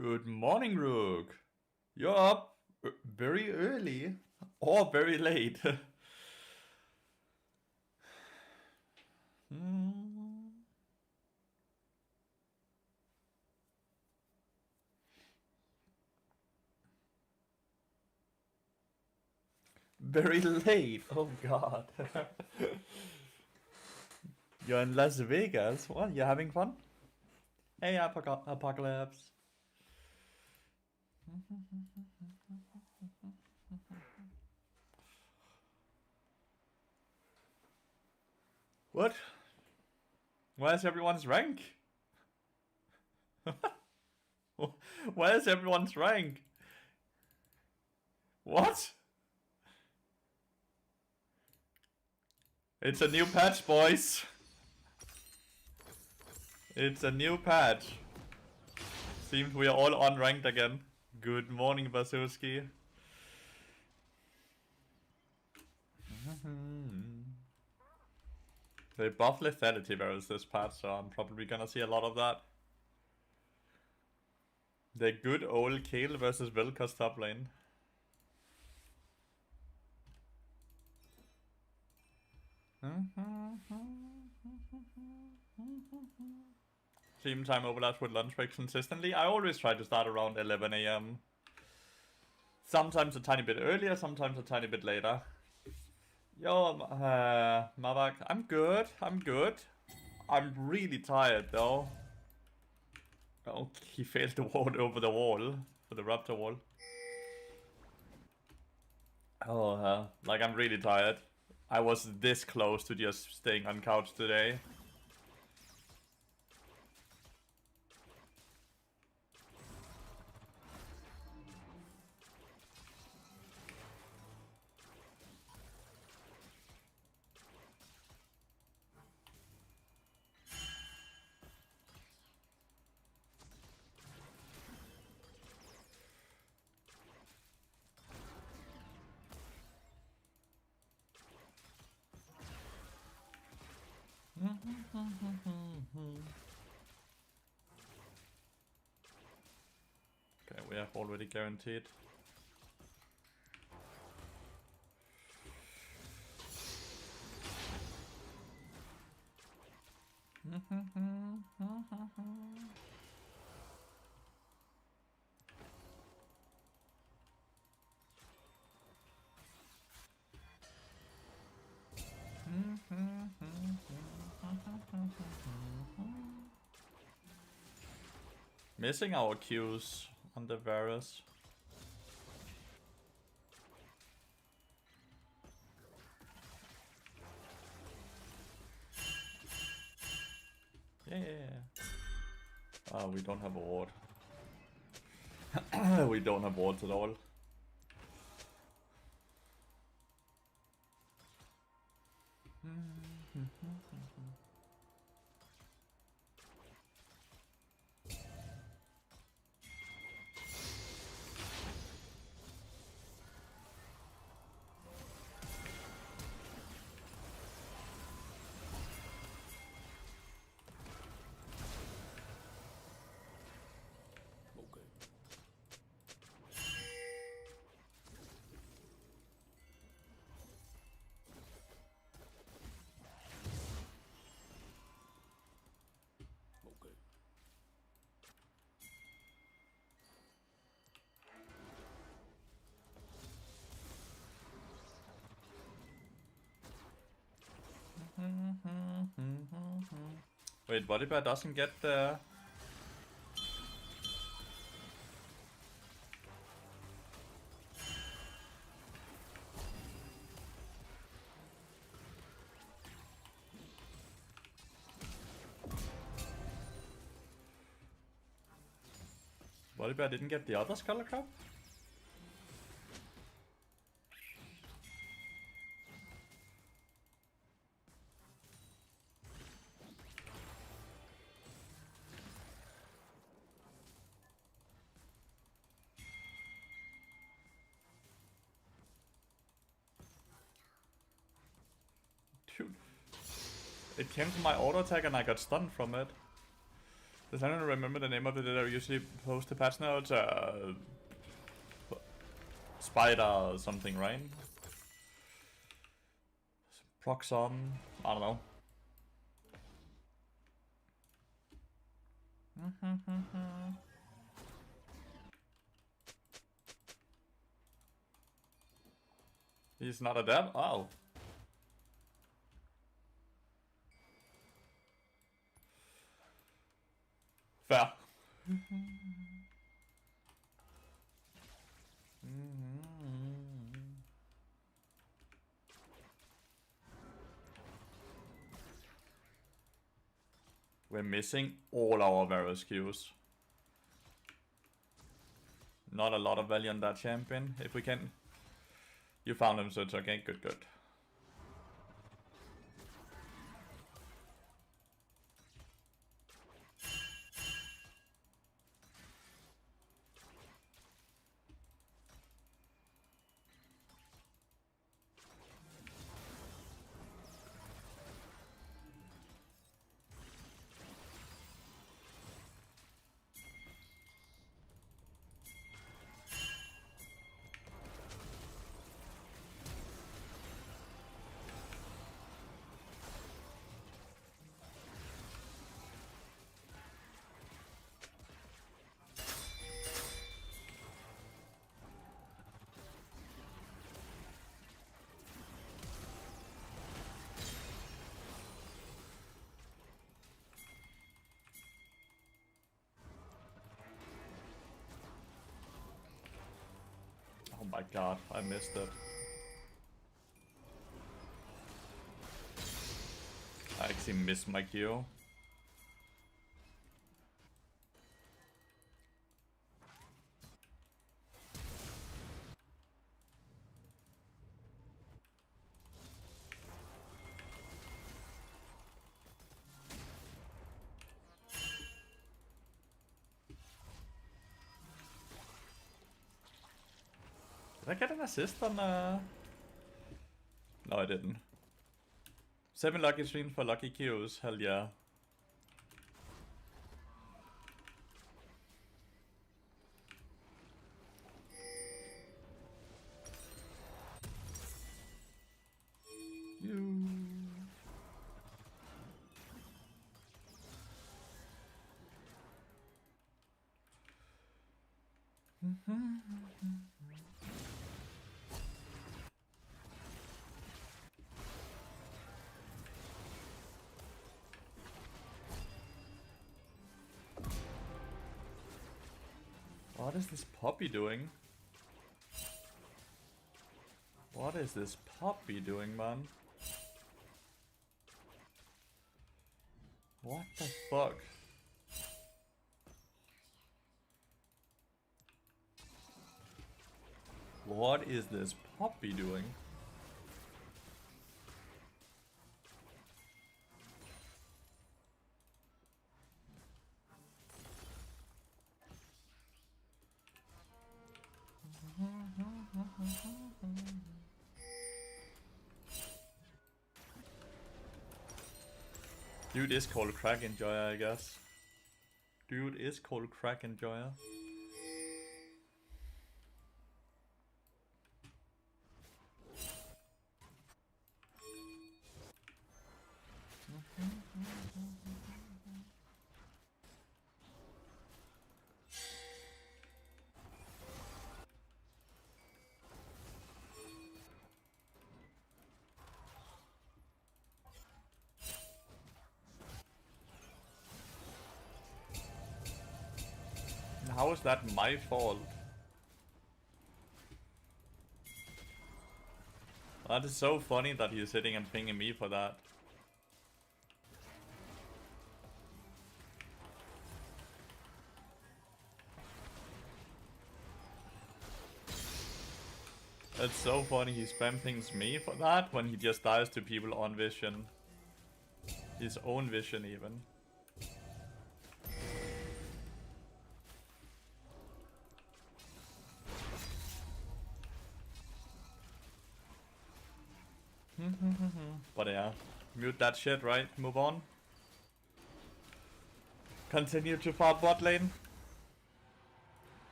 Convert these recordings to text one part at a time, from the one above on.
Good morning, Rook. You're up very early or very late. Very late. Oh God. You're in Las Vegas. What? You're having fun? Hey, Apocalypse. What? Where's everyone's rank? Where's everyone's rank? What? It's a new patch, boys. It's a new patch. Seems we are all unranked again. Good morning, Basuski. They buff lethality barrels this patch, so I'm probably gonna see a lot of that. The good old Kale versus Vel'Koz top lane. Team time overlaps with lunch breaks consistently. I always try to start around 11 AM. Sometimes a tiny bit earlier, sometimes a tiny bit later. Yo, Mavak, I'm good. I'm really tired though. Oh, he failed to ward over the wall, for the raptor wall. Oh, like I'm really tired. I was this close to just staying on couch today. Okay, we have already guaranteed. Missing our Qs on the Varus. Yeah. Oh, we don't have a ward. We don't have wards at all. Wait, Bodybear doesn't get the... Bodybear didn't get the other Skull Cup? Dude. It came to my auto attack and I got stunned from it. Does anyone remember the name of it that I usually post to patch notes? Spider or something, right? Proxon, I don't know. He's not a dev? Oh. Fair. We're missing all our various queues. Not a lot of value on that champion, if we can. You found him, so it's okay. Good, good. Oh my god, I missed it. I actually missed my Q. Did I get an assist on No, I didn't. 7 lucky streams for lucky Qs, hell yeah. What is this puppy doing? What is this puppy doing, man? What the fuck? What is this puppy doing? Dude is called Crack Enjoyer, I guess. Dude is called Crack Enjoyer. How is that my fault? That is so funny that he's sitting and pinging me for that. It's so funny he spam pings me for that when he just dies to people on vision. His own vision even. But yeah, mute that shit, right? Move on. Continue to farm bot lane.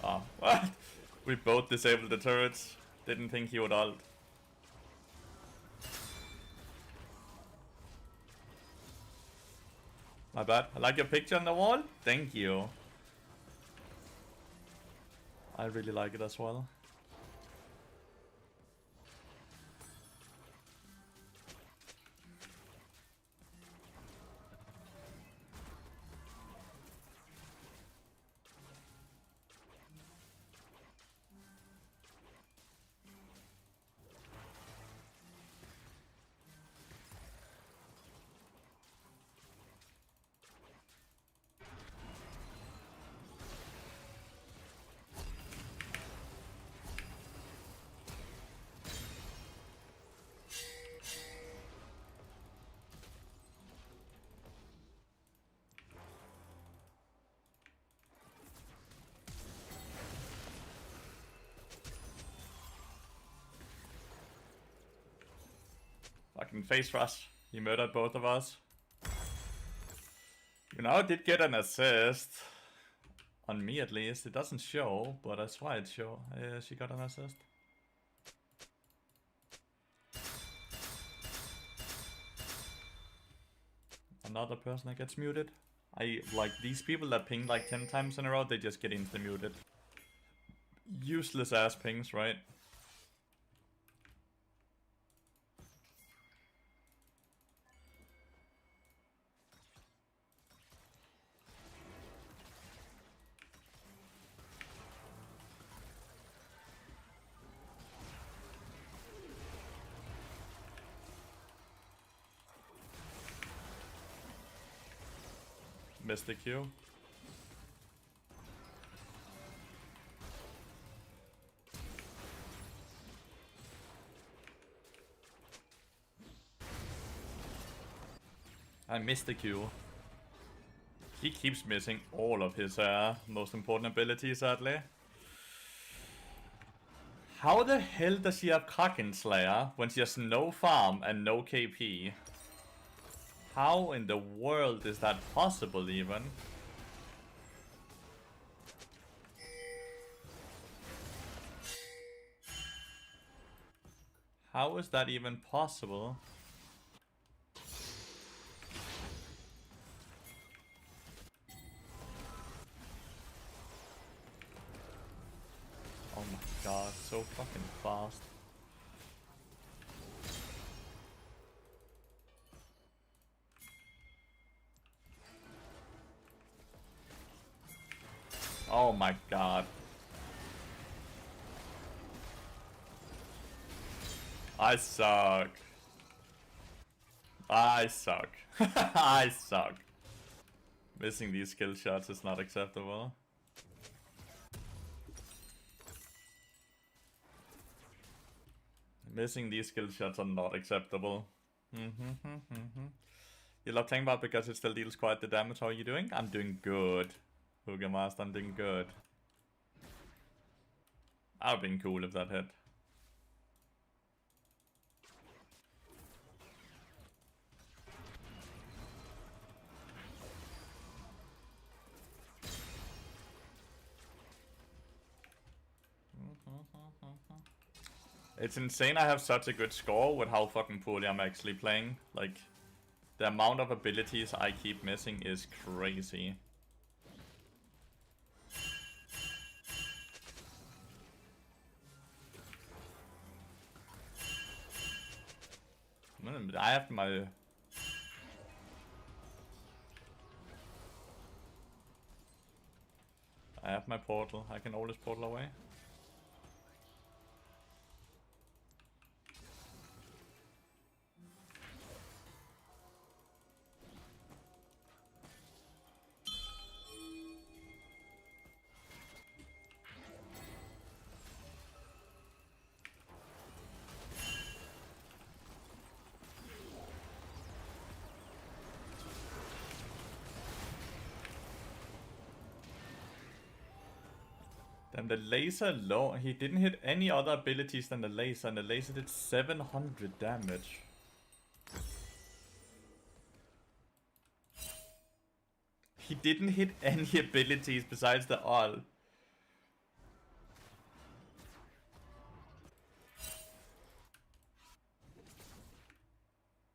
Oh, what? We both disabled the turrets. Didn't think he would ult. My bad. I like your picture on the wall. Thank you. I really like it as well. Fucking face rush. He murdered both of us. You now did get an assist. On me at least. It doesn't show, but I swear it show. She got an assist. Another person that gets muted. I like these people that ping like 10 times in a row, they just get insta muted. Useless ass pings, right? Missed the Q. I missed the Q. He keeps missing all of his most important abilities, sadly. How the hell does she have Kraken Slayer when she has no farm and no KP? How in the world is that possible even? How is that even possible? Oh my god, so fucking fast. Oh my god. I suck. I suck. I suck. Missing these skill shots is not acceptable. Missing these skill shots are not acceptable. You love playing bot because it still deals quite the damage. How are you doing? I'm doing good. Hooga Master, I'm doing good. That would've been cool if that hit. It's insane I have such a good score with how fucking poorly I'm actually playing. Like, the amount of abilities I keep missing is crazy. I have my... I have my portal. I can always portal away. Damn, the laser low. He didn't hit any other abilities than the laser, and the laser did 700 damage. He didn't hit any abilities besides the ult.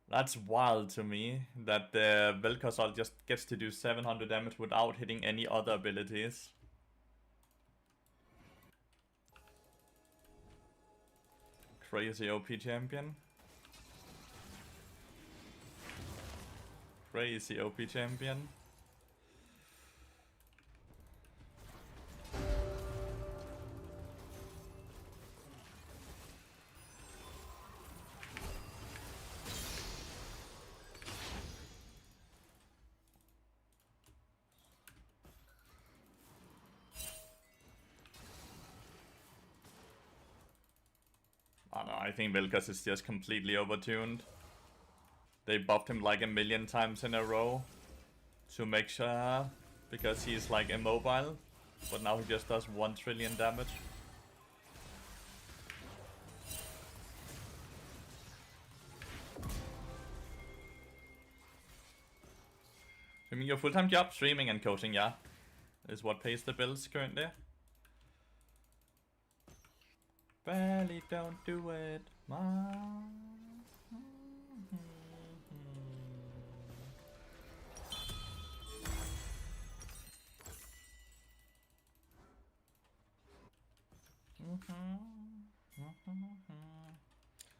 That's wild to me, that the Vel'Koz ult just gets to do 700 damage without hitting any other abilities. Crazy OP champion. Crazy OP champion. I think Vel'Koz is just completely overtuned. They buffed him like a million times in a row to make sure, because he's like immobile, but now he just does 1 trillion damage. I mean, your full-time job, streaming and coaching, yeah, is what pays the bills currently. Barely don't do it, Mom.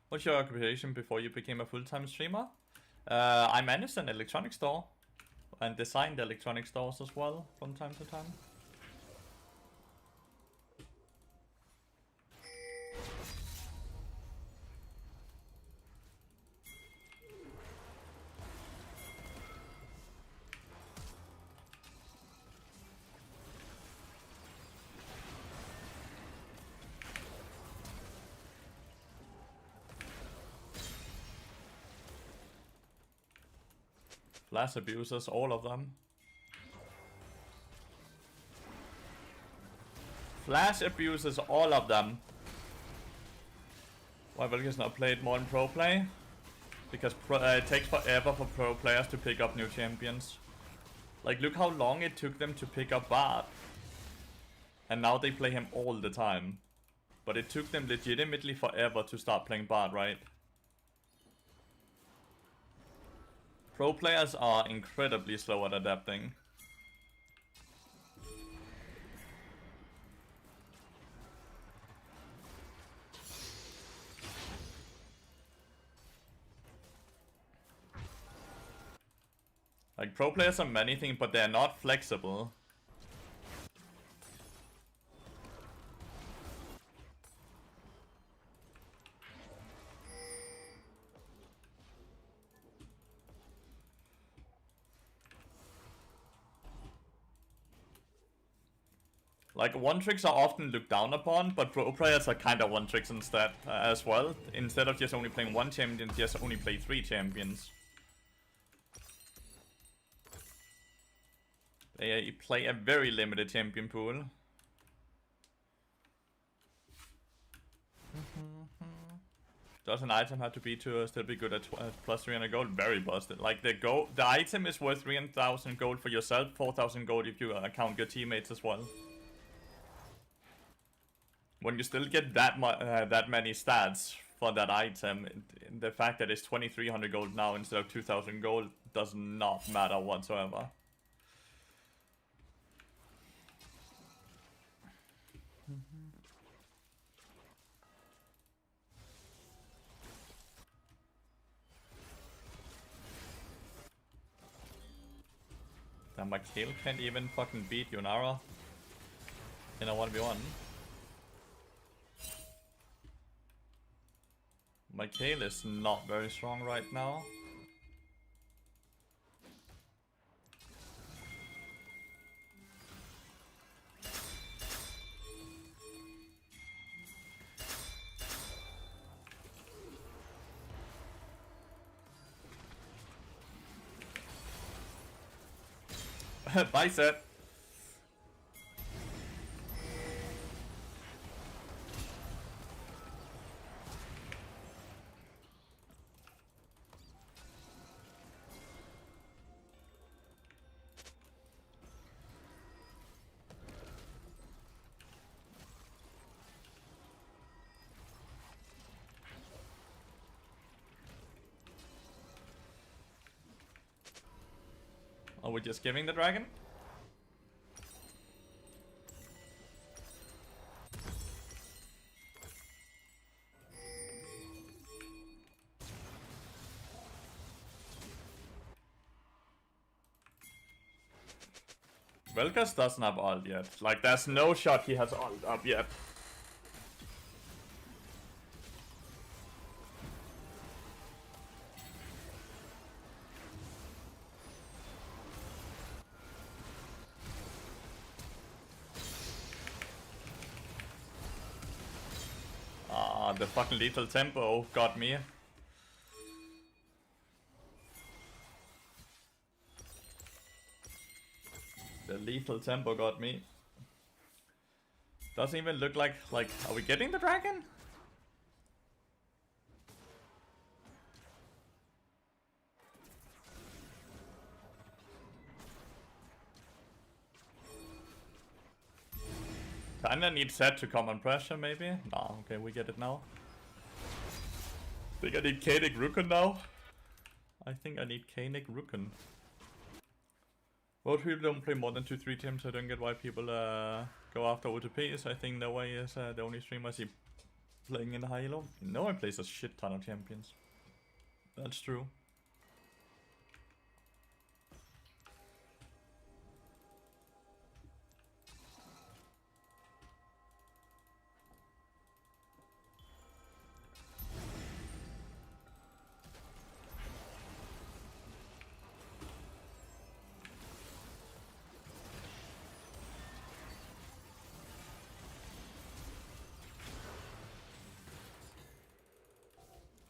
What's your occupation before you became a full-time streamer? I managed an electronics store and designed electronic stores as well from time to time. Flash abusers, all of them. Flash abuses, all of them. Why Vel'Koz not played more in pro play? Because it takes forever for pro players to pick up new champions. Like, look how long it took them to pick up Bard. And now they play him all the time. But it took them legitimately forever to start playing Bard, right? Pro players are incredibly slow at adapting. Like, pro players are many things, but they're not flexible. Like, one-tricks are often looked down upon, but pro players are kind of one-tricks instead, as well. Instead of just only playing one champion, just only play 3 champions. They play a very limited champion pool. Does an item have to be to still be good at plus 300 gold? Very busted. Like, the item is worth 3,000 gold for yourself, 4,000 gold if you count your teammates as well. When you still get that many stats for that item, the fact that it's 2,300 gold now instead of 2,000 gold does not matter whatsoever. Damn, my kill can't even fucking beat Yunara in a 1v1. My Kale is not very strong right now. Bicep. Are we just giving the dragon? Velkas doesn't have ult yet. Like, there's no shot he has ult up yet. Ah, the fucking lethal tempo got me. The lethal tempo got me. Doesn't even look like, are we getting the dragon? Kinda need set to come on pressure, maybe? Nah, okay, we get it now. Think I need Kanik Rukun now? I think I need Kanik Rukun. Most people don't play more than 2-3 teams, so I don't get why people go after OTPs. I think No Way is the only streamer I see playing in high elo. No one plays a shit ton of champions. That's true.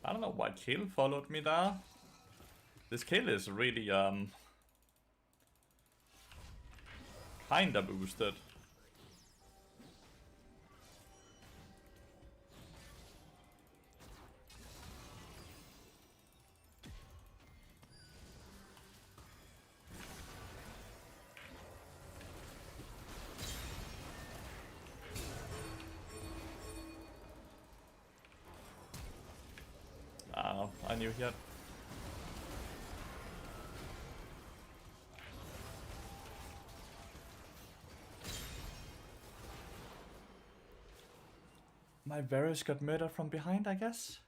I don't know why Kill followed me there. This Kill is really kinda boosted. I knew he had. My Varus got murdered from behind, I guess.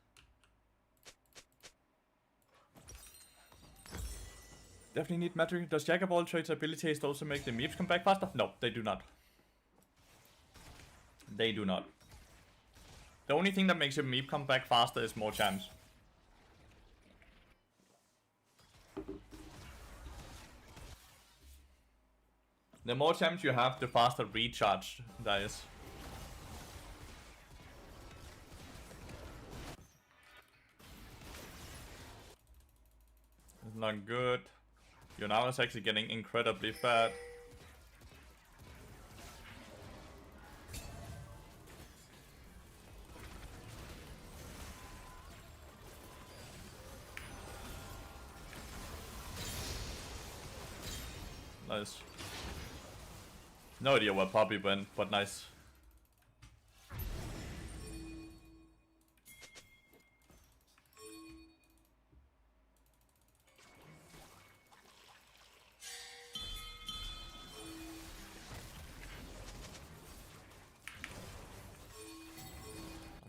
Definitely need magic. Does Jack of all trades abilities also make the meeps come back faster? No, they do not. They do not. The only thing that makes a meep come back faster is more chance. The more champs you have, the faster recharge that is. It's not good. Your now is actually getting incredibly fat. Nice. No idea where Poppy went, but nice.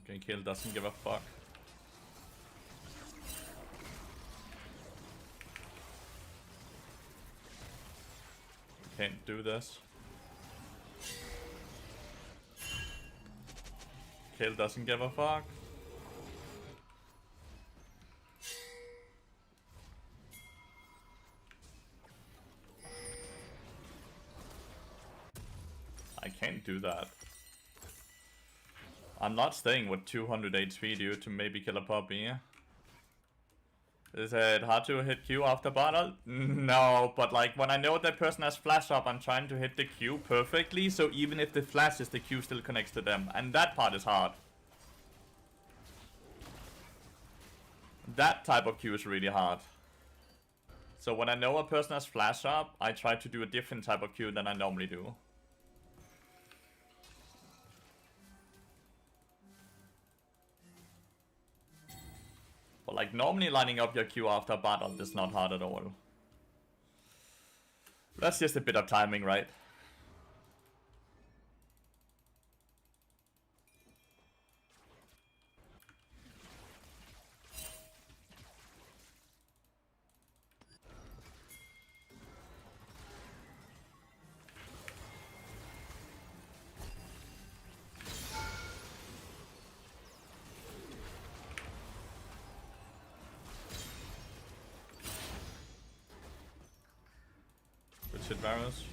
Okay, Kill doesn't give a fuck. Can't do this. Kill doesn't give a fuck. I can't do that. I'm not staying with 200 HP due to maybe kill a puppy. Is it hard to hit Q after battle? No, but like when I know that person has flash up, I'm trying to hit the Q perfectly, so even if the flashes, the Q still connects to them. And that part is hard. That type of Q is really hard. So when I know a person has flash up, I try to do a different type of Q than I normally do. But like normally lining up your Q after battle is not hard at all. That's just a bit of timing, right? Good shit, Varus.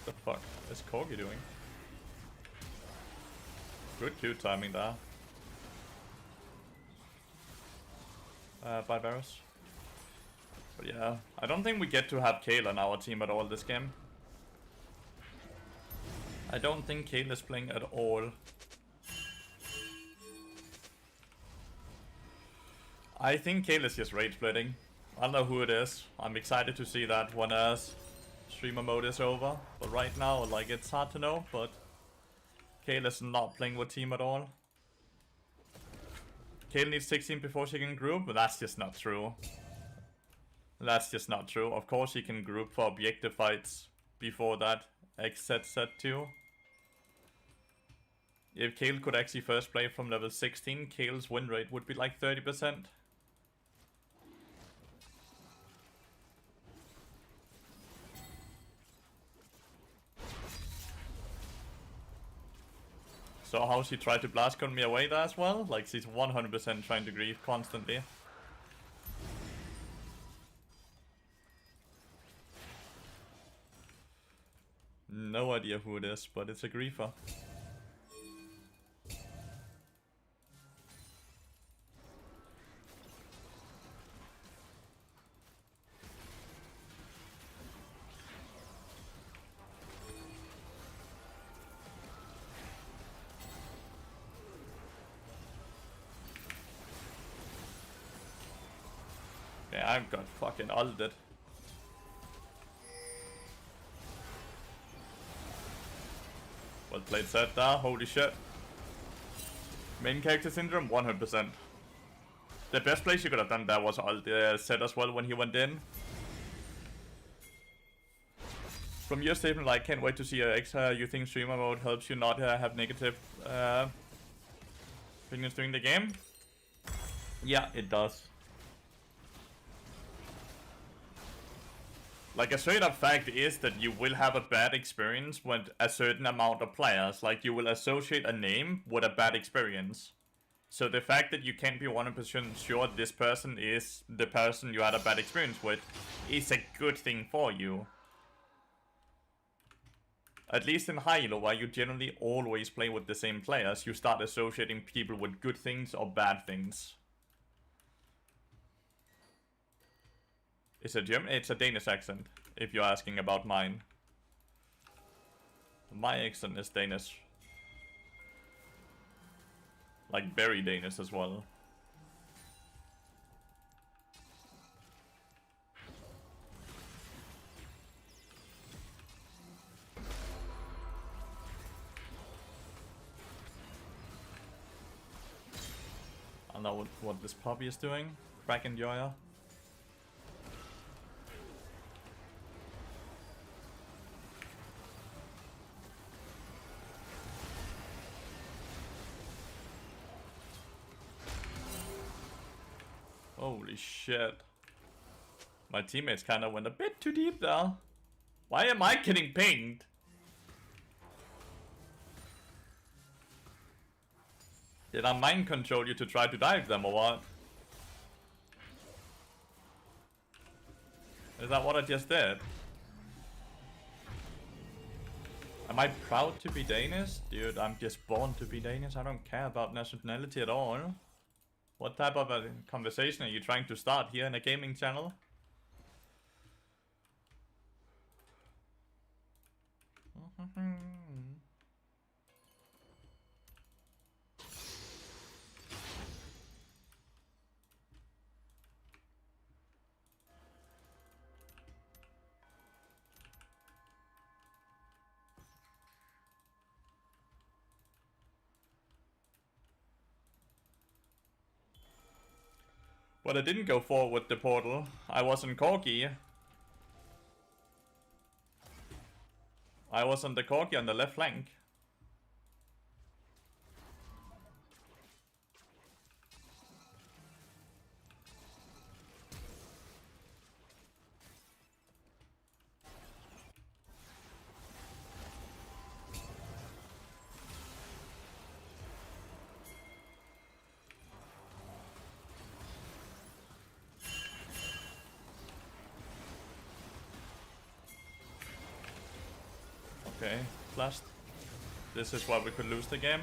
What the fuck is Corgi doing? Good Q timing there. By Varus. But yeah, I don't think we get to have Kayle on our team at all this game. I don't think Kayle is playing at all. I think Kayle is just rage splitting. I don't know who it is. I'm excited to see that when streamer mode is over. But right now, like, it's hard to know, but Kayle is not playing with team at all. Kayle needs 16 before she can group, but that's just not true. That's just not true. Of course she can group for objective fights before that. Except set 2. If Kayle could actually first play from level 16, Kayle's win rate would be like 30%. So how she tried to blast con me away there as well? Like, she's 100% trying to grief constantly. No idea who it is, but it's a griefer. Yeah, I've got fucking ulted. Well played set there, holy shit. Main character syndrome, 100%. The best place you could have done there was ult set as well when he went in. From your statement, like, can't wait to see your X, you think streamer mode helps you not have negative opinions during the game? Yeah, it does. Like, a straight up fact is that you will have a bad experience with a certain amount of players. Like, you will associate a name with a bad experience. So the fact that you can't be 100% sure this person is the person you had a bad experience with is a good thing for you. At least in high elo, where you generally always play with the same players, you start associating people with good things or bad things. It's a Danish accent, if you're asking about mine. My accent is Danish. Like, very Danish as well. I don't know what this puppy is doing. Crack enjoyer. Holy shit. My teammates kind of went a bit too deep there. Why am I getting pinged? Did I mind control you to try to dive them or what? Is that what I just did? Am I proud to be Danish? Dude, I'm just born to be Danish. I don't care about nationality at all. What type of a conversation are you trying to start here in a gaming channel? But I didn't go forward with the portal. I was in Corgi. I was on the Corgi on the left flank. Okay, flashed. This is why we could lose the game.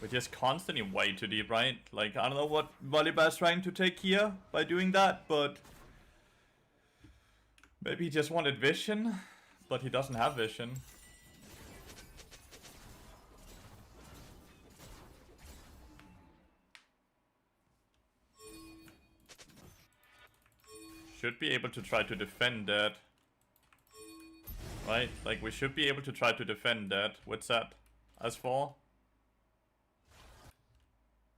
We're just constantly way too deep, right? Like, I don't know what Volibear's trying to take here by doing that, but maybe he just wanted vision, but he doesn't have vision. Should be able to try to defend that. Right? Like, we should be able to try to defend that. What's that? As 4?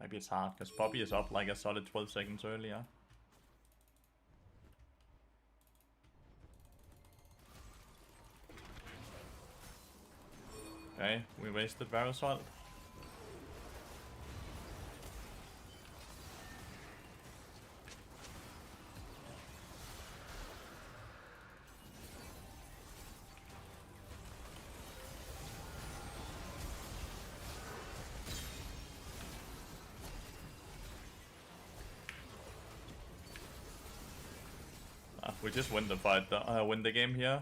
Maybe it's hard, because Poppy is up like a solid 12 seconds earlier. Okay, we wasted Varusol. We just win the fight, win the game here.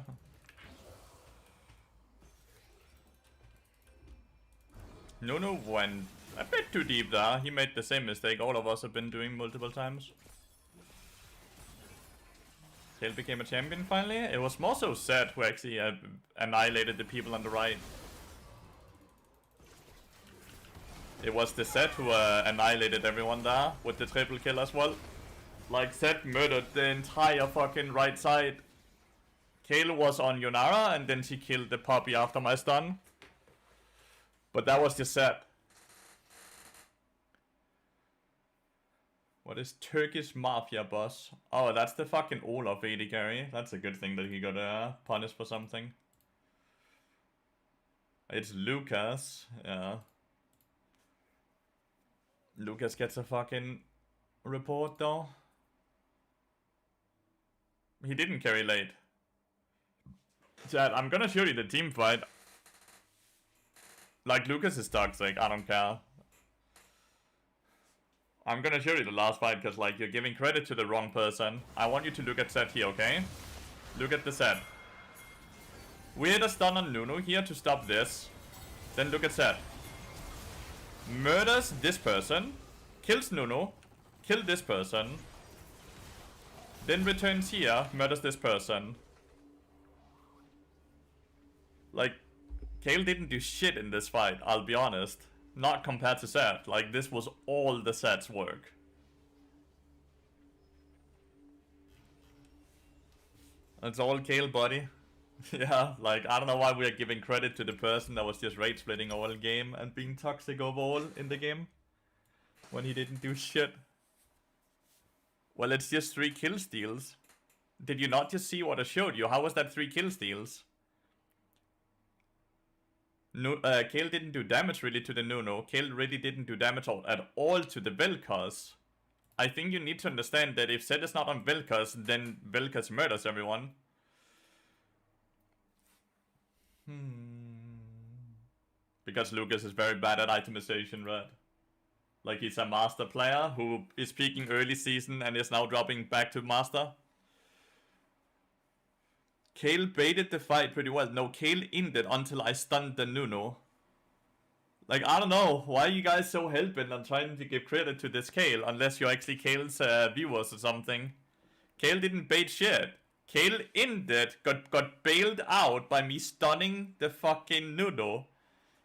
Nunu went a bit too deep there. He made the same mistake all of us have been doing multiple times. Tail became a champion finally. It was more so Zed who actually annihilated the people on the right. It was the Zed who annihilated everyone there with the triple kill as well. Like, Zed murdered the entire fucking right side. Kale was on Yunara, and then she killed the Poppy after my stun. But that was just Zed. What is Turkish Mafia boss? Oh, that's the fucking Olaf AD carry. That's a good thing that he got punished for something. It's Lucas. Yeah. Lucas gets a fucking report though. He didn't carry late. Chat, I'm gonna show you the team fight. Like, Lucas is toxic, I don't care. I'm gonna show you the last fight, because, like, you're giving credit to the wrong person. I want you to look at Zed here, okay? Look at the Zed. We had a stun on Nunu here to stop this. Then look at Zed. Murders this person. Kills Nunu. Kill this person. Then returns here, murders this person. Like, Kale didn't do shit in this fight, I'll be honest. Not compared to Zed. Like, this was all the Zed's work. It's all Kale, buddy. Yeah, like, I don't know why we are giving credit to the person that was just rage splitting all game and being toxic overall in the game. When he didn't do shit. Well, it's just 3 kill steals. Did you not just see what I showed you? How was that 3 kill steals? No, Kale didn't do damage really to the Nunu. Kale really didn't do damage at all to the Vel'Koz. I think you need to understand that if Zed is not on Vel'Koz, then Vel'Koz murders everyone. Because Lucas is very bad at itemization, right? Like, he's a master player who is peaking early season and is now dropping back to master. Kale baited the fight pretty well. No, Kale ended until I stunned the Nunu. Like, I don't know. Why are you guys so hellbent on trying to give credit to this Kale? Unless you're actually Kale's viewers or something. Kale didn't bait shit. Kale ended, got bailed out by me stunning the fucking Nuno.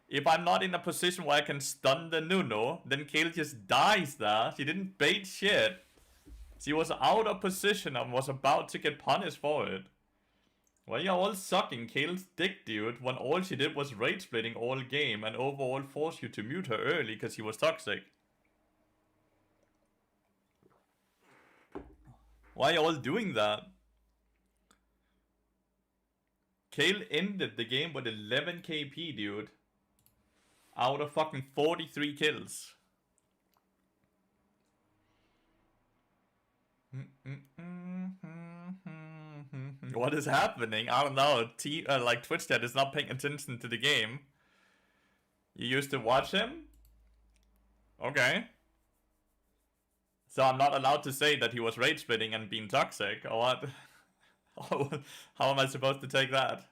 If I'm not in a position where I can stun the Nuno, then Kale just dies there. She didn't bait shit. She was out of position and was about to get punished for it. Why are you all sucking Kale's dick, dude, when all she did was rage splitting all game and overall forced you to mute her early because she was toxic? Why are you all doing that? Kale ended the game with 11 KP, dude. Out of fucking 43 kills. What is happening? I don't know. Like Twitch chat is not paying attention to the game. You used to watch him? Okay. So I'm not allowed to say that he was rage splitting and being toxic, or what? How am I supposed to take that?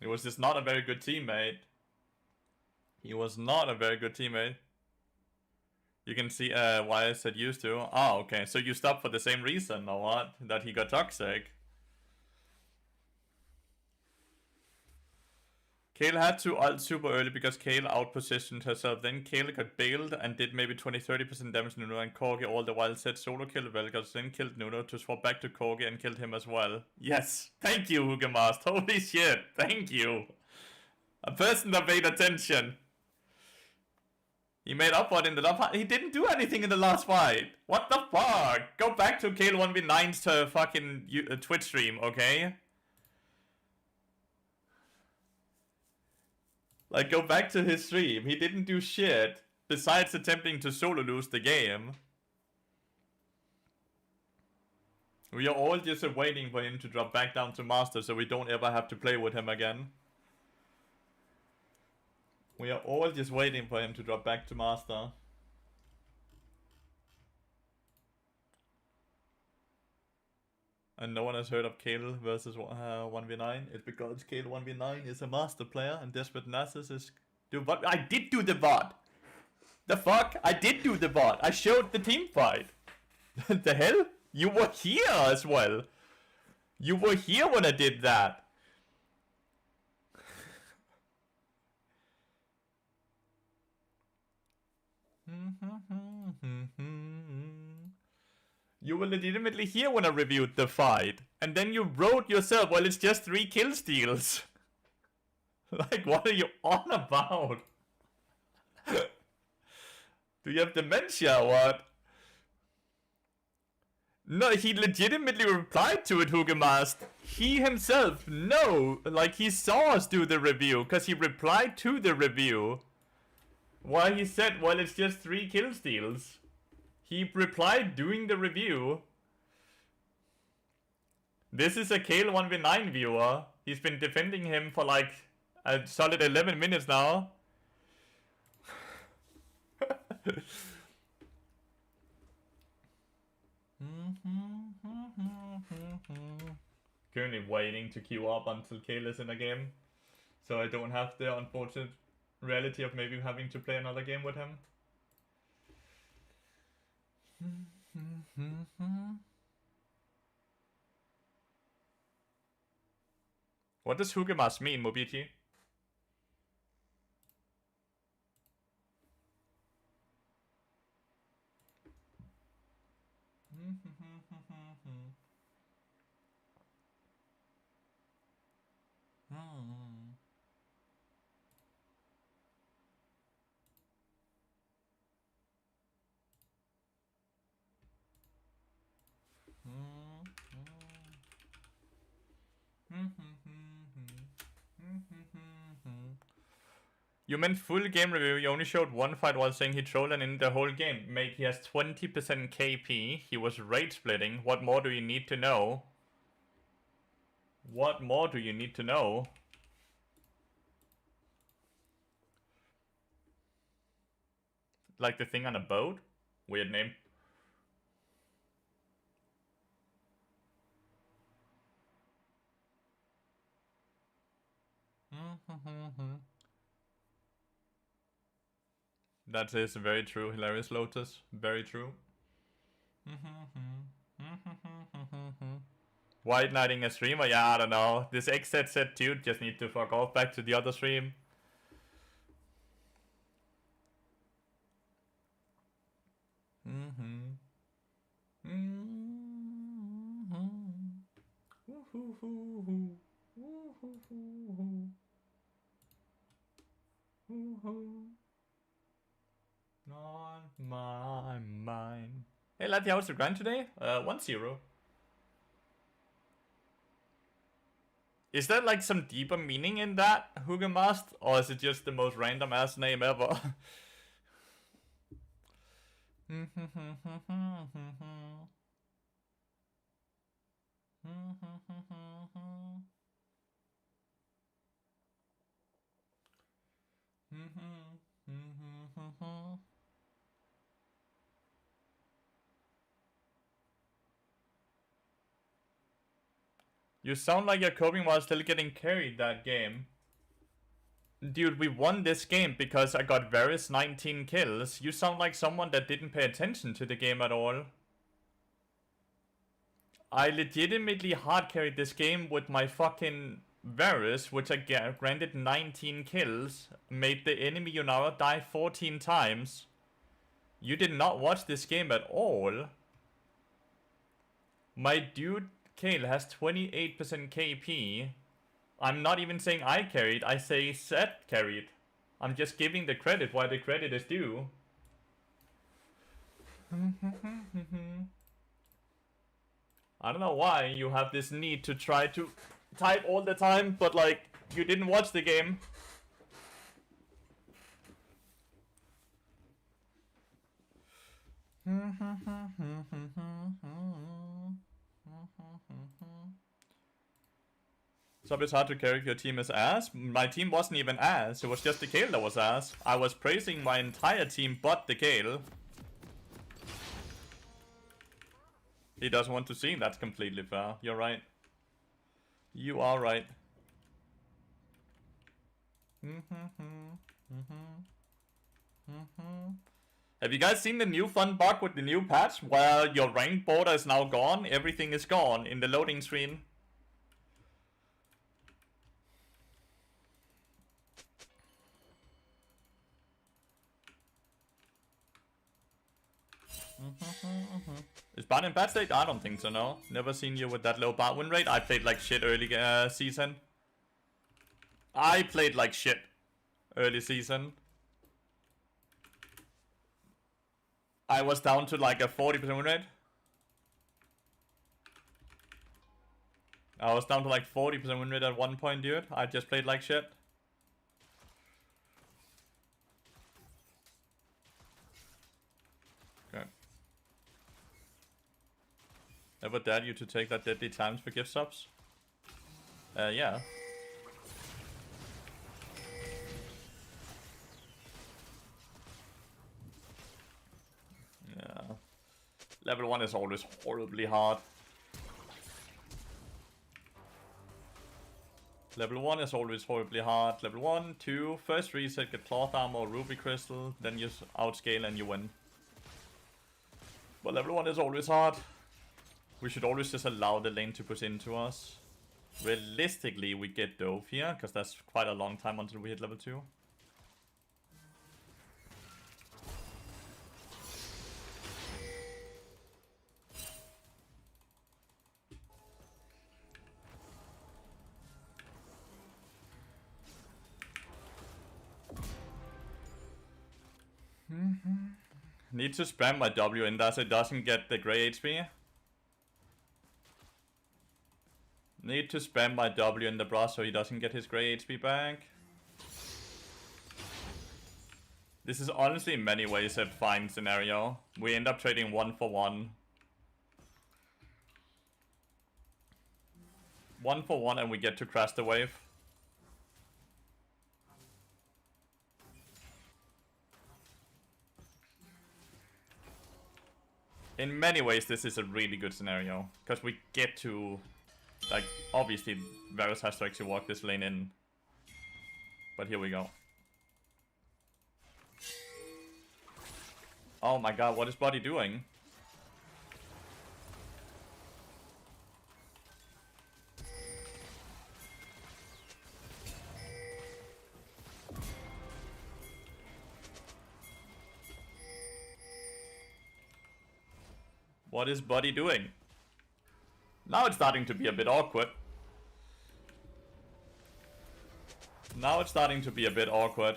He was just not a very good teammate. He was not a very good teammate. You can see why I said used to. Oh, okay. So you stopped for the same reason, or what? That he got toxic. Kale had to ult super early because Kale outpositioned herself. Then Kale got bailed and did maybe 20-30% damage to Nuno, and Corgi all the while said solo kill Velgas, then killed Nuno to swap back to Corgi and killed him as well. Yes, thank you, Hugemast. Holy shit, thank you. A person that paid attention. He made up for it in the last fight. He didn't do anything in the last fight. What the fuck? Go back to Kale 1v9's fucking Twitch stream, okay? Like, go back to his stream. He didn't do shit besides attempting to solo lose the game. We are all just waiting for him to drop back down to Master so we don't ever have to play with him again. We are all just waiting for him to drop back to Master. And no one has heard of Kale versus 1v9. It's because Kale 1v9 is a master player and Desperate Narcissus do VOD. I did do the VOD! The fuck? I did do the VOD. I showed the team fight. The hell? You were here as well. You were here when I did that. You were legitimately here when I reviewed the fight. And then you wrote yourself, well, it's just 3 kill steals. Like, what are you on about? Do you have dementia or what? No, he legitimately replied to it, Hugemast. He himself, no. Like, he saw us do the review, because he replied to the review. Why he said, well, it's just 3 kill steals. He replied during the review. This is a Kale 1v9 viewer. He's been defending him for like a solid 11 minutes now. Currently waiting to queue up until Kale is in a game. So I don't have the unfortunate reality of maybe having to play another game with him. What does Hugemas mean, Mobiti? You meant full game review, you only showed one fight while saying he trolled and in the whole game. Mate, he has 20% KP, he was rage splitting, what more do you need to know? What more do you need to know? Like the thing on a boat? Weird name. That is very true, hilarious Lotus. Very true. White knighting a streamer? Yeah, I don't know. This XZ dude just need to fuck off back to the other stream. On my mind. Hey Lathi, how's the grind today? 1-0. Is there like some deeper meaning in that, Hugemast? Or is it just the most random ass name ever? You sound like you're coping while still getting carried that game. Dude, we won this game because I got Varys 19 kills. You sound like someone that didn't pay attention to the game at all. I legitimately hard carried this game with my fucking Varys, which I granted 19 kills, made the enemy Yunara die 14 times. You did not watch this game at all. My dude Kale has 28% KP. I'm not even saying I carried, I say Seth carried. I'm just giving the credit where the credit is due. I don't know why you have this need to try to type all the time, but like, you didn't watch the game. So it's hard to carry if your team is ass. My team wasn't even ass, it was just the Kale that was ass. I was praising my entire team but the Kale. He doesn't want to see, that's completely fair. You're right. You are right. Have you guys seen the new fun bug with the new patch where your rank border is now gone? Everything is gone in the loading screen. Is Bart in bad state? I don't think so, no. Never seen you with that low Bart win rate. I played like shit early season. I played like shit early season. I was down to like a 40% win rate. I was down to like 40% win rate at one point, dude. I just played like shit. Okay. Ever dared you to take that deadly times for gift subs? Yeah. Yeah. Level 1 is always horribly hard. Level 1 is always horribly hard. Level 1, 2, first reset, get cloth armor or ruby crystal, then you outscale and you win. But level 1 is always hard. We should always just allow the lane to push into us. Realistically, we get Dove here, because that's quite a long time until we hit level 2. Need to spam my W in there so it doesn't get the grey HP. Need to spam my W in the brush so he doesn't get his grey HP back. This is honestly in many ways a fine scenario. We end up trading 1 for 1. 1 for 1 and we get to crash the wave. In many ways this is a really good scenario. Because we get to... Like, obviously, Varys has to actually walk this lane in. But here we go. Oh my god, what is Buddy doing? What is Buddy doing? Now it's starting to be a bit awkward. Now it's starting to be a bit awkward.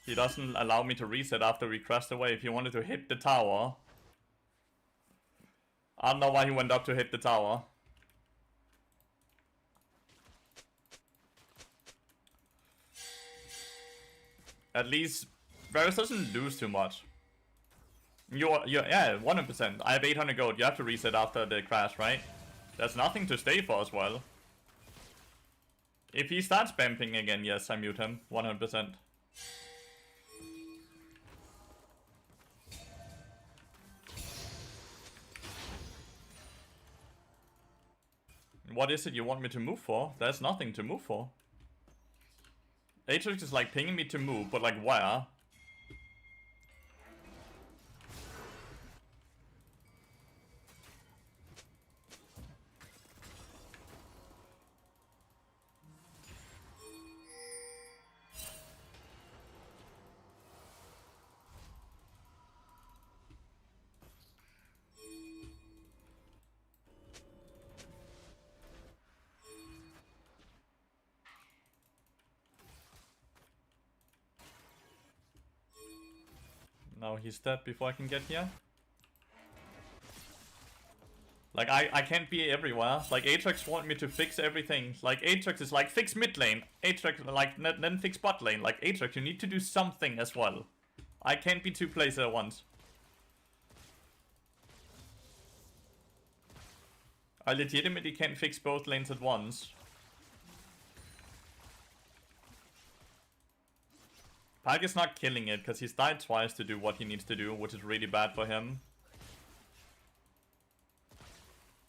He doesn't allow me to reset after we crashed away. If he wanted to hit the tower. I don't know why he went up to hit the tower. At least Varus doesn't lose too much. You're yeah, 100%. I have 800 gold. You have to reset after the crash, right? There's nothing to stay for as well. If he starts spamming again, yes, I mute him. 100%. What is it you want me to move for? There's nothing to move for. Aatrox is like pinging me to move, but like where? No, he's dead before I can get here. Like, I can't be everywhere. Like, Aatrox want me to fix everything. Like, Aatrox is like, fix mid lane. Aatrox, like, then fix bot lane. Like, Aatrox, you need to do something as well. I can't be two places at once. I legitimately can't fix both lanes at once. Pyke is not killing it, because he's died twice to do what he needs to do, which is really bad for him.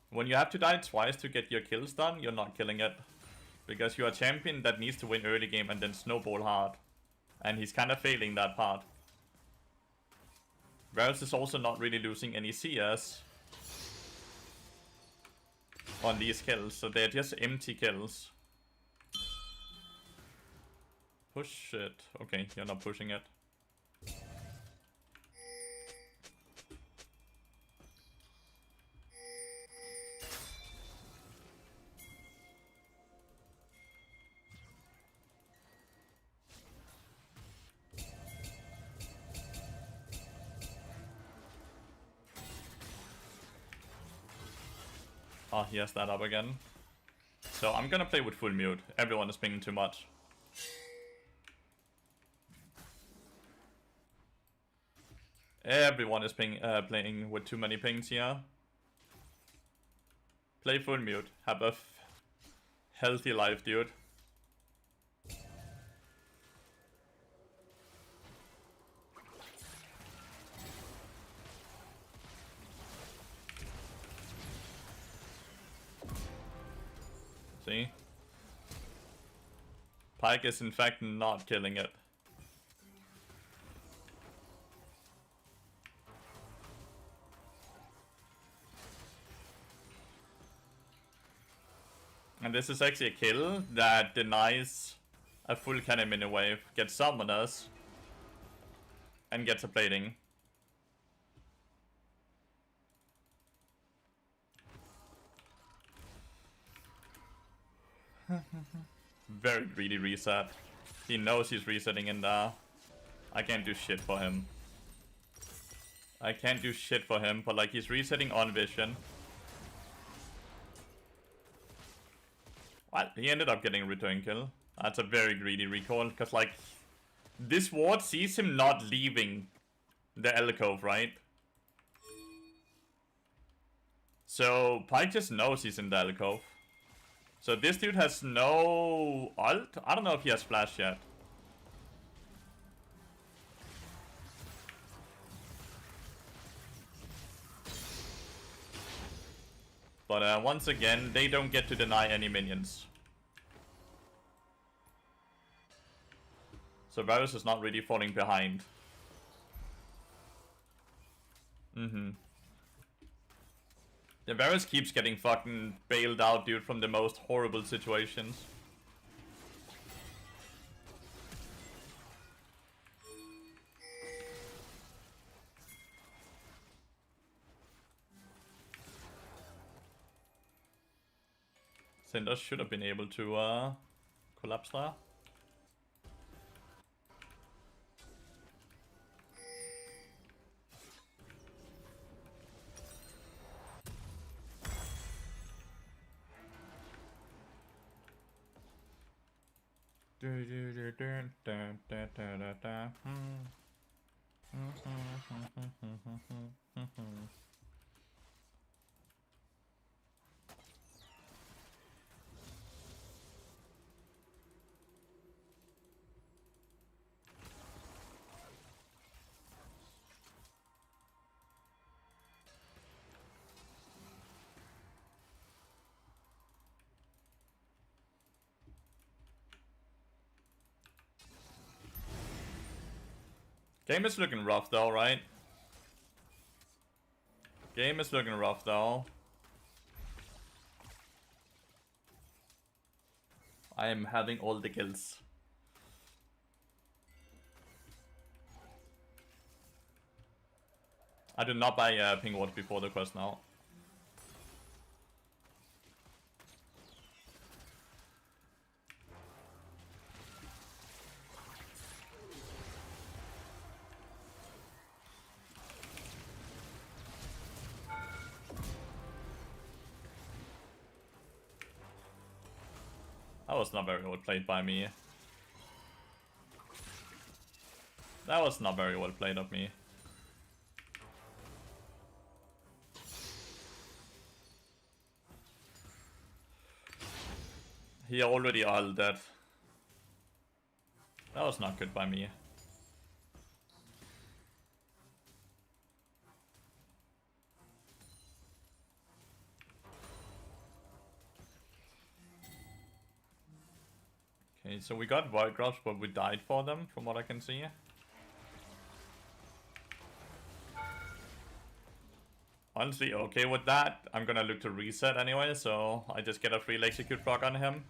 When you have to die twice to get your kills done, you're not killing it. Because you're a champion that needs to win early game and then snowball hard. And he's kind of failing that part. Varus is also not really losing any CS on these kills, so they're just empty kills. Push it. Okay, you're not pushing it. Oh, he has that up again. So I'm gonna play with full mute. Everyone is pinging too much. Everyone is playing with too many pings here. Play full mute. Have a healthy life, dude. See? Pyke is in fact not killing it. And this is actually a kill that denies a full cannon mini wave, gets summoners, and gets a plating. Very greedy reset. He knows he's resetting in there. I can't do shit for him. I can't do shit for him, but like he's resetting on vision. Well, he ended up getting a return kill. That's a very greedy recall, because like this ward sees him not leaving the alcove, right? So Pyke just knows he's in the alcove. So this dude has no ult? I don't know if he has flash yet. But once again, they don't get to deny any minions. So Varus is not really falling behind. The Varus keeps getting fucking bailed out, dude, from the most horrible situations. Synders should have been able to collapse there. Game is looking rough though, right? Game is looking rough though. I am having all the kills. I did not buy pink watch before the quest now. That was not very well played by me. That was not very well played of me. He already all dead. That was not good by me. Okay, so we got Void Grubs, but we died for them, from what I can see. Honestly, okay with that. I'm gonna look to reset anyway, so I just get a free execute proc on him.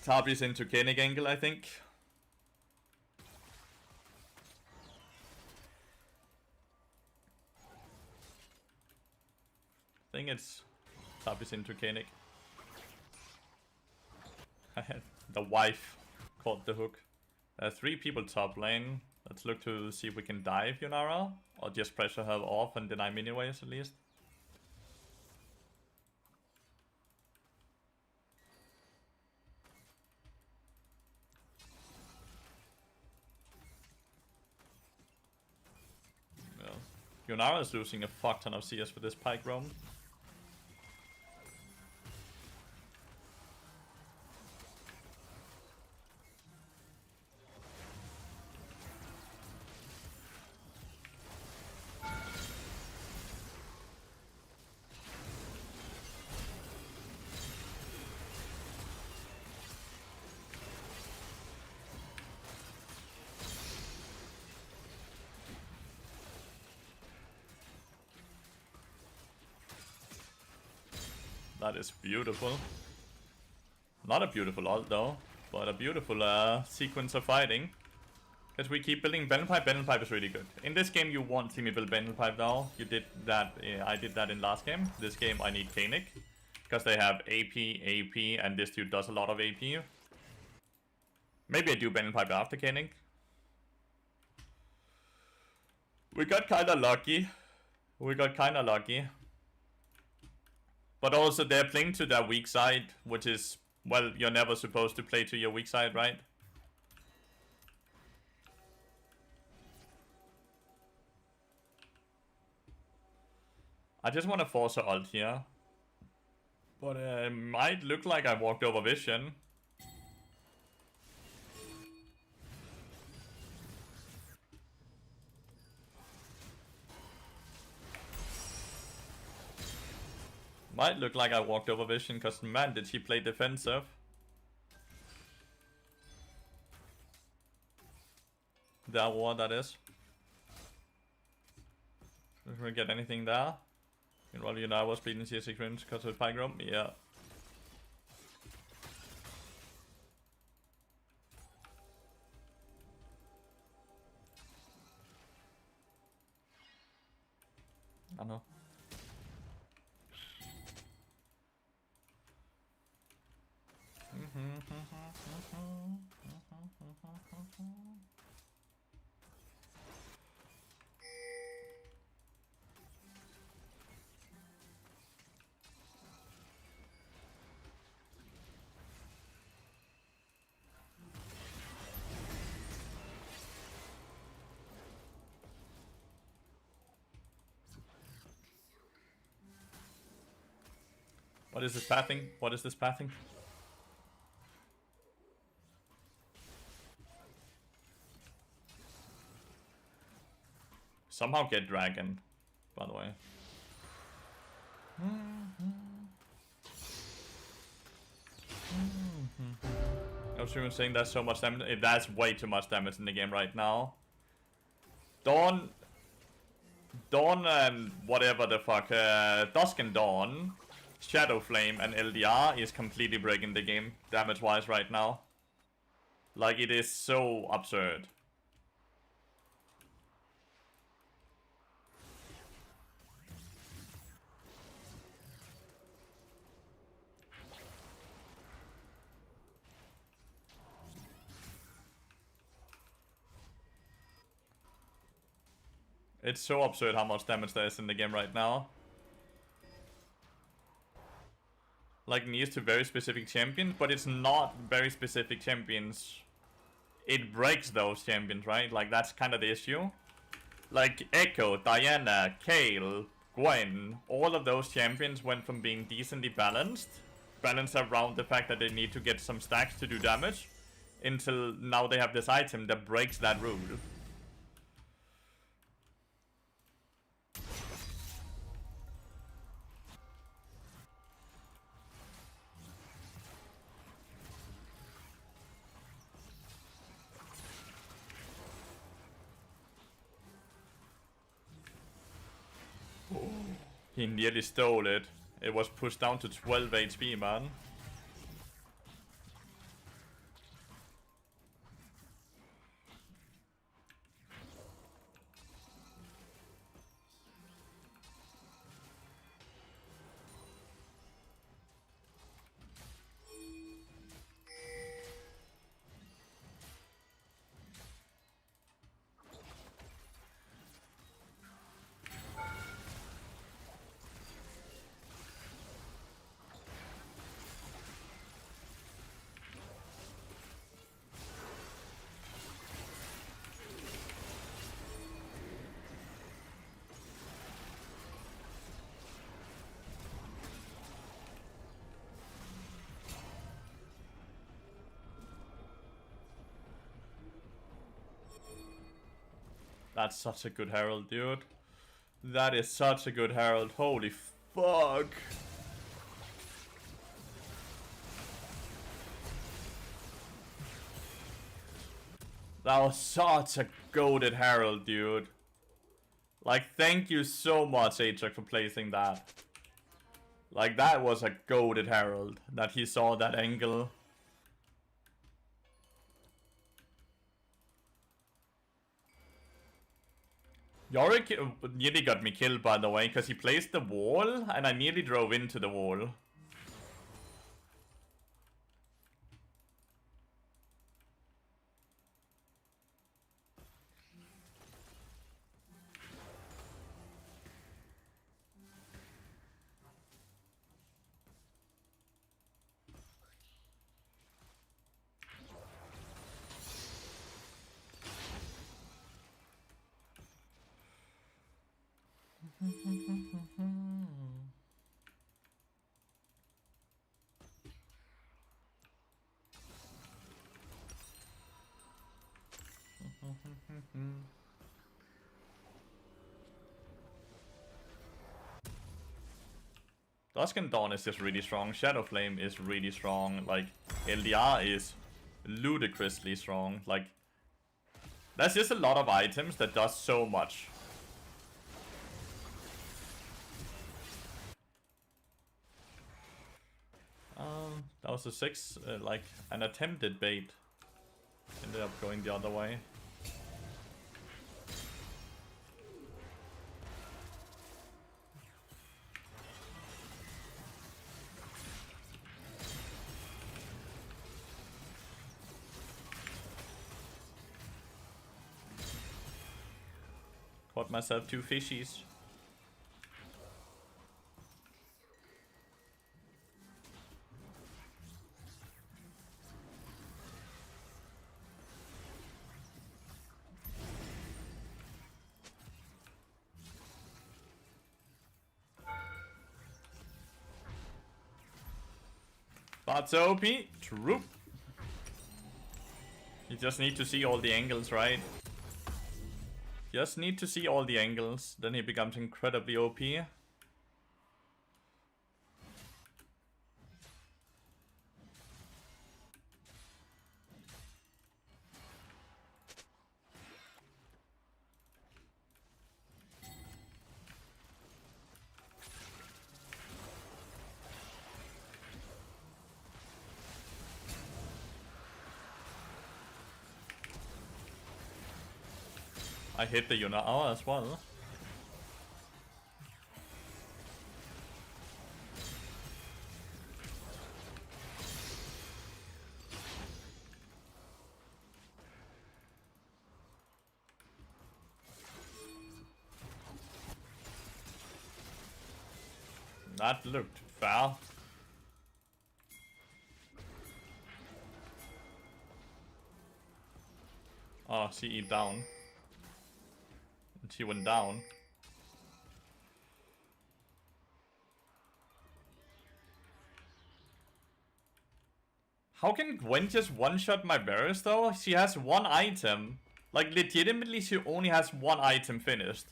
Tabi's into Koenig angle, I think. I think it's Tabi's into Koenig. The wife caught the hook. 3 people top lane. Let's look to see if we can dive Yunara, or just pressure her off and deny mini waves at least. Well, Yunara is losing a fuck ton of CS for this pike roam. That is beautiful. Not a beautiful ult though, but a beautiful sequence of fighting. Because we keep building Bendel Pipe. Bendel Pipe is really good. In this game you won't see me build Bendel Pipe though. You did that, I did that in last game. This game I need Koenig. Because they have AP, and this dude does a lot of AP. Maybe I do Bendel Pipe after Koenig. We got kinda lucky. But also they're playing to their weak side, which is, well, you're never supposed to play to your weak side, right? I just want to force her ult here. But it might look like I walked over vision. Might look like I walked over vision, because man, did she play defensive. That war, that is. If we get anything there. Meanwhile, you know, I was beating CS6 wins because of Pygram. Yeah. I know. What is this pathing? What is this pathing? Somehow get dragon, by the way. I was even saying that's so much damage. That's way too much damage in the game right now. Dawn and whatever the fuck, Dusk and Dawn, Shadow Flame and LDR is completely breaking the game damage-wise right now. Like, it is so absurd. It's so absurd how much damage there is in the game right now. Like, needs to very specific champions, but it's not very specific champions. It breaks those champions, right? Like, that's kind of the issue. Like, Echo, Diana, Kayle, Gwen, all of those champions went from being decently balanced around the fact that they need to get some stacks to do damage, until now they have this item that breaks that rule. He nearly stole it. It was pushed down to 12 HP, man. That's such a good herald, dude. That is such a good herald. Holy fuck. That was such a goated herald, dude. Like, thank you so much, Ajax, for placing that. Like, that was a goated herald. That he saw that angle. Yorick nearly got me killed, by the way, because he placed the wall, and I nearly drove into the wall. Dusk and Dawn is just really strong. Shadow Flame is really strong. Like, LDR is ludicrously strong. Like, there's just a lot of items that does so much. That was a 6, like, an attempted bait. Ended up going the other way. Caught myself 2 fishies. But so OP, true. You just need to see all the angles, right? Just need to see all the angles, then he becomes incredibly OP. I hit the Yunao as well. That looked fair. Oh, CE down. And she went down. How can Gwen just one-shot my Varus though? She has 1 item. Like, legitimately, she only has 1 item finished.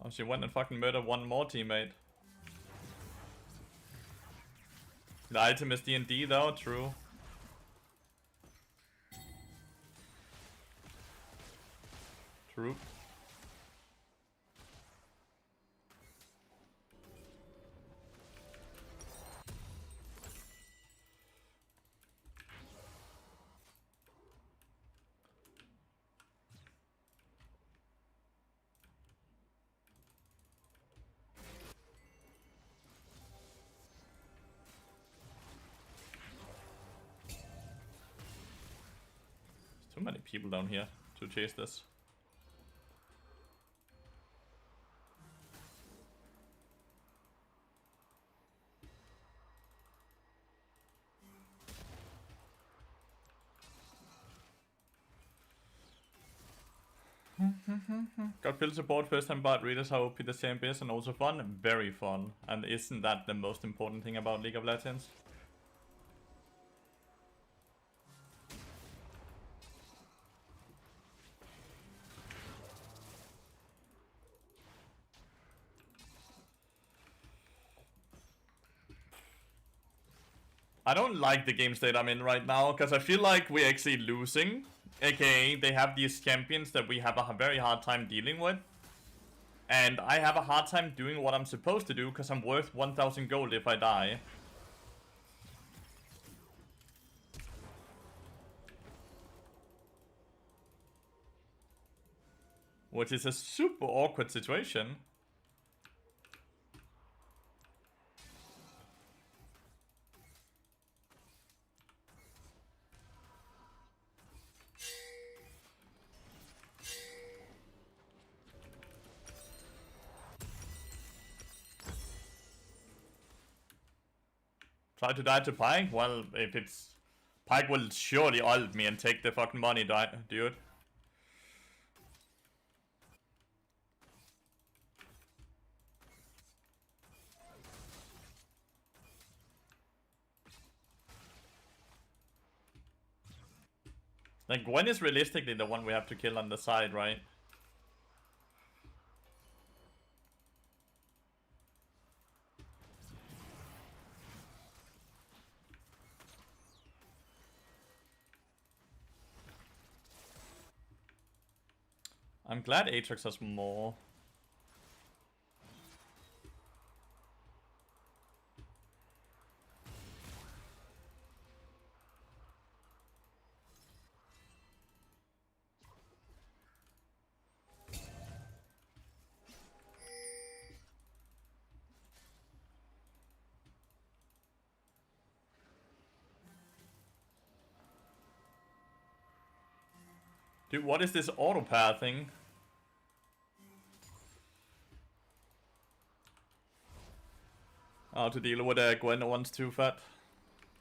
Oh, she went and fucking murdered 1 more teammate. The item is D&D though, true. True. Too many people down here to chase this. Got build support first time bot readers how OP the champ is and also fun. Very fun. And isn't that the most important thing about League of Legends? I don't like the game state I'm in right now, because I feel like we're actually losing. AKA, they have these champions that we have a very hard time dealing with. And I have a hard time doing what I'm supposed to do, because I'm worth 1000 gold if I die. Which is a super awkward situation. Try to die to Pyke? Well, if it's... Pyke will surely ult me and take the fucking money, dude. Like, Gwen is realistically the one we have to kill on the side, right? I'm glad Aatrox has more. Dude, what is this auto path thing? Oh, to deal with a Gwen once too fat.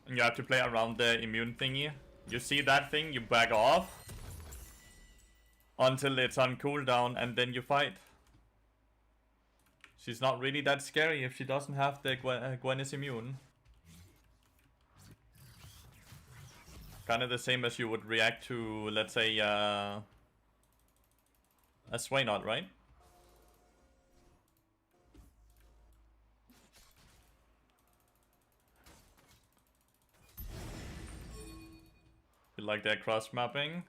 And you have to play around the immune thingy. You see that thing, you back off. Until it's on cooldown, and then you fight. She's not really that scary if she doesn't have the Gwen is immune. Kind of the same as you would react to, let's say, a Swainot, right? You like that cross mapping?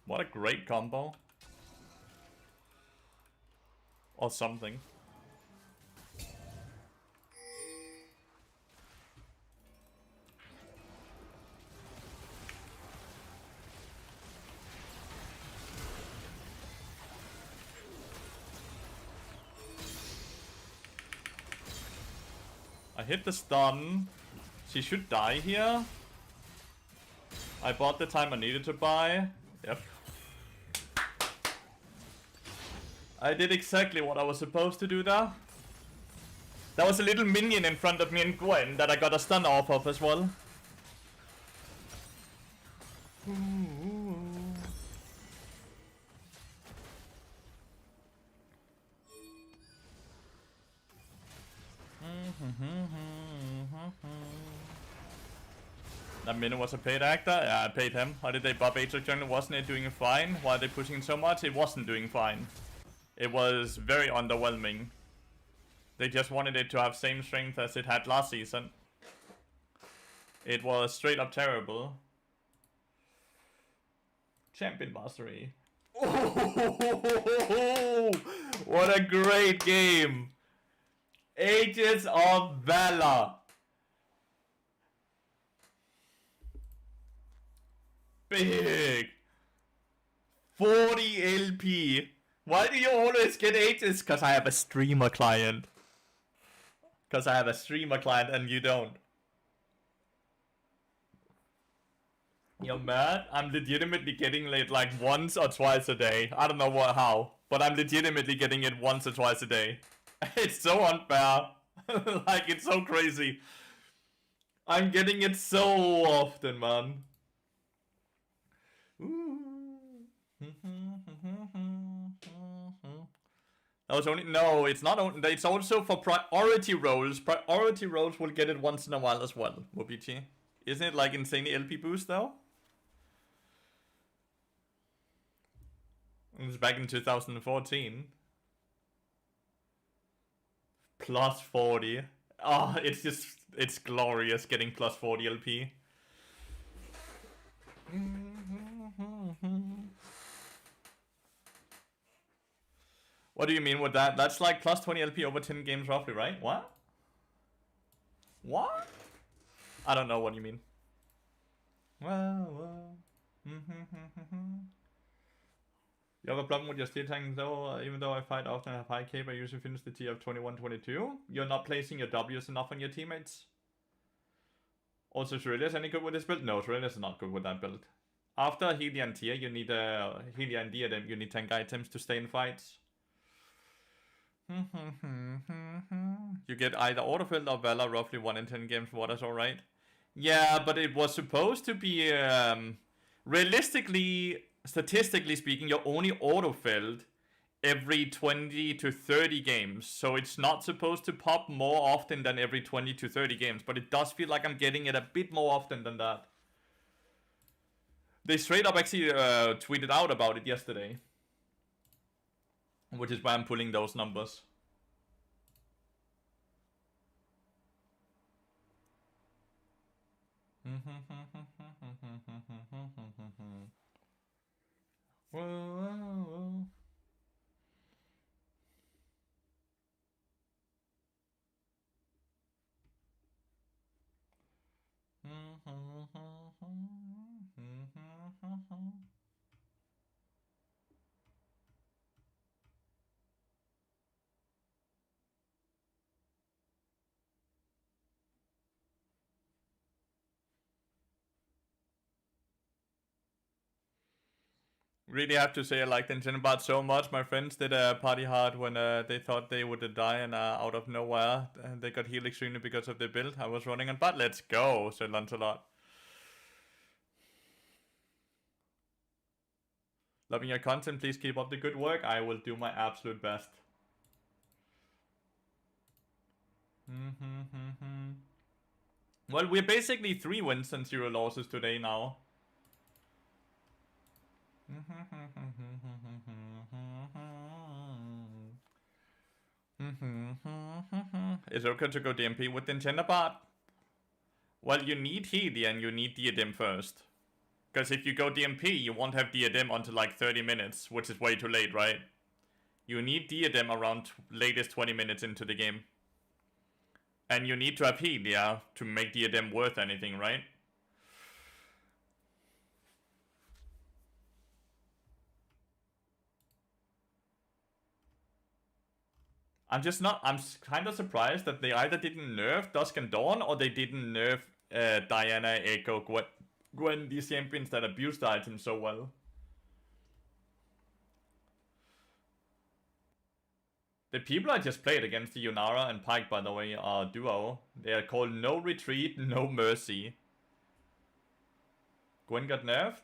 What a great combo. Or something. I hit the stun. She should die here. I bought the time I needed to buy. Yep. I did exactly what I was supposed to do there. There was a little minion in front of me and Gwen that I got a stun off of as well. That Minnow was a paid actor? Yeah, I paid him. How did they buff Aatrox jungle? Wasn't it doing fine? Why are they pushing so much? It wasn't doing fine. It was very underwhelming. They just wanted it to have same strength as it had last season. It was straight up terrible. Champion mastery. Oh, what a great game. Ages of Valor. Big. 40 LP. Why do you always get ages? Because I have a streamer client. Because I have a streamer client and you don't. You're mad? I'm legitimately getting it like once or twice a day. I don't know how. But I'm legitimately getting it once or twice a day. It's so unfair. Like, it's so crazy. I'm getting it so often, man. That was only... No, it's not only... It's also for priority roles. Priority roles will get it once in a while as well, Wobiti. Isn't it like insanely LP boost, though? It was back in 2014. Plus 40. Oh, it's just... It's glorious getting plus 40 LP. What do you mean with that? That's like plus 20 LP over 10 games roughly, right? What? What? I don't know what you mean. Well. You have a problem with your steer tank though, even though I fight often and have high cape, I usually finish the tier of 21-22. You're not placing your W's enough on your teammates. Also, Shurelius any good with this build? No, Shurelius is not good with that build. After Helia and tier, you need Helia and Diadem, you need tank items to stay in fights. You get either autofilled or Valor roughly 1 in 10 games. What is alright? Yeah, but it was supposed to be realistically, statistically speaking, you're only autofilled every 20 to 30 games. So it's not supposed to pop more often than every 20 to 30 games, but it does feel like I'm getting it a bit more often than that. They straight up actually tweeted out about it yesterday, which is why I'm pulling those numbers. Whoa. Really have to say I like the Enchanter so much. My friends did party hard when they thought they would die, and out of nowhere they got healed extremely because of the build. I was running on bot. Let's go, said Lancelot. Loving your content. Please keep up the good work. I will do my absolute best. Well, we're basically 3 wins and 0 losses today now. Is it okay to go DMP with the Enchanter bot? Well, you need Healy and you need Diadem first. Because if you go DMP, you won't have Diadem until like 30 minutes, which is way too late, right? You need Diadem around latest 20 minutes into the game. And you need to have Healy, yeah, to make Diadem worth anything, right? I'm kind of surprised that they either didn't nerf Dusk and Dawn or they didn't nerf Diana, Echo, Gwen, these champions that abuse the item so well. The people I just played against the Yunara and Pyke, by the way, are duo. They are called No Retreat, No Mercy. Gwen got nerfed?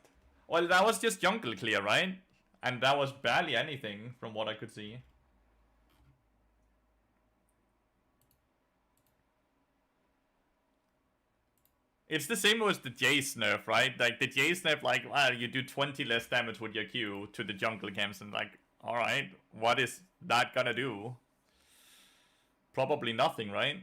Well, that was just jungle clear, right? And that was barely anything from what I could see. It's the same as the Jace nerf, right? Like, the Jace nerf, like, well, you do 20 less damage with your Q to the jungle camps, and like, alright, what is that gonna do? Probably nothing, right?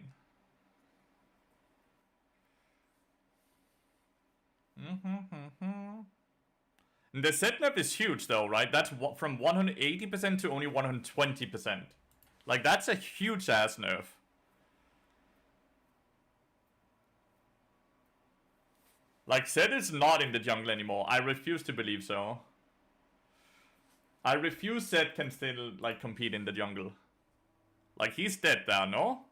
The set nerf is huge, though, right? That's from 180% to only 120%. Like, that's a huge ass nerf. Like, Zed is not in the jungle anymore. I refuse to believe so. I refuse Zed can still, like, compete in the jungle. Like, he's dead there, no?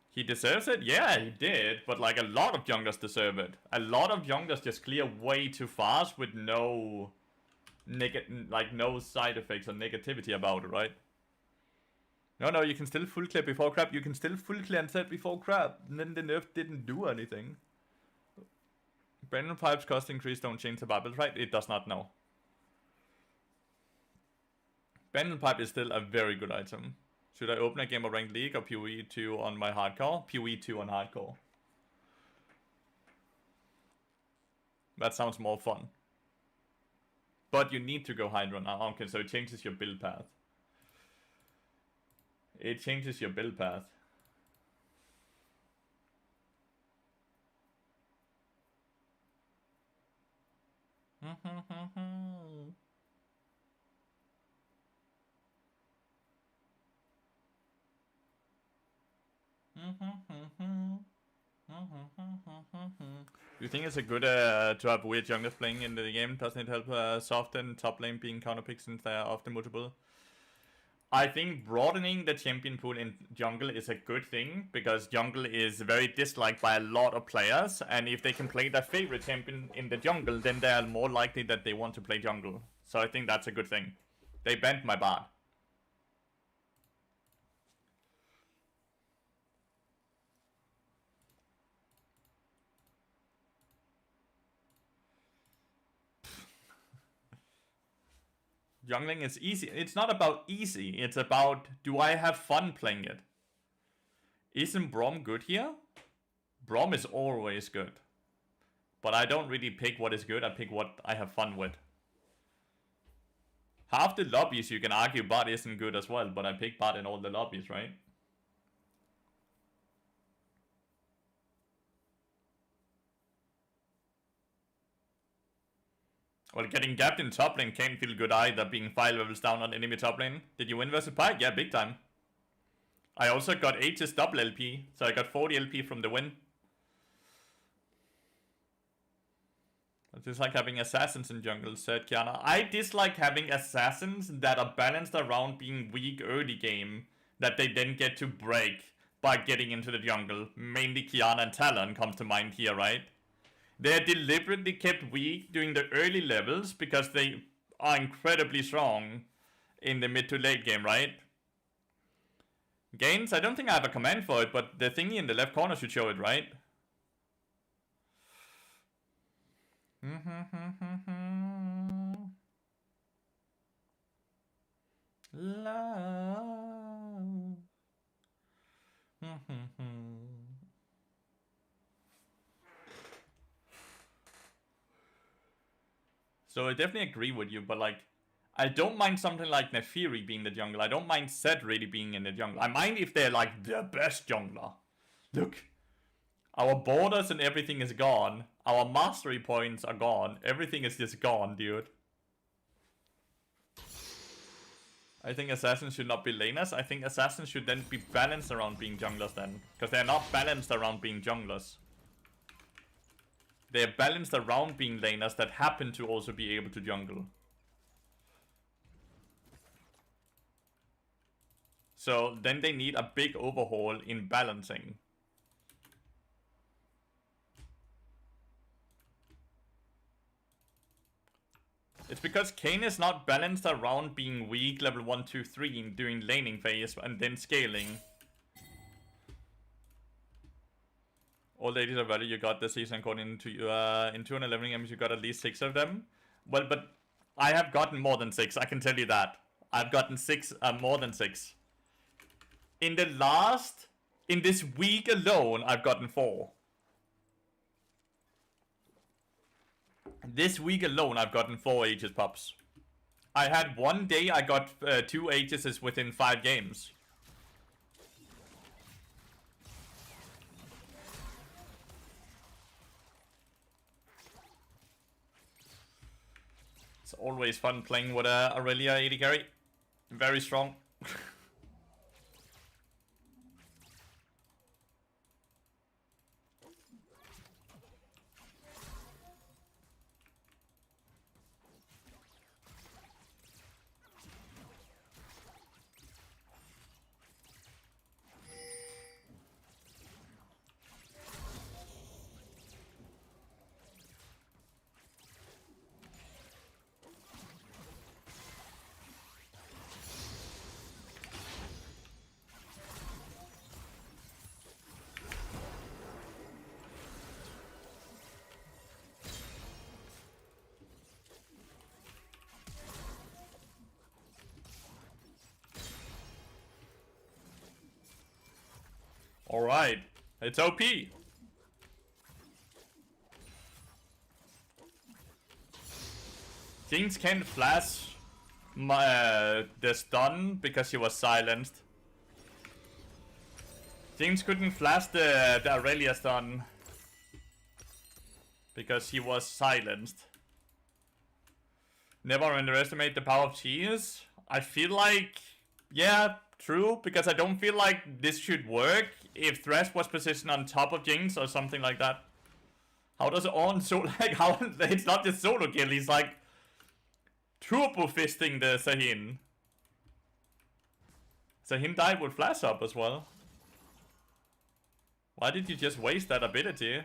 He deserves it? Yeah, he did. But, like, a lot of junglers deserve it. A lot of junglers just clear way too fast with no... no side effects or negativity about it, right? No, you can still full clear before crab. You can still full clear and set before crab. And then the nerf didn't do anything. Brandon Pipe's cost increase don't change the bubbles, right? It does not know. Brandon Pipe is still a very good item. Should I open a game of Ranked League or PoE 2 on my hardcore? PoE 2 on hardcore. That sounds more fun. But you need to go Hydra now. Okay, so it changes your build path. It changes your build path. You think it's a good to have weird junglers playing in the game? Doesn't it help soften top lane being counterpicked since they are often multiple? I think broadening the champion pool in jungle is a good thing, because jungle is very disliked by a lot of players, and if they can play their favorite champion in the jungle, then they are more likely that they want to play jungle. So I think that's a good thing. They banned my bard. Jungling is easy. It's not about easy. It's about, do I have fun playing it? Isn't Braum good here? Braum is always good. But I don't really pick what is good. I pick what I have fun with. Half the lobbies you can argue bot isn't good as well. But I pick bot in all the lobbies, right? Well, getting gapped in top lane can't feel good either, being 5 levels down on enemy top lane. Did you win versus Pyke? Yeah, big time. I also got H's double LP, so I got 40 LP from the win. I dislike having assassins in jungle, said Kiana. I dislike having assassins that are balanced around being weak early game, that they then get to break by getting into the jungle. Mainly Kiana and Talon comes to mind here, right? They're deliberately kept weak during the early levels because they are incredibly strong in the mid to late game, right? Gains, I don't think I have a command for it, but the thingy in the left corner should show it, right? Love. So I definitely agree with you, but like, I don't mind something like Naafiri being the jungle. I don't mind Zed really being in the jungle. I mind if they're like the best jungler. Look, our borders and everything is gone. Our mastery points are gone. Everything is just gone, dude. I think assassins should not be laners. I think assassins should then be balanced around being junglers then. Because they're not balanced around being junglers. They're balanced around being laners that happen to also be able to jungle. So then they need a big overhaul in balancing. It's because Kayn is not balanced around being weak level 1, 2, 3 during laning phase and then scaling. All ladies are value you got this season according to you. In 211 games you got at least 6 of them. Well, but I have gotten more than 6, I can tell you that. I've gotten 6, more than 6. In this week alone, I've gotten 4. This week alone, I've gotten 4 Aegis pops. I had one day I got 2 Aegises within 5 games. It's always fun playing with Aurelia AD carry. Very strong. Alright, it's OP. Jinx can't flash the stun because he was silenced. Jinx couldn't flash the Aurelia stun because he was silenced. Never underestimate the power of cheese. I feel like, yeah, true, because I don't feel like this should work if Thresh was positioned on top of Jinx or something like that. How does Ornn so like how it's not just solo kill, he's like turbo fisting the Zahin. Zahin died with flash up as well. Why did you just waste that ability,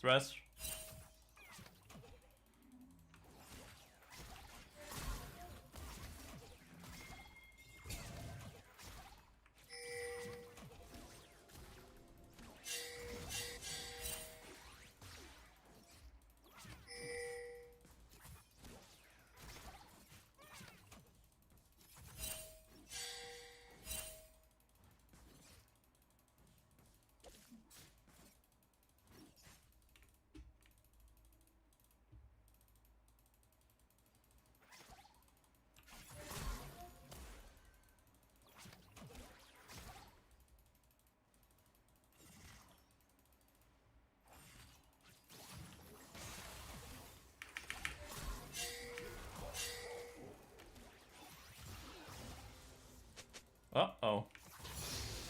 Thresh?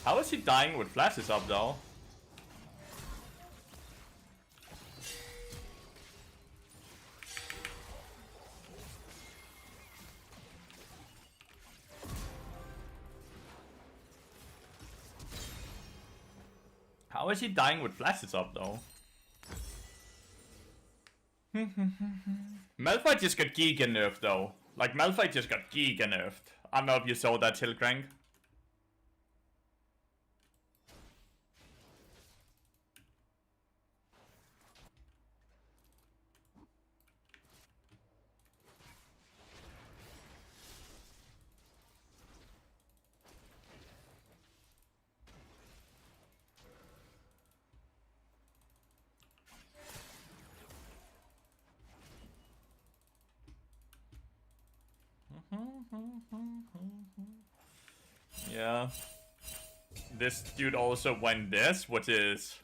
How is he dying with flashes up though? How is he dying with flashes up though? Malphite just got Giga nerfed though. Like Malphite just got Giga nerfed. I don't know if you saw that, Tilcrank. Yeah. This dude also went this, which is...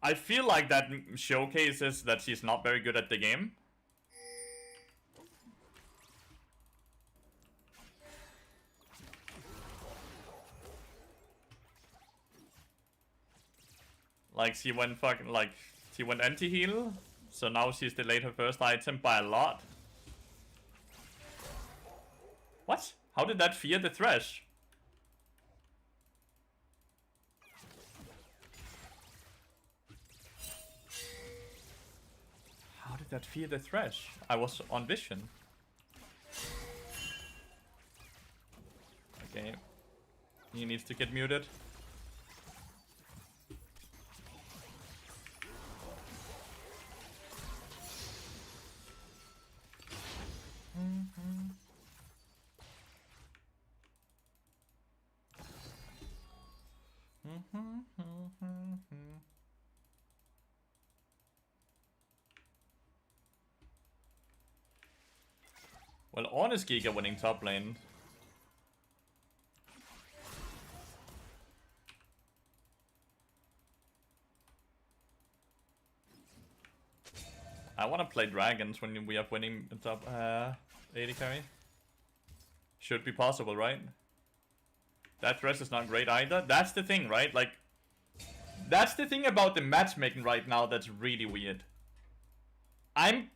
I feel like that showcases that she's not very good at the game. Like, she went fucking, like, she went anti-heal, so now she's delayed her first item by a lot. What? How did that fear the Thresh? How did that fear the Thresh? I was on vision. Okay. He needs to get muted. Well, honest Giga winning top lane. I want to play dragons when we are winning the top 80 carry. Should be possible, right? That dress is not great either. That's the thing, right? Like, that's the thing about the matchmaking right now that's really weird. I'm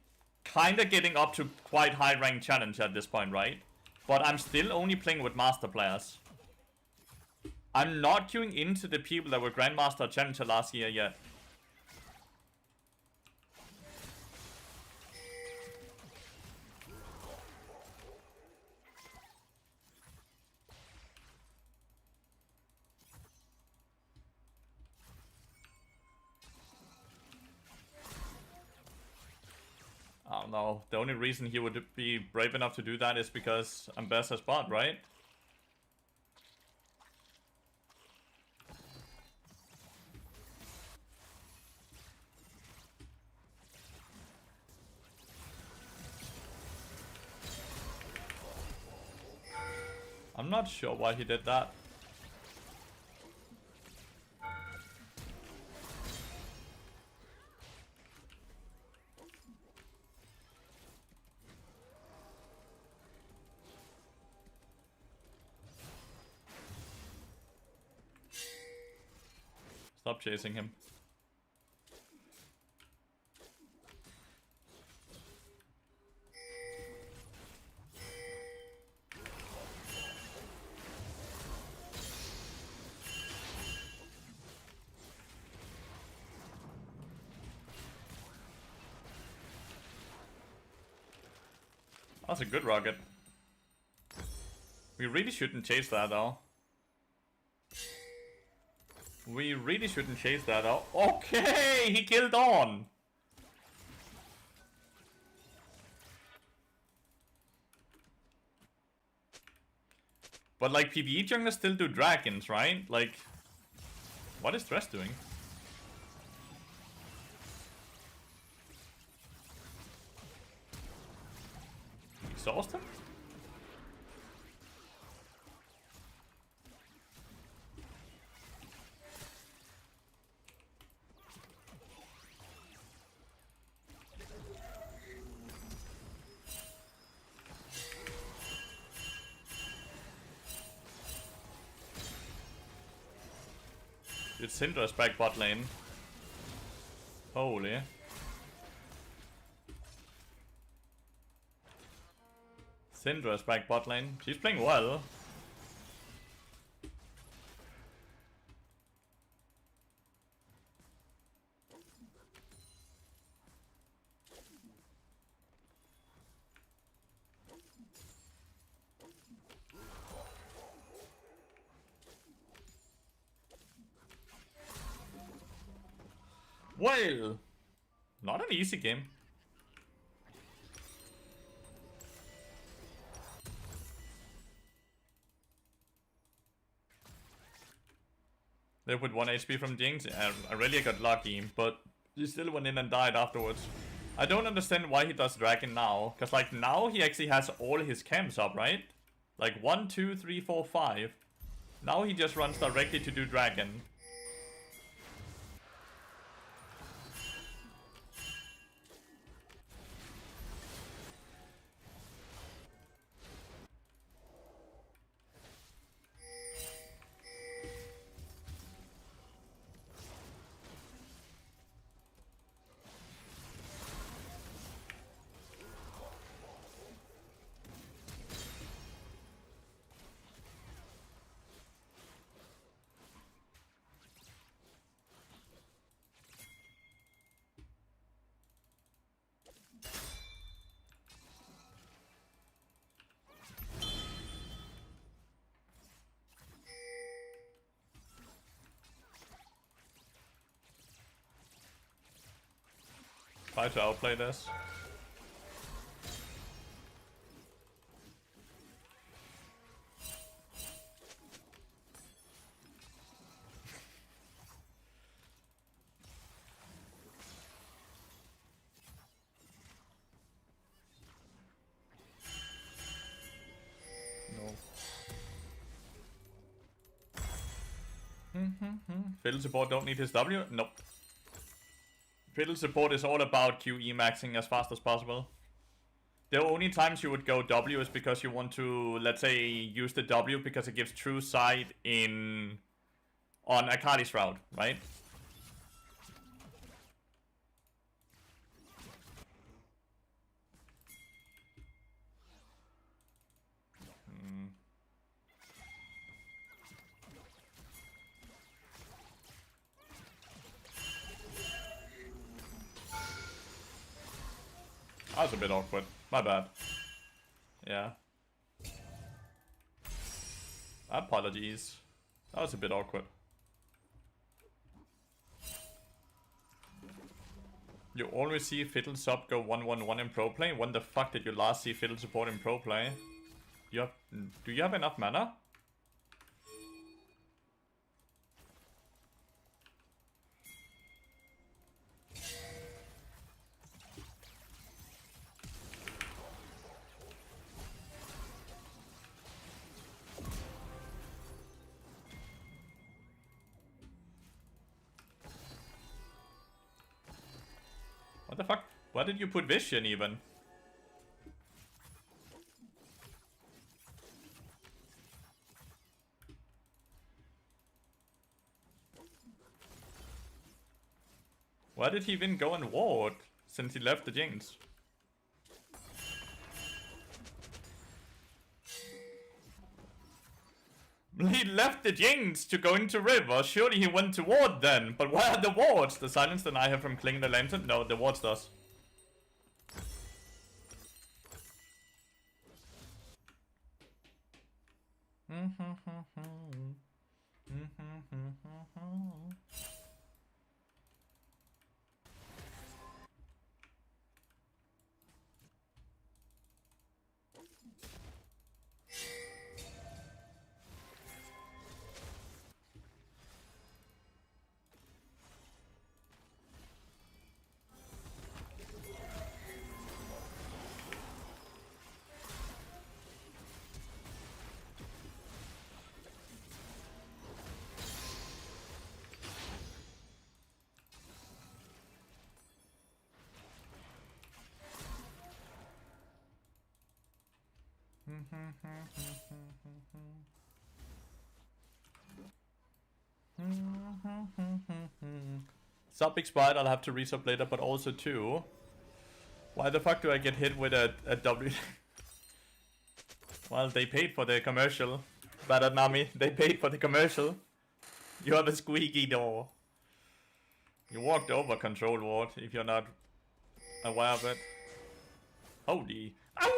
kinda getting up to quite high rank challenge at this point, right? But I'm still only playing with master players. I'm not queuing into the people that were Grandmaster Challenger last year yet. I don't know. The only reason he would be brave enough to do that is because I'm best as bot, right? I'm not sure why he did that. Stop chasing him. That's a good rocket. We really shouldn't chase that though. We really shouldn't chase that out. Okay, he killed on. But like PvE junglers still do dragons, right? Like, what is Thresh doing? Exhaust him? It's Syndra's back bot lane. Holy. Syndra's back bot lane. She's playing well. Well, not an easy game. They put 1 HP from Jinx. I really got lucky, but he still went in and died afterwards. I don't understand why he does Dragon now. Because, like, now he actually has all his camps up, right? Like, 1, 2, 3, 4, 5. Now he just runs directly to do Dragon. Try to outplay this. No. Fiddle support don't need his W? Nope. Fiddle support is all about QE maxing as fast as possible. The only times you would go W is because you want to, let's say, use the W because it gives true sight on Akali's route, right? That was a bit awkward. My bad. Yeah. Apologies. That was a bit awkward. You always see Fiddle sub go 1-1-1 in pro play? When the fuck did you last see Fiddle support in pro play? Do you have enough mana? What the fuck? Why did you put Vision even? Why did he even go and ward since he left the Jinx? He left the Jinx to go into River. Surely he went to ward then. But where are the wards? The silence deny him from clinging the lantern? No, the wards does. Sub expired, I'll have to resub later, but also too. Why the fuck do I get hit with a W? Well, they paid for the commercial. Bad Nami, they paid for the commercial. You're the squeaky door. You walked over control ward if you're not aware of it. Holy. Ow!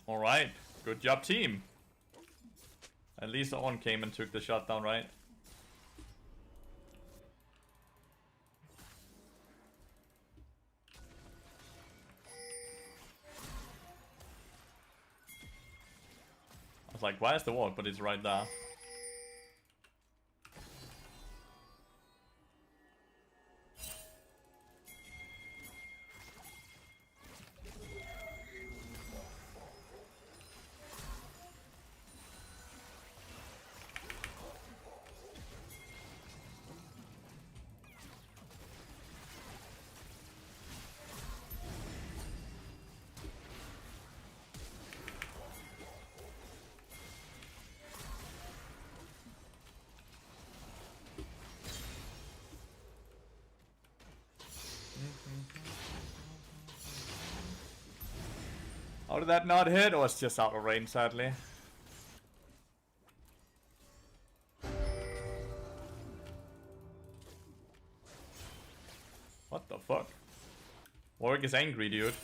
Alright, good job team. At least someone came and took the shot down, right? I was like, why is the wall? But it's right there. How did that not hit? Or it's just out of range, sadly. What the fuck? Warwick is angry, dude.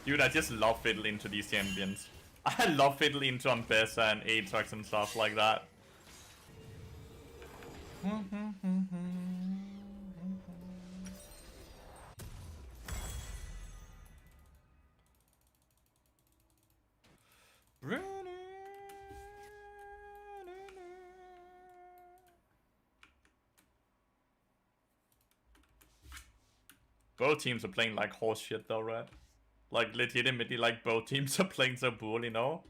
Dude, I just love fiddling into these champions. I love fiddling into Ambessa and Aatrox and stuff like that. Both teams are playing like horse shit though, right? Like legitimately, like both teams are playing so poorly, you know?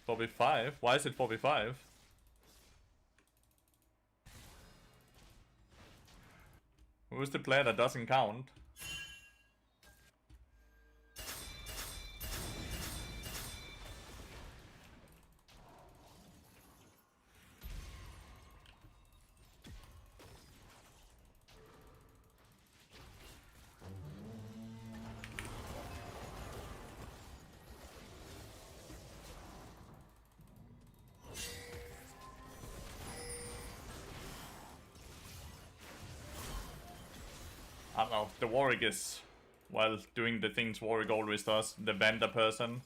$4v5? Why is it 4v5? Who's the player that doesn't count? I don't know, the Warwick is, well, doing the things Warwick always does, the vendor person.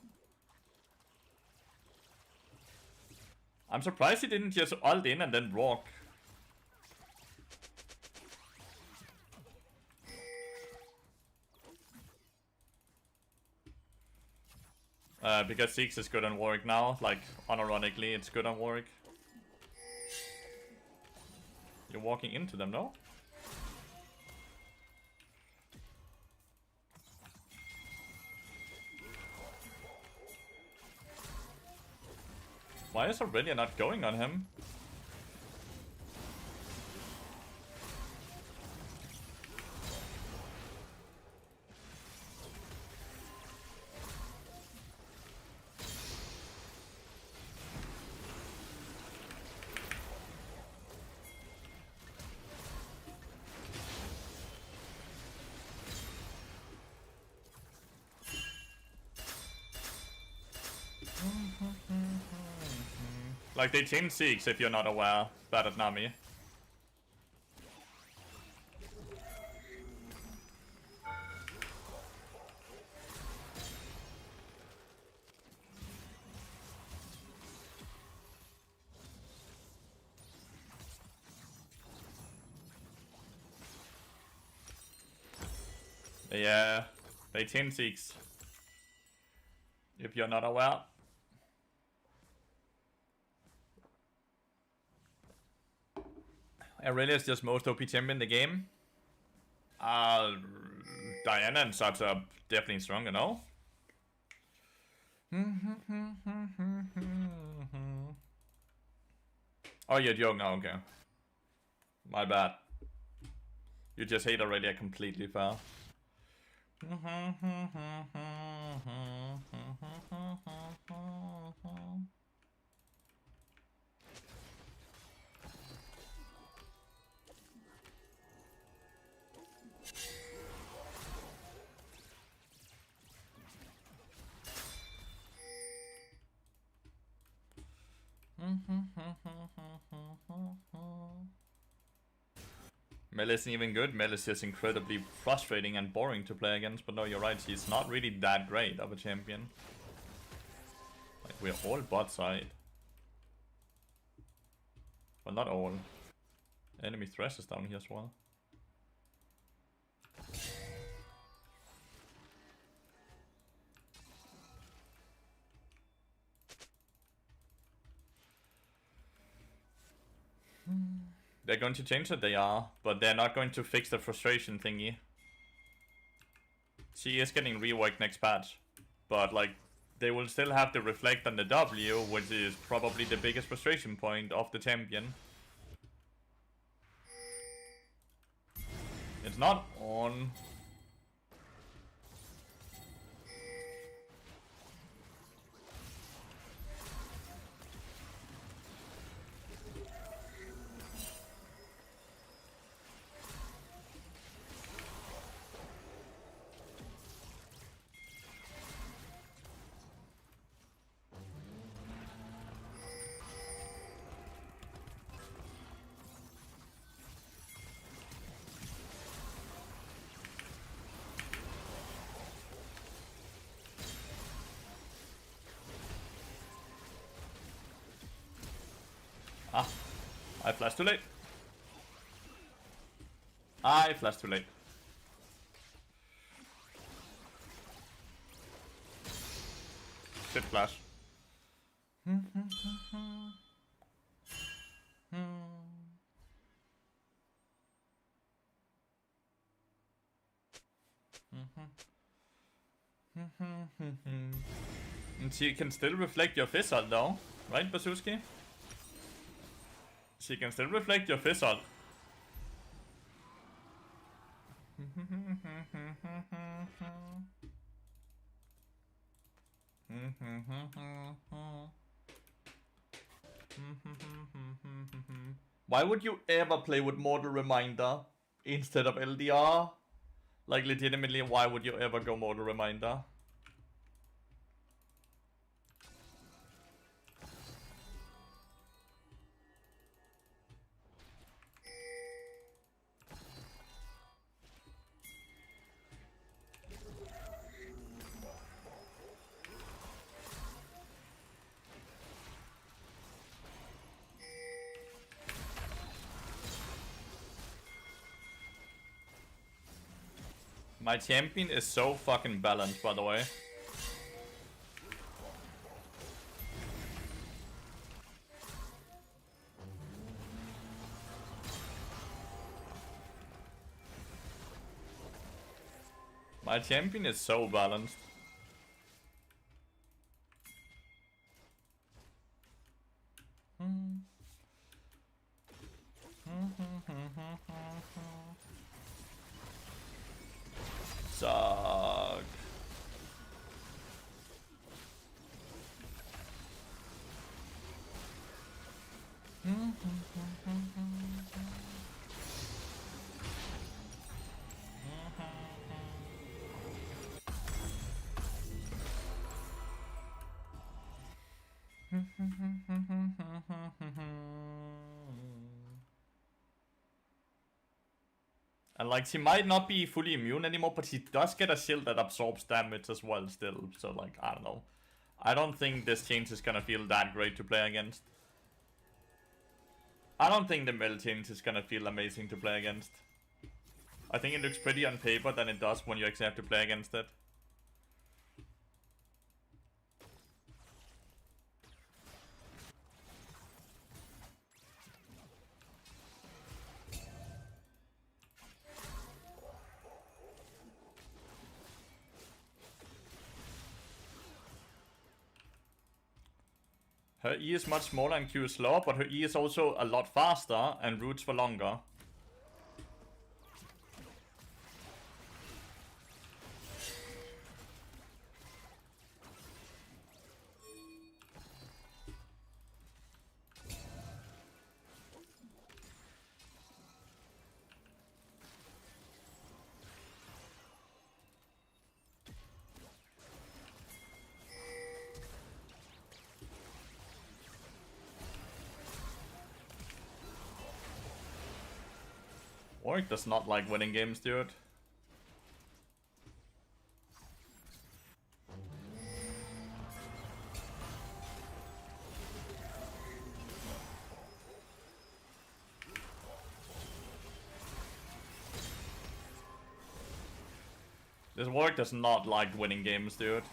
I'm surprised he didn't just ult in and then rock. Because Ziggs is good on Warwick now, like, unironically, it's good on Warwick. You're walking into them, no? Why is Aurelia not going on him? Like, they changed Ziggs if you're not aware, bad at Nami. They 10-6. If you're not aware. Aurelia is just most OP champion in the game. Diana and such are definitely stronger, no? Oh, you're joking. Oh, okay. My bad. You just hate Aurelia completely fair. Mel isn't even good. Mel is just incredibly frustrating and boring to play against. But no, you're right. She's not really that great of a champion. Like, we're all bot side. Well, not all. Enemy Thresh is down here as well. They're going to change it, they are, but they're not going to fix the frustration thingy. She is getting reworked next patch, but like, they will still have to reflect on the W, which is probably the biggest frustration point of the champion. It's not on. I flashed too late. I flashed too late. Shit flash. And she can still reflect your fizzle though, right, Basuski? She can still reflect your fizzle. Why would you ever play with Mortal Reminder instead of LDR? Like, legitimately, why would you ever go Mortal Reminder? My champion is so fucking balanced, by the way. My champion is so balanced. Suck. And like, she might not be fully immune anymore, but she does get a shield that absorbs damage as well still. So like, I don't know. I don't think this change is gonna feel that great to play against. I don't think the Mel change is gonna feel amazing to play against. I think it looks pretty on paper than it does when you actually have to play against it. Her E is much smaller and Q is slower, but her E is also a lot faster and roots for longer. Warwick does not like winning games, dude. This Warwick does not like winning games, dude.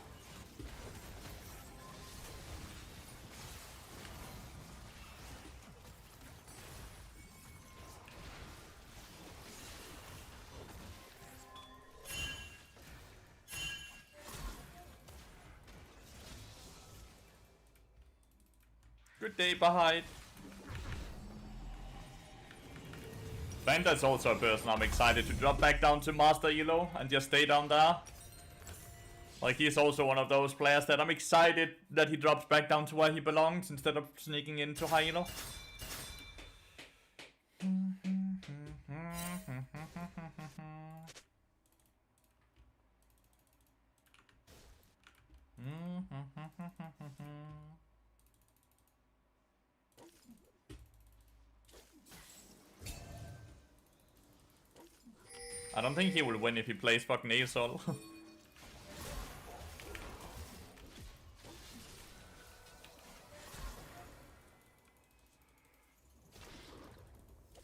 Good day, Bahide. Vanda's also a person I'm excited to drop back down to Master Elo and just stay down there. Like, he's also one of those players that I'm excited that he drops back down to where he belongs instead of sneaking into high Elo. I don't think he will win if he plays fucking Asol.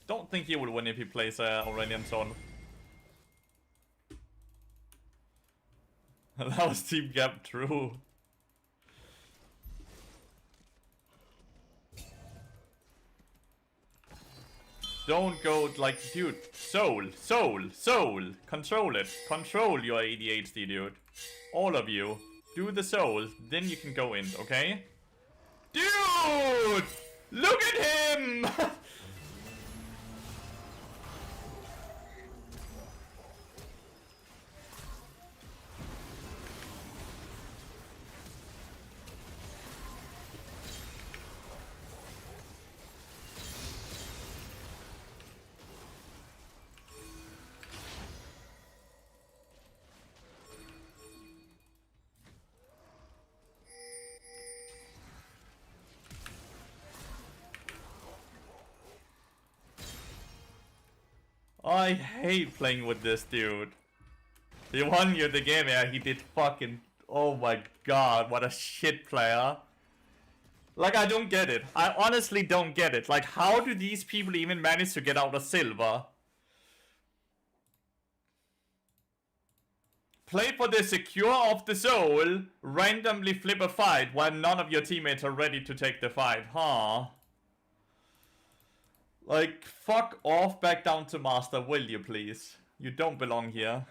Don't think he will win if he plays Aurelion Sol. That was team gap, true. Don't go like, dude, soul, control it. Control your ADHD, dude. All of you. Do the soul, then you can go in, okay? Dude! Look at him! I hate playing with this dude. He won you the game, yeah, he did fucking... Oh my god, what a shit player. Like, I don't get it. I honestly don't get it. Like, how do these people even manage to get out of silver? Play for the secure of the soul, randomly flip a fight while none of your teammates are ready to take the fight, huh? Like, fuck off back down to Master, will you please? You don't belong here.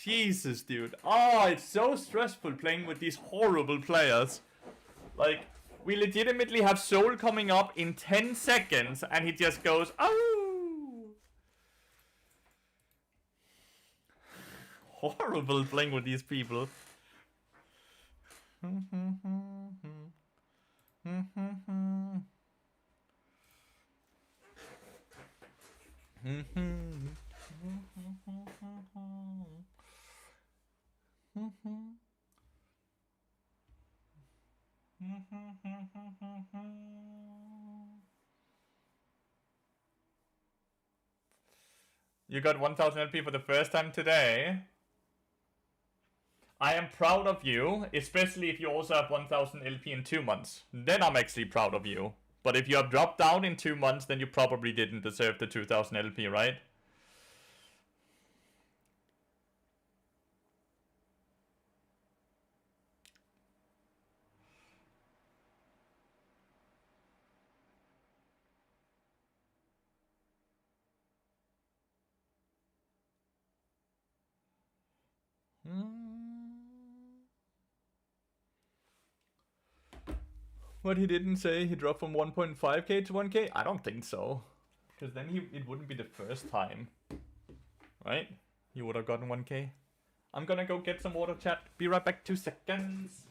Jesus, dude. Oh, it's so stressful playing with these horrible players. Like, we legitimately have Soul coming up in 10 seconds and he just goes, oh! Horrible playing with these people. You got 1000 LP for the first time today. I am proud of you, especially if you also have 1000 LP in 2 months. Then I'm actually proud of you. But if you have dropped down in 2 months, then you probably didn't deserve the 2000 LP, right? What he didn't say, he dropped from 1.5k to 1k? I don't think so. Because then it wouldn't be the first time. Right? You would have gotten 1k. I'm gonna go get some water, chat. Be right back, 2 seconds.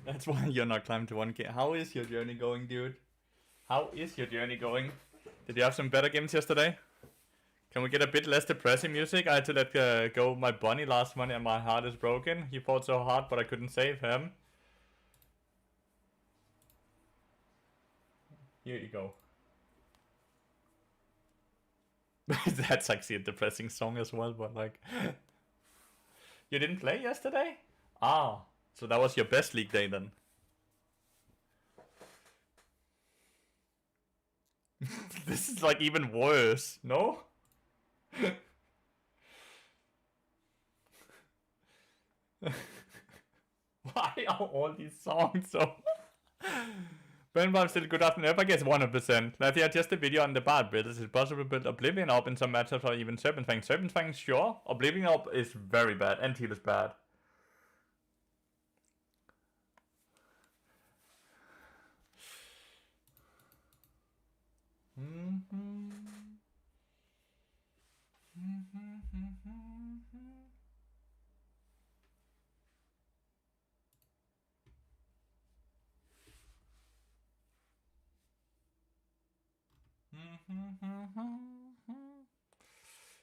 That's why you're not climbing to 1k. How is your journey going, dude? How is your journey going? Did you have some better games yesterday? Can we get a bit less depressing music? I had to let go my bunny last month and my heart is broken. He fought so hard, but I couldn't save him. Here you go. That's actually a depressing song as well, but like... You didn't play yesterday? Ah, so that was your best league day then. This is like even worse, no? Why are all these songs so... Ben still good afternoon. If I guess 100%. Let's just a video on the bad build. Is it possible to build Oblivion up in some matchups or even Serpent Fang? Serpent Fang, sure. Oblivion up is very bad. And Heal is bad.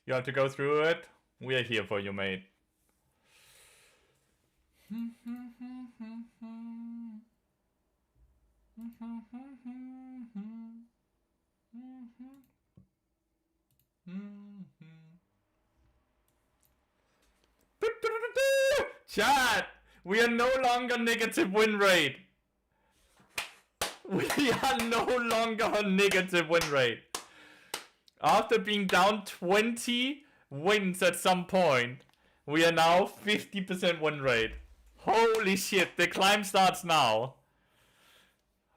You have to go through it. We are here for you, mate. Chat! We are no longer negative win rate. We are no longer on negative win rate. After being down 20 wins at some point, we are now 50% win rate. Holy shit, the climb starts now.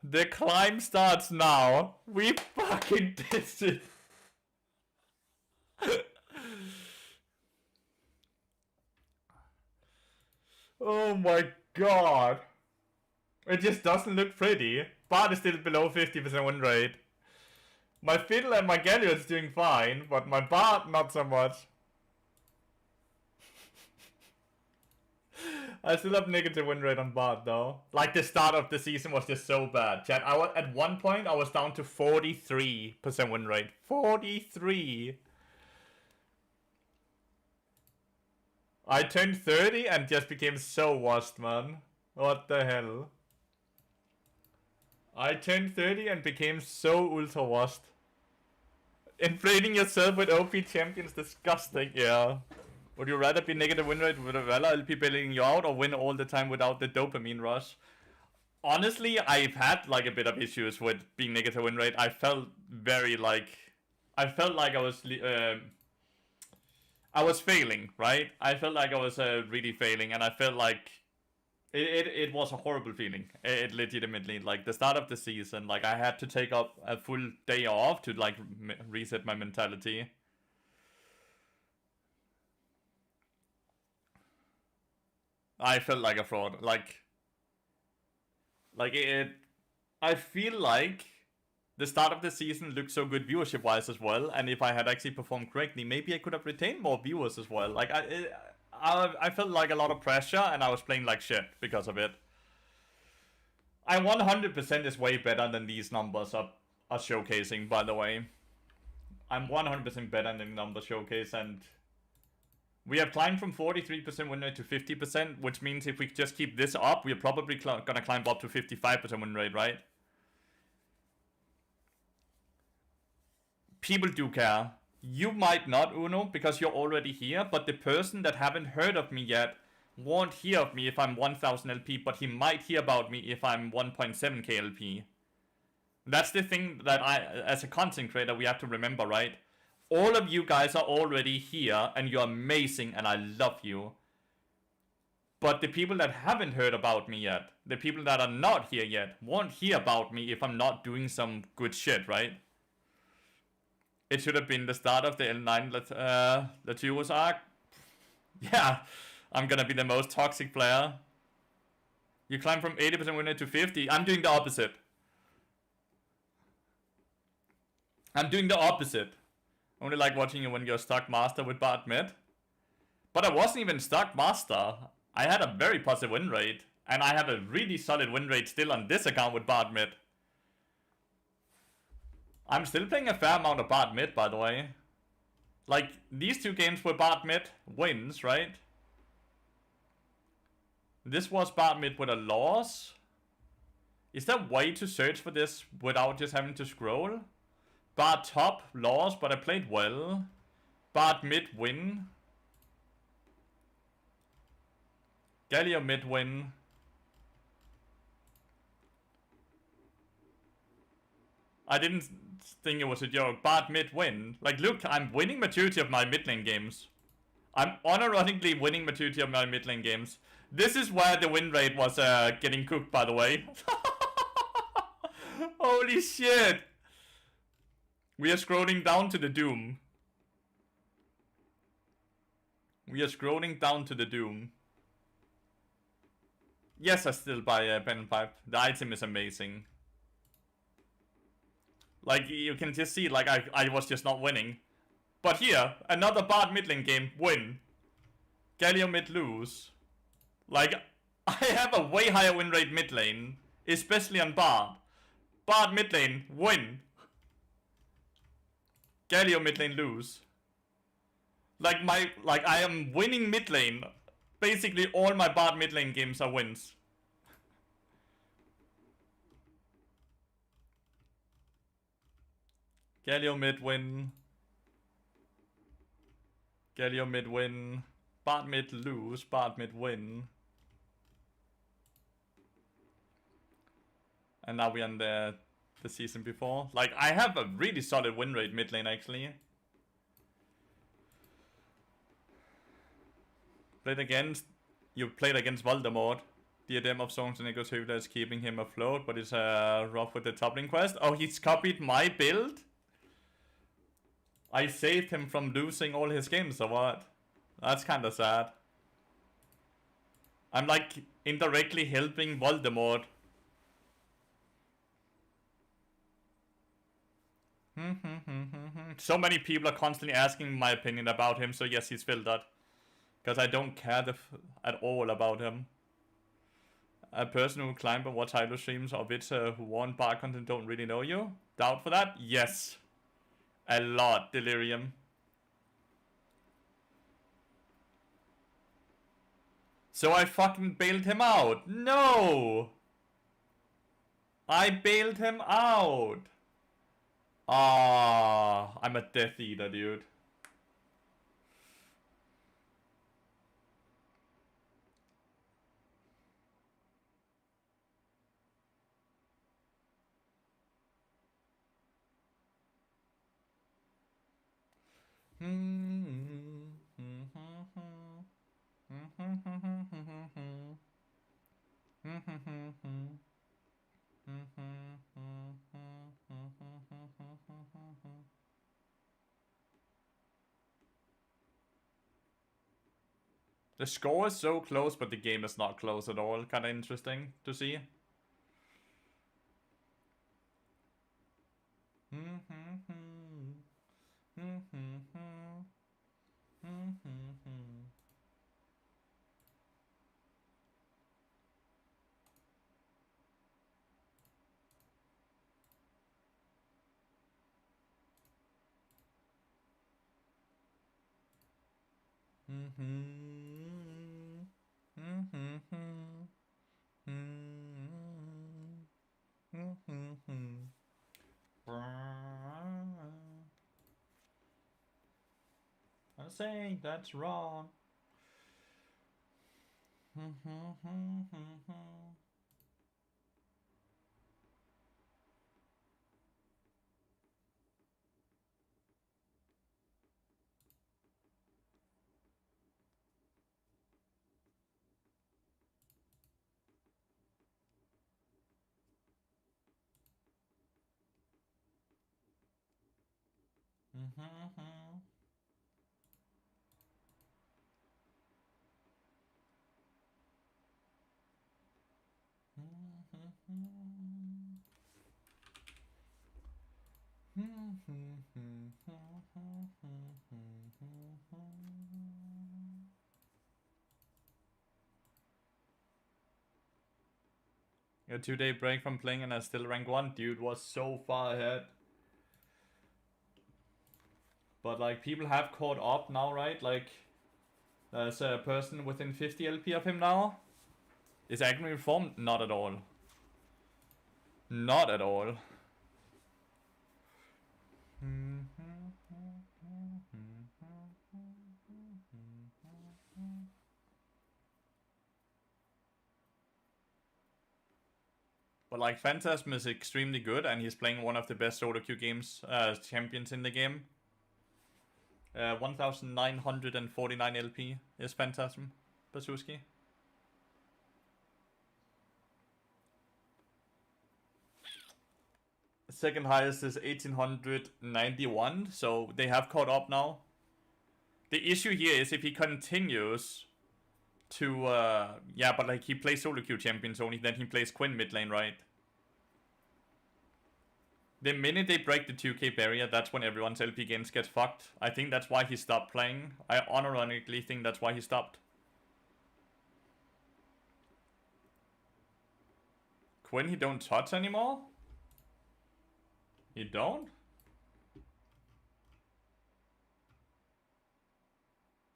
The climb starts now. We fucking did it. Oh my god. It just doesn't look pretty. Bard is still below 50% win rate. My Fiddle and my Galio is doing fine, but my Bard not so much. I still have negative win rate on Bard though. Like the start of the season was just so bad. Chat, at one point I was down to 43% win rate. 43! I turned 30 and just became so washed, man. What the hell? I turned 30 and became so ultra washed. Inflating yourself with OP champions, disgusting, yeah. Would you rather be negative win rate with a Vela LP bailing you out or win all the time without the dopamine rush? Honestly, I've had like a bit of issues with being negative win rate. I felt very like... I felt like I was failing, right? I felt like I was really failing, and I felt like it was a horrible feeling. It legitimately, like the start of the season, like I had to take up a full day off to like reset my mentality. I felt like a fraud. Like it. I feel like the start of the season looked so good viewership wise as well, and if I had actually performed correctly, maybe I could have retained more viewers as well. Like I felt like a lot of pressure, and I was playing like shit because of it. I 100% is way better than these numbers are showcasing, by the way. I'm 100% better than the numbers showcase, and we have climbed from 43% win rate to 50%, which means if we just keep this up, we're probably gonna climb up to 55% win rate, right? People do care. You might not, Uno, because you're already here, but the person that haven't heard of me yet won't hear of me if I'm 1000 LP, but he might hear about me if I'm 1.7k LP. That's the thing that as a content creator, we have to remember, right? All of you guys are already here, and you're amazing, and I love you. But the people that haven't heard about me yet, the people that are not here yet, won't hear about me if I'm not doing some good shit, right? It should have been the start of the L9 Lathyrus arc. Yeah, I'm gonna be the most toxic player. You climb from 80% win rate to 50. I'm doing the opposite. I'm doing the opposite. Only like watching you when you're stuck master with Bard mid. But I wasn't even stuck master. I had a very positive win rate. And I have a really solid win rate still on this account with Bard mid. I'm still playing a fair amount of Bard mid, by the way. Like, these two games were Bard mid wins, right? This was Bard mid with a loss. Is there a way to search for this without just having to scroll? Bard top, loss, but I played well. Bard mid win. Galio mid win. I didn't think it was a joke. Bard mid win. Like, look, I'm winning maturity of my mid lane games. I'm unironically winning maturity of my mid lane games. This is where the win rate was getting cooked, by the way. Holy shit. We are scrolling down to the doom. We are scrolling down to the doom. Yes, I still buy a pen and pipe. The item is amazing. Like, you can just see, like, I was just not winning. But here, another Bard mid lane game, win. Galio mid lose. Like, I have a way higher win rate mid lane, especially on Bard. Bard mid lane, win. Galio mid lane lose. Like I am winning mid lane. Basically all my Bard mid lane games are wins. Galio mid win. Galio mid win. Bard mid lose. Bard mid win. And now we're on the season before. Like, I have a really solid win rate mid lane, actually. You played against Voldemort. Diadem of Songs and Echoes is keeping him afloat, but it's rough with the toppling quest. Oh, he's copied my build? I saved him from losing all his games, or what? That's kinda sad. I'm like indirectly helping Voldemort. So many people are constantly asking my opinion about him, so yes, he's filtered. Because I don't care at all about him. A person who climbed and watch Hilo streams of it who want bar content don't really know you? Doubt for that? Yes. A lot, Delirium. So I fucking bailed him out. No! I bailed him out. Ah, I'm a Death Eater, dude. The score is so close, but the game is not close at all. Kind of interesting to see. I'm saying that's wrong. A 2-day break from playing and I still rank 1. Dude was so far ahead. But like people have caught up now, right? Like there's a person within 50 LP of him now. Is Agony reformed? Not at all. Not at all. But like Phantasm is extremely good and he's playing one of the best solo queue games champions in the game. 1949 LP is Phantasm Basuski. Second highest is 1891, so they have caught up now. The issue here is if he continues to, yeah, but like he plays solo queue champions only, then he plays Quinn mid lane, right? The minute they break the 2k barrier, that's when everyone's LP games get fucked. I think that's why he stopped playing. I unironically think that's why he stopped. Quinn he don't touch anymore? You don't?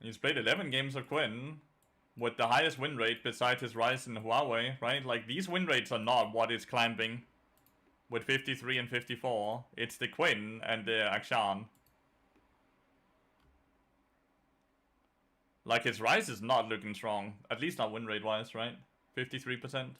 He's played 11 games of Quinn with the highest win rate besides his Rise and Huawei, right? Like, these win rates are not what is climbing with 53 and 54. It's the Quinn and the Akshan. Like, his Rise is not looking strong. At least not win rate wise, right? 53%.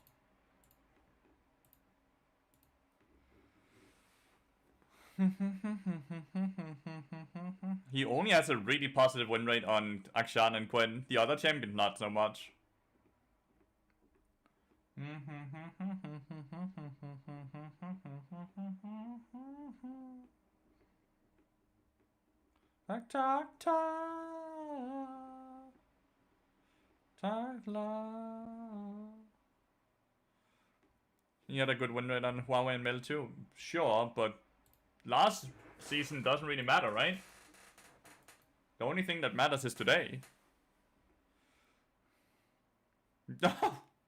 He only has a really positive win rate on Akshan and Quinn. The other champion, not so much. Talk. He had a good win rate on Huawei and Mel too. Sure, but last season doesn't really matter, right? The only thing that matters is today.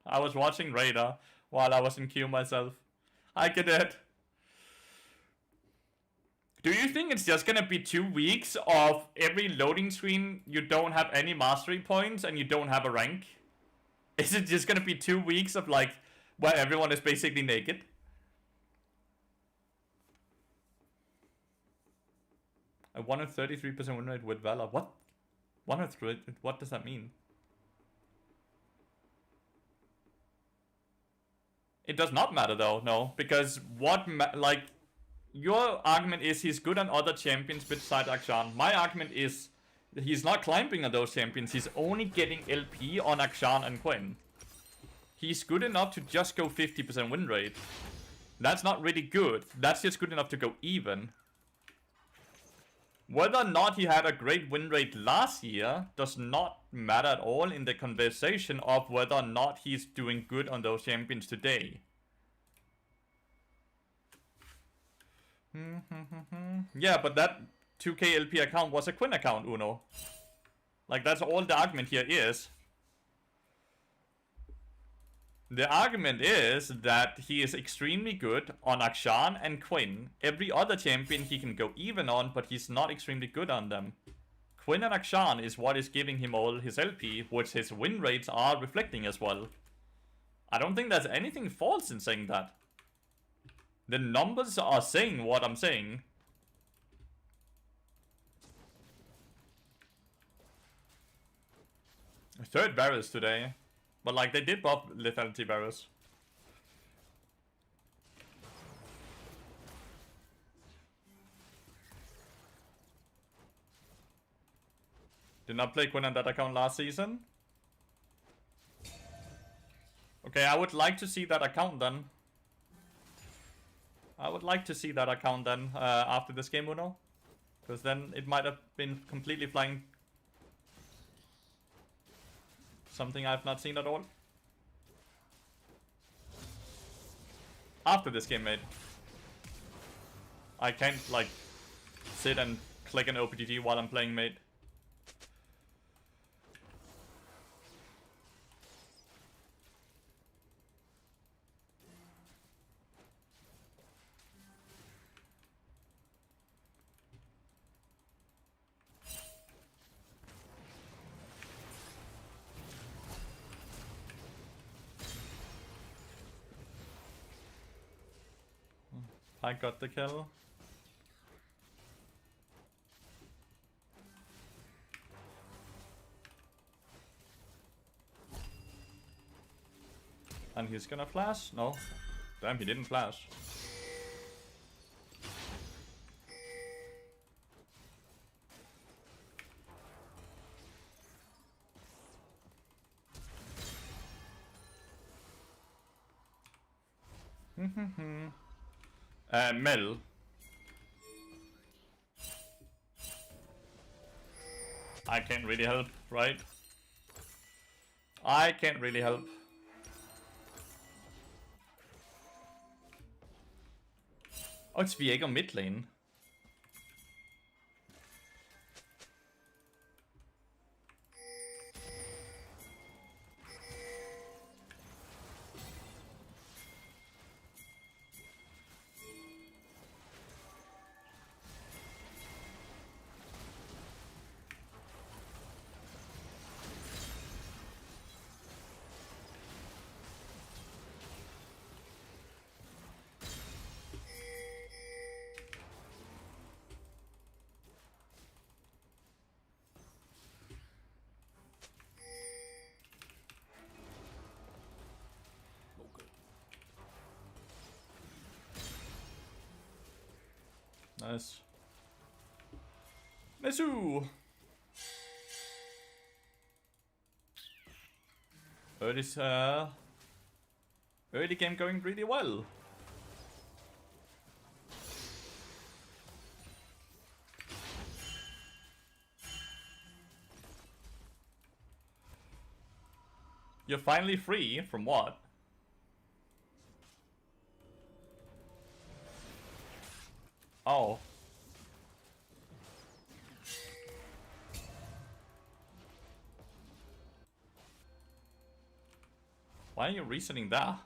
I was watching Raider while I was in queue myself. I get it. Do you think it's just gonna be 2 weeks of every loading screen you don't have any mastery points and you don't have a rank? Is it just gonna be 2 weeks of like where everyone is basically naked? A 133% win rate with Valor. What? 103? What does that mean? It does not matter though, no. Because what, like, your argument is he's good on other champions besides Akshan. My argument is he's not climbing on those champions. He's only getting LP on Akshan and Quinn. He's good enough to just go 50% win rate. That's not really good. That's just good enough to go even. Whether or not he had a great win rate last year does not matter at all in the conversation of whether or not he's doing good on those champions today. Yeah, but that 2k LP account was a Quinn account, Uno. Like, that's all the argument here is. The argument is that he is extremely good on Akshan and Quinn. Every other champion he can go even on, but he's not extremely good on them. Quinn and Akshan is what is giving him all his LP, which his win rates are reflecting as well. I don't think there's anything false in saying that. The numbers are saying what I'm saying. Third Varus today. But like, they did buff lethality Varus. Did not play Quinn on that account last season. Okay, I would like to see that account then. I would like to see that account then after this game, Uno. Because then it might have been completely flying. Something I've not seen at all. After this game, mate. I can't, like, sit and click an OPGG while I'm playing, mate. I got the kill. And he's gonna flash? No. Damn, he didn't flash. Mel. I can't really help, right? I can't really help. Oh, it's Viego mid lane. Nice. Nesu! Early game going really well. You're finally free from what? Oh. Why are you reasoning that?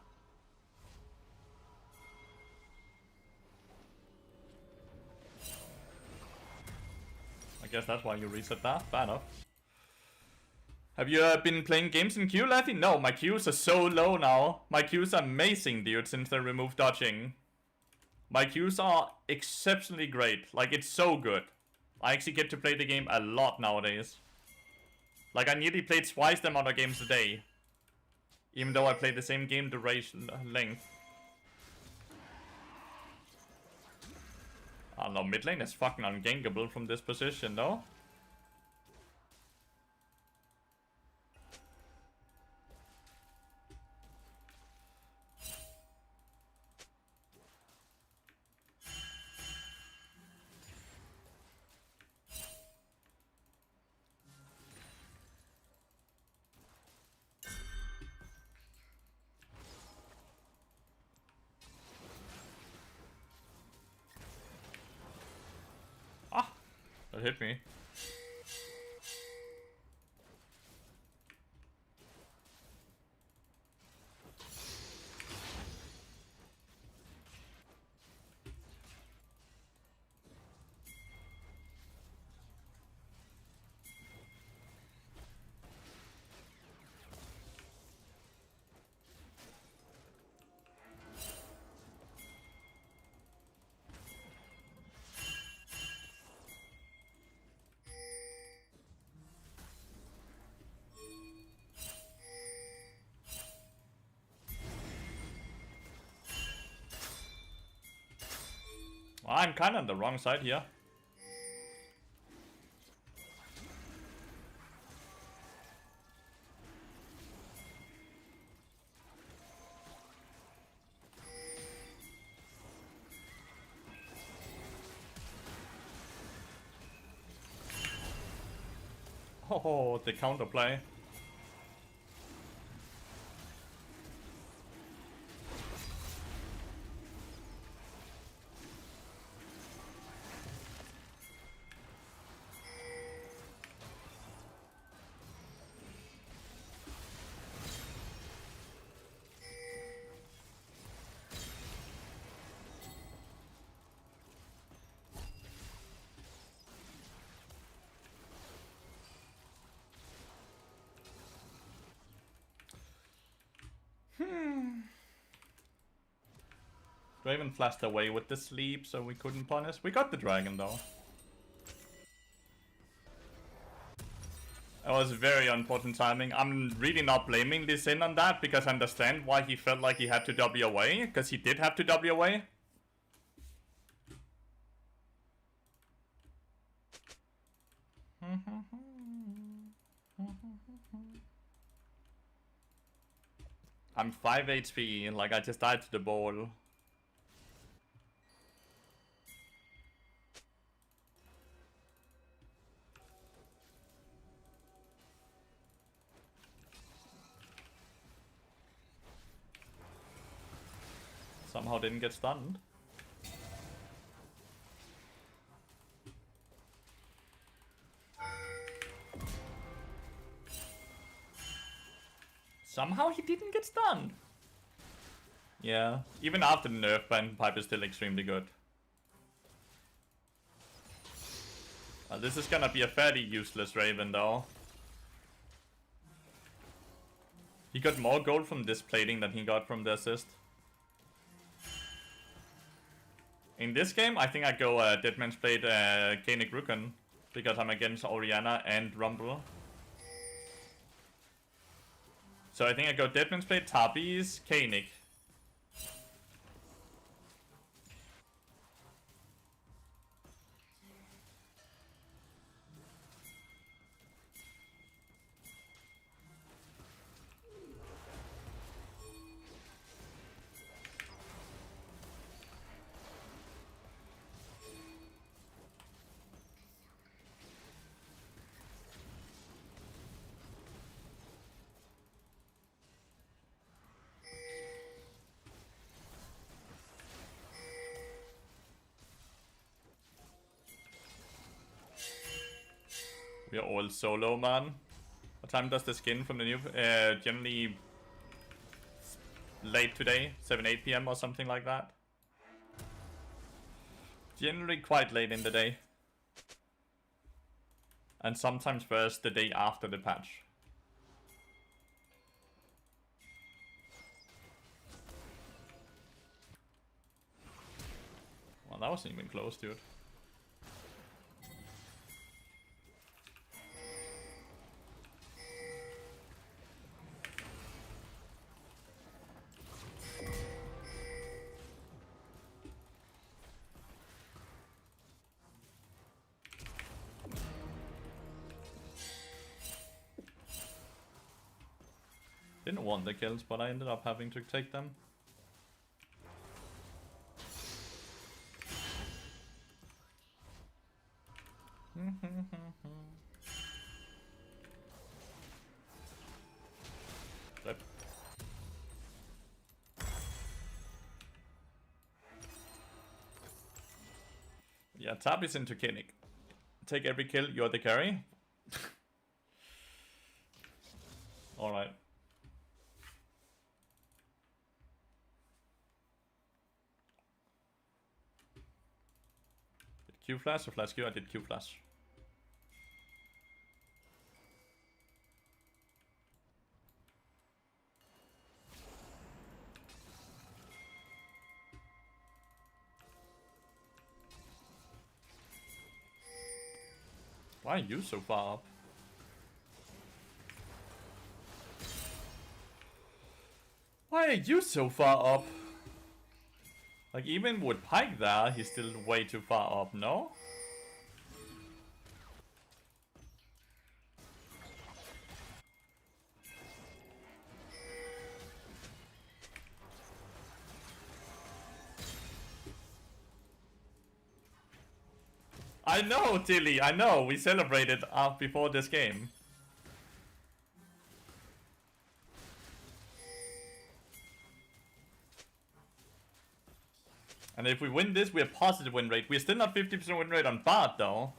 I guess that's why you reset that. Fair enough. Have you been playing games in queue, Lathy? No, my queues are so low now. My queues are amazing, dude, since they removed dodging. My queues are exceptionally great. Like, it's so good. I actually get to play the game a lot nowadays. Like, I nearly played twice the amount of games a day. Even though I play the same game duration length. I don't know, mid lane is fucking ungankable from this position, though. That hit me. Well, I'm kind of on the wrong side here. Oh, the counterplay. Draven flashed away with the sleep, so we couldn't punish. We got the dragon though. That was very important timing. I'm really not blaming Lee Sin on that, because I understand why he felt like he had to W away, because he did have to W away. I'm 5 HP, like I just died to the ball. Somehow didn't get stunned. Somehow he didn't get stunned. Yeah, even after the nerf, Pipe is still extremely good. Well, this is gonna be a fairly useless Raven though. He got more gold from this plating than he got from the assist. In this game, I think I go Deadman's Blade Kaenic Rukon, because I'm against Orianna and Rumble. So I think I go Deadman's Blade, Tabis, Kaenic. We are all solo, man. What time does the skin from the new... generally late today, 7-8 PM or something like that. Generally quite late in the day. And sometimes first the day after the patch. Well, that wasn't even close, dude. Didn't want the kills, but I ended up having to take them. Rip. Yeah, Tab is into Kaenic. Take every kill, you're the carry. Alright. Did Q flash or flash Q? I did Q flash. Why are you so far up? Why are you so far up? Like, even with Pike there, he's still way too far up, no? I know, Tilly, I know. We celebrated before this game. And if we win this, we have positive win rate. We're still not 50% win rate on Bard, though.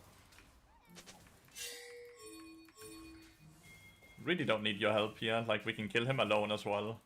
Really don't need your help here. Like, we can kill him alone as well.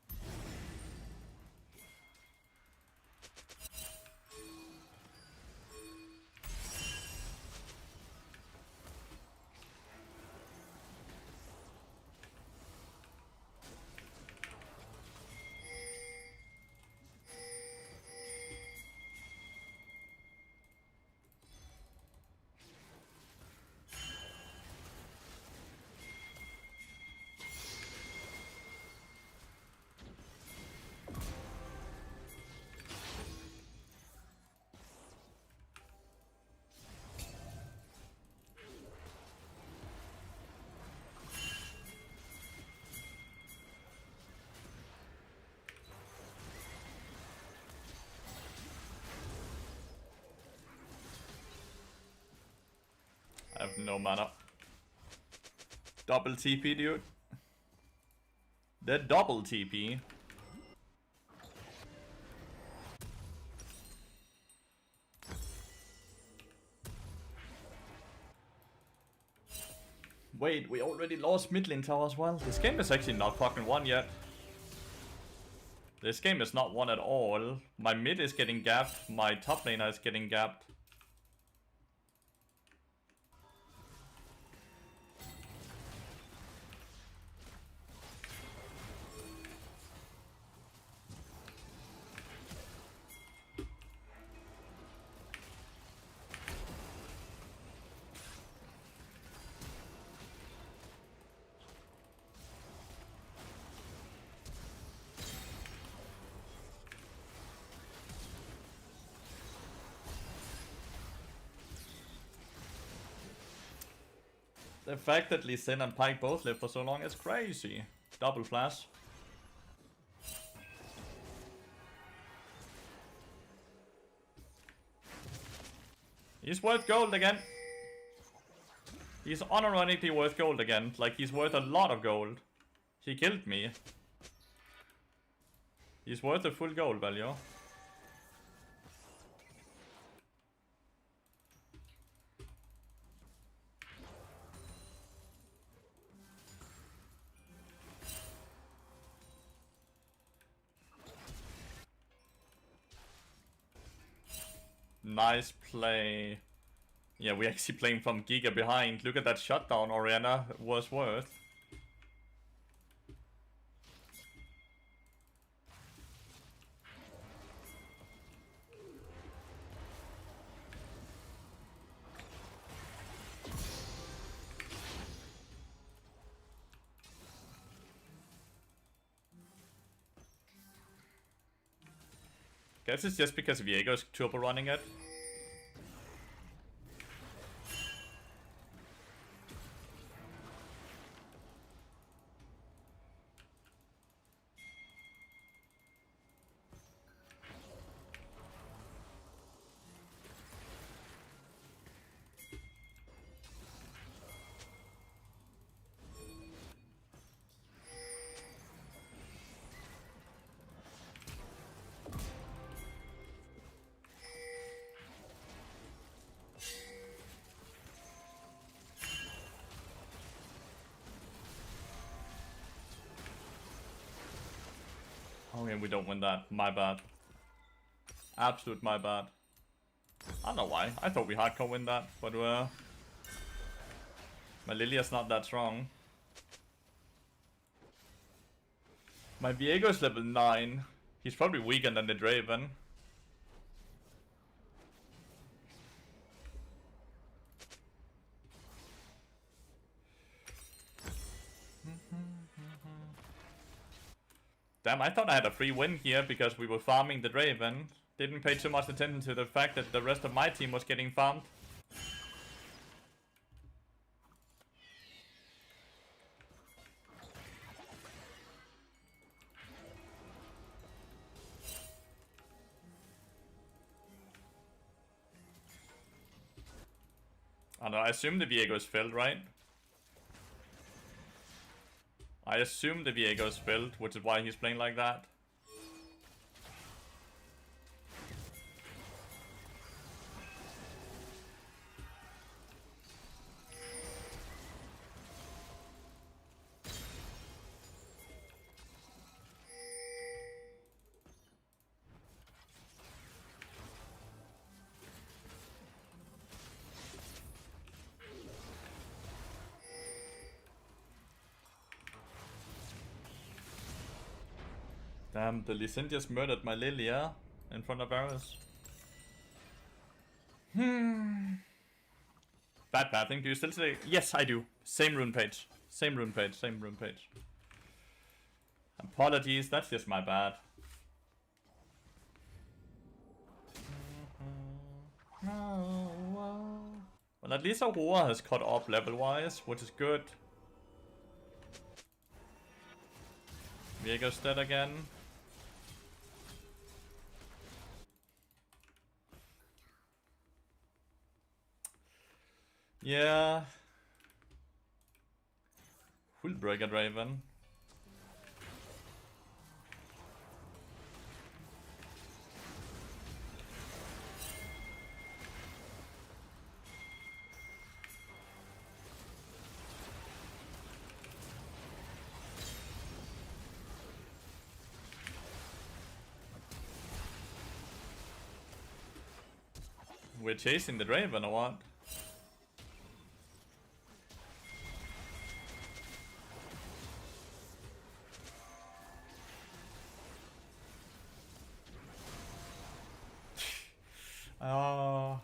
I have no mana. Double TP, dude. The double TP. Wait, we already lost mid lane tower as well. This game is actually not fucking won yet. This game is not won at all. My mid is getting gapped. My top laner is getting gapped. The fact that Lee Sin and Pike both live for so long is crazy. Double flash. He's worth gold again. He's unironically worth gold again. Like, he's worth a lot of gold. He killed me. He's worth a full gold value. Nice play. Yeah, we're actually playing from Giga behind. Look at that shutdown, Oriana. Was worth. Guess it's just because Viego's turbo running it. And we don't win that. My bad. Absolute my bad. I don't know why. I thought we hardcore win that, but my Lilia's not that strong. My Viego's level 9. He's probably weaker than the Draven. Damn, I thought I had a free win here because we were farming the Draven. Didn't pay too much attention to the fact that the rest of my team was getting farmed. I don't know, I assume the Viego's filled, right? I assume the Viego's filled, which is why he's playing like that. Damn, the Lee Sin just murdered my Lilia in front of Varus. Bad pathing, do you still say? Yes, I do. Same rune page. Same rune page, same rune page. Apologies, that's just my bad. Well, at least Aurora has caught up level-wise, which is good. Viego's dead again. Yeah. We'll break a Draven. We're chasing the Draven or what?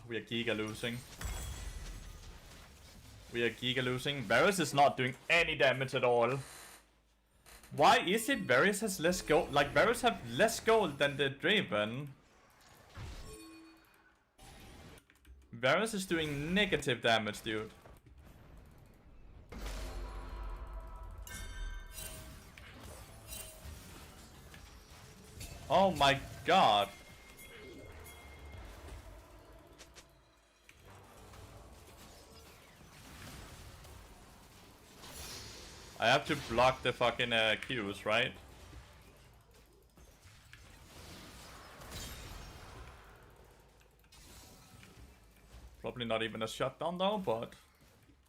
We are giga losing. We are giga losing. Varus is not doing any damage at all. Why is it Varus has less gold? Like, Varus have less gold than the Draven. Varus is doing negative damage, dude. Oh my god. I have to block the fucking Qs, right? Probably not even a shutdown though, but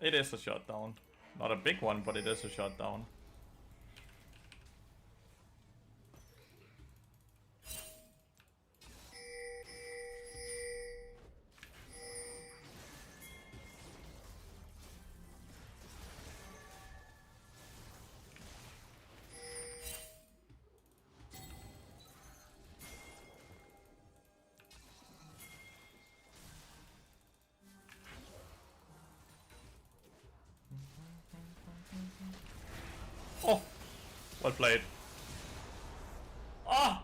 it is a shutdown. Not a big one, but it is a shutdown. Oh! Well played. Ah!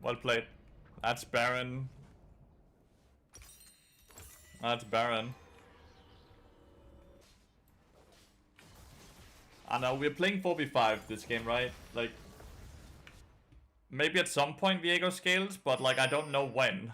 Well played. That's Baron. That's Baron. I know, we're playing 4v5 this game, right? Like, maybe at some point Viego scales, but like, I don't know when.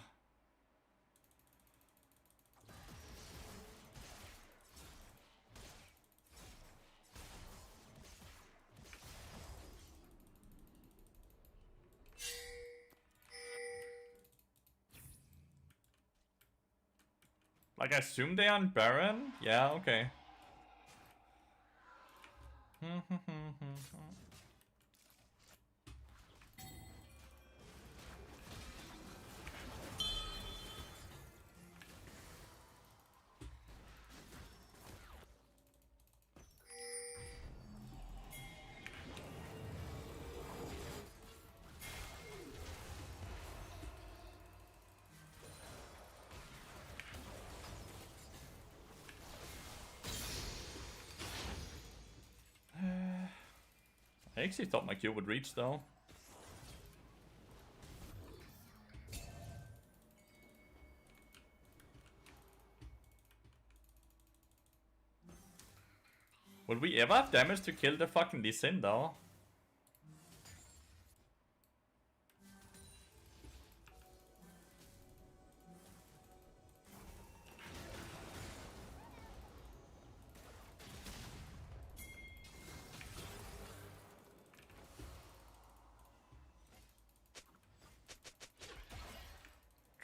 Like, I assume they are on Baron? Yeah, okay. I actually thought my Q would reach though. Will we ever have damage to kill the fucking Lee Sin though?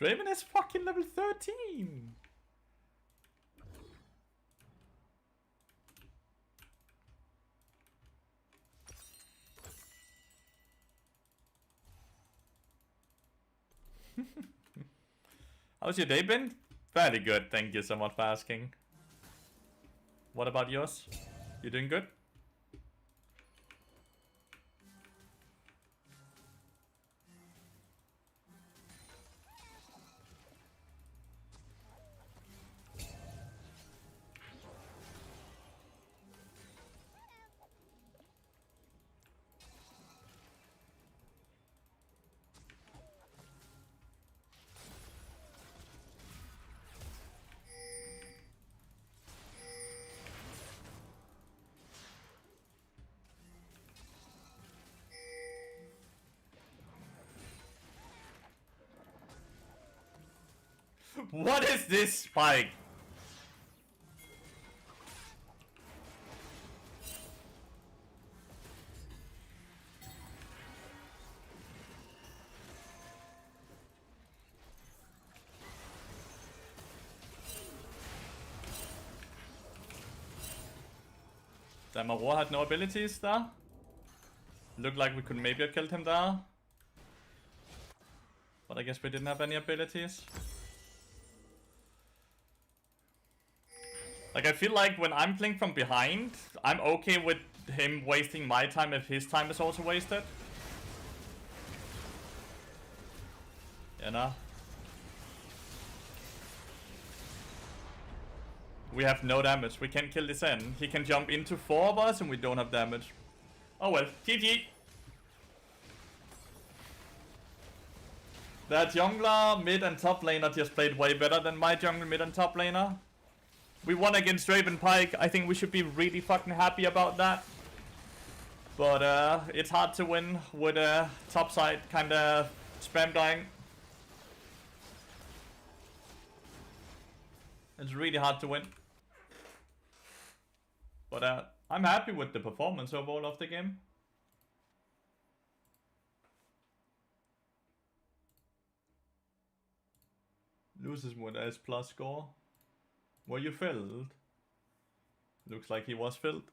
Draven is fucking level 13! How's your day been? Very good, thank you so much for asking. What about yours? You doing good? What is this spike? Damn, Aurora had no abilities there. Looked like we could maybe have killed him there. But I guess we didn't have any abilities. Like, I feel like when I'm playing from behind, I'm okay with him wasting my time if his time is also wasted. You know? We have no damage. We can't kill this in. He can jump into 4 of us and we don't have damage. Oh well, GG. That jungler, mid and top laner just played way better than my jungle, mid and top laner. We won against Draven Pike. I think we should be really fucking happy about that. But it's hard to win with top side kinda spam dying. It's really hard to win. But I'm happy with the performance overall of the game. Loses with S plus score. Were you filled? Looks like he was filled.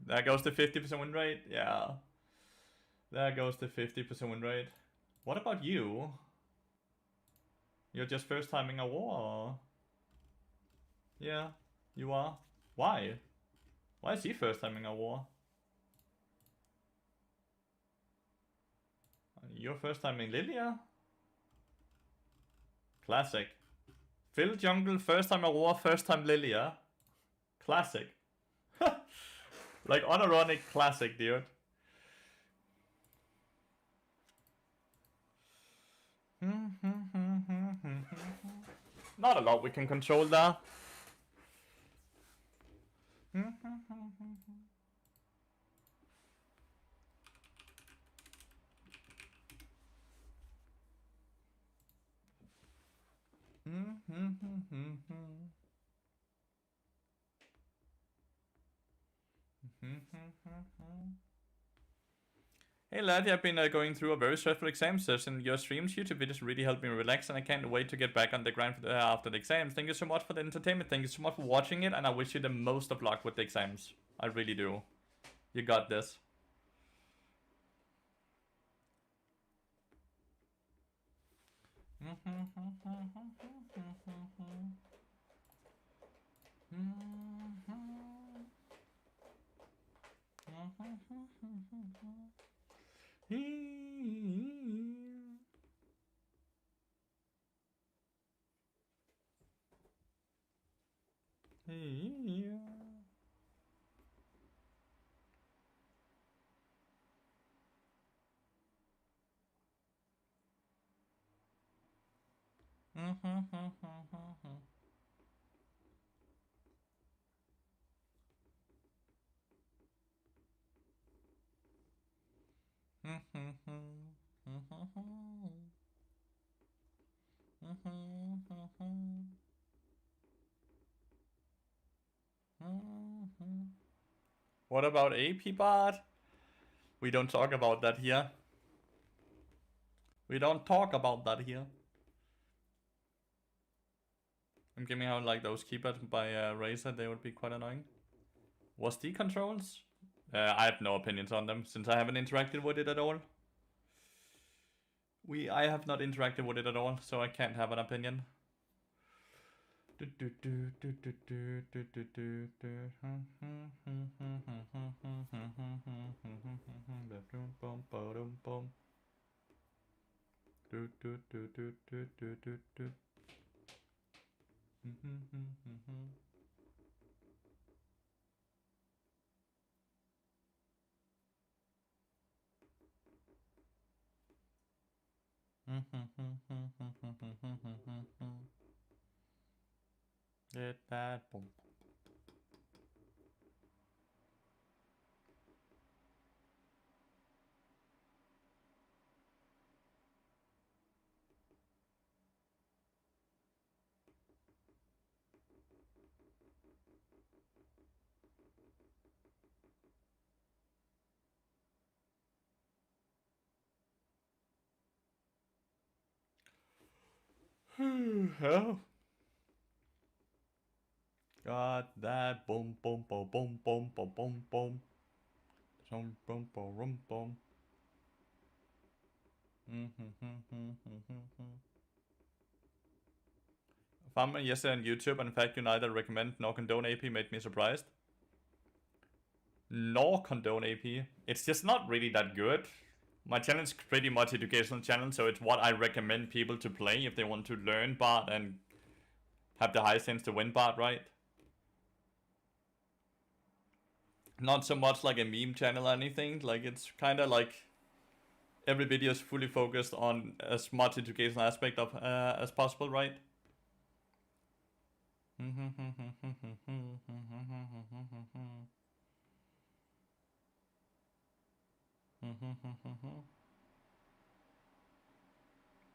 There goes the 50% win rate. Yeah. There goes the 50% win rate. What about you? You're just first timing a war? Yeah, you are. Why? Why is he first timing a war? You're first timing Lilia? Classic. Phil jungle, first time Aurora, first time Lilia. Classic. Like unironic classic, dude. Not a lot we can control there. Hey lad, I've been going through a very stressful exam session. Your streams, YouTube videos really helped me relax, and I can't wait to get back on the grind for after the exams. Thank you so much for the entertainment. Thank you so much for watching it, and I wish you the most of luck with the exams. I really do. You got this. What about AP bot? We don't talk about that here. We don't talk about that here. I'm giving out like those keypads by Razer, they would be quite annoying. Was the controls? I have no opinions on them since I haven't interacted with it at all. I have not interacted with it at all, so I can't have an opinion. Get that boom. Oh. Got that boom boom boom boom boom boom boom boom. Boom boom boom boom. Found me yesterday on YouTube, and in fact, you neither recommend nor condone AP made me surprised. Nor condone AP. It's just not really that good. My channel is pretty much educational channel, so it's what I recommend people to play if they want to learn Bard and have the high chance to win Bard, right? Not so much like a meme channel or anything. Like, it's kind of like every video is fully focused on as much educational aspect of as possible, right?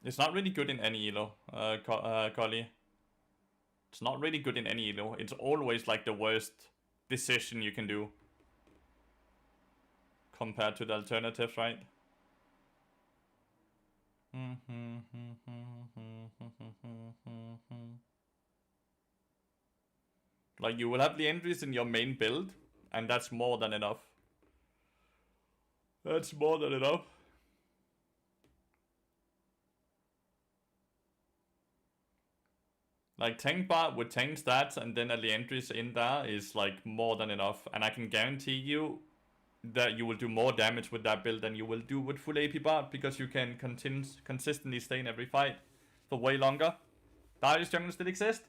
It's not really good in any elo, Collie. It's not really good in any elo. It's always like the worst decision you can do compared to the alternatives, right? Like, you will have the entries in your main build, and that's more than enough. That's more than enough. Like, tank bar with tank stats and then the entries in there is like more than enough. And I can guarantee you that you will do more damage with that build than you will do with full AP bar, because you can consistently stay in every fight for way longer. Darius jungle still exist.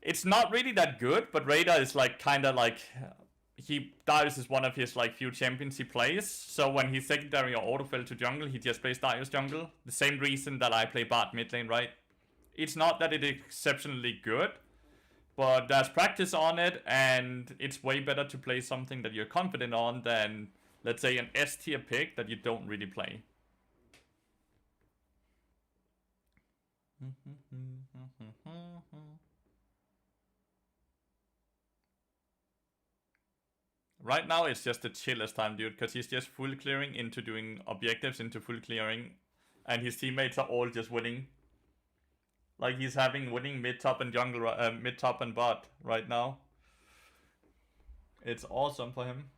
It's not really that good, but Raider is like kind of like Darius is one of his like few champions he plays. So when he's secondary or autofill to jungle, he just plays Darius jungle. The same reason that I play Bard mid lane, right? It's not that it is exceptionally good, but there's practice on it, and it's way better to play something that you're confident on than, let's say, an S tier pick that you don't really play. Right now it's just the chillest time, dude, because he's just full clearing into doing objectives into full clearing, and his teammates are all just winning. Like, he's having winning mid top and jungle, mid top and bot right now. It's awesome for him.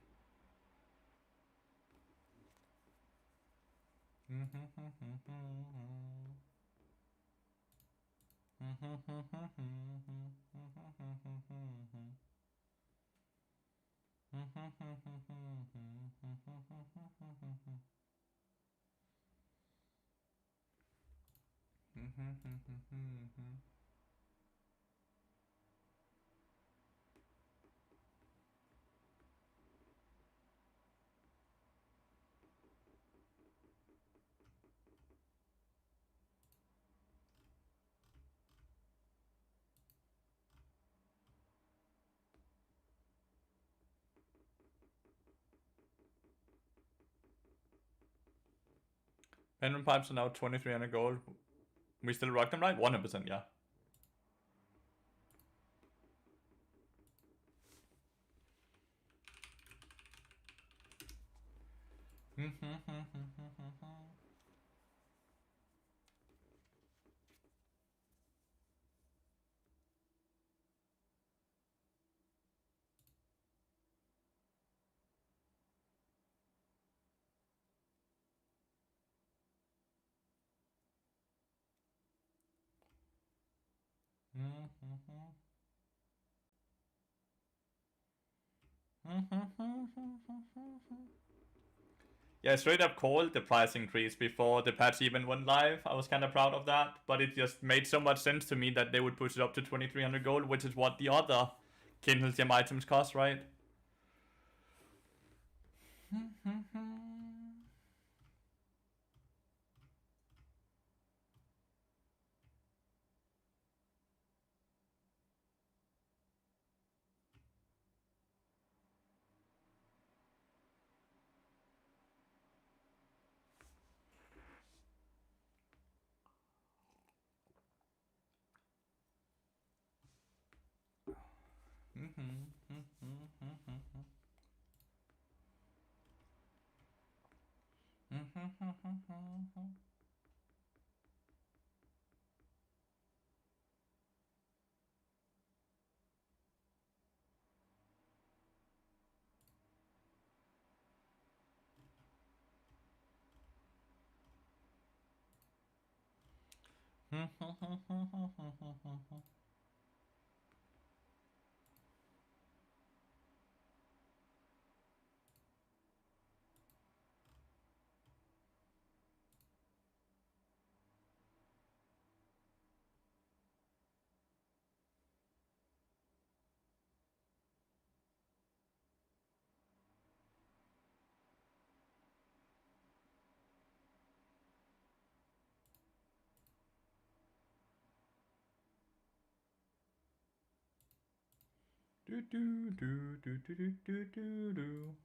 Penguin pipes are now 2300 gold. We still rock them, right? 100%, yeah. Yeah, straight up called the price increase before the patch even went live. I was kind of proud of that, but it just made so much sense to me that they would push it up to 2300 gold, which is what the other Kindle Gem items cost, right? Do do do do do do do do.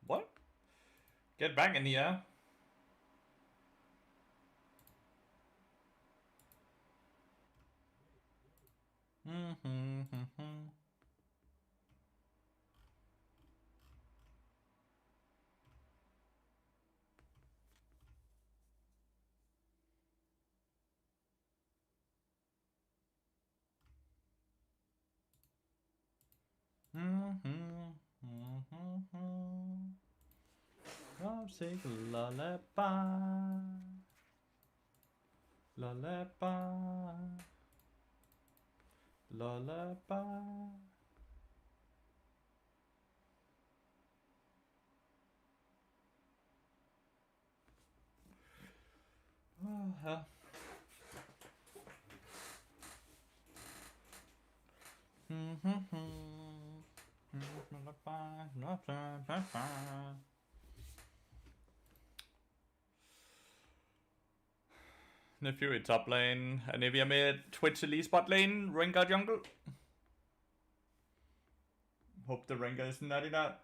What? Get back in here. I'll sing lullaby. Lullaby. Lullaby. Nefuri top lane, Anivia mid, Twitch Elise bot lane, Rengar jungle. Hope the Rengar isn't adding that.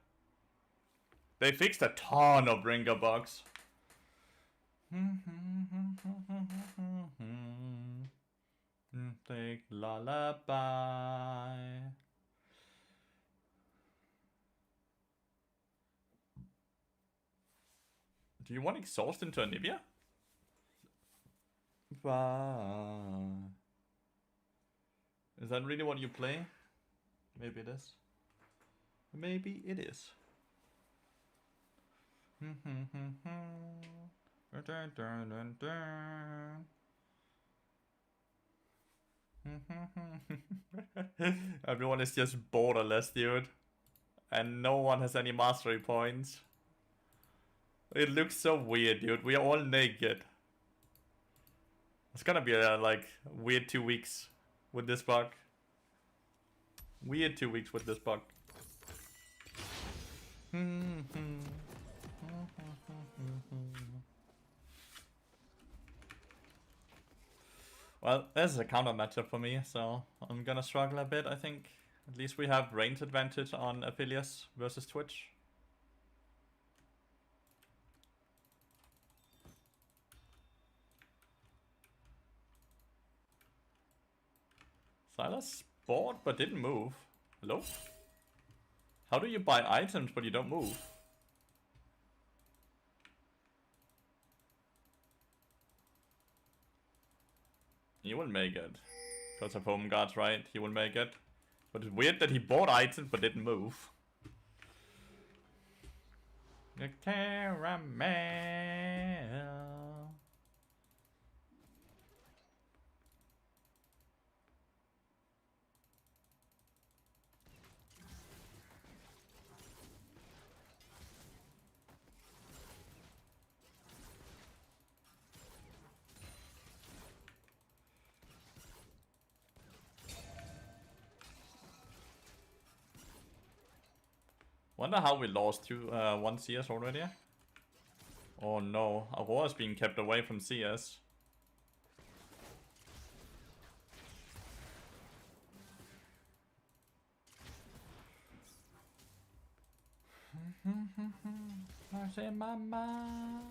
They fixed a ton of Rengar bugs. Take lullaby. Do you want exhaust into Anivia? Is that really what you play? Maybe it is. Maybe it is. Everyone is just borderless, dude. And no one has any mastery points. It looks so weird, dude. We are all naked. It's gonna be a, like, weird 2 weeks with this bug. Weird 2 weeks with this bug. Well, this is a counter matchup for me, so I'm gonna struggle a bit, I think. At least we have range advantage on Aphelios versus Twitch. Silas bought but didn't move. Hello? How do you buy items but you don't move? He will make it. Because of home guards, right? He will make it. But it's weird that he bought items but didn't move. The caramel. Wonder how we lost 1 CS already. Oh no, Aurora's being kept away from CS. What's in my mind?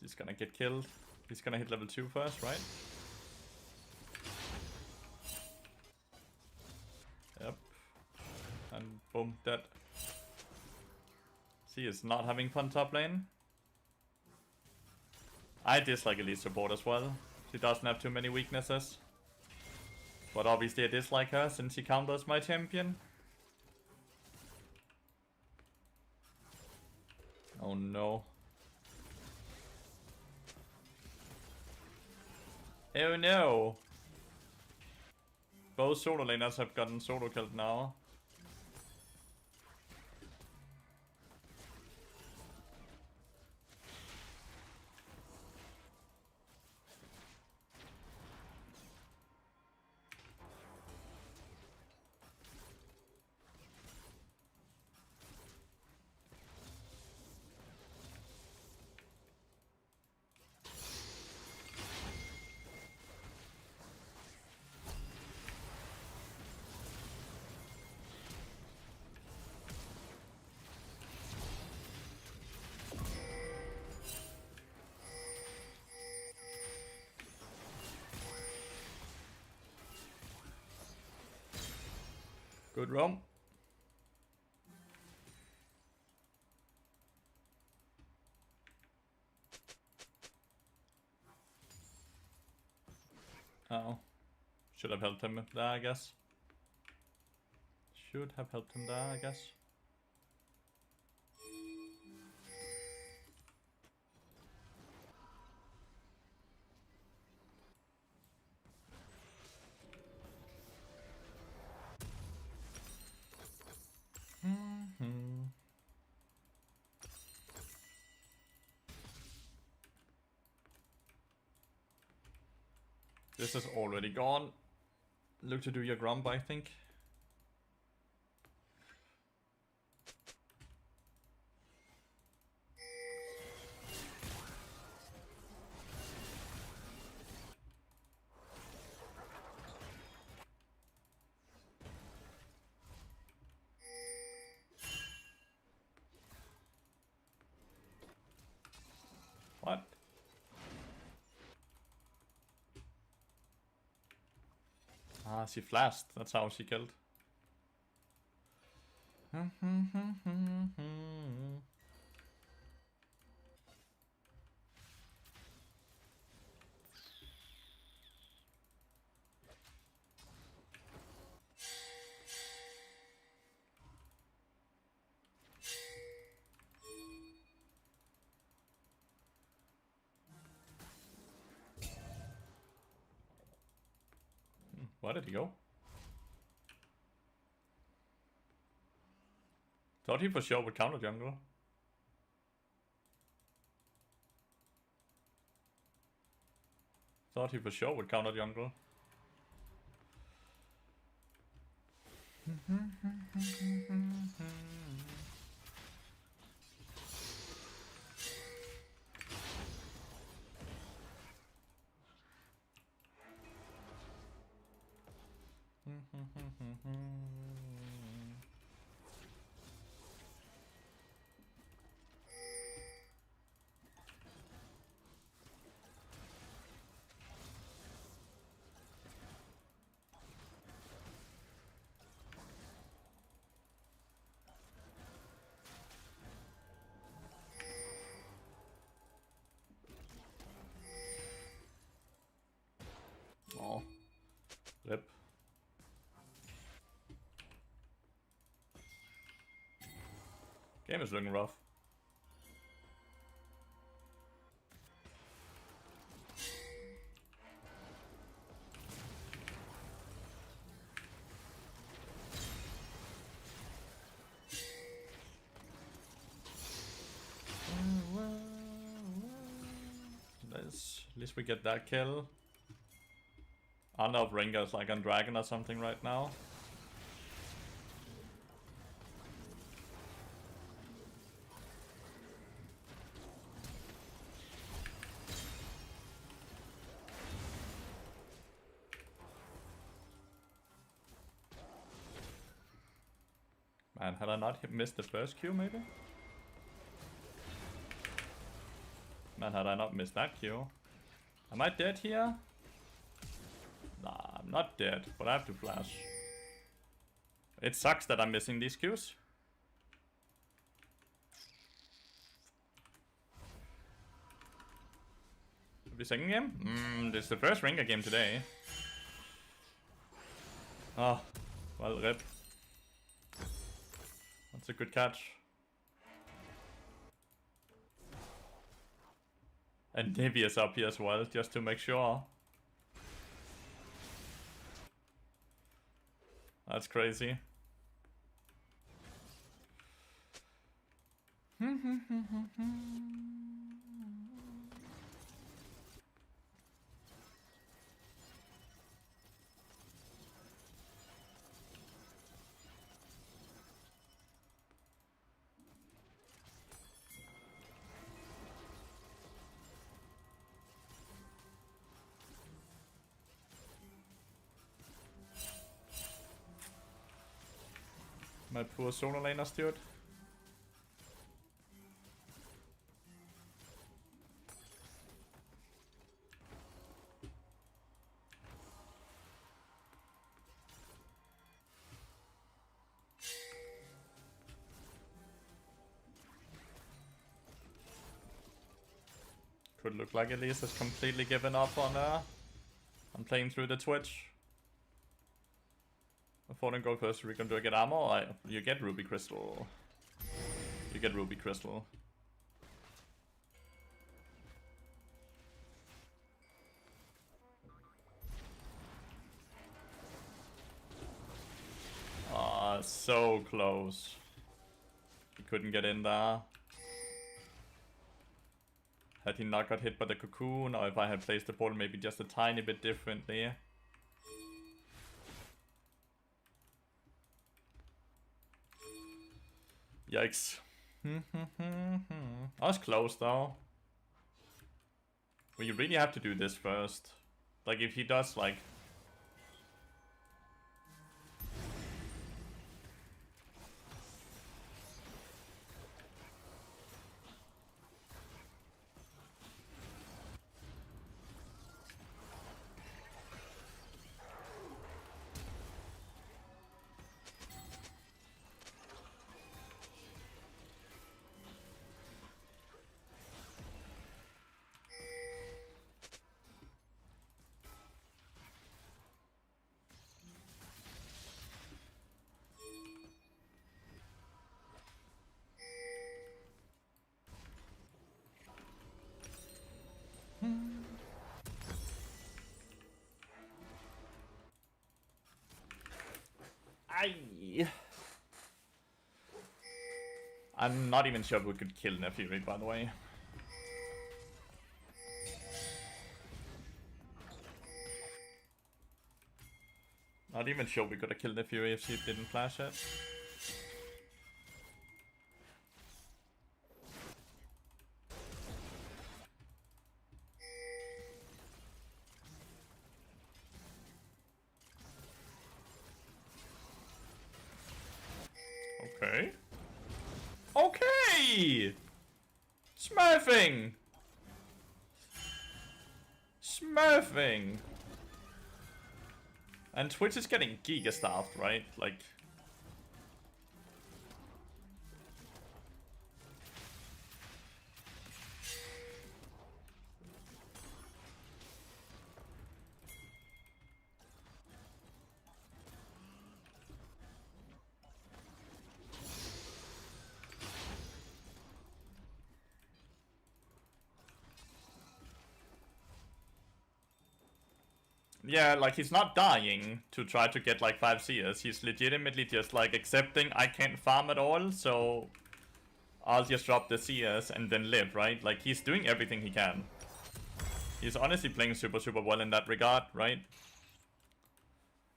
He's gonna get killed. He's gonna hit level 2 first, right? Yep. And boom, dead. He is not having fun top lane. I dislike Elite support as well. She doesn't have too many weaknesses. But obviously I dislike her since she counters my champion. Oh no. Oh no! Both solo laners have gotten solo killed now. Good roam. Oh. Should have helped him there, I guess. Should have helped him there, I guess. This is already gone. Look to do your grump, I think. What? Ah, she flashed. That's how she killed. Where did he go? Thought he for sure would counter jungle. Thought he for sure would counter jungle. Oh, rip. Game is looking rough. At least we get that kill. I don't know if Ringo's like on Dragon or something right now. Man, had I not missed the first Q maybe? Man, had I not missed that Q? Am I dead here? Nah, I'm not dead, but I have to flash. It sucks that I'm missing these Qs. The second game? This is the first Ringer game today. Oh, well, rip. That's a good catch. And Nivy is up here as well, just to make sure. That's crazy. My poor solo laner steward. Could look like Elise has completely given up on playing through the Twitch. Before then go first, we're gonna get armor, or you get Ruby Crystal. You get Ruby Crystal. Ah, so close. He couldn't get in there. Had he not got hit by the cocoon, or if I had placed the portal maybe just a tiny bit differently. Yikes. I was close though. Well, you really have to do this first. Like if he does like... see. I'm not even sure we could kill Lathyrus, by the way. Not even sure we could have killed Lathyrus if she didn't flash it. Okay. Okay! Smurfing! Smurfing! And Twitch is getting giga-staffed, right? Like... Yeah, like, he's not dying to try to get, like, 5 CS. He's legitimately just, like, accepting I can't farm at all, so I'll just drop the CS and then live, right? Like, he's doing everything he can. He's honestly playing super, super well in that regard, right?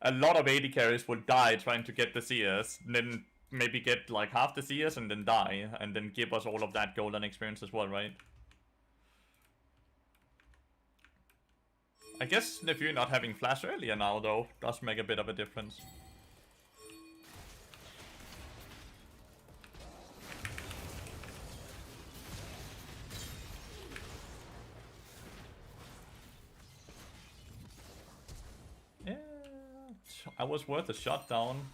A lot of AD carries would die trying to get the CS, then maybe get, like, half the CS and then die, and then give us all of that golden experience as well, right? I guess if you're not having flash earlier now, though, does make a bit of a difference. Yeah, I was worth a shot down.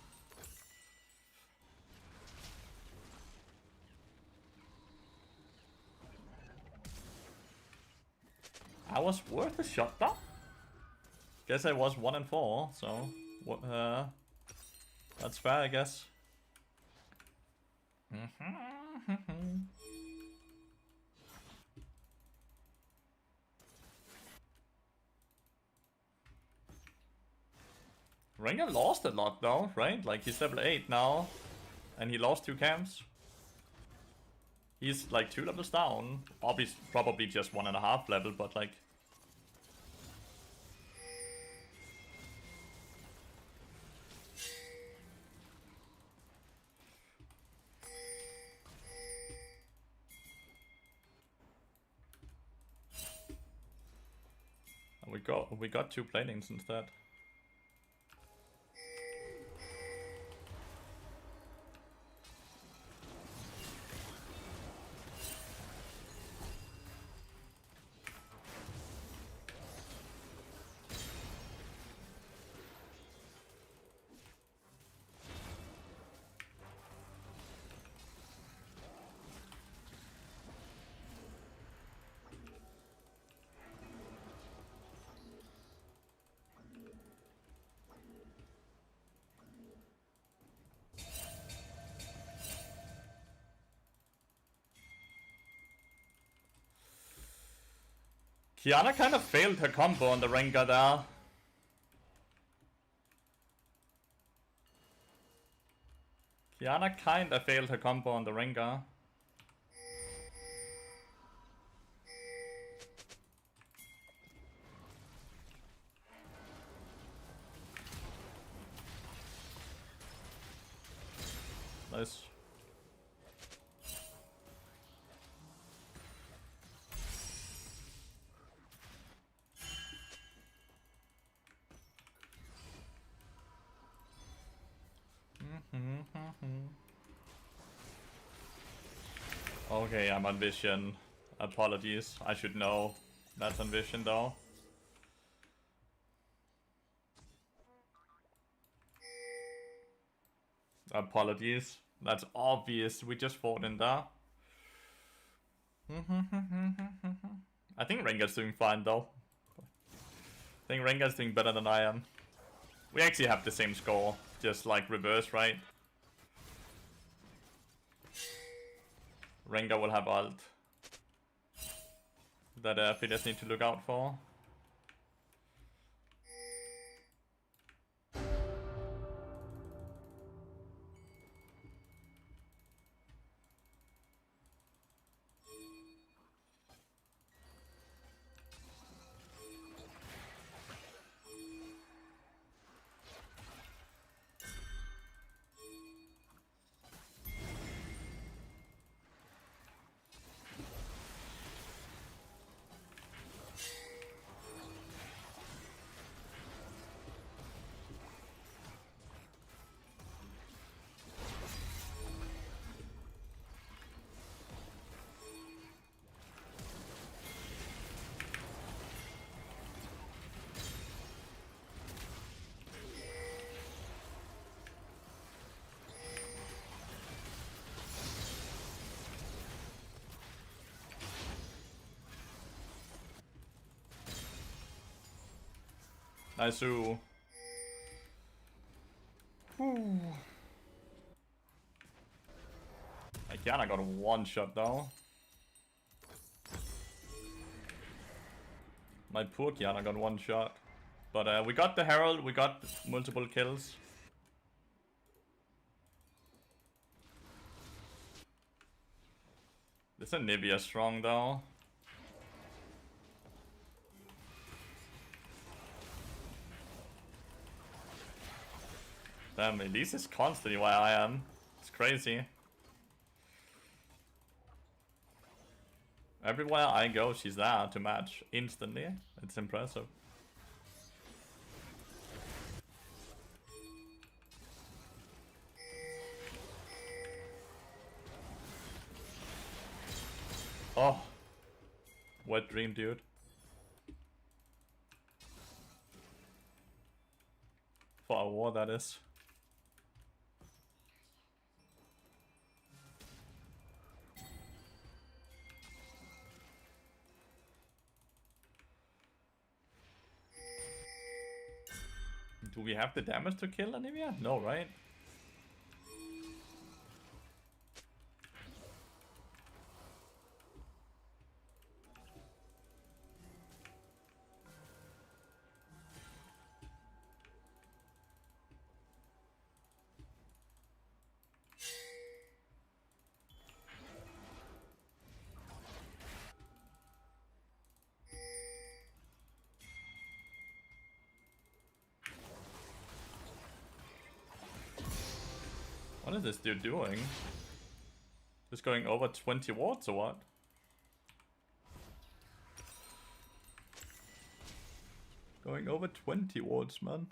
I was worth a shot down? Guess I was 1 and 4, so that's fair, I guess. Rengar lost a lot though, right? Like, he's level 8 now, and he lost 2 camps. He's like 2 levels down. Obviously, probably just 1.5 level, but like... We got 2 platings instead. Kiana kind of failed her combo on the Rengar there. Kiana kind of failed her combo on the Rengar. Nice. Okay, I'm on Vision. Apologies, I should know. That's on Vision though. Apologies. That's obvious. We just fought in there. I think Rengar's doing fine though. I think Rengar's doing better than I am. We actually have the same score, just like reverse, right? Rengar will have ult that Phileas need to look out for. I sue. My Kiana got one shot though. My poor Kiana got one shot. But we got the Herald, we got multiple kills. This Anivia strong though. Damn, Elise is constantly where I am. It's crazy. Everywhere I go, she's there to match instantly. It's impressive. Oh. Wet dream, dude. For a war, that is. Do we have the damage to kill Anivia? No, right? What is this dude doing? Just going over 20 wards or what? Going over 20 wards, man.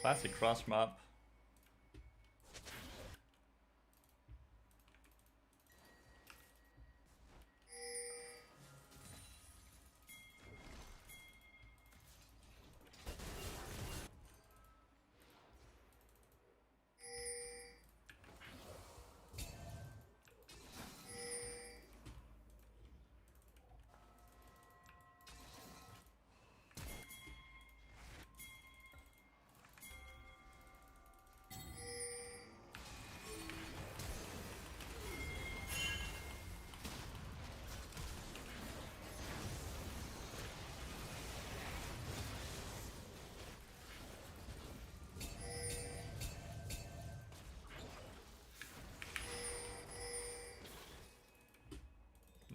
Classic cross map.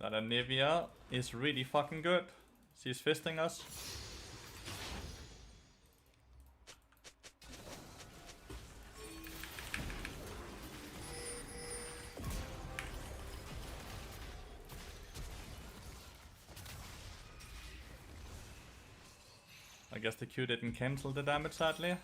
But Anivia is really fucking good. She's fisting us. I guess the Q didn't cancel the damage, sadly.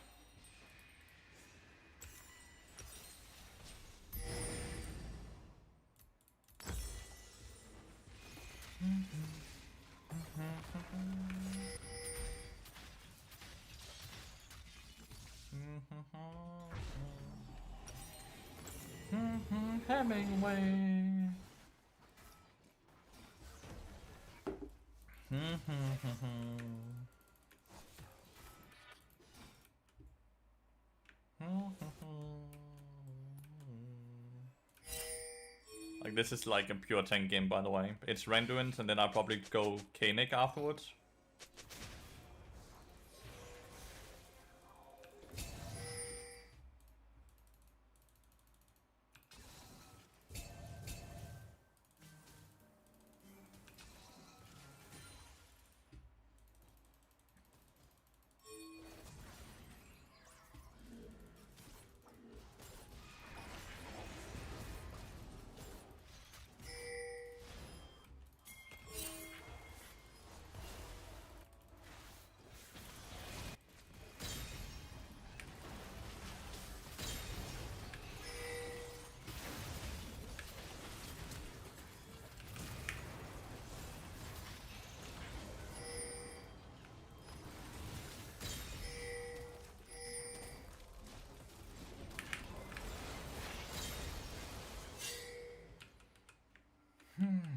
Hemingway. Like, this is like a pure tank game, by the way. It's Randuin's, and then I'll probably go Koenig afterwards.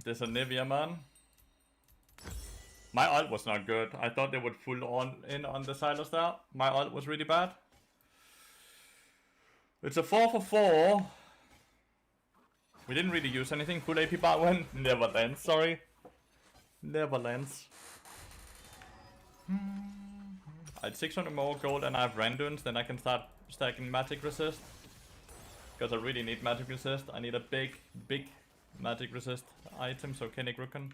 There's a Nivea, man. My ult was not good. I thought they would full on in on the Silas there. My ult was really bad. It's a 4 for 4. We didn't really use anything. Full AP bar win. Never lands, sorry. Never lands. I had 600 more gold and I have Randuins. Then I can start stacking magic resist. Because I really need magic resist. I need a big magic resist item, so Koenig Rukon.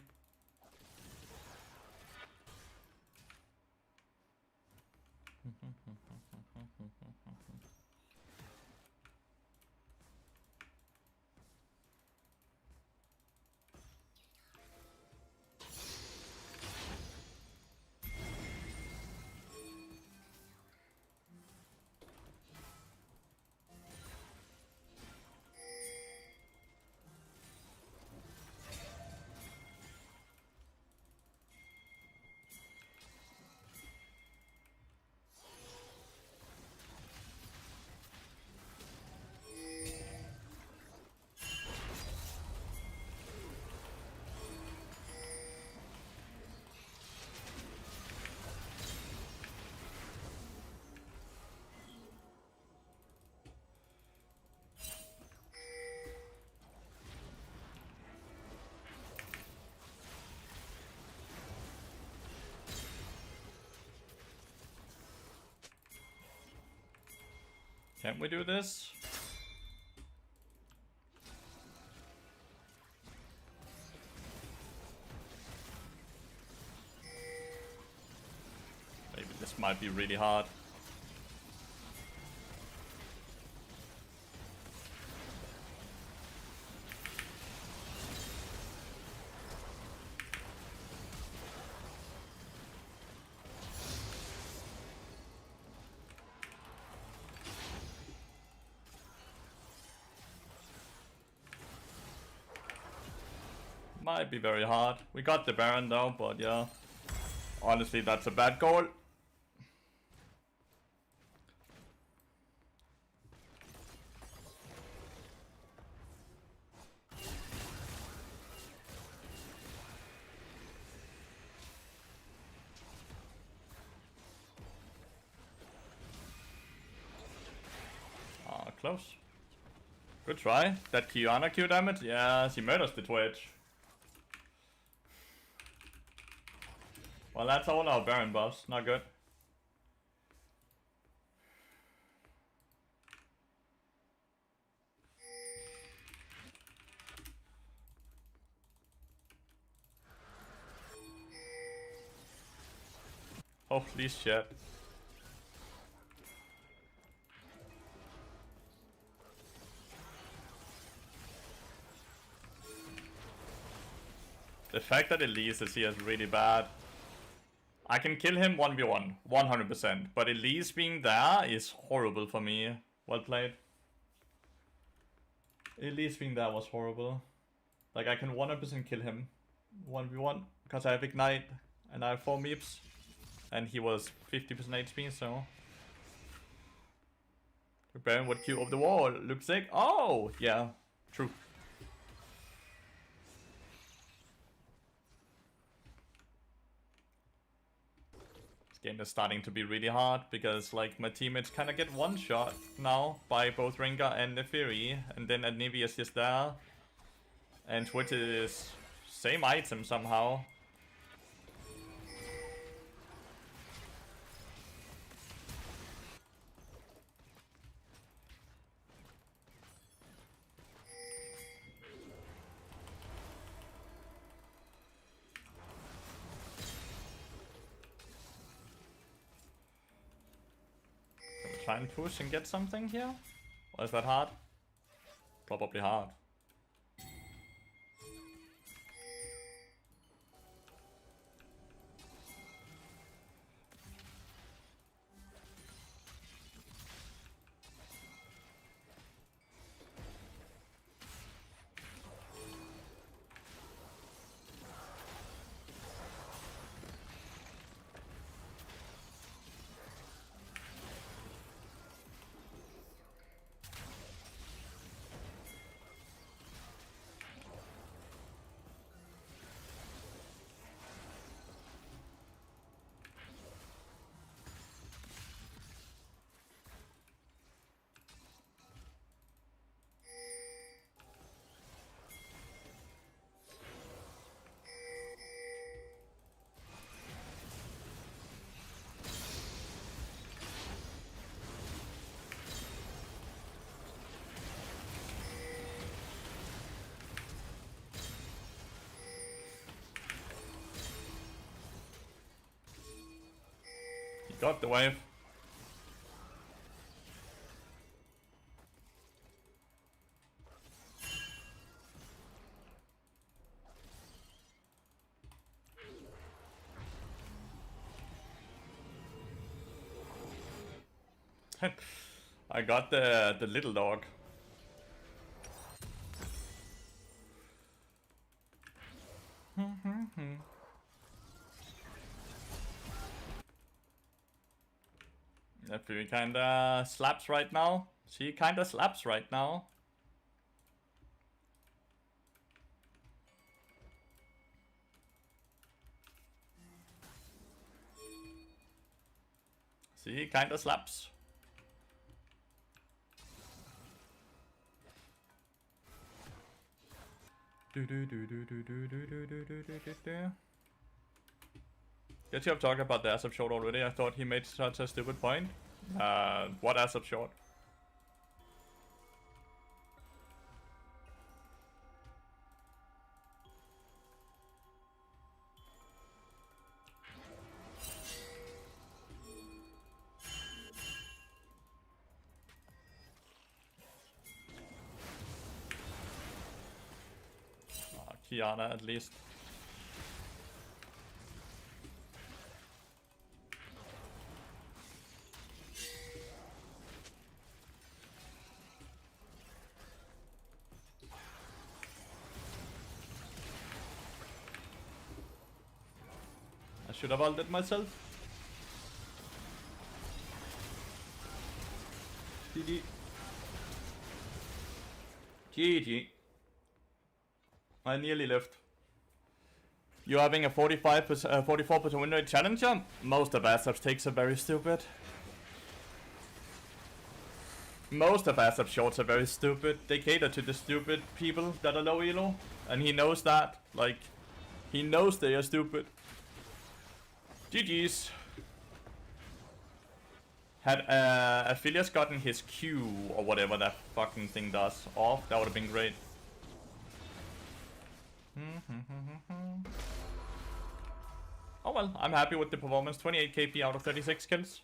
Can't we do this? Maybe this might be really hard. Might be very hard. We got the Baron though, but yeah. Honestly, that's a bad goal. Ah, close. Good try. That Kiana Q damage? Yeah, she murders the Twitch. Well, that's all our Baron buffs. Not good. Holy shit. The fact that Elise is here is really bad. I can kill him 1v1, 100%. But Elise being there is horrible for me. Well played. Elise being there was horrible. Like, I can 100% kill him 1v1. Because I have Ignite and I have 4 meeps. And he was 50% HP, so... The Baron would queue up the wall. Looks like... Oh! Yeah, true. Game is starting to be really hard because like my teammates kind of get one shot now by both Rengar and Lathyrus, and then Anivia is just there, and Twitch is same item somehow. Try and push and get something here? Or is that hard? Probably hard. Got the wave. I got the little dog. He kinda slaps right now. She kinda slaps right now. She kinda slaps. Guess you have talked about the asset short already. I thought he made such a stupid point. What asset short? Kiana at least. I should have ulted myself. GG. GG. I nearly left. You having a 44% win rate challenger? Most of ASAP's takes are very stupid. Most of ASAP shorts are very stupid. They cater to the stupid people that are low elo. And he knows that. Like, he knows they are stupid. GG's. Had Affiliates gotten his Q or whatever that fucking thing does off, that would have been great. Oh well, I'm happy with the performance. 28 KP out of 36 kills.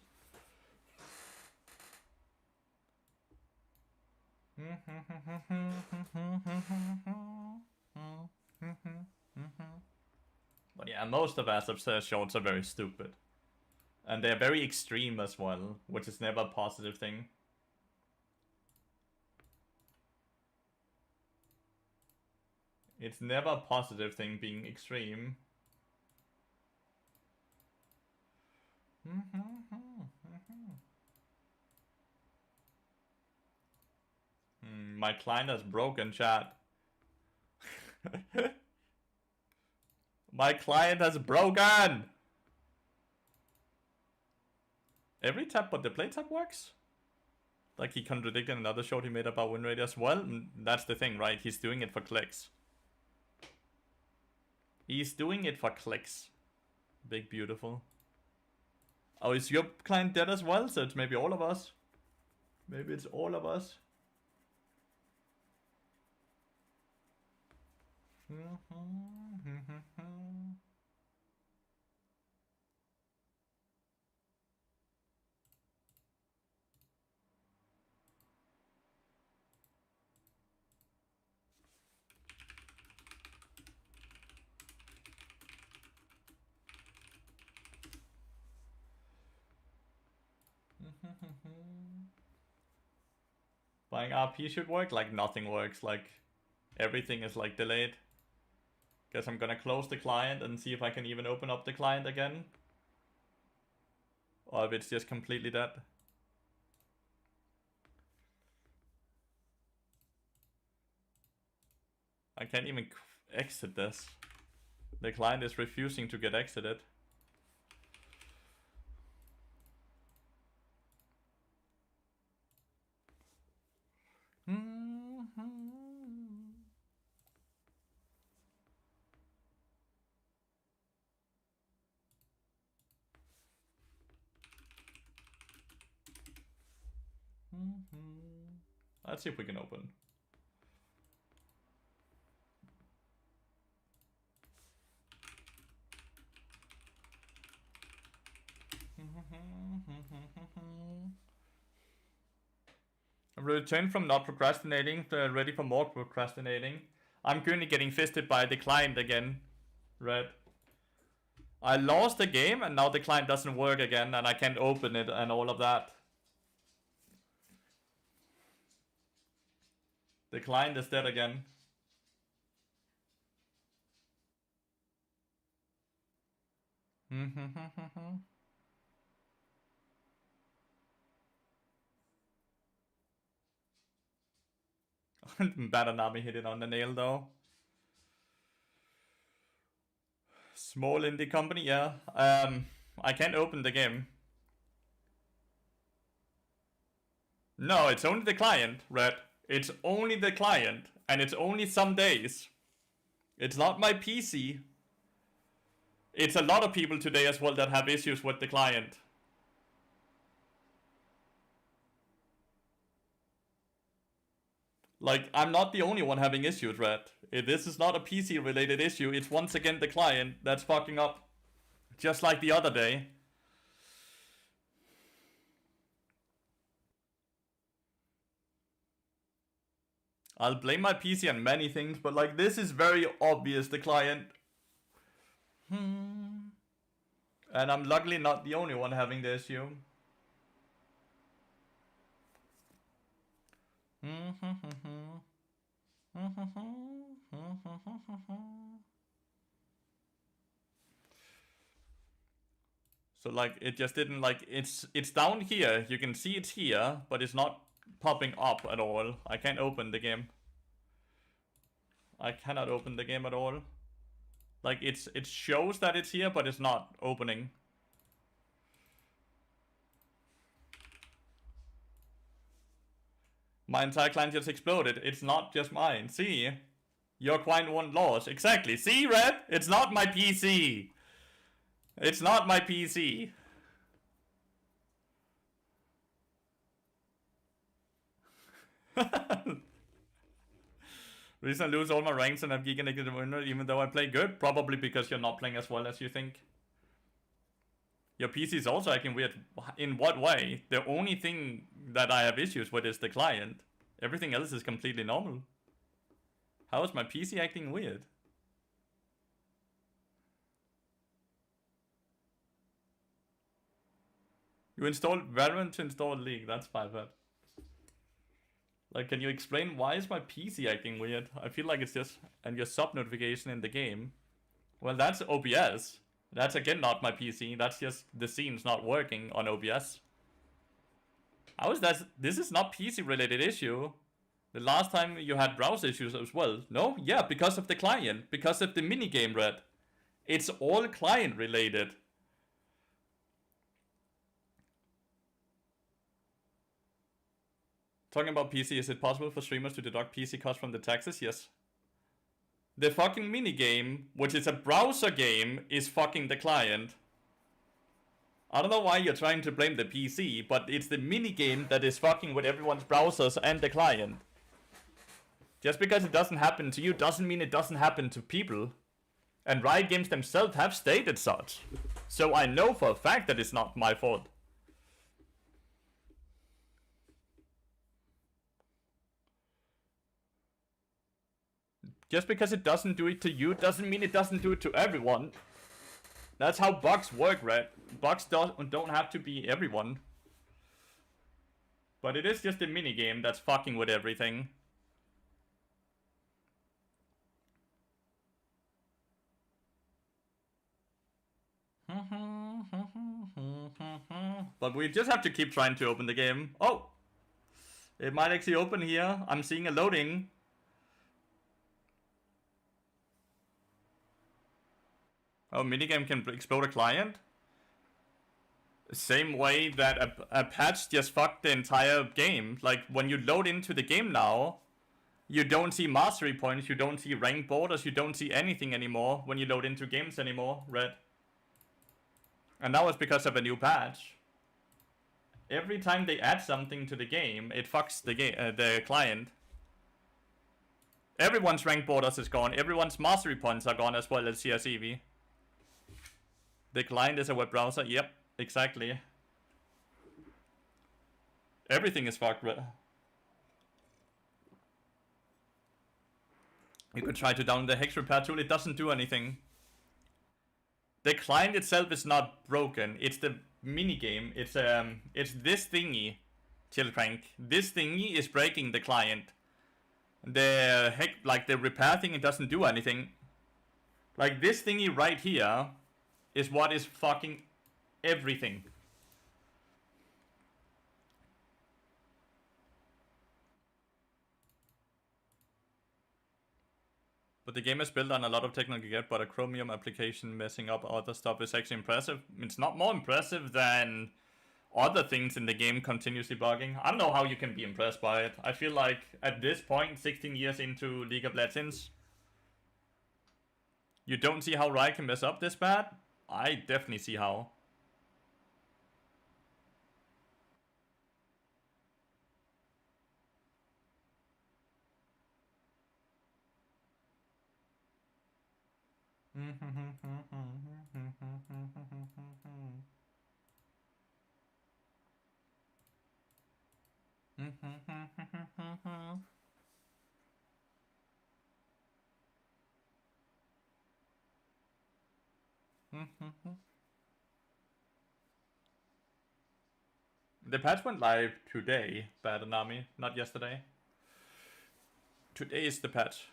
But yeah, most of Asap's shorts are very stupid. And they're very extreme as well, which is never a positive thing. It's never a positive thing being extreme. My client has broken, chat. My client has broken! Every tap but the play tap works? Like he contradicted another short he made about win rate as well? That's the thing, right? He's doing it for clicks. He's doing it for clicks. Big beautiful. Oh, is your client dead as well? So it's maybe all of us. Maybe it's all of us. Buying RP should work, like nothing works, like everything is like delayed. Guess I'm gonna close the client and see if I can even open up the client again. Or if it's just completely dead. I can't even exit this. The client is refusing to get exited. Let's see if we can open. I'm returned from not procrastinating, ready for more procrastinating. I'm currently getting fisted by the client again. Red. I lost the game and now the client doesn't work again and I can't open it and all of that. The client is dead again. Badanami hit it on the nail though. Small indie company, yeah. I can't open the game. No, it's only the client, Red. It's only the client, and it's only some days. It's not my PC. It's a lot of people today as well that have issues with the client. Like, I'm not the only one having issues, Red. This is not a PC related issue. It's once again the client that's fucking up. Just like the other day. I'll blame my PC on many things, but like this is very obvious, the client. And I'm luckily not the only one having the issue. So like it just didn't like it's down here. You can see it's here, but it's not popping up at all. I can't open the game. I cannot open the game at all. Like it shows that it's here, but it's not opening. My entire client just exploded. It's not just mine. See? Your client won loss. Exactly. See, Red? It's not my PC. It's not my PC. Reason I lose all my ranks and have Giga negative winner even though I play good? Probably because you're not playing as well as you think. Your PC is also acting weird. In what way? The only thing that I have issues with is the client. Everything else is completely normal. How is my PC acting weird? You installed Valorant to install League. That's fine, but like, can you explain why is my PC acting weird? I feel like it's just and your sub notification in the game. Well, that's OBS. That's again not my PC. That's just the scenes not working on OBS. How is that? This is not PC related issue. The last time you had browser issues as well. No? Yeah, because of the client. Because of the minigame, Red. It's all client related. Talking about PC, is it possible for streamers to deduct PC costs from the taxes? Yes. The fucking minigame, which is a browser game, is fucking the client. I don't know why you're trying to blame the PC, but it's the minigame that is fucking with everyone's browsers and the client. Just because it doesn't happen to you doesn't mean it doesn't happen to people. And Riot Games themselves have stated such. So I know for a fact that it's not my fault. Just because it doesn't do it to you doesn't mean it doesn't do it to everyone. That's how bugs work, right? Bugs don't have to be everyone. But it is just a minigame that's fucking with everything. But we just have to keep trying to open the game. Oh! It might actually open here. I'm seeing a loading. Oh, minigame can explode a client? Same way that a patch just fucked the entire game. Like, when you load into the game now, you don't see mastery points, you don't see rank borders, you don't see anything anymore when you load into games anymore, Red. And that was because of a new patch. Every time they add something to the game, it fucks the client. Everyone's rank borders is gone, everyone's mastery points are gone as well as CSEV. The client is a web browser, yep, exactly. Everything is fucked, Red. You could try to download the hex repair tool, it doesn't do anything. The client itself is not broken, it's the minigame. It's this thingy, Chillcrank. This thingy is breaking the client. The repair thing, it doesn't do anything. Like, this thingy right here is what is fucking everything. But the game is built on a lot of technical debt, but a Chromium application messing up other stuff is actually impressive. It's not more impressive than other things in the game continuously bugging. I don't know how you can be impressed by it. I feel like at this point, 16 years into League of Legends, you don't see how Riot can mess up this bad? I definitely see how. The patch went live today, Badanami, not yesterday. Today is the patch.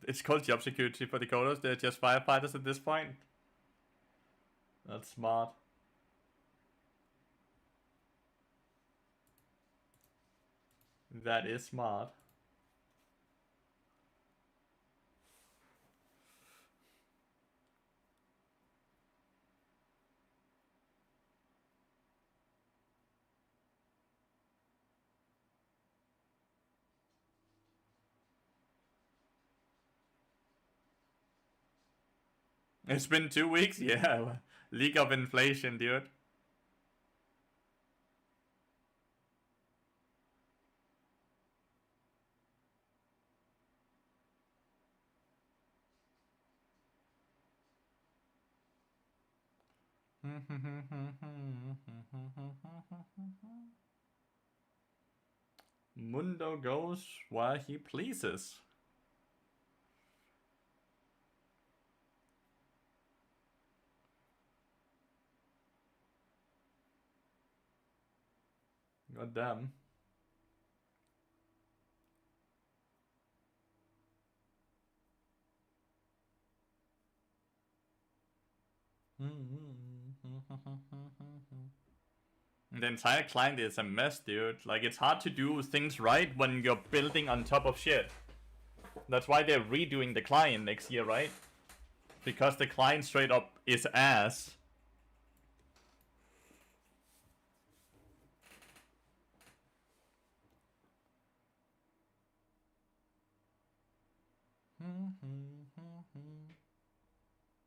It's called job security for the coders. They're just firefighters at this point. That's smart. That is smart. It's been 2 weeks, yeah. League of inflation, dude. Mundo goes where he pleases. God damn. The entire client is a mess, dude. Like, it's hard to do things right when you're building on top of shit. That's why they're redoing the client next year, right? Because the client straight up is ass.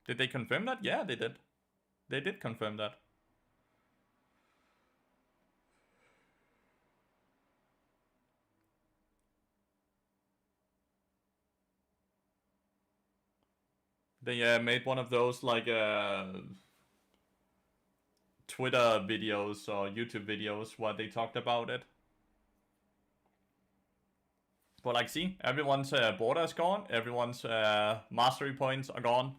Did they confirm that? Yeah, they did. They did confirm that. They made one of those, like, Twitter videos or YouTube videos where they talked about it. But, like, see, everyone's border is gone. Everyone's mastery points are gone.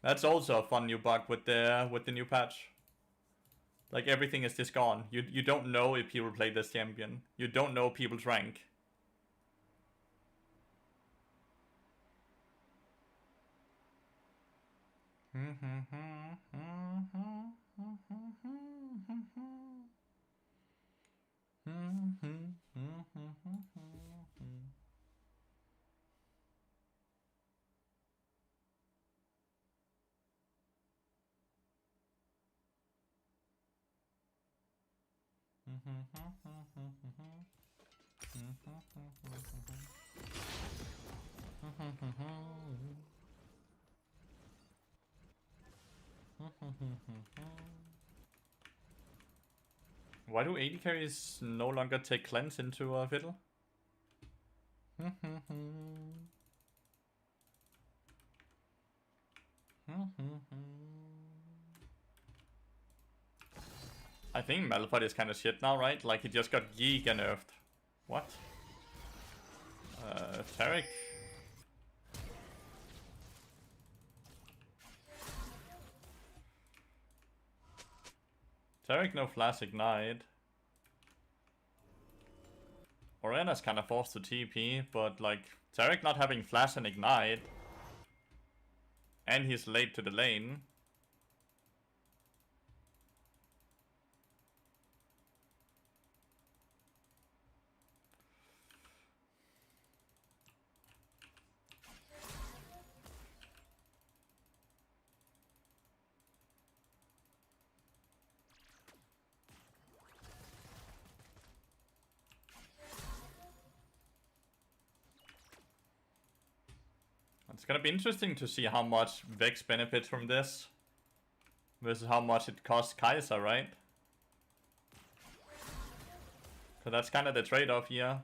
That's also a fun new bug with the new patch. Like, everything is just gone. You don't know if people play this champion. You don't know people's rank. Why do AD carries no longer take cleanse into a fiddle? I think Malphite is kind of shit now, right? Like, he just got Giga nerfed. What? Tarek. Tarek no flash ignite. Orena's kind of forced to TP, but like, Tarek not having flash and ignite. And he's late to the lane. It's gonna be interesting to see how much Vex benefits from this versus how much it costs Kai'Sa, right? So that's kind of the trade-off here.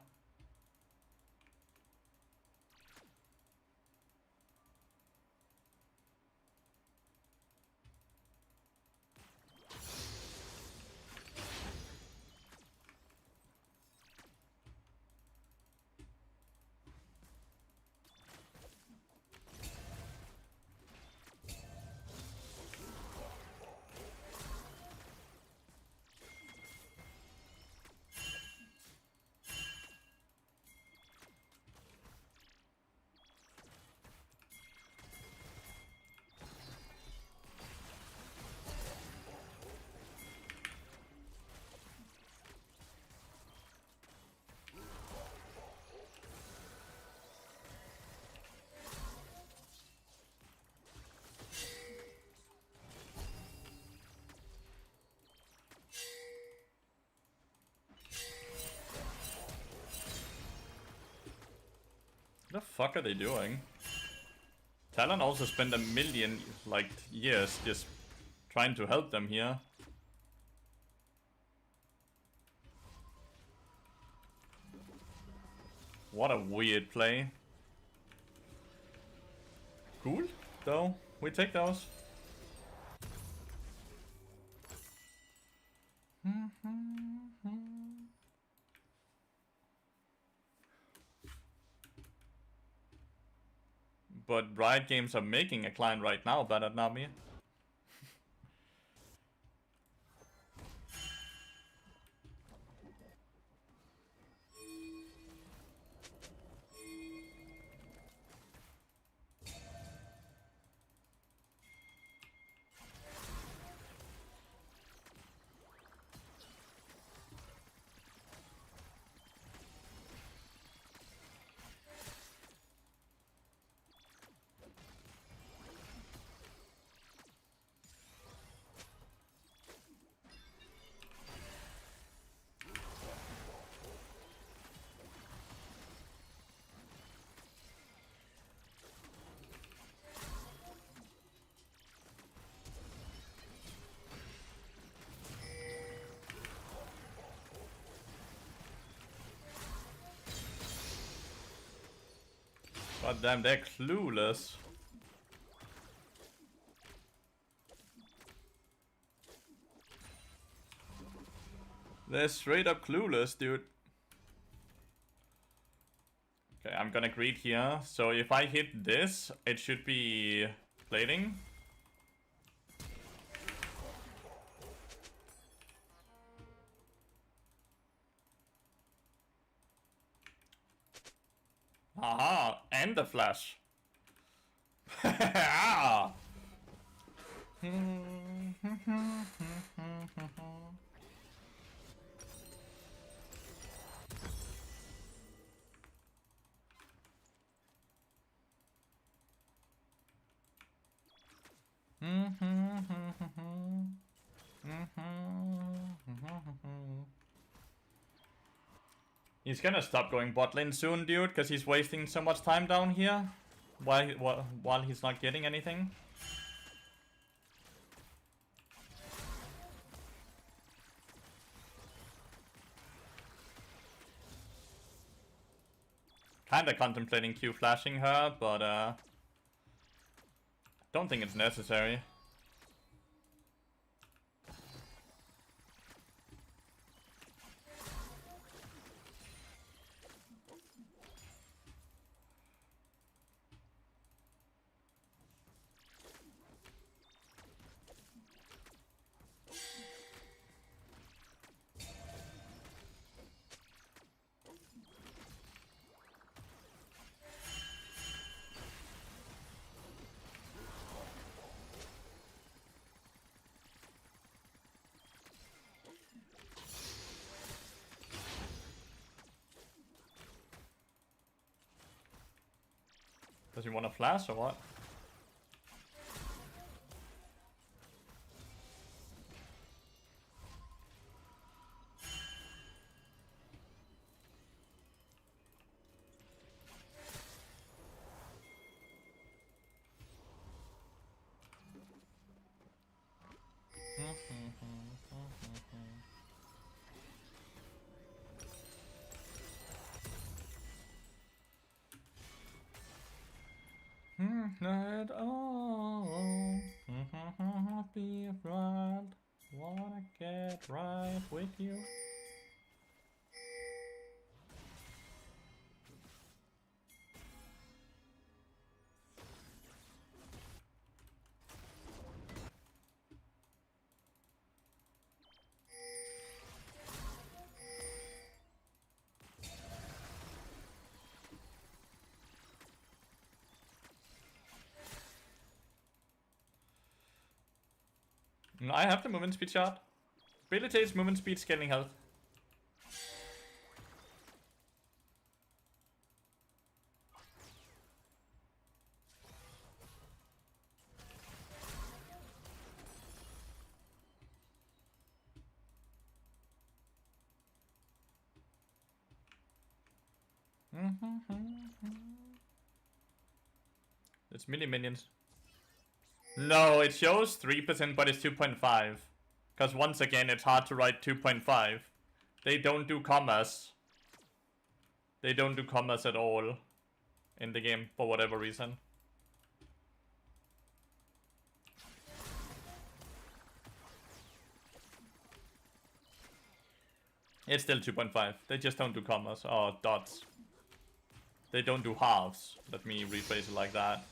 What the fuck are they doing? Talon also spent a million, like, years just trying to help them here. What a weird play. Cool, though. We take those. But Riot Games are making a client right now, better not me. God damn, they're clueless. They're straight up clueless, dude. Okay, I'm gonna greed here. So if I hit this, it should be plating. Aha, and the flash. He's gonna stop going bot lane soon, dude, because he's wasting so much time down here while he's not getting anything. Kinda contemplating Q flashing her, but don't think it's necessary. Does he want to flash or what? Not all. Be right. Wanna get right with you. I have the movement speed chart. Abilities, movement speed, scaling health. It's mini minions. No, it shows 3%, but it's 2.5. Because once again, it's hard to write 2.5. They don't do commas. They don't do commas at all in the game for whatever reason. It's still 2.5. They just don't do commas or dots. They don't do halves. Let me rephrase it like that.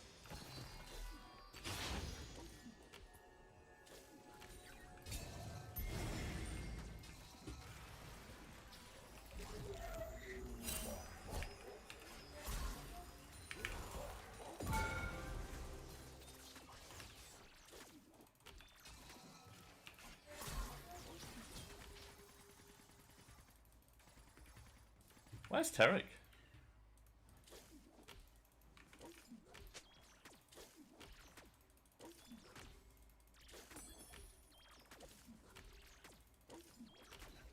Where's Tarek?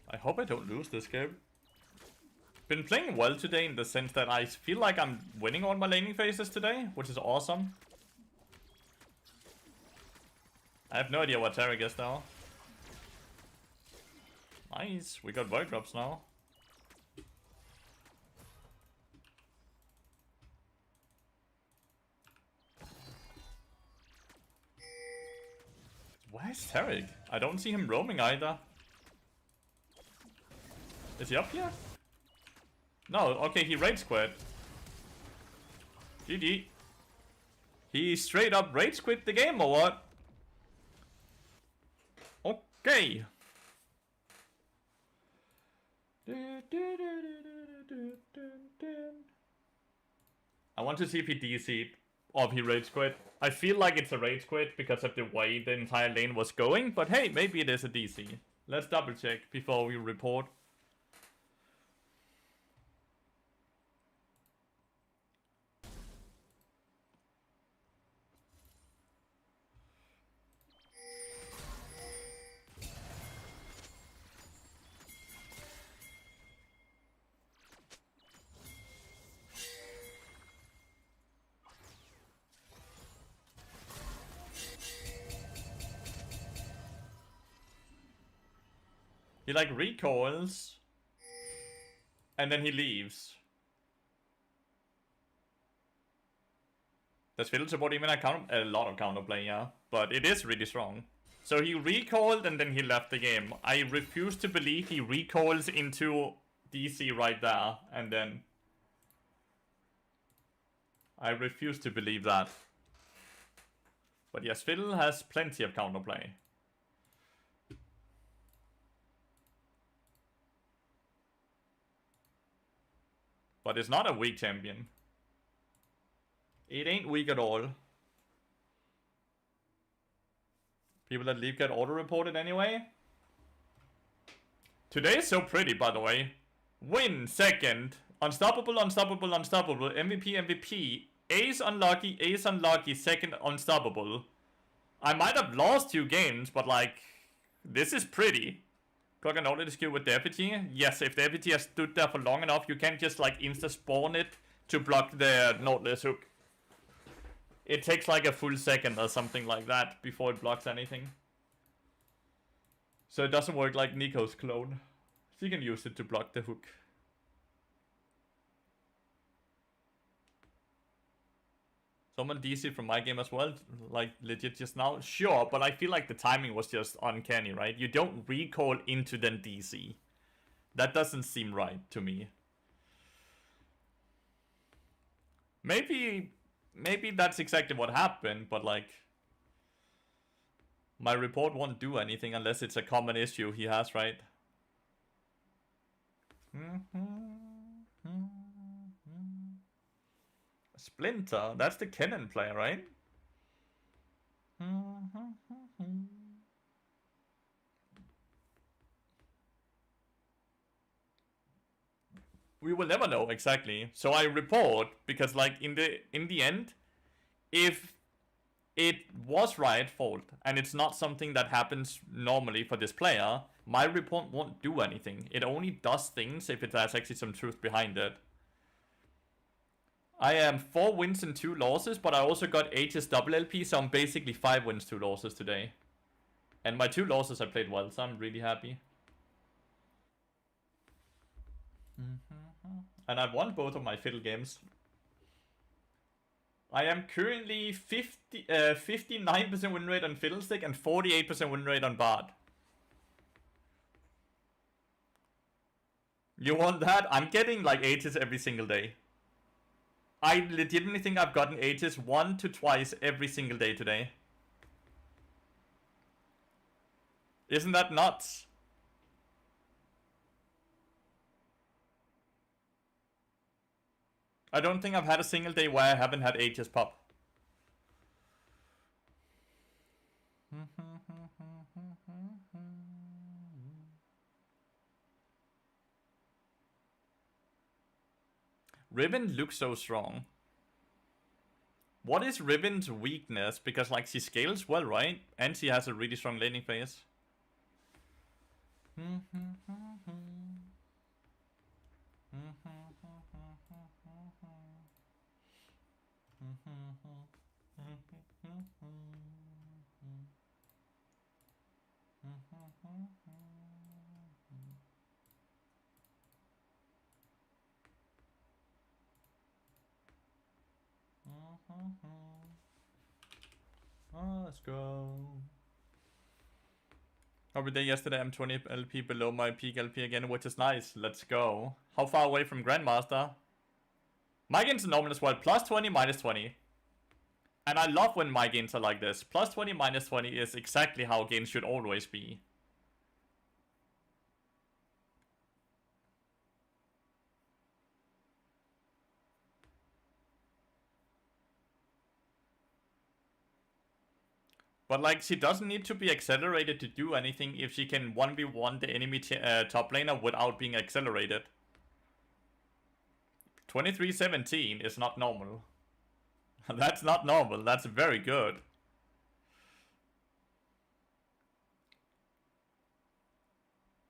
I hope I don't lose this game. Been playing well today in the sense that I feel like I'm winning all my laning phases today, which is awesome. I have no idea what Tarek is now. Nice, we got void drops now. Where's Tarek? I don't see him roaming either. Is he up here? No, okay, he rage quit. GG. He straight up rage quit the game or what? Okay. I want to see if he DC'd or if he rage quit. I feel like it's a rage quit because of the way the entire lane was going, but hey, maybe it is a DC. Let's double check before we report. He like recoils and then he leaves. Does fiddle support even a lot of counterplay, yeah, but it is really strong. So he recoiled and then he left the game. I refuse to believe he recoils into DC right there and then I refuse to believe that. But yes, fiddle has plenty of counterplay. But it's not a weak champion. It ain't weak at all. People that leave get auto-reported anyway. Today is so pretty, by the way. Win second. Unstoppable, unstoppable, unstoppable. MVP, MVP. Ace unlucky, second unstoppable. I might have lost 2 games, but like, this is pretty. Clock an audit skill with Deputy. Yes, if Deputy has stood there for long enough, you can't just like insta-spawn it to block the Nautilus hook. It takes like a full second or something like that before it blocks anything. So it doesn't work like Nico's clone. She can use it to block the hook. Someone DC from my game as well, like legit just now? Sure, but I feel like the timing was just uncanny, right? You don't recoil into then DC. That doesn't seem right to me. Maybe that's exactly what happened, but like, my report won't do anything unless it's a common issue he has, right? Splinter, that's the Kennen player, right? We will never know exactly. So I report because like in the end, if it was Riot fault and it's not something that happens normally for this player, my report won't do anything. It only does things if it has actually some truth behind it. I am 4 wins and 2 losses, but I also got H's double LP, so I'm basically 5 wins, 2 losses today. And my 2 losses I played well, so I'm really happy. And I've won both of my fiddle games. I am currently 59% win rate on Fiddlestick and 48% win rate on Bard. You want that? I'm getting like 80s every single day. I legitimately think I've gotten 80s 1 to twice every single day today. Isn't that nuts? I don't think I've had a single day where I haven't had 80s pop. Riven looks so strong. What is Riven's weakness? Because like she scales well, right? And she has a really strong laning phase. Let's go. Every day yesterday I'm 20 LP below my peak LP again, which is nice. Let's go. How far away from Grandmaster? My gains are normal as well. Plus 20, minus 20. And I love when my gains are like this. Plus 20, minus 20 is exactly how gains should always be. But like, she doesn't need to be accelerated to do anything if she can 1v1 the enemy top laner without being accelerated. 23-17 is not normal. That's not normal, that's very good.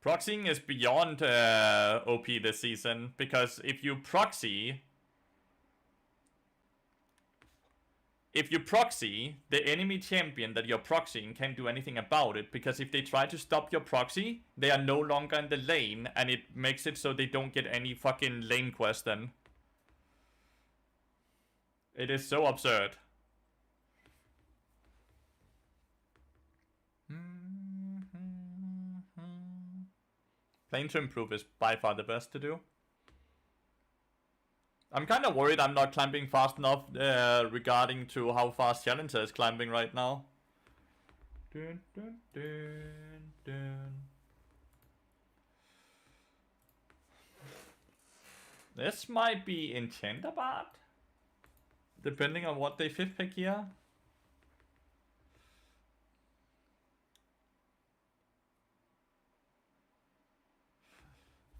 Proxying is beyond OP this season, because if you proxy, the enemy champion that you're proxying can't do anything about it, because if they try to stop your proxy, they are no longer in the lane, and it makes it so they don't get any fucking lane quest then. It is so absurd. Playing to improve is by far the best to do. I'm kind of worried I'm not climbing fast enough regarding to how fast Challenger is climbing right now. Dun, dun, dun, dun. This might be Enchanter bot, depending on what they 5th pick here.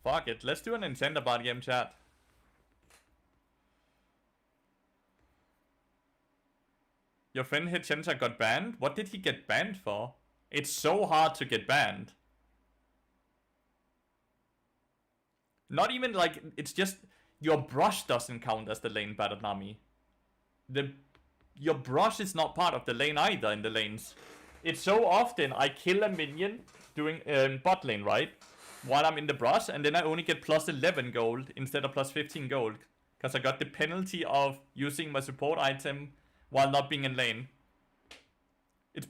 Fuck it, let's do an Enchanter bot game, chat. Your friend Enchanter got banned? What did he get banned for? It's so hard to get banned. Not even like, it's just your brush doesn't count as the lane battle, Nami. Your brush is not part of the lane either in the lanes. It's so often I kill a minion doing bot lane, right? While I'm in the brush, and then I only get plus 11 gold instead of plus 15 gold. Because I got the penalty of using my support item while not being in lane. It's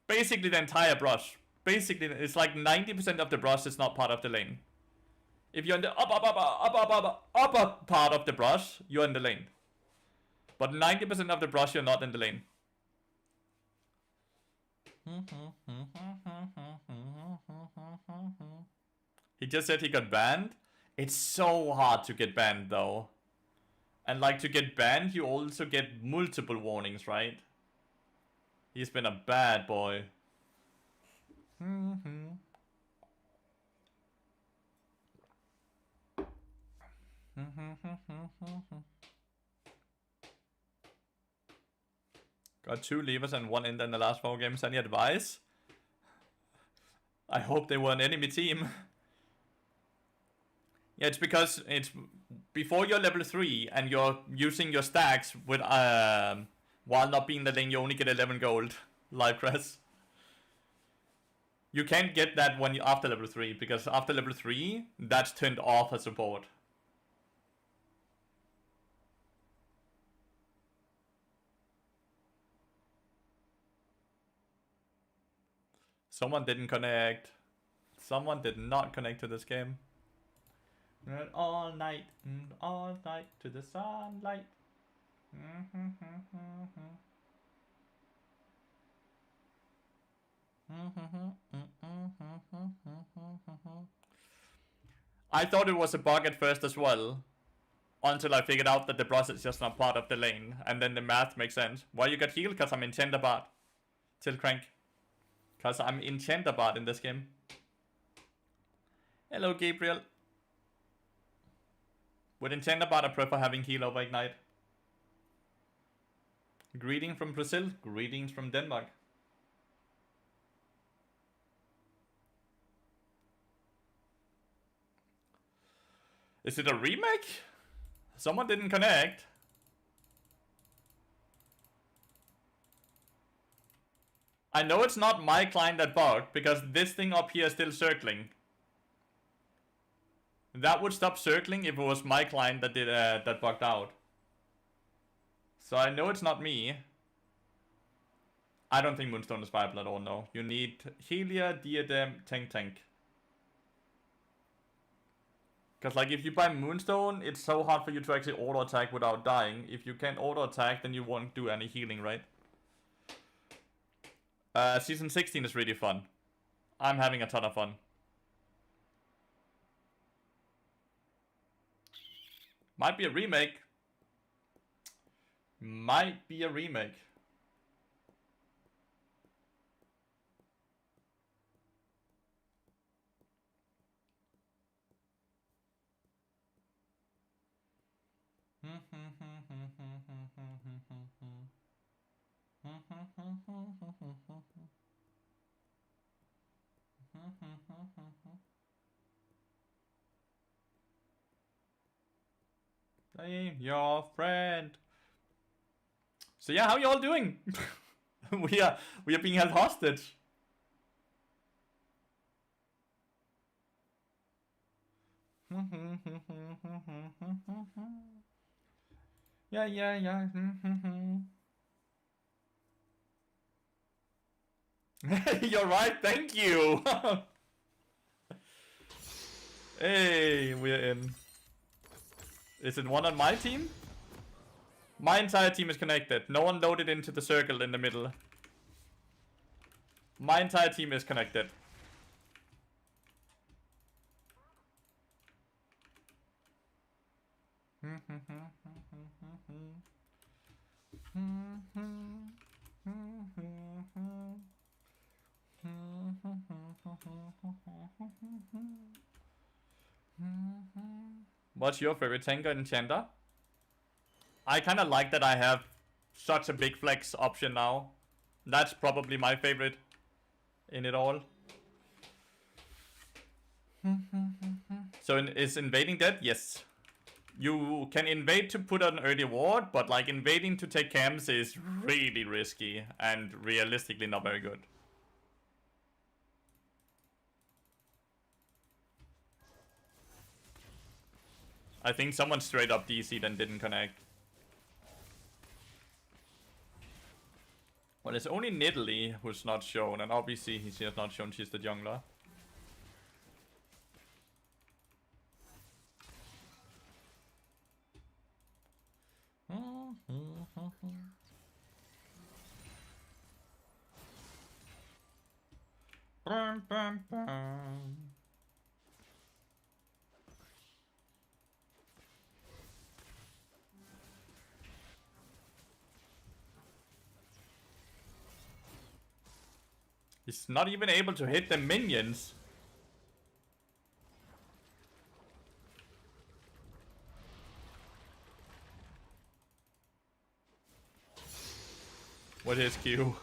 basically the entire brush. Basically, it's like 90% of the brush is not part of the lane. If you're in the upper part of the brush, you're in the lane. But 90% of the brush, you're not in the lane. He just said he got banned. It's so hard to get banned though. And like to get banned, you also get multiple warnings, right? He's been a bad boy. Got 2 levers and 1 ender in the last 4 games. Any advice? I hope they were an enemy team. Yeah, it's because before you're level 3 and you're using your stacks with while not being the lane, you only get 11 gold. Live press. You can't get that when you after level 3, because after level 3, that's turned off as support. Someone didn't connect. Someone did not connect to this game. All night to the sunlight. I thought it was a bug at first as well, until I figured out that the brush is just not part of the lane, and then the math makes sense. Why you got healed? Because I'm Enchanter bot. Till crank. Because I'm Enchanter bot in this game. Hello, Gabriel. With Enchanter bot, I prefer having heal over ignite. Greetings from Brazil. Greetings from Denmark. Is it a remake? Someone didn't connect. I know it's not my client that bugged, because this thing up here is still circling. That would stop circling if it was my client that did that bugged out. So I know it's not me. I don't think Moonstone is viable at all, no. You need Helia, Diadem, Tank. Because like if you buy Moonstone, it's so hard for you to actually auto attack without dying. If you can't auto attack, then you won't do any healing, right? Season 16 is really fun. I'm having a ton of fun. Might be a remake. Might be a remake. I'm your friend. So yeah, how y'all doing? we are being held hostage. Yeah. You're right, thank you. Hey, we're in. Is it one on my team? My entire team is connected. No one loaded into the circle in the middle. My entire team is connected. What's your favorite tank or enchanter? I kind of like that I have such a big flex option now. That's probably my favorite in it all. So is invading dead? Yes. You can invade to put an early ward, but like invading to take camps is really risky and realistically not very good. I think someone straight up DC'd and didn't connect. Well, it's only Nidalee who's not shown, and obviously he's just not shown she's the jungler. He's not even able to hit the minions. With his Q.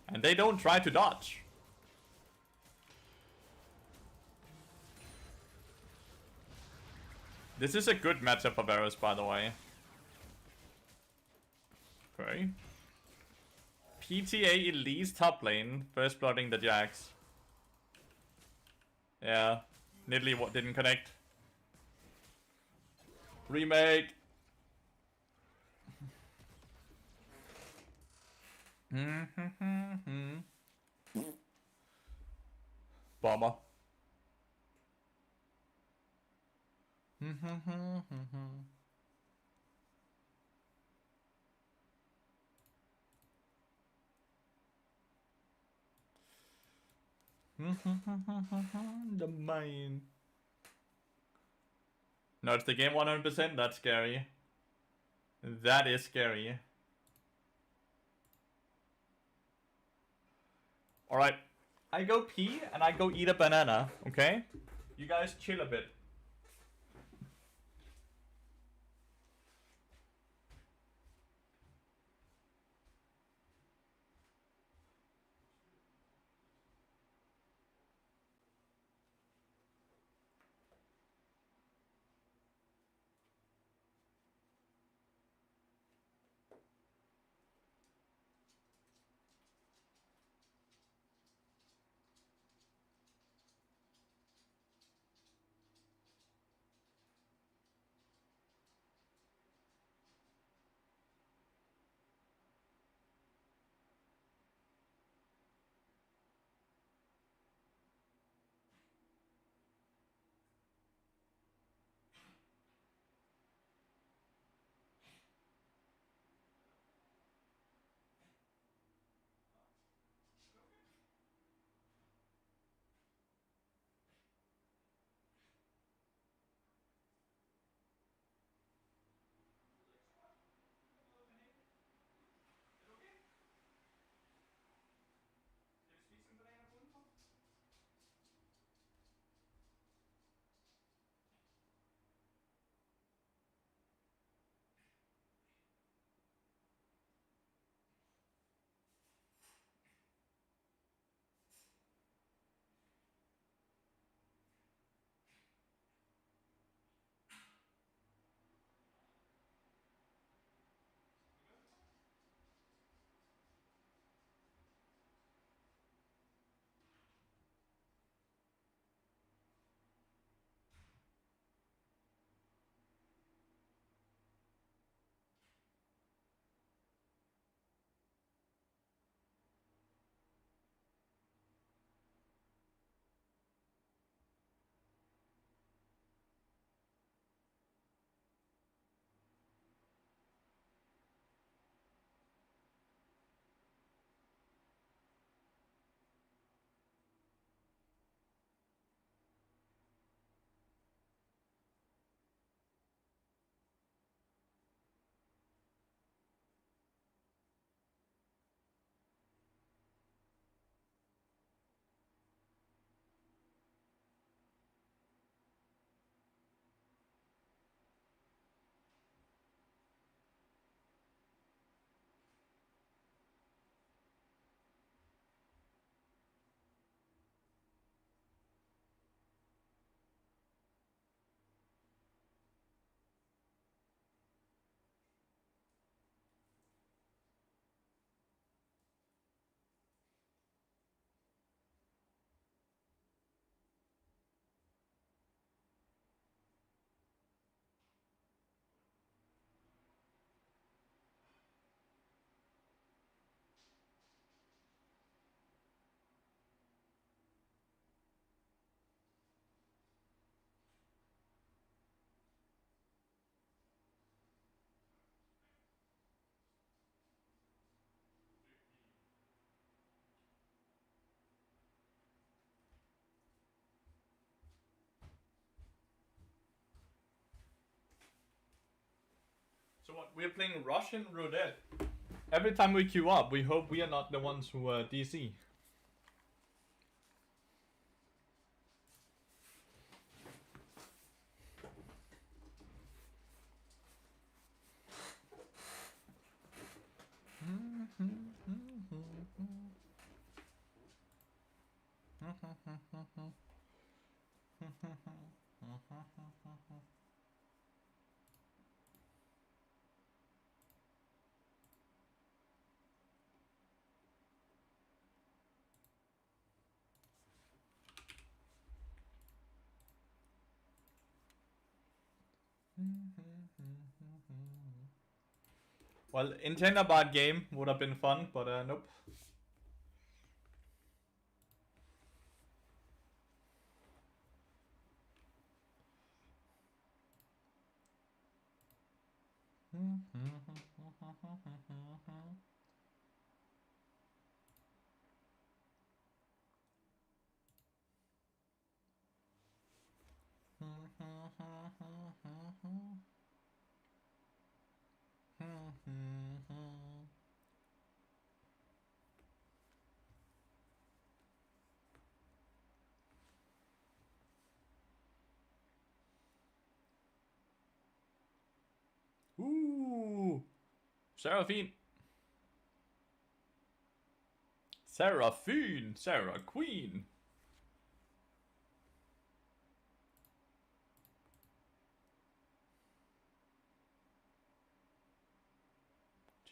And they don't try to dodge. This is a good matchup for Varus, by the way. Okay. PTA Elise top lane, first blooding the Jax. Yeah, Nidalee didn't connect. Remake. Bomber. The main. No, it's the game 100%. That's scary. That is scary. Alright. I go pee and I go eat a banana, okay? You guys chill a bit. So what? We're playing Russian roulette. Every time we queue up, we hope we are not the ones who DC. Well, Enchanter bad game would have been fun, but nope. Ooh, Seraphine. Seraphine, Sarah Queen.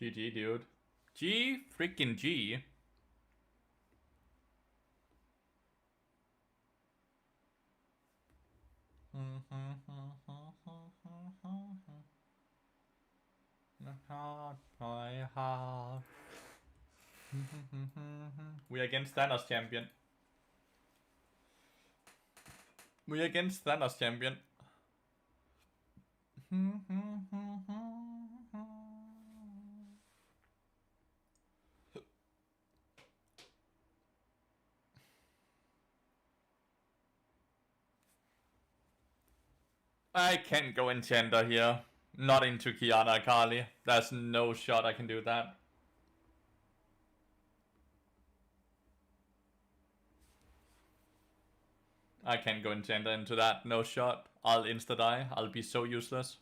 GG, dude. G freaking G. We against Thanos champion. We against Thanos champion. I can't go Enchanter here. Not into Kiana Kali. There's no shot I can do that. I can't go Enchanter into that. No shot. I'll insta-die. I'll be so useless.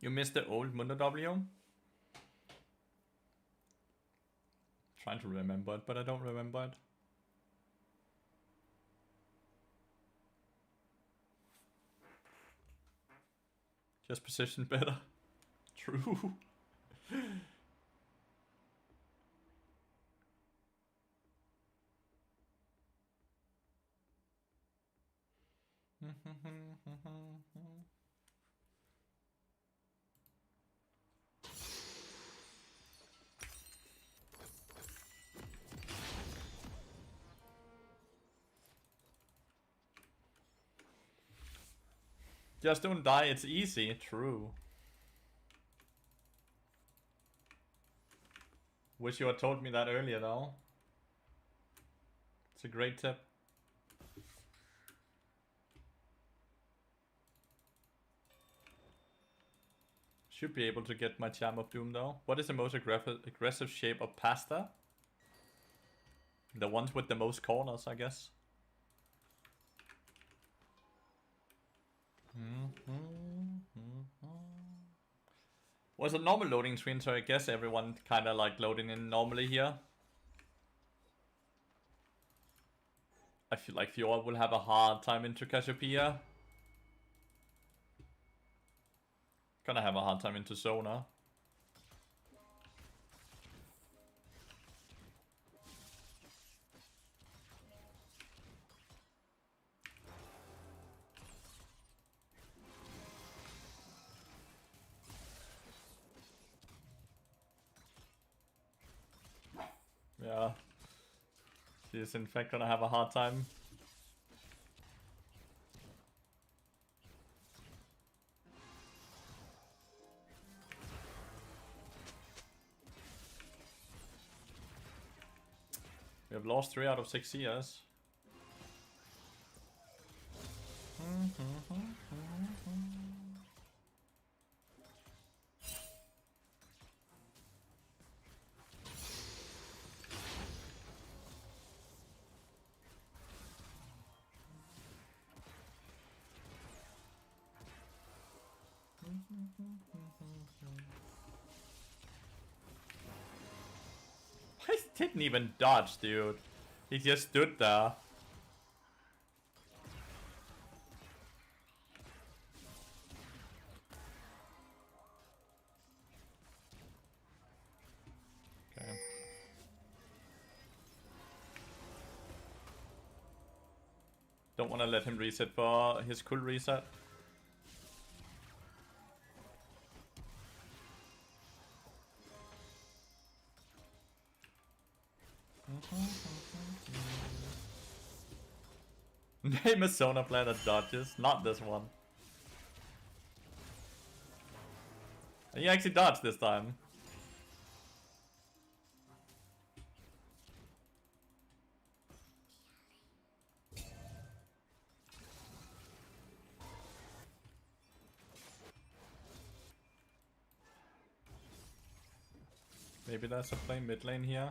You missed the old Mundo W? Trying to remember it, but I don't remember it. Just position better. True. Just don't die, it's easy. True. Wish you had told me that earlier though. It's a great tip. Should be able to get my Charm of Doom though. What is the most aggressive shape of pasta? The ones with the most corners, I guess. Was a normal loading screen, so I guess everyone kind of like loading in normally here. I feel like Fiora will have a hard time into Cassiopeia. Gonna have a hard time into Zona. Yeah. She's in fact gonna have a hard time. We have lost 3 out of 6 years. I didn't even dodge, dude. He just stood there. Okay. Don't want to let him reset for his cool reset. Name a Sona player that dodges. Not this one. He actually dodged this time. Maybe there's a play mid lane here.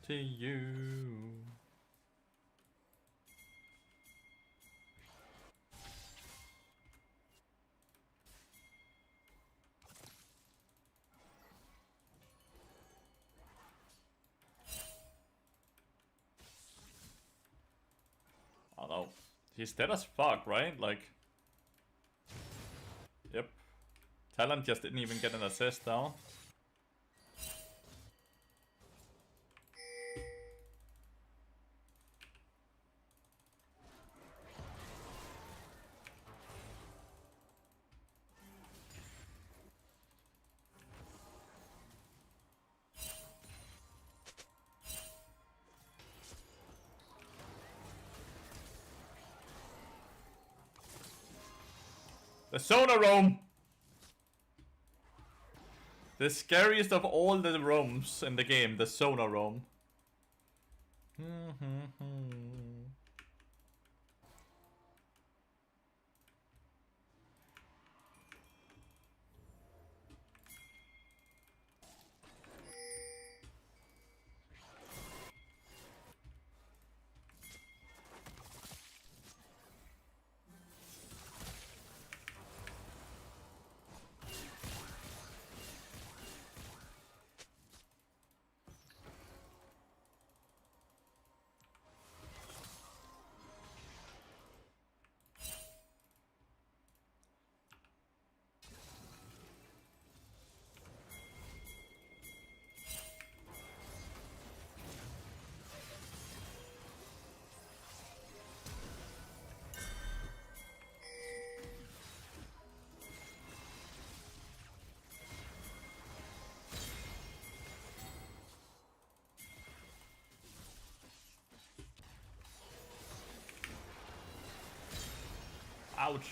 To you. Oh no. He's dead as fuck, right? Like... Yep. Talent just didn't even get an assist though. The Sona roam! The scariest of all the roams in the game, the Sona roam. Ouch.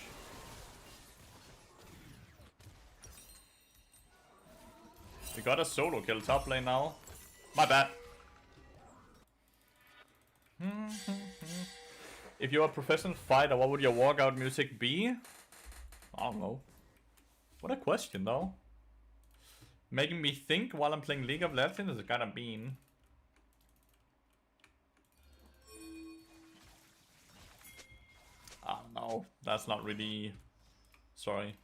We got a solo kill top lane now. My bad. If you're a professional fighter, what would your walkout music be? I don't know. What a question though. Making me think while I'm playing League of Legends is kinda mean. No, that's not really... Sorry.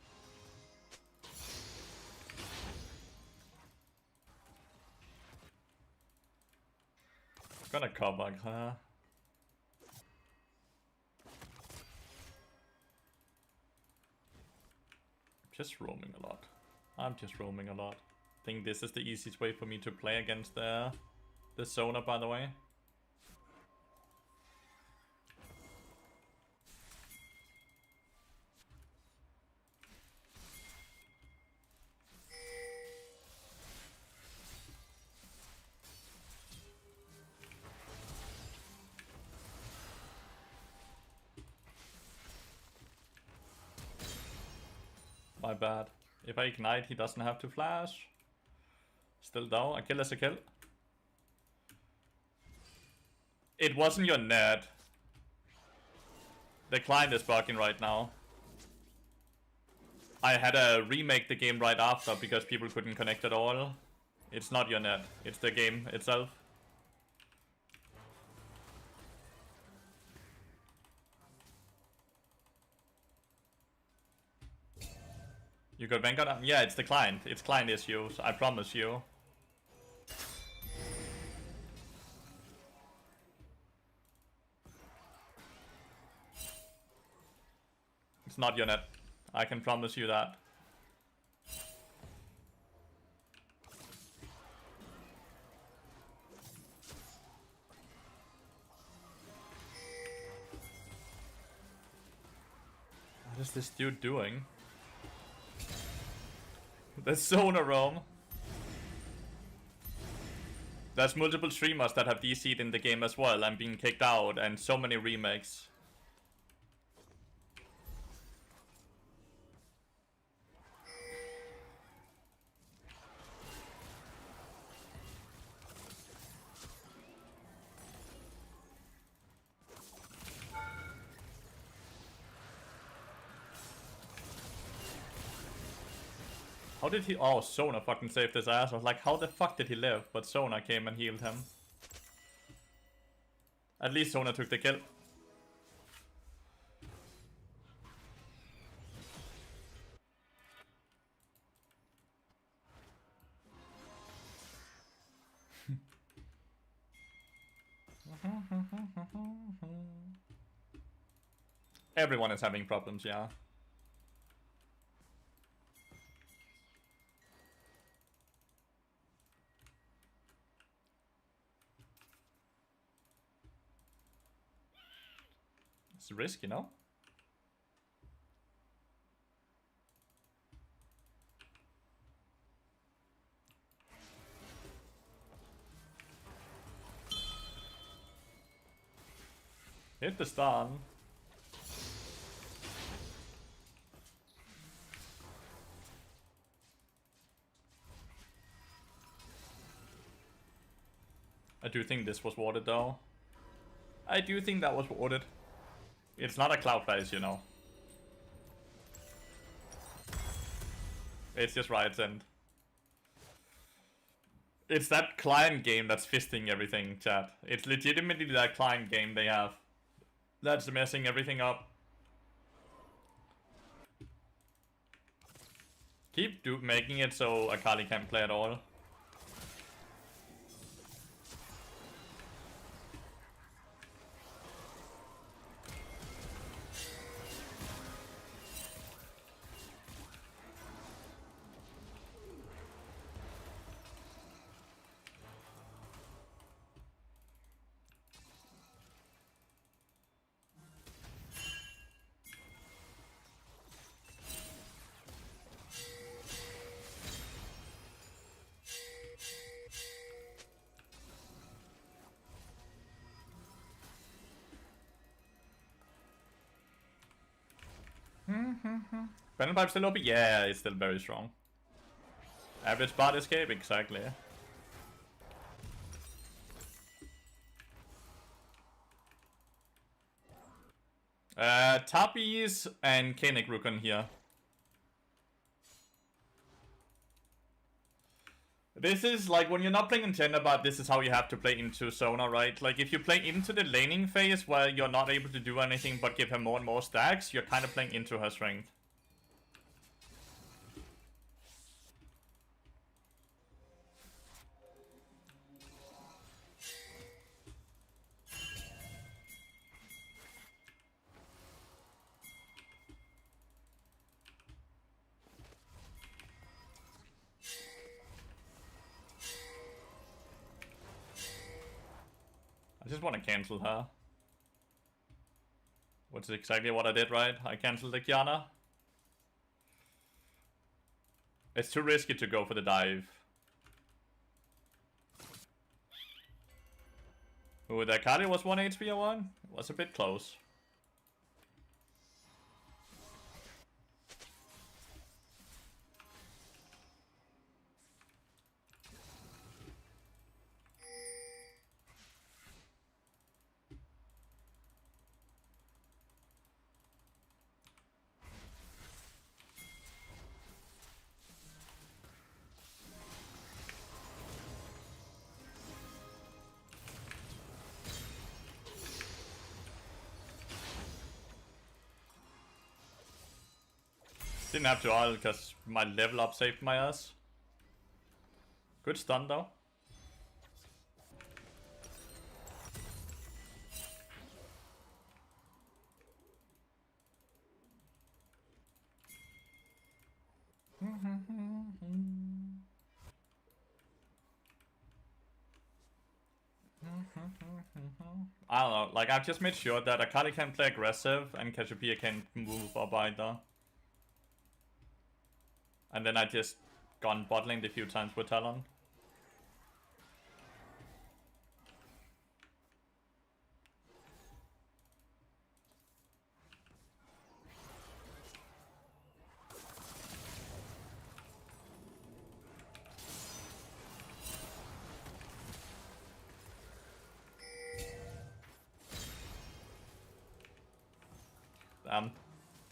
Gonna cover, huh? Just roaming a lot. I'm just roaming a lot. I think this is the easiest way for me to play against the Sona, by the way. My bad. If I ignite, he doesn't have to flash. Still down. A kill is a kill. It wasn't your net. The client is bugging right now. I had to remake the game right after because people couldn't connect at all. It's not your net. It's the game itself. You got Vanguard on? Yeah, it's the client. It's client issues, I promise you. It's not your net. I can promise you that. What is this dude doing? There's Zona roam. There's multiple streamers that have DC'd in the game as well and being kicked out, and so many remakes. How did he? Oh, Sona fucking saved his ass. I was like, how the fuck did he live? But Sona came and healed him. At least Sona took the kill. Everyone is having problems, yeah. It's a risk, you know? Hit the stun. I do think this was warded though. I do think that was warded. It's not a cloud phase, you know. It's just Riot's end. It's that client game that's fisting everything, chat. It's legitimately that client game they have that's messing everything up. Keep making it so Akali can't play at all. Battle pipe still OP? Yeah, it's still very strong. Average bot escape, exactly. Tappies and Koenig Rukon here. This is like when you're not playing Enchanter, but this is how you have to play into Zona, right? Like if you play into the laning phase where you're not able to do anything but give her more and more stacks, you're kind of playing into her strength. I just want to cancel her. Which is exactly what I did, right? I canceled the Kiana. It's too risky to go for the dive. Ooh, the Akali was 1 HP or 1? It was a bit close. Didn't have to ult because my level up saved my ass. Good stun though. I don't know, like I've just made sure that Akali can play aggressive and Cassiopeia can move up either. And then I just gone bot lane a few times with Talon.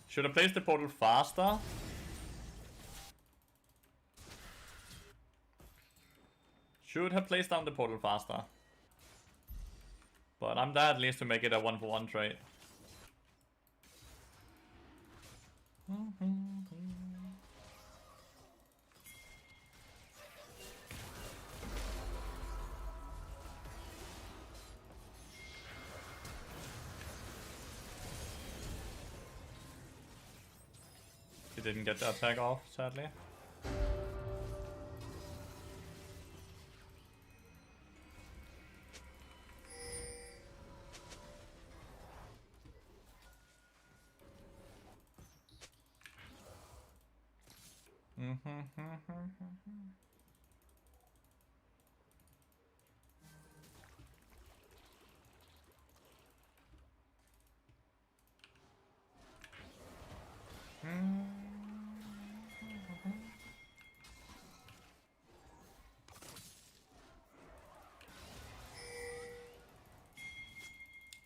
Should have placed the portal faster. Should have placed down the portal faster. But I'm there at least to make it a 1-for-1 trade. He didn't get the attack off, sadly.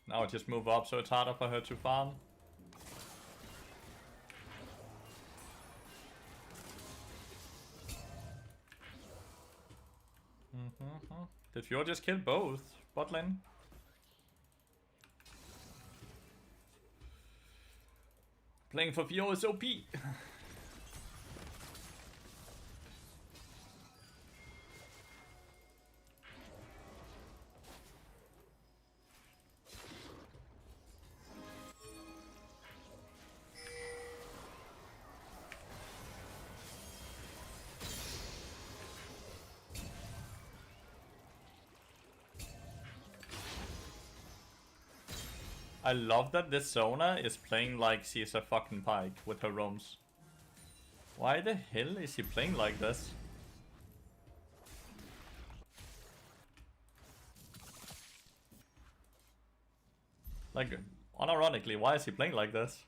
Now I just move up so it's harder for her to farm. Did Fjord just kill both bot lane? Playing for Fjord is OP. I love that this Zona is playing like she's a fucking pike with her roams. Why the hell is he playing like this? Like, unironically, why is he playing like this?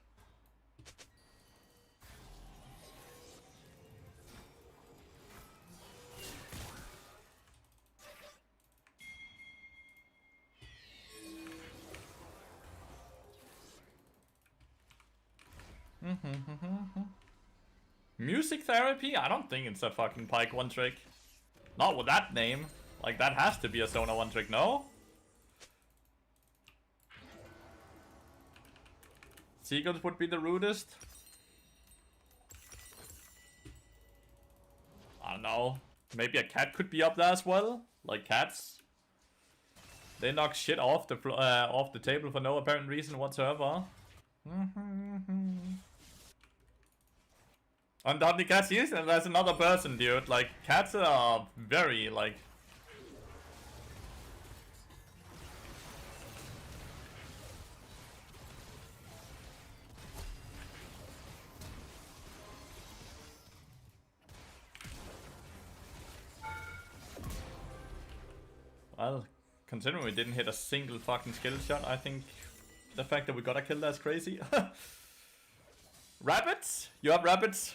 Music therapy? I don't think it's a fucking pike one trick. Not with that name. Like, that has to be a Zona one trick, no? Seagulls would be the rudest. I don't know. Maybe a cat could be up there as well. Like cats. They knock shit off the table for no apparent reason whatsoever. On the cats, yes, and there's another person, dude. Like, cats are very, like... Well, considering we didn't hit a single fucking skill shot, I think the fact that we got a kill that's crazy. Rabbits? You have rabbits?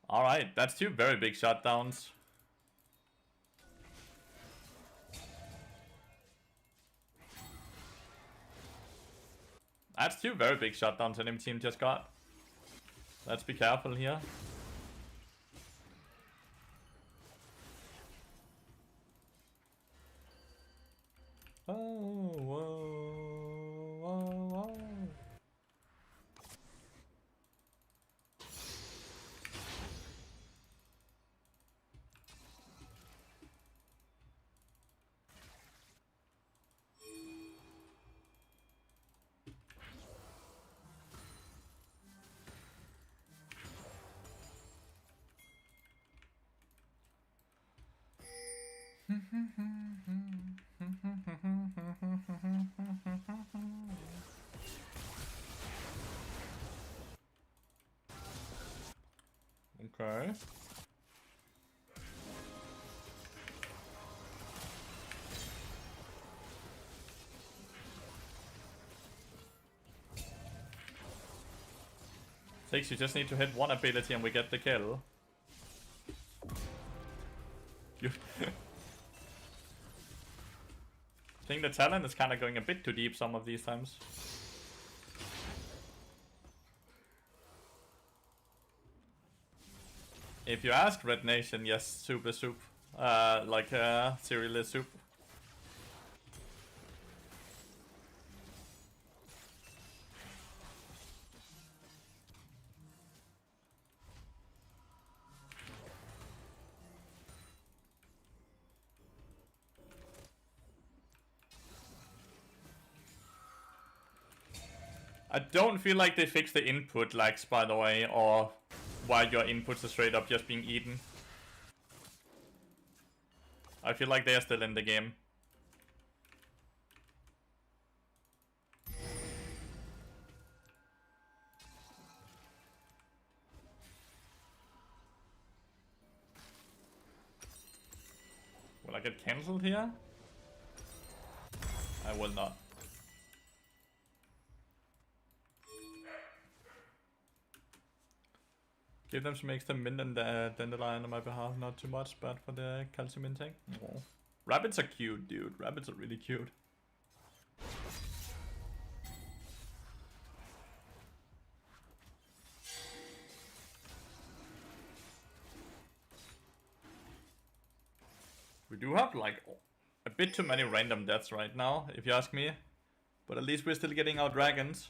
Alright, that's two very big shutdowns. That's two very big shutdowns enemy team just got. Let's be careful here. Oh, whoa, whoa, whoa. Okay. Six, you just need to hit one ability and we get the kill. You I think the talent is kind of going a bit too deep some of these times. If you ask Red Nation, yes, soup is soup. Like cereal is soup. I don't feel like they fixed the input lags, by the way, or why your inputs are straight up just being eaten. I feel like they are still in the game. Will I get cancelled here? I will not. Give them some extra mint and dandelion on my behalf, not too much, but for the calcium intake. Oh. Rabbits are cute, dude. Rabbits are really cute. We do have like a bit too many random deaths right now, if you ask me. But at least we're still getting our dragons.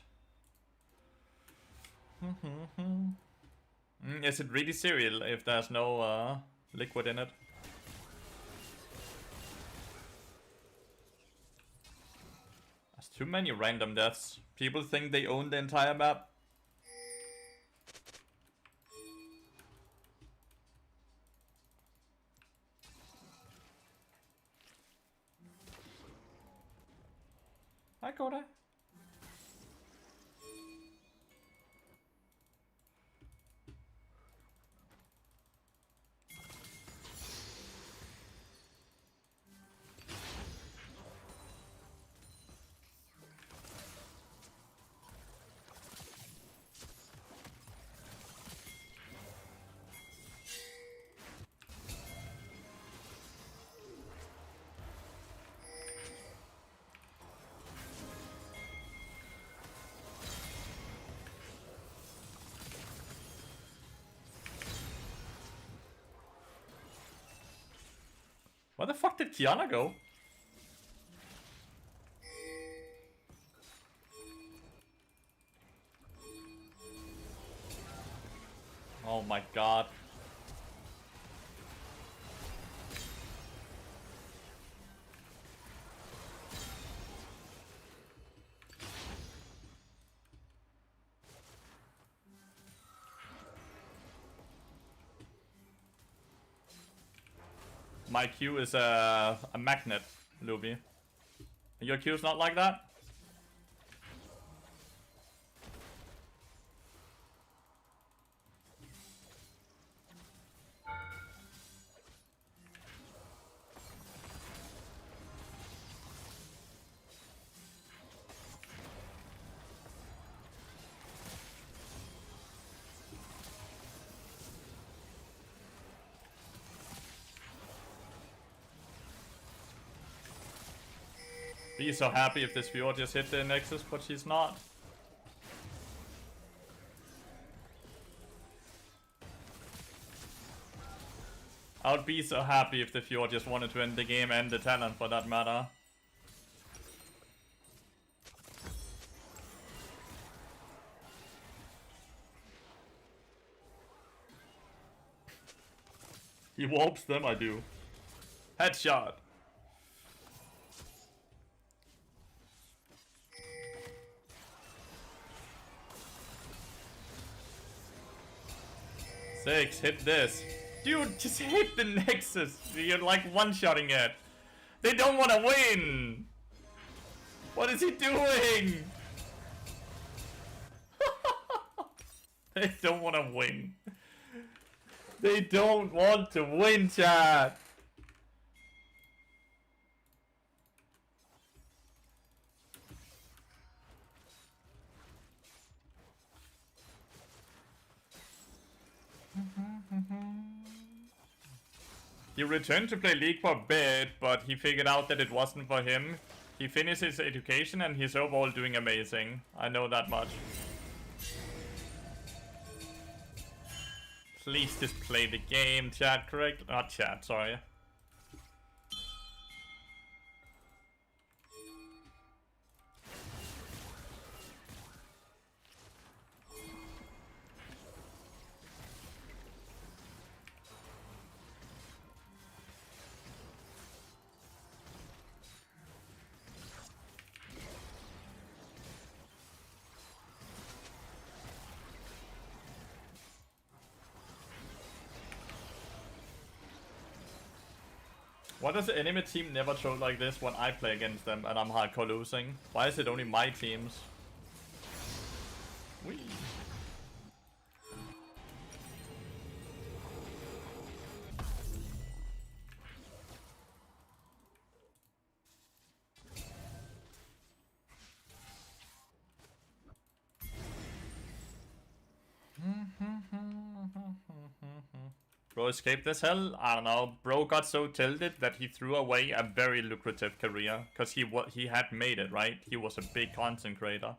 Is it really cereal if there's no liquid in it? There's too many random deaths. People think they own the entire map. Hi, Koda. Where the fuck did Kiana go? Oh my god. My Q is a magnet, Luby. Your Q is not like that? Be so happy if this Fjord just hit the Nexus, but she's not. I would be so happy if the Fjord just wanted to end the game and the talent for that matter. He warps them, I do. Headshot. Six, hit this. Dude, just hit the Nexus. You're like one-shotting it. They don't want to win. What is he doing? They don't want to win. They don't want to win, chat. He returned to play League for a bit, but he figured out that it wasn't for him. He finished his education and he's overall doing amazing. I know that much. Please just play the game, chat, correct? Not chat, sorry. Why does the enemy team never troll like this when I play against them and I'm hardcore losing? Why is it only my teams? Whee. Bro escaped this hell? I don't know. Bro got so tilted that he threw away a very lucrative career. Because he had made it, right? He was a big content creator.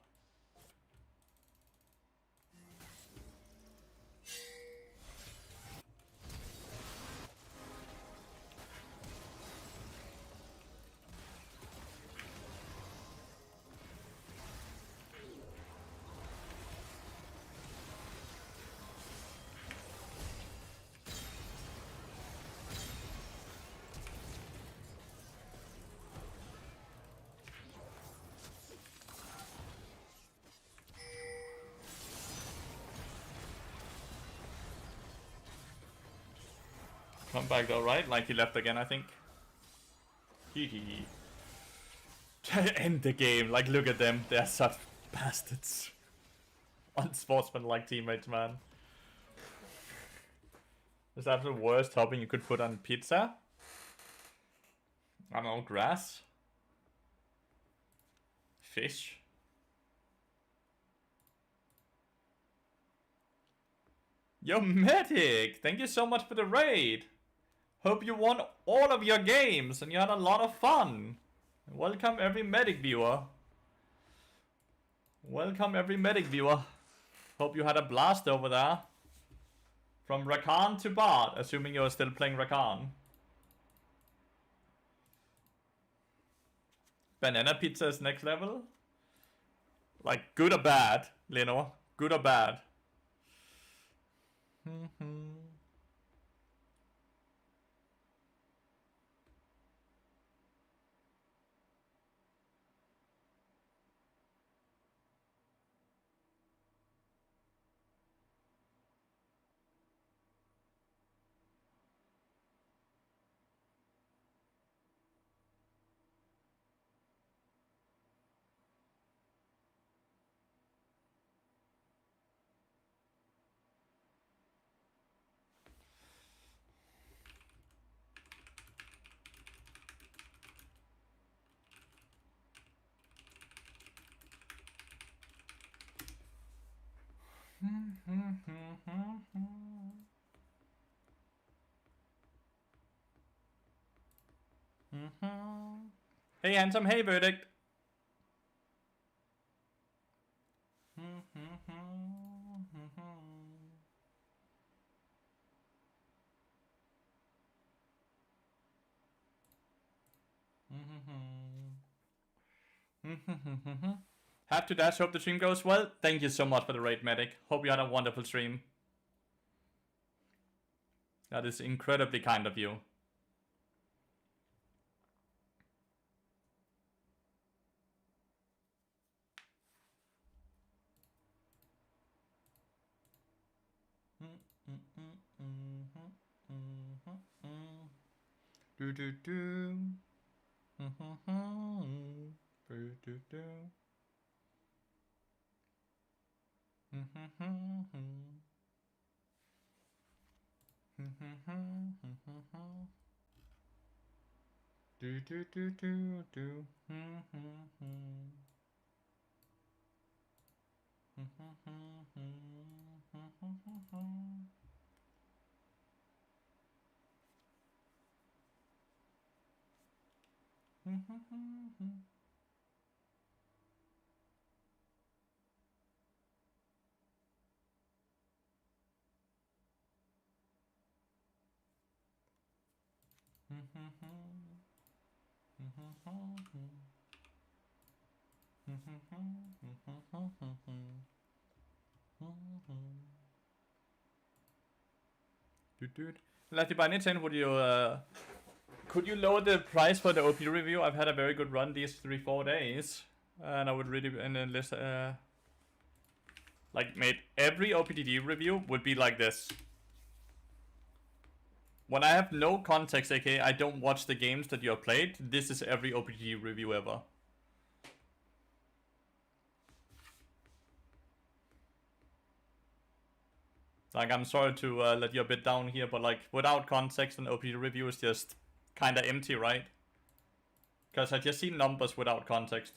Come back though, right? Like he left again, I think. Hee. End the game. Like, look at them. They're such bastards. Unsportsmanlike teammates, man. Is that the worst topping you could put on pizza? I don't know, grass? Fish? Yo, Medic! Thank you so much for the raid! Hope you won all of your games and you had a lot of fun! Welcome every Medic viewer. Welcome every Medic viewer. Hope you had a blast over there. From Rakan to Bard, assuming you're still playing Rakan. Banana pizza is next level? Like, good or bad, Leno? Good or bad? Hey handsome, hey verdict. Have to dash, hope the stream goes well. Thank you so much for the raid, Medic. Hope you had a wonderful stream. That is incredibly kind of you. Do do do. Do do do. Do do do do do. Lathyrus, by any chance, would you could you lower the price for the OP review? I've had a very good run these 3-4 days, and I would really list like made every OPDD review would be like this. When I have no context, aka I don't watch the games that you have played, this is every OPDD review ever. Like, I'm sorry to let you a bit down here, but like, without context, an OPDD review is just kinda empty, right? Because I just see numbers without context.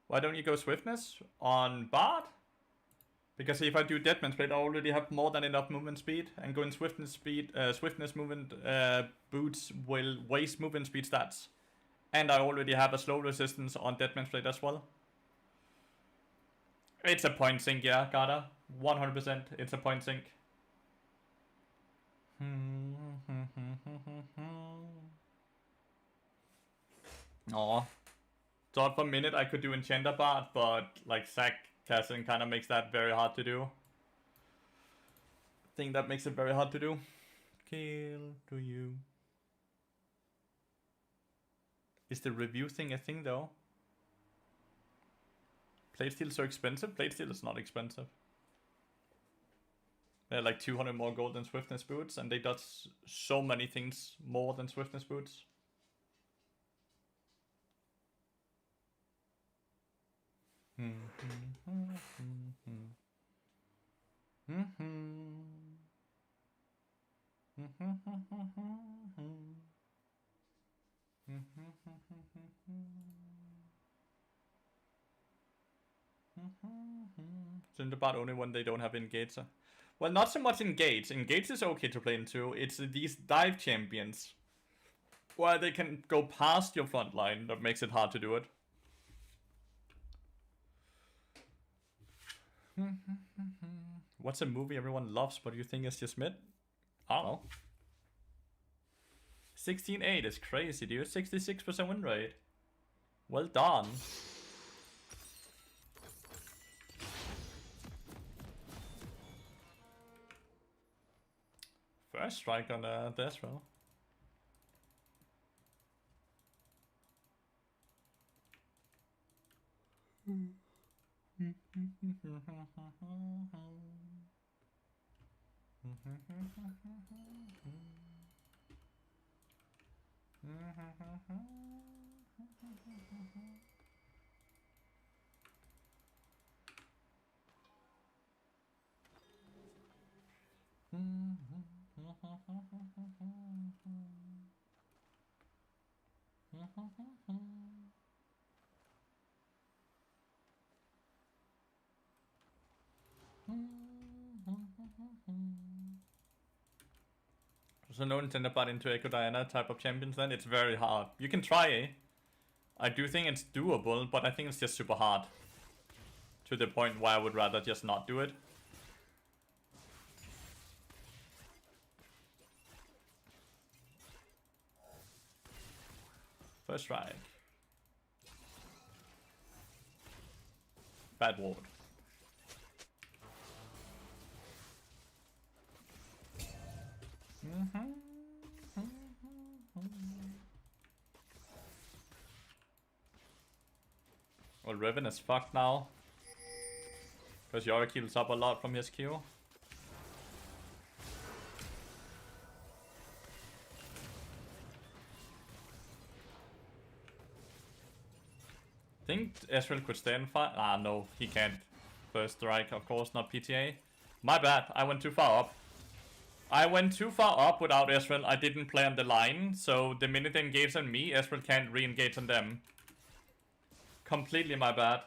Why don't you go swiftness on Bard? Because if I do Deadman's Blade, I already have more than enough movement speed, and going swiftness speed, swiftness movement boots will waste movement speed stats, and I already have a slow resistance on Deadman's Blade as well. It's a point sink, yeah, Gada. 100%, it's a point sink. Aw. Thought for a minute I could do Enchanter Bard, but like sack casting kind of makes that very hard to do. I think that makes it very hard to do. Kill to you. Is the review thing a thing though? Platesteel so expensive? Platesteel is not expensive. They're like 200 more gold than Swiftness boots, and they does so many things more than Swiftness boots. Cinderbard only when they don't have Engager. Well, not so much Engage. Engage is okay to play into. It's these dive champions where they can go past your front line that makes it hard to do it. What's a movie everyone loves but you think is just mid? I don't know. 16-8 is crazy, dude. 66% win rate. Well done. First strike on this row. So no Nintendo into Echo Diana type of champions then? It's very hard. You can try, eh? I do think it's doable, but I think it's just super hard. To the point where I would rather just not do it. First strike. Bad ward. Well, Riven is fucked now. Because Yorick heals up a lot from his Q. I think Ezreal could stay in fight. Ah, no, he can't. First strike, of course, not PTA. My bad, I went too far up. I went too far up without Ezreal. I didn't play on the line, so the minute they engage on me, Ezreal can't re-engage on them. Completely my bad.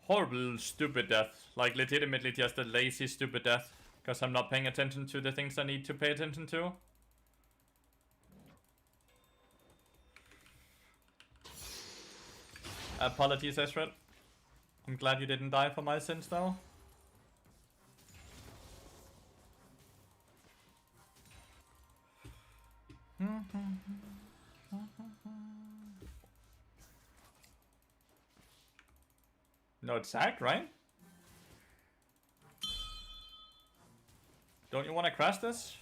Horrible, stupid death. Like, legitimately just a lazy, stupid death. Because I'm not paying attention to the things I need to pay attention to. Apologies, Ezreal. I'm glad you didn't die for my sins, though. No, it's Zac, right? Don't you want to crash this?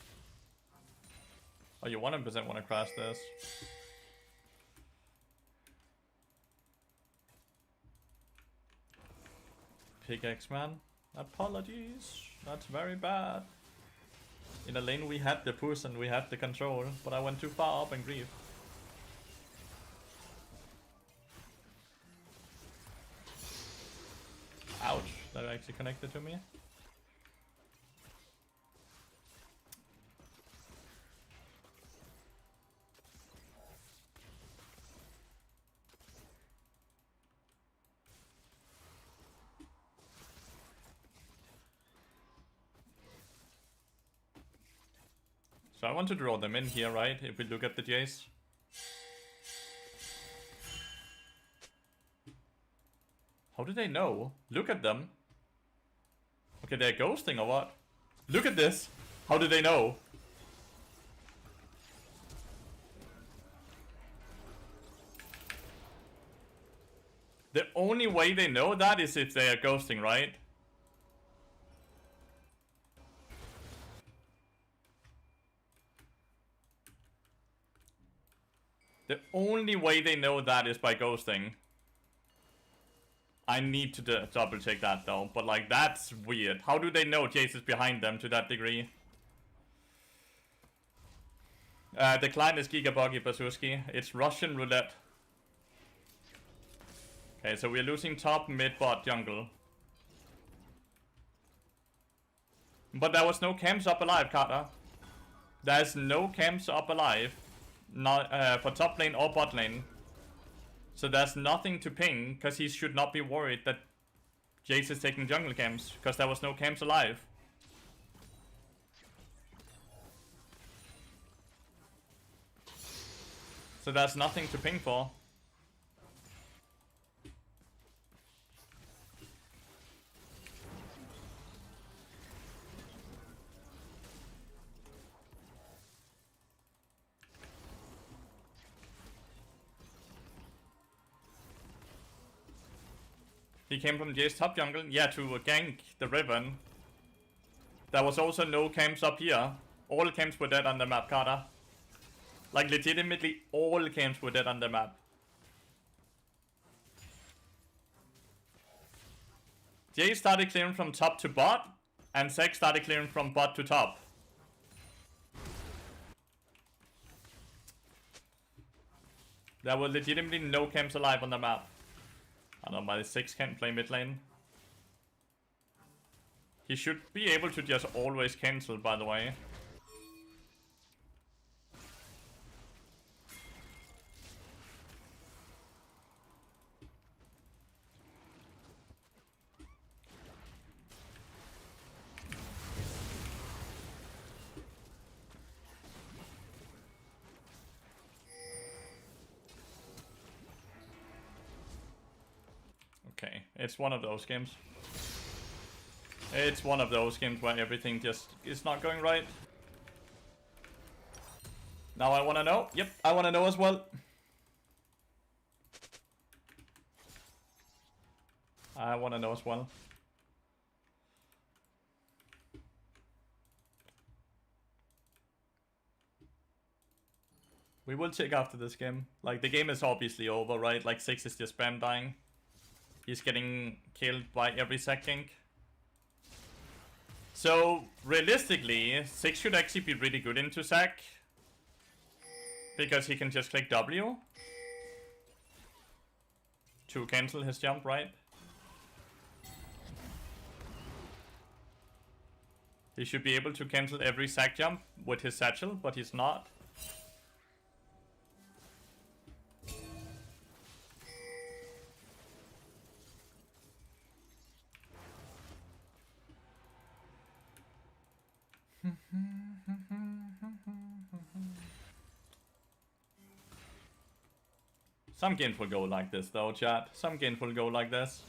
Oh, you 100% want to crash this. Pickaxe, man. Apologies. That's very bad. In a lane we had the push and we had the control, but I went too far up and grief. Ouch, that actually connected to me. So I want to draw them in here, right? If we look at the Jace. How do they know? Look at them. Okay, they're ghosting or what? Look at this! How do they know? The only way they know that is if they are ghosting, right? The only way they know that is by ghosting. I need to double check that though, but like that's weird. How do they know Jace is behind them to that degree? The client is Gigabuggy Basuski. It's Russian roulette. Okay, so we're losing top, mid, bot, jungle. But there was no camps up alive, Carter. There's no camps up alive. Not for top lane or bot lane. So there's nothing to ping, because he should not be worried that Jace is taking jungle camps, because there was no camps alive. So there's nothing to ping for. He came from Jace top jungle, yeah, to gank the Riven. There was also no camps up here. All camps were dead on the map, Carter. Like, legitimately, all camps were dead on the map. Jace started clearing from top to bot, and Zac started clearing from bot to top. There were legitimately no camps alive on the map. I don't know, my 6 can't play mid lane. He should be able to just always cancel, by the way. Okay, it's one of those games. It's one of those games where everything just is not going right. Now I wanna know. Yep, I wanna know as well. I want to know as well. We will check after this game. Like, the game is obviously over, right? Like, 6 is just spam dying. He's getting killed by every sack gank. So, realistically, 6 should actually be really good into sack. Because he can just click W to cancel his jump, right? He should be able to cancel every sack jump with his satchel, but he's not. Some games will go like this though, chat. Some games will go like this.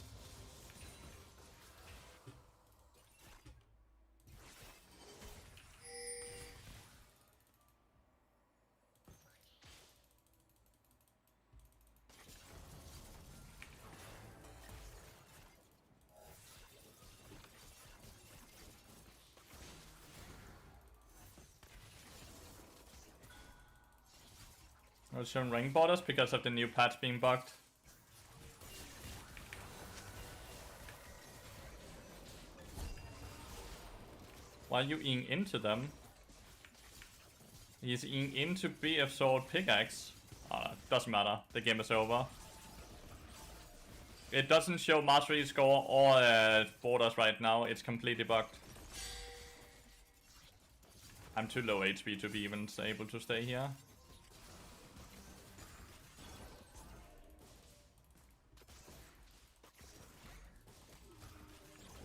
We're showing rank borders because of the new patch being bugged. Why are you eating into them? He's eating into BF Sword Pickaxe. Doesn't matter. The game is over. It doesn't show mastery score or borders right now. It's completely bugged. I'm too low HP to be even able to stay here.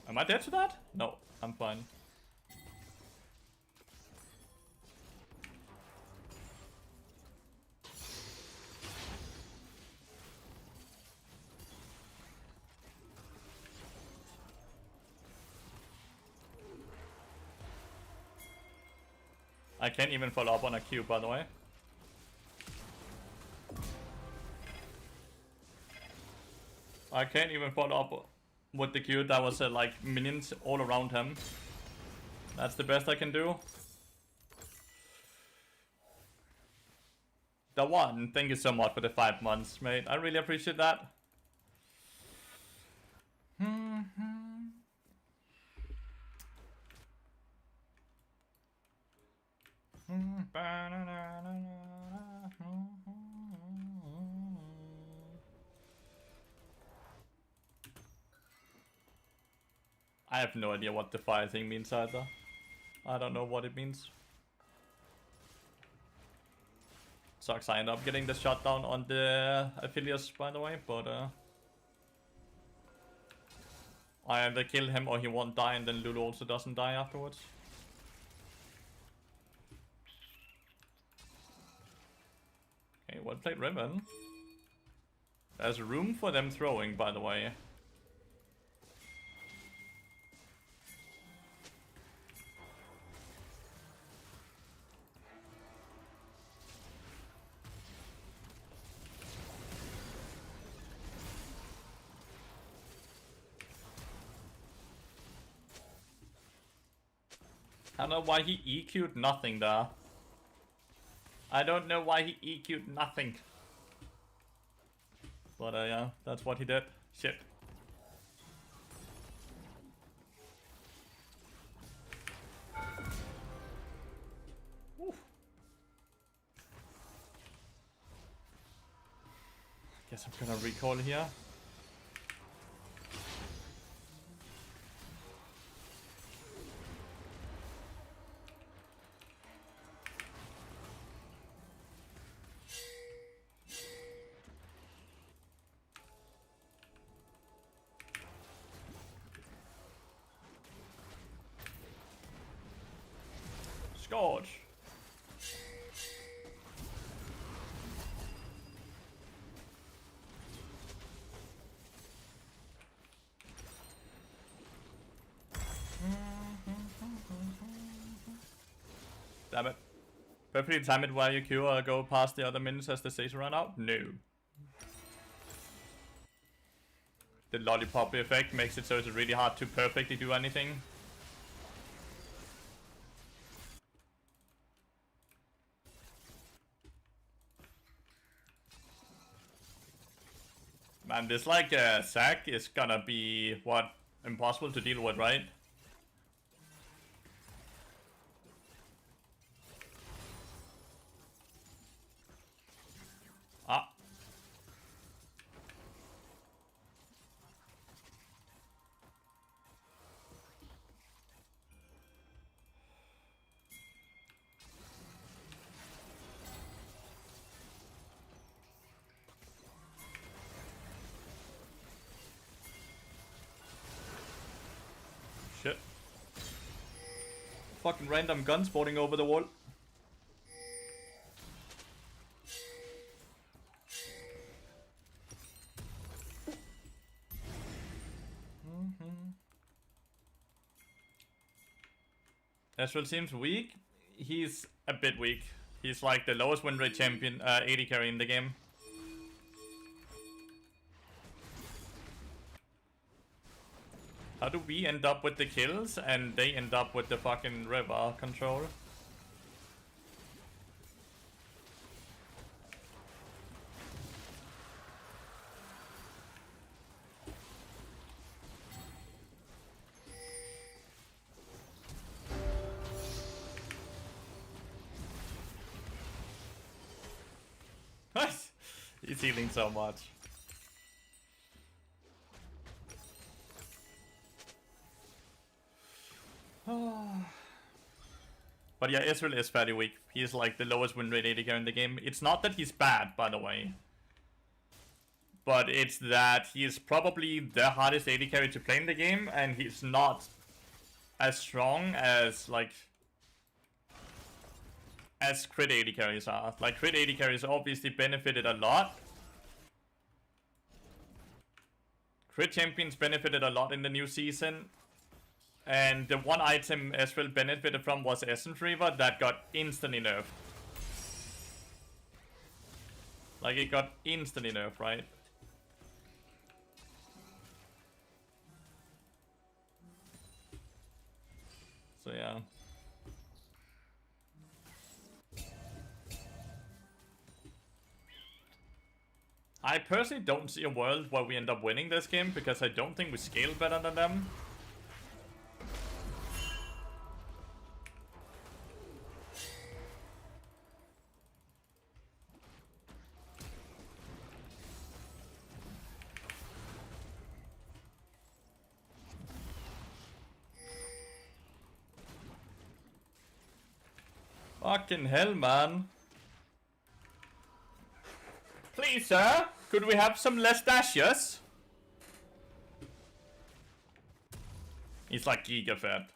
Am I dead to that? No, I'm fine. I can't even follow up on a Q, by the way. I can't even follow up with the Q. That was like minions all around him. That's the best I can do. The one, thank you so much for the 5 months, mate. I really appreciate that. I have no idea what the fire thing means either. I don't know what it means. Sucks I end up getting the shutdown on the affiliates, by the way, but I either kill him or he won't die, and then Lulu also doesn't die afterwards. Okay, well played, Ribbon. There's room for them throwing, by the way. I don't know why he EQ'd nothing there. I don't know why he EQ'd nothing. But yeah, that's what he did. Shit. Oof. Guess I'm gonna recall here. Scourge. Damn it. Perfectly time it while you Q or go past the other minions as the stage run out? No. the lollipop effect makes it so it's really hard to perfectly do anything. Man, this like sack is gonna be what, impossible to deal with, right? Ah. Shit. Fucking random gun spawning over the wall. Ezreal seems weak. He's a bit weak. He's like the lowest win rate champion, 80 carry in the game. How do we end up with the kills and they end up with the fucking river control? He's healing so much. But yeah, Ezreal is very weak. He's like the lowest win rate AD carry in the game. It's not that he's bad, by the way. But it's that he's probably the hardest AD carry to play in the game, and he's not as strong as, like, as crit AD carries are. Like, crit AD carries obviously benefited a lot. Crit champions benefited a lot in the new season. And the one item Ezreal benefited from was Essence Reaver that got instantly nerfed. Like, it got instantly nerfed, right? So yeah. I personally don't see a world where we end up winning this game because I don't think we scale better than them. Fucking hell, man. Please, sir, could we have some less dashes? He's like giga fat.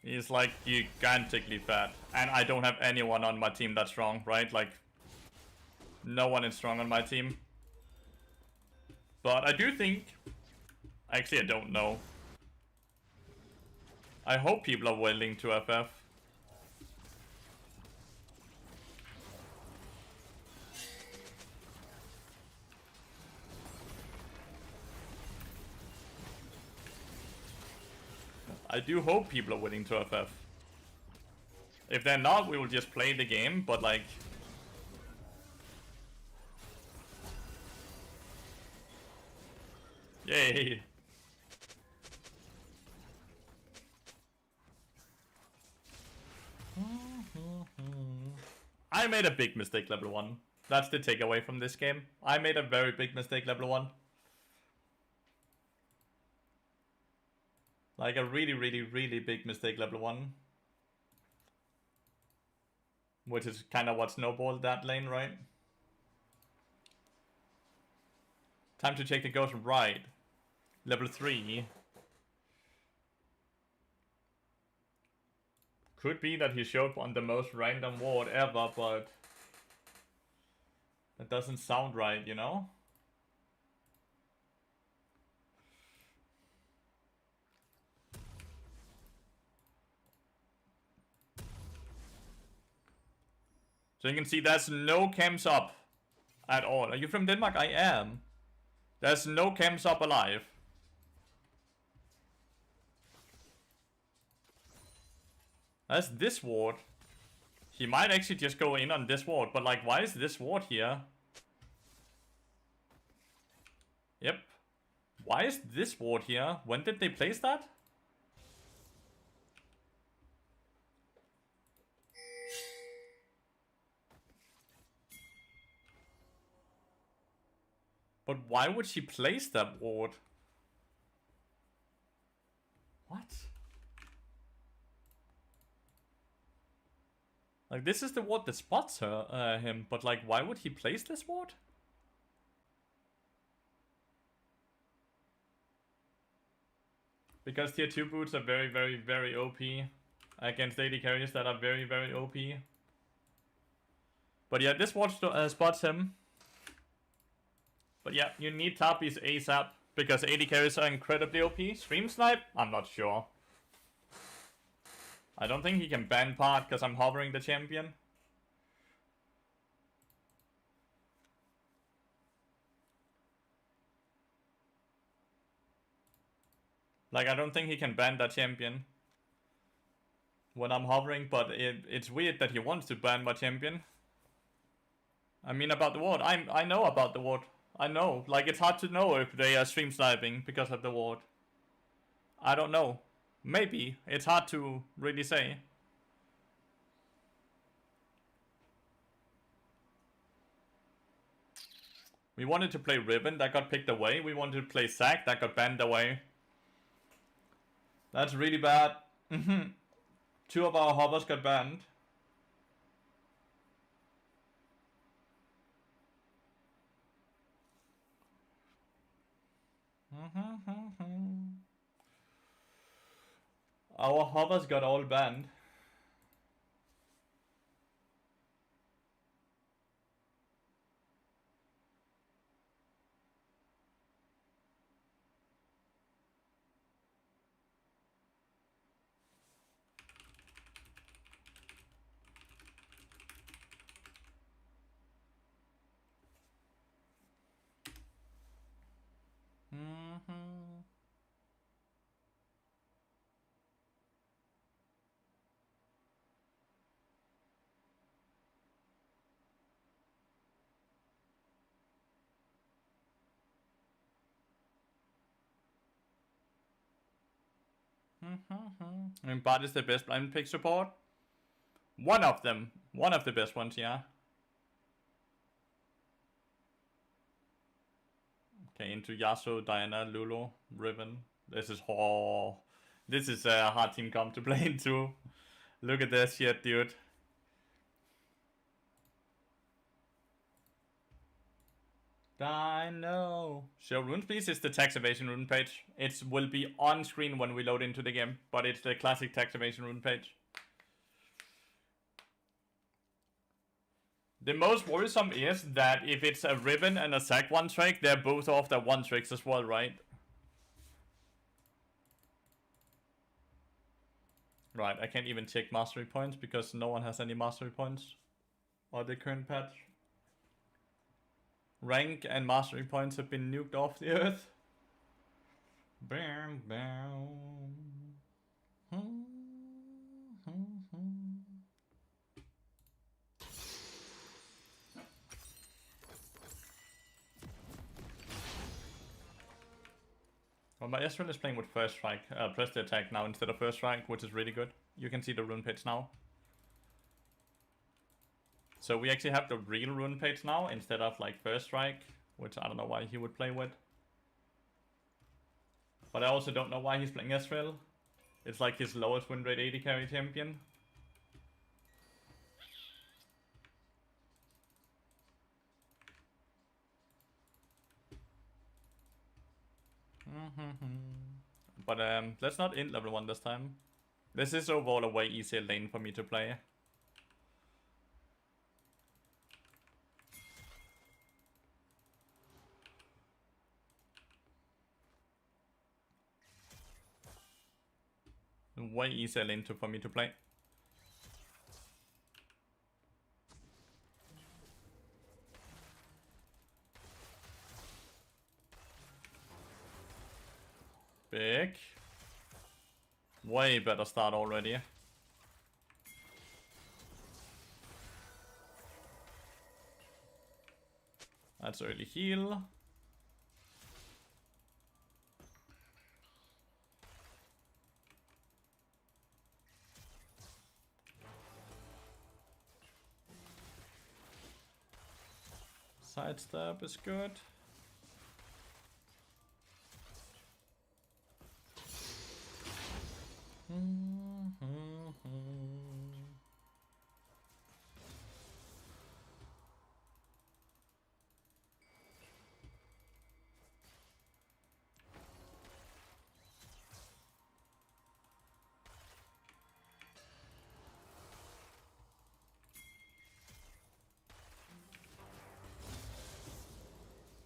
He's like gigantically fat. And I don't have anyone on my team that's strong, right? Like, no one is strong on my team. But I do think... Actually, I don't know. I hope people are willing to FF. I do hope people are willing to FF. If they're not, we will just play the game, but like... Yay! I made a big mistake level 1. That's the takeaway from this game. I made a very big mistake level 1. Like a really, really, really big mistake level 1. Which is kind of what snowballed that lane, right? Time to check the ghost right. Level 3. Could be that he showed on the most random ward ever, but that doesn't sound right, you know? So you can see there's no camps up at all. Are you from Denmark? I am. There's no camps up alive. That's this ward. He might actually just go in on this ward, but like, why is this ward here? Yep. Why is this ward here? When did they place that? But why would she place that ward? What? Like, this is the ward that spots her, him, but like, why would he place this ward? Because tier 2 boots are very, very, very OP against AD carries that are very, very OP. But yeah, this ward spots him. But yeah, you need Tapis ASAP because AD carries are incredibly OP. Stream snipe? I'm not sure. I don't think he can ban part because I'm hovering the champion. Like, I don't think he can ban that champion when I'm hovering, but it's weird that he wants to ban my champion. I mean, about the ward. I know about the ward. I know. Like, it's hard to know if they are stream sniping because of the ward. I don't know. Maybe. It's hard to really say. We wanted to play Ribbon, that got picked away. We wanted to play Sack, that got banned away. That's really bad. 2 of our hovers got banned. Our hovers got all banned. I mean, Bard is the best blind pick support. One of them. One of the best ones, yeah. Okay, into Yasuo, Diana, Lulu, Riven. This is This is a hard team comp to play into. Look at this shit, dude. Dino. So Runes Please is the tax evasion rune page. It will be on screen when we load into the game, but it's the classic tax evasion rune page. The most worrisome is that if it's a Riven and a Sack one trick, they're both off their one tricks as well, right? Right, I can't even check mastery points because no one has any mastery points on the current patch. Rank and mastery points have been nuked off the earth. Bam, bam. Well, my Ezreal is playing with first strike, press the attack now instead of first strike, which is really good. You can see the rune page now. So we actually have the real rune page now instead of like first strike, which I don't know why he would play with. But I also don't know why he's playing Ezreal. It's like his lowest win rate 80 carry champion. But let's not end level 1 this time. This is overall a way easier lane for me to play. Way easier lane for me to play. Big. Way better start already. That's early heal. Sidestep is good.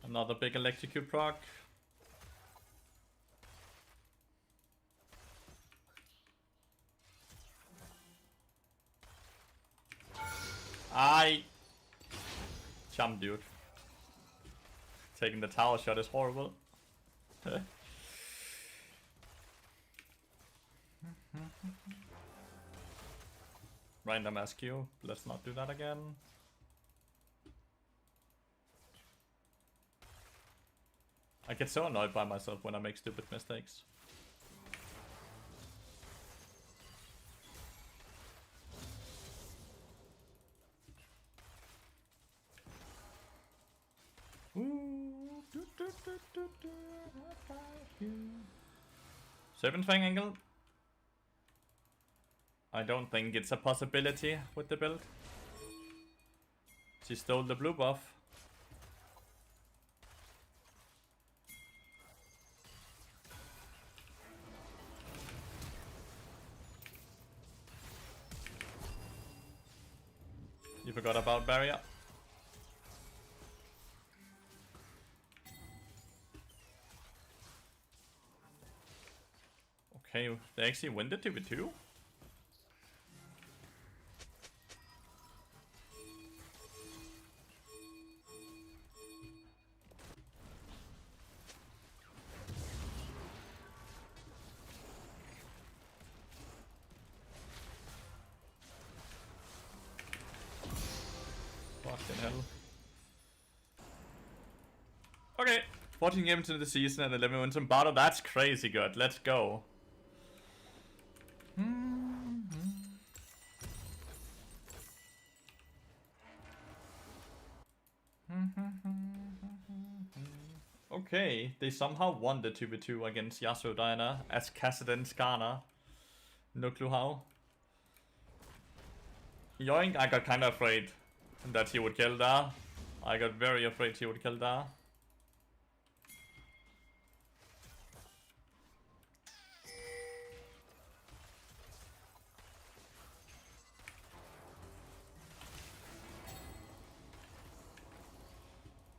Another big electrocute proc. Jump, dude. Taking the tower shot is horrible. Random SQ. Let's not do that again. I get so annoyed by myself when I make stupid mistakes. Serpent Fang angle. I don't think it's a possibility with the build. She stole the blue buff. You forgot about barrier. Okay, they actually win the 2v2. Fucking hell. Okay, 14 games into the season and 11 wins in battle. That's crazy good. Let's go. Okay, they somehow won the 2v2 against Yasuo Diana as Kassadin Skarner. No clue how. Yoink, I got kinda afraid that he would kill Da. I got very afraid he would kill Da.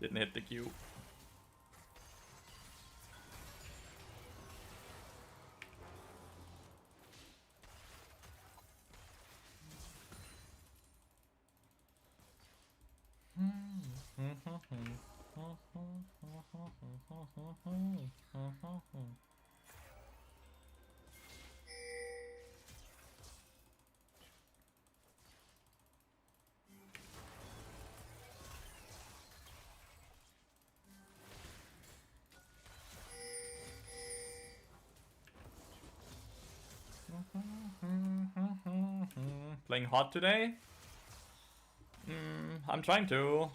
Didn't hit the Q. Playing hot today? I'm trying to.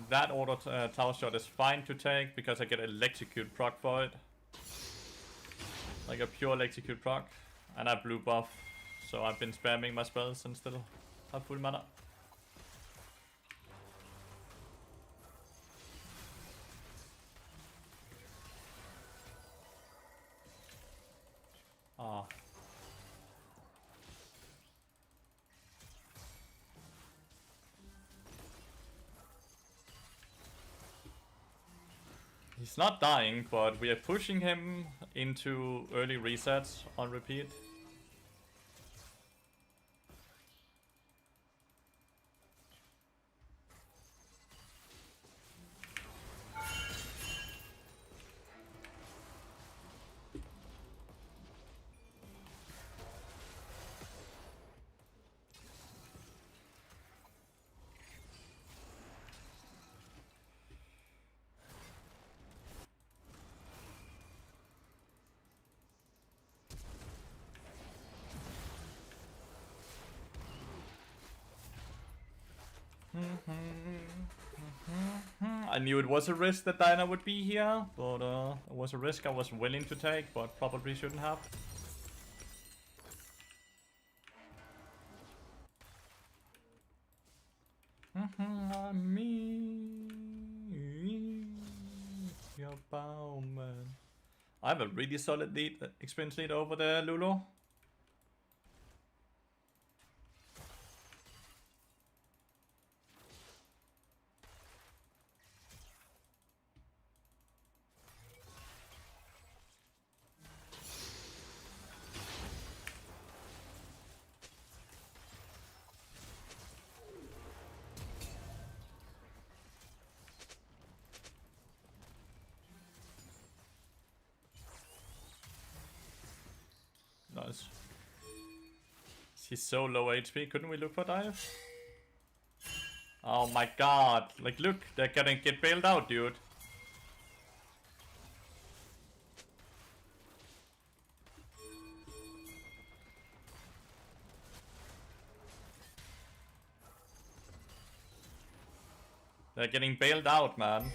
That auto tower shot is fine to take because I get electrocute proc for it. Like a pure electrocute proc. And I blue buff. So I've been spamming my spells and still have full mana. Ah. He's not dying, but we are pushing him into early resets on repeat. I knew it was a risk that Dinah would be here, but it was a risk I was willing to take, but probably shouldn't have. Me, your bowman. I have a really solid lead, experience lead over there, Lulu. Nice. She's so low HP. Couldn't we look for dive? Oh my god. Like, look, they're gonna get bailed out, dude. They're getting bailed out, man.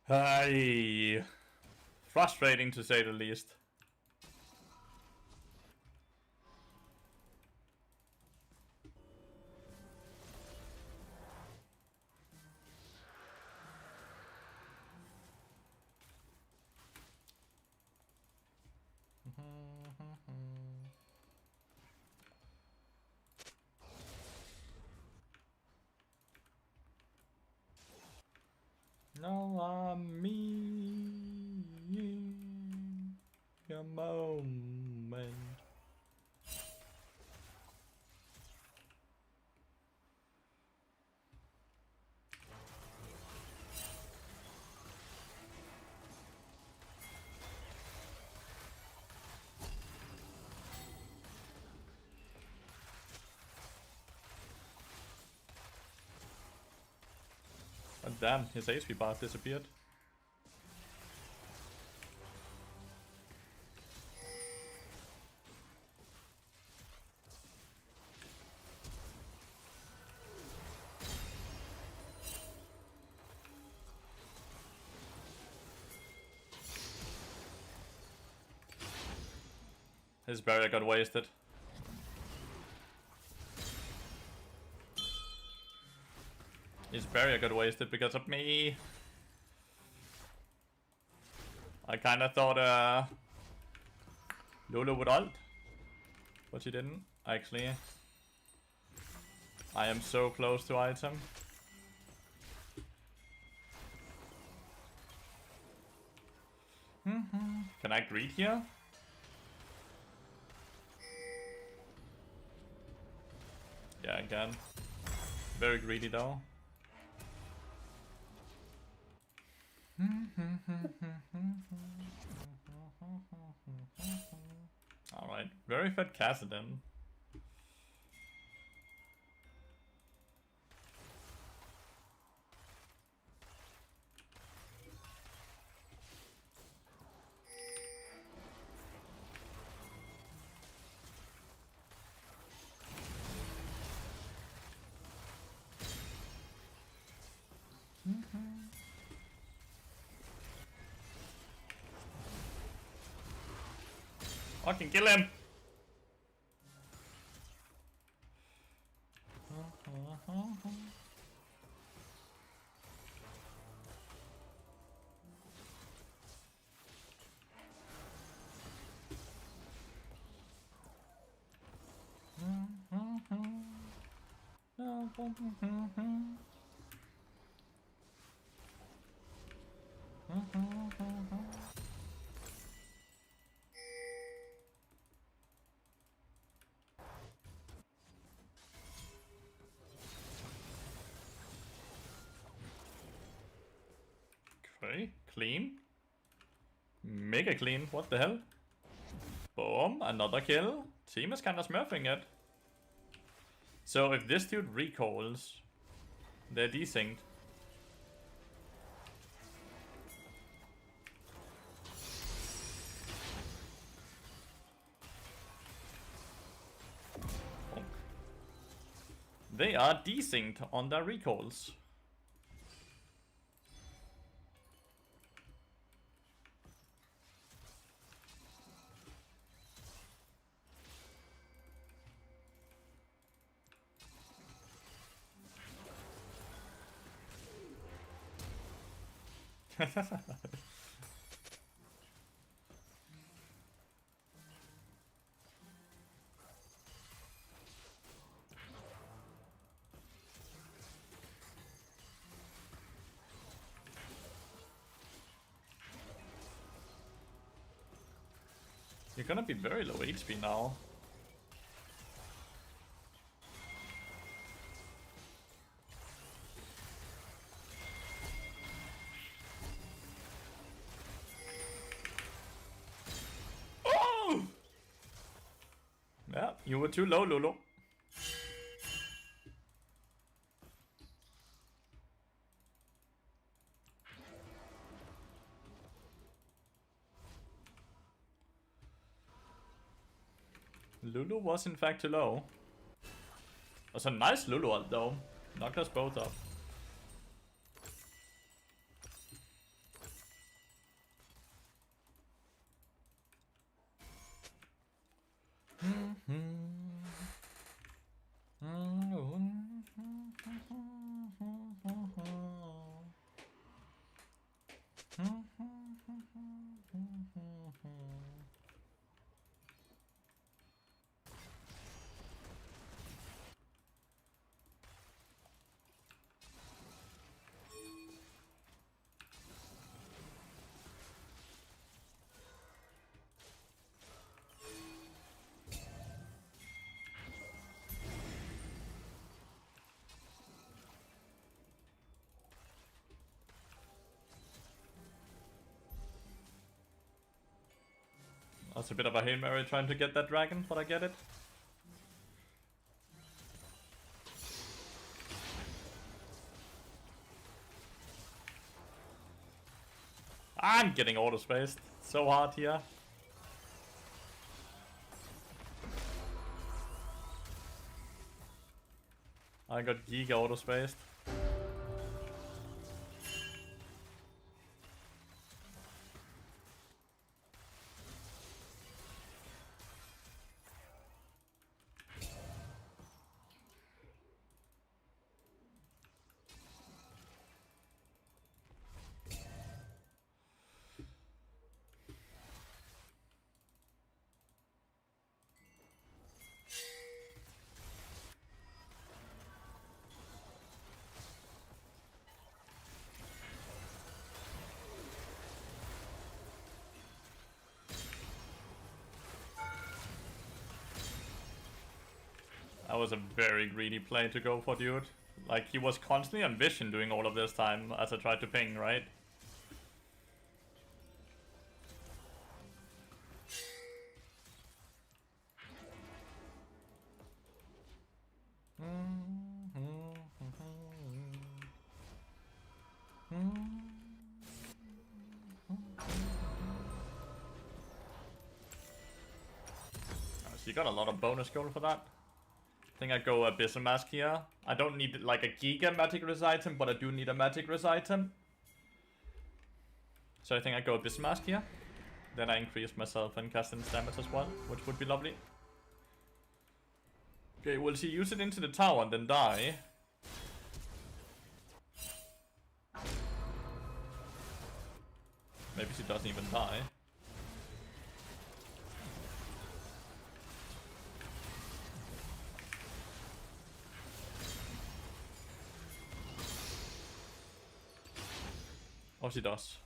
Hey, frustrating to say the least. No, I'm me. A moment. Oh, damn, his HP bar disappeared. His barrier got wasted. His barrier got wasted because of me. I kinda thought Lulu would ult, but she didn't. Actually, I am so close to item. Can I greet here? Yeah, I can. Very greedy though. Alright, very fat Cassidon. I can kill him! Okay, clean. Mega clean, what the hell? Boom, another kill. Team is kinda smurfing it. So if this dude recalls, they're desynced. They are desynced on their recalls. You're gonna be very low HP now. Oh! Yeah, you were too low, Lulu. Lulu was in fact too low. That's a nice Lulu ult though. Knocked us both up. That's a bit of a Hail Mary trying to get that dragon, but I get it. I'm getting auto-spaced so hard here. I got giga auto-spaced. That was a very greedy play to go for, dude. Like, he was constantly on vision doing all of this time as I tried to ping, right? So you got a lot of bonus gold for that. I think I go Abyssal Mask here. I don't need like a Giga Magic Res item, but I do need a Magic Res item. So I think I go Abyssal Mask here. Then I increase myself and cast in damage as well, which would be lovely. Okay, will she use it into the tower and then die? Maybe she doesn't even die. Oh, she does.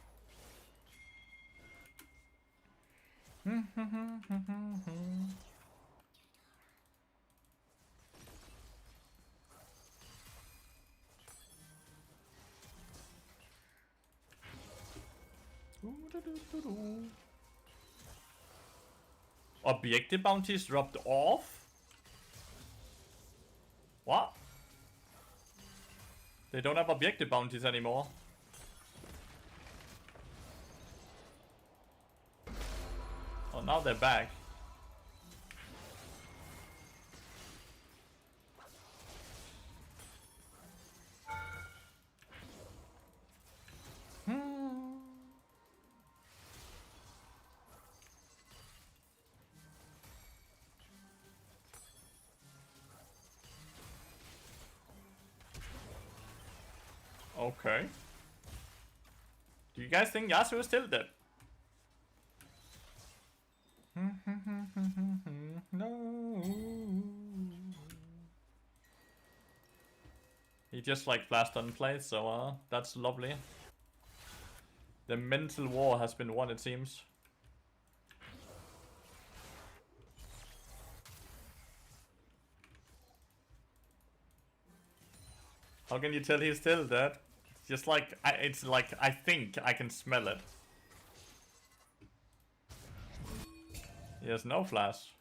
Objective bounties dropped off? What? They don't have objective bounties anymore. Oh, now they're back. Okay. Do you guys think Yasuo is still dead? No. He just like flashed on play, so that's lovely. The mental war has been won, it seems. How can you tell he's still dead? It's just like, it's like, I think I can smell it. He has no flash.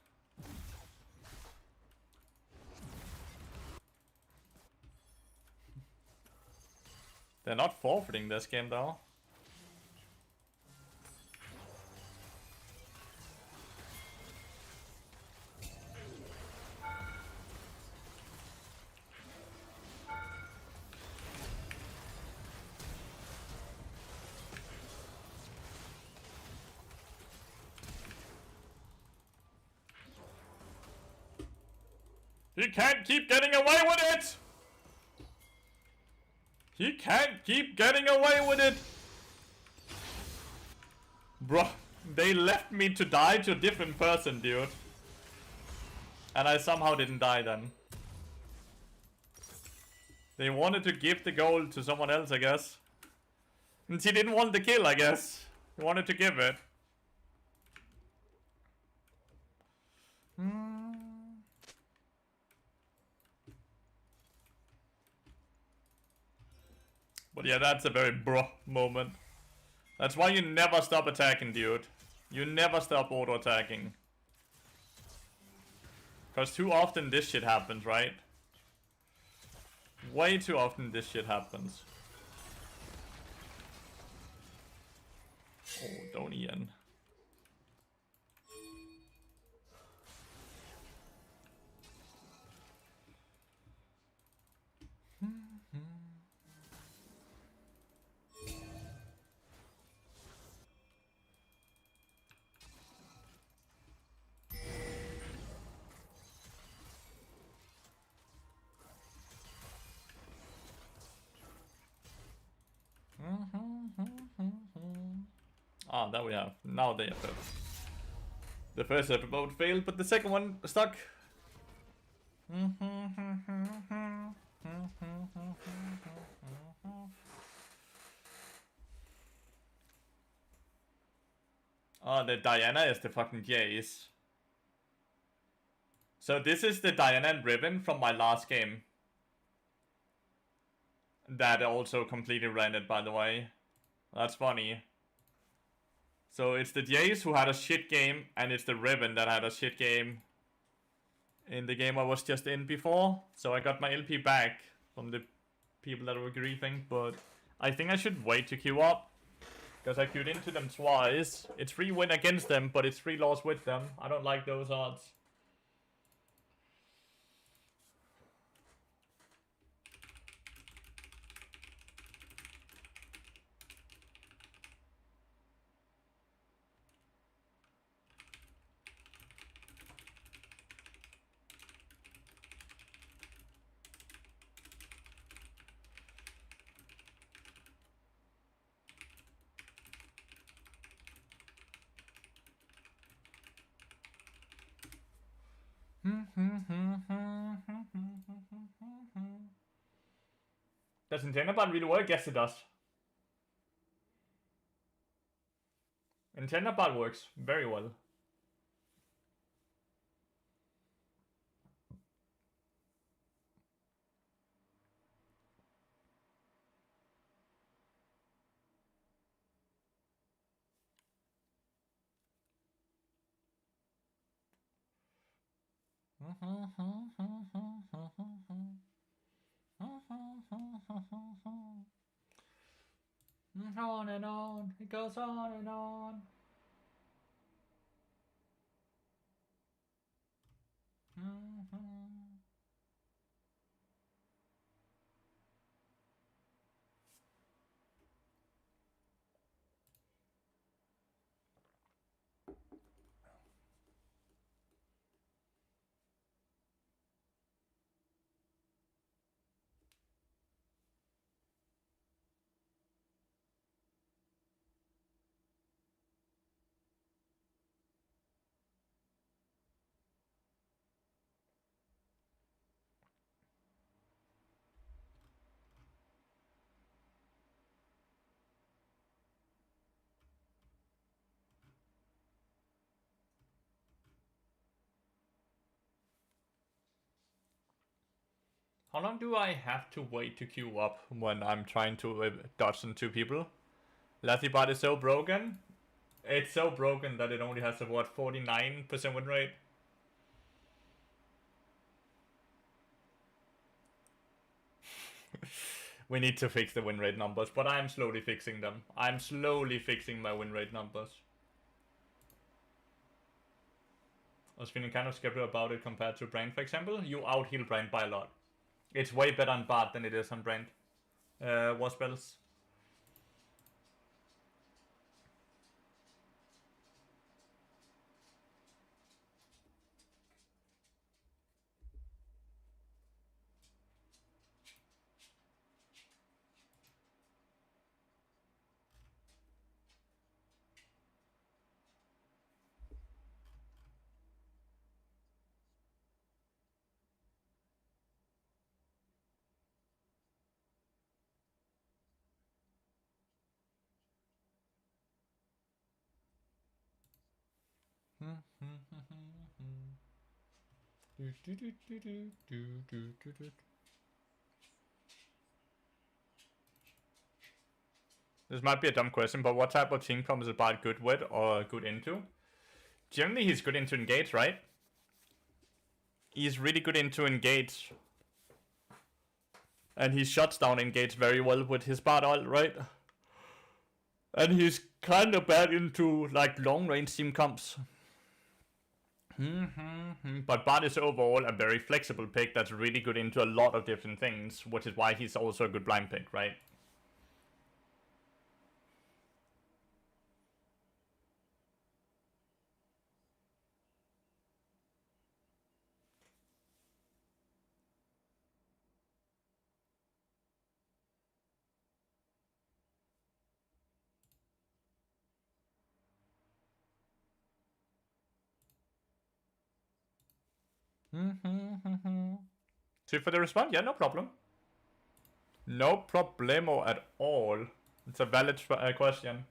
They're not forfeiting this game though. He can't keep getting away with it! He can't keep getting away with it! Bro, they left me to die to a different person, dude. And I somehow didn't die then. They wanted to give the gold to someone else, I guess. And she didn't want the kill, I guess. He wanted to give it. But yeah, that's a very bro moment. That's why you never stop attacking, dude. You never stop auto-attacking. Because too often this shit happens, right? Way too often this shit happens. Oh, don't Ian. Ah, there we have. Now they have. The first episode failed, but the second one stuck. Oh, the Diana is the fucking Jace. So this is the Diana and Ribbon from my last game. That also completely rented, by the way. That's funny. So it's the Jace who had a shit game, and it's the Ribbon that had a shit game in the game I was just in before. So I got my LP back from the people that were griefing, but I think I should wait to queue up. Because I queued into them twice. It's 3 win against them, but it's 3 loss with them. I don't like those odds. Does Enchanter bot really work? Yes, it does. Enchanter bot works very well. On and on, it goes on and on. How long do I have to wait to queue up when I'm trying to dodge on 2 people? Lathybot is so broken. It's so broken that it only has a, what, 49% win rate? We need to fix the win rate numbers, but I'm slowly fixing them. I'm slowly fixing my win rate numbers. I was feeling kind of skeptical about it compared to Brand, for example. You out-heal Brand by a lot. It's way better on Bard than it is on Brand. War spells. This might be a dumb question, but what type of team comp is Bard good with or good into? Generally, he's good into engage, right? He's really good into engage. And he shuts down engage very well with his Bard ult, right? And he's kind of bad into like long range team comps. But Bard is overall a very flexible pick that's really good into a lot of different things, which is why he's also a good blind pick, right? See for the response? Yeah, no problem. No problemo at all. It's a valid question.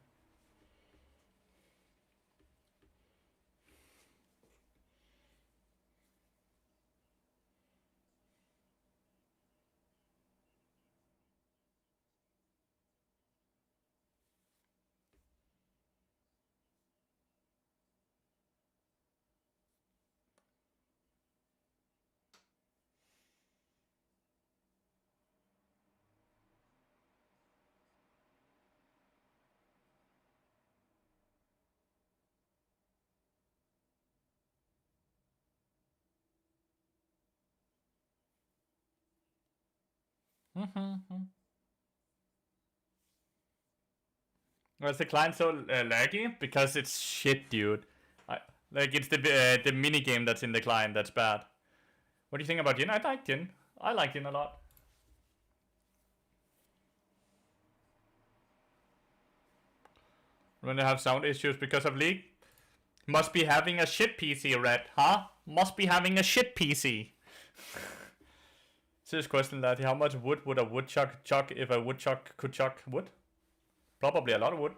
Was the client so laggy? Because it's shit, dude. Like, it's the mini game that's in the client that's bad. What do you think about Jin? I like Jin. I like Jin a lot. When they have sound issues because of League? Must be having a shit PC, Red, huh? Must be having a shit PC. Serious question, laddie. How much wood would a woodchuck chuck if a woodchuck could chuck wood? Probably a lot of wood.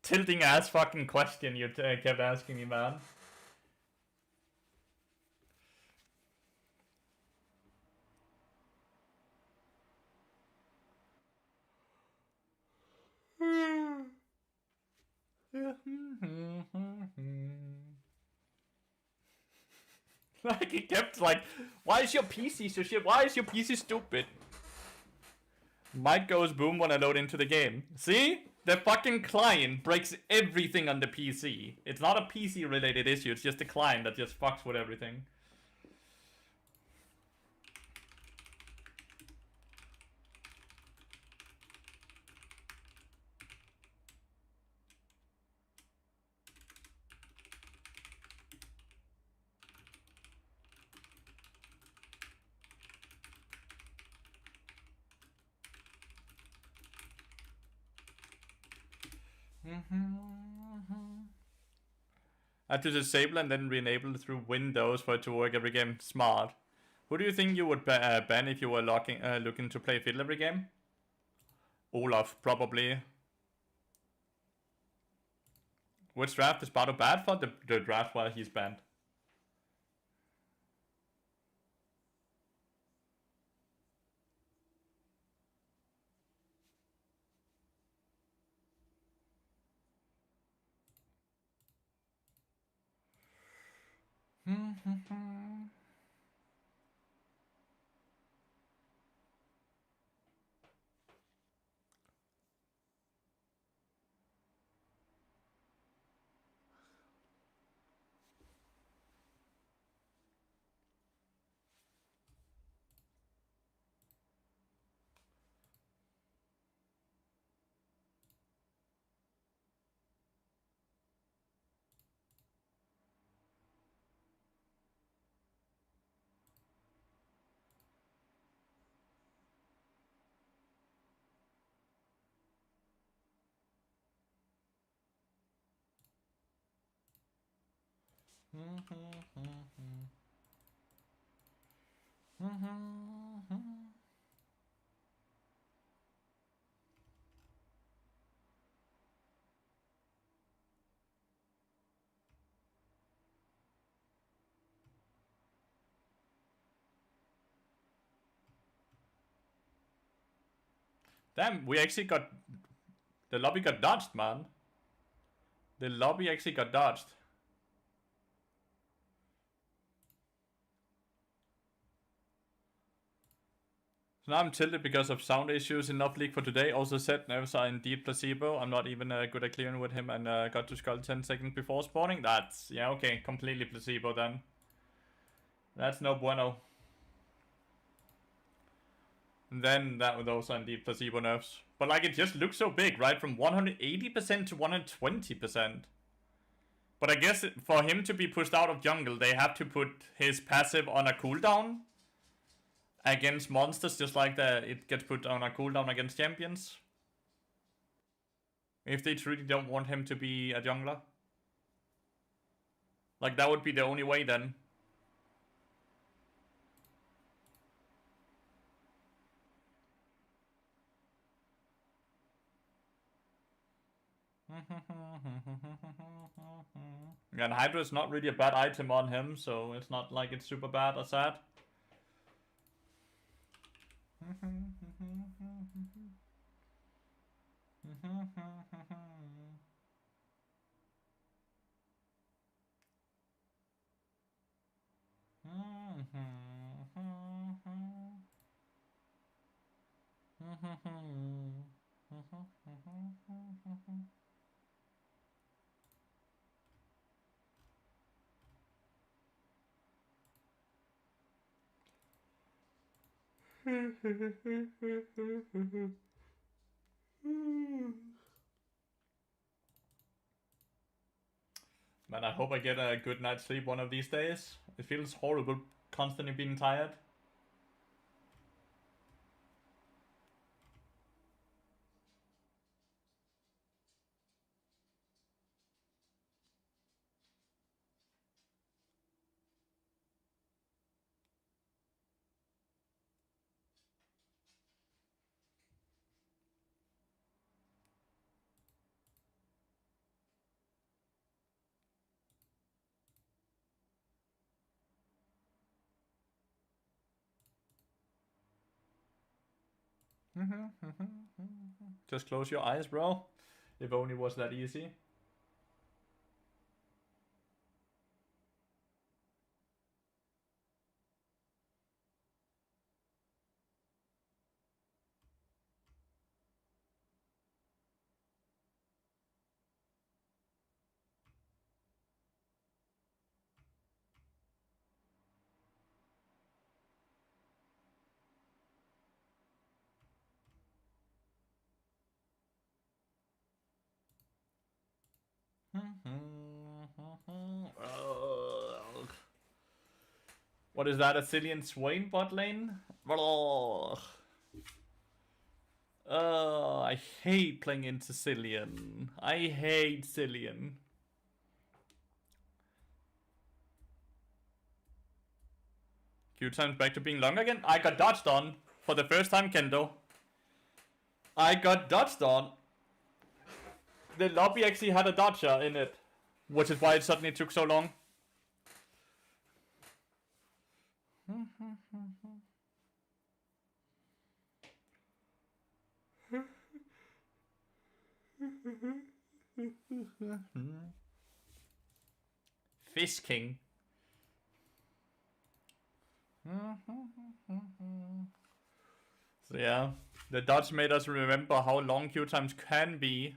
Tilting ass fucking question you kept asking me, man. Like, he kept like, why is your PC so shit? Why is your PC stupid? Mic goes boom when I load into the game. See? The fucking client breaks everything on the PC. It's not a PC related issue, it's just the client that just fucks with everything. I had to disable and then re-enable through Windows for it to work every game. Smart. Who do you think you would ban if you were looking to play Fiddle every game? Olaf, probably. Which draft is Bardo bad for? The draft while he's banned. Damn, we actually got... The lobby got dodged, man. The lobby actually got dodged. So now I'm tilted because of sound issues in Love League for today. Also said nerves are indeed placebo. I'm not even good at clearing with him and got to skull 10 seconds before spawning. That's, yeah, okay, completely placebo then. That's no bueno. And then those are indeed placebo nerfs. But like, it just looks so big, right? From 180% to 120%. But I guess for him to be pushed out of jungle, they have to put his passive on a cooldown against monsters, just like it gets put on a cooldown against champions. If they truly don't want him to be a jungler. Like, that would be the only way then. And Hydra is not really a bad item on him, so it's not like it's super bad or sad. Man, I hope I get a good night's sleep one of these days. It feels horrible constantly being tired. Just close your eyes, bro. If only it was that easy. What is that, a Cillian Swain bot lane? I hate playing into Cillian. I hate Cillian. Q time's back to being long again. I got dodged on for the first time, Kendo. I got dodged on. The lobby actually had a dodger in it, which is why it suddenly took so long. Fish King. So yeah, the Dutch made us remember how long queue times can be.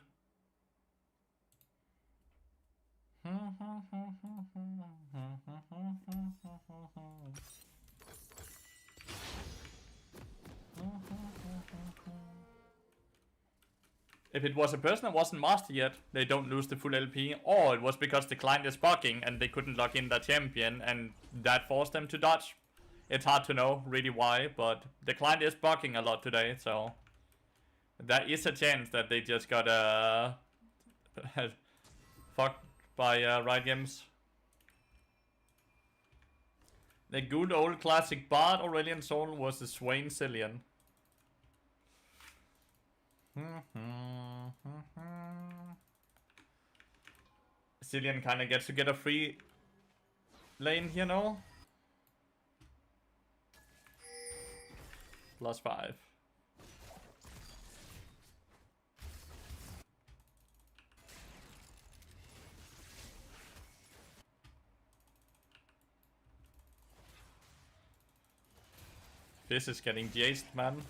If it was a person that wasn't master yet, they don't lose the full LP, or it was because the client is bugging and they couldn't lock in their champion and that forced them to dodge. It's hard to know really why, but the client is bugging a lot today, so there is a chance that they just got fucked by Riot Games. The good old classic Bard Aurelian Soul was the Swain Cillian. Cillian kinda gets to get a free lane here, no? +5. This is getting jaced, man.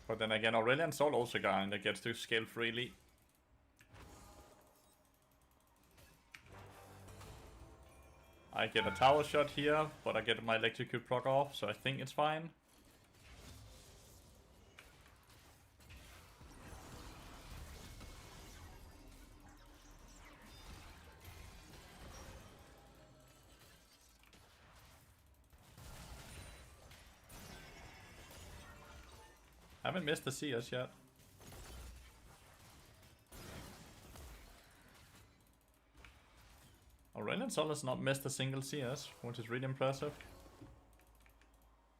But then again, Aurelian Soul also kinda gets to scale freely. I get a tower shot here, but I get my electrocute proc off, so I think it's fine. Haven't missed the CS yet. Aurelian Sol has not missed a single CS, which is really impressive.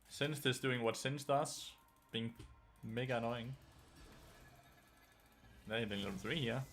Since is doing what Since does, being mega annoying. They're hitting level 3 here.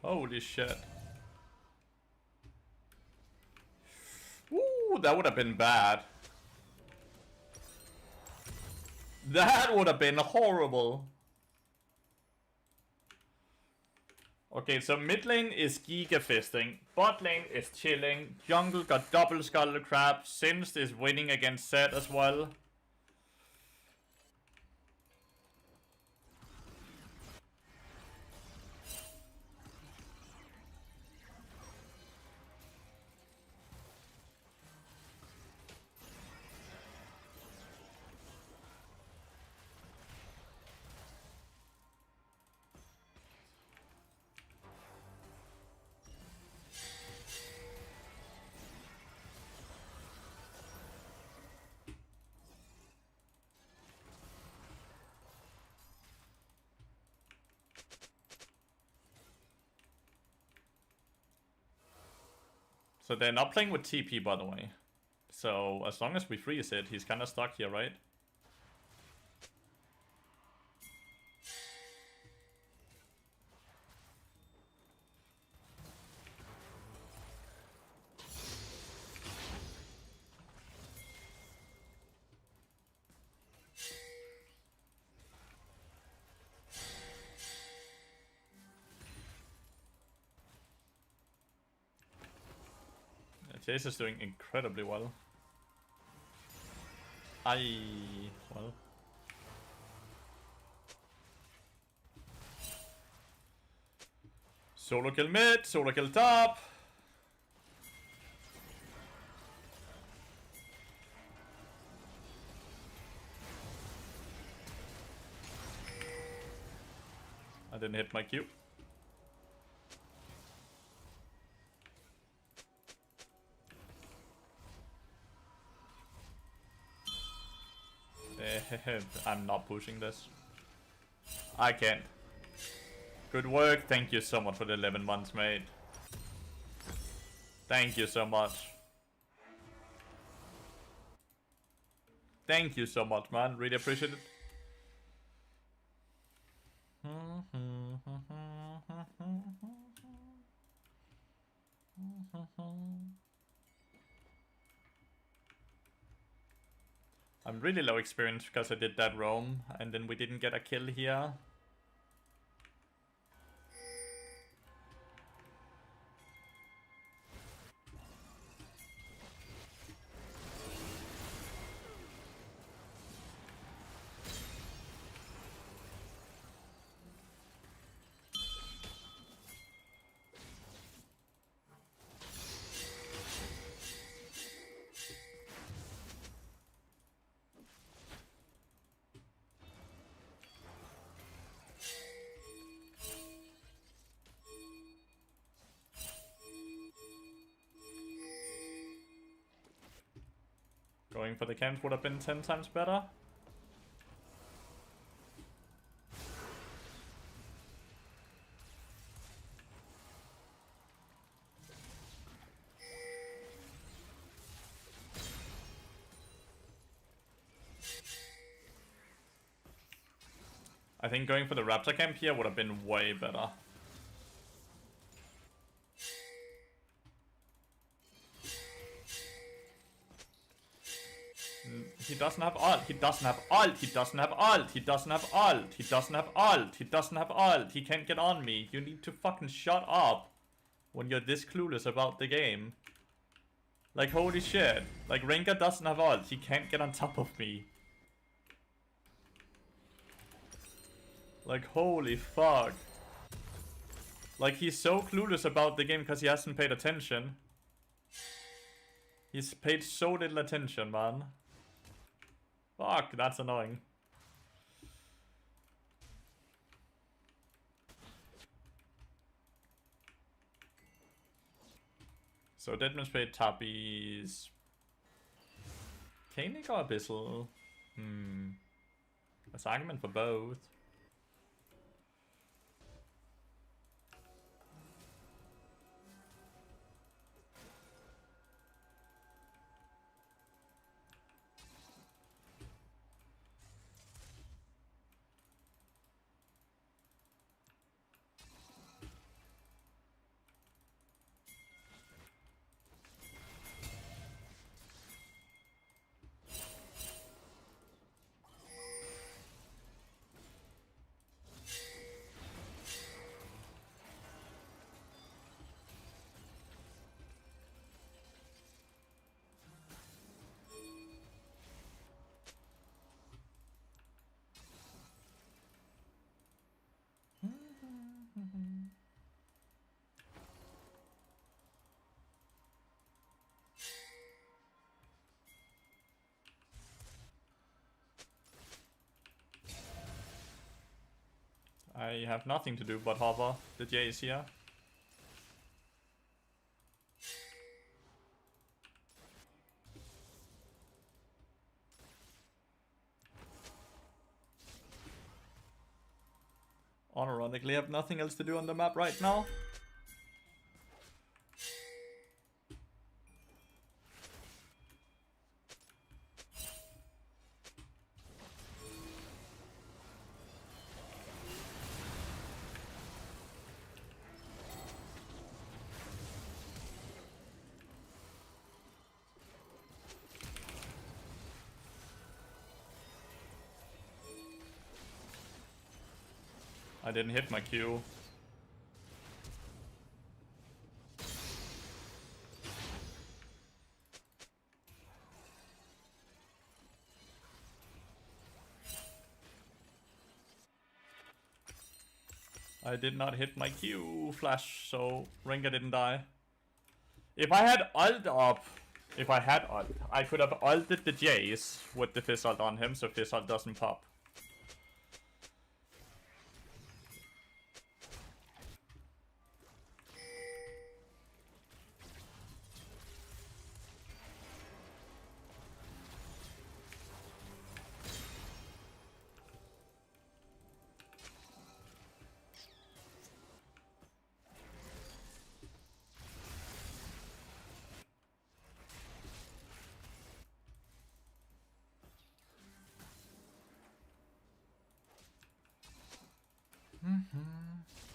Holy shit. Ooh, that would have been bad. That would have been horrible. Okay, so mid lane is Giga Fisting. Bot lane is chilling. Jungle got double Skull Crab. Singed is winning against Zed as well. So they're not playing with TP, by the way. So as long as we freeze it, he's kind of stuck here, right? Chase is doing incredibly well. Well. Solo kill mid, solo kill top. I didn't hit my Q. I'm not pushing this. I can't. Good work. Thank you so much for the 11 months, mate. Thank you so much. Thank you so much, man. Really appreciate it. I'm really low experience because I did that roam and then we didn't get a kill here. Going for the camp would have been 10 times better. I think going for the Raptor camp here would have been way better. He doesn't have ult, he doesn't have ult, he doesn't have ult, he doesn't have ult, he doesn't have ult, he doesn't have ult, he can't get on me. You need to fucking shut up when you're this clueless about the game. Like, holy shit. Like, Rengar doesn't have ult, he can't get on top of me. Like, holy fuck. Like, he's so clueless about the game because he hasn't paid attention. He's paid so little attention, man. Fuck, that's annoying. So Deadman's Fate, Tappies... Koenig or Abyssal? There's argument for both. I have nothing to do but hover. The J is here. Unironically, I have nothing else to do on the map right now. I didn't hit my Q. I did not hit my Q flash, so Rengar didn't die. If I had ult up, I could have ulted the Jace with the Fizz ult on him, so Fizz ult doesn't pop.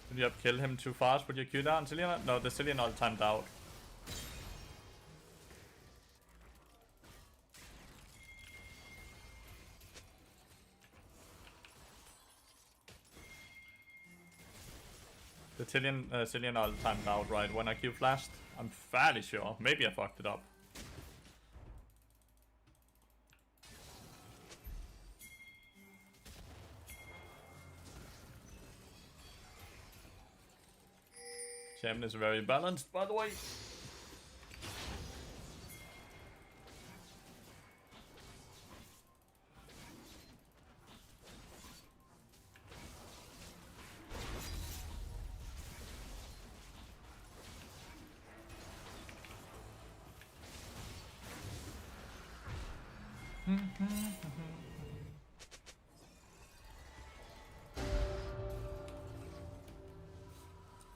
Did you have killed him too fast with your Q down, Cillian? No, the Cillian all timed out. The Cillian all timed out, right? When I Q flashed? I'm fairly sure. Maybe I fucked it up. Shaman is very balanced, by the way.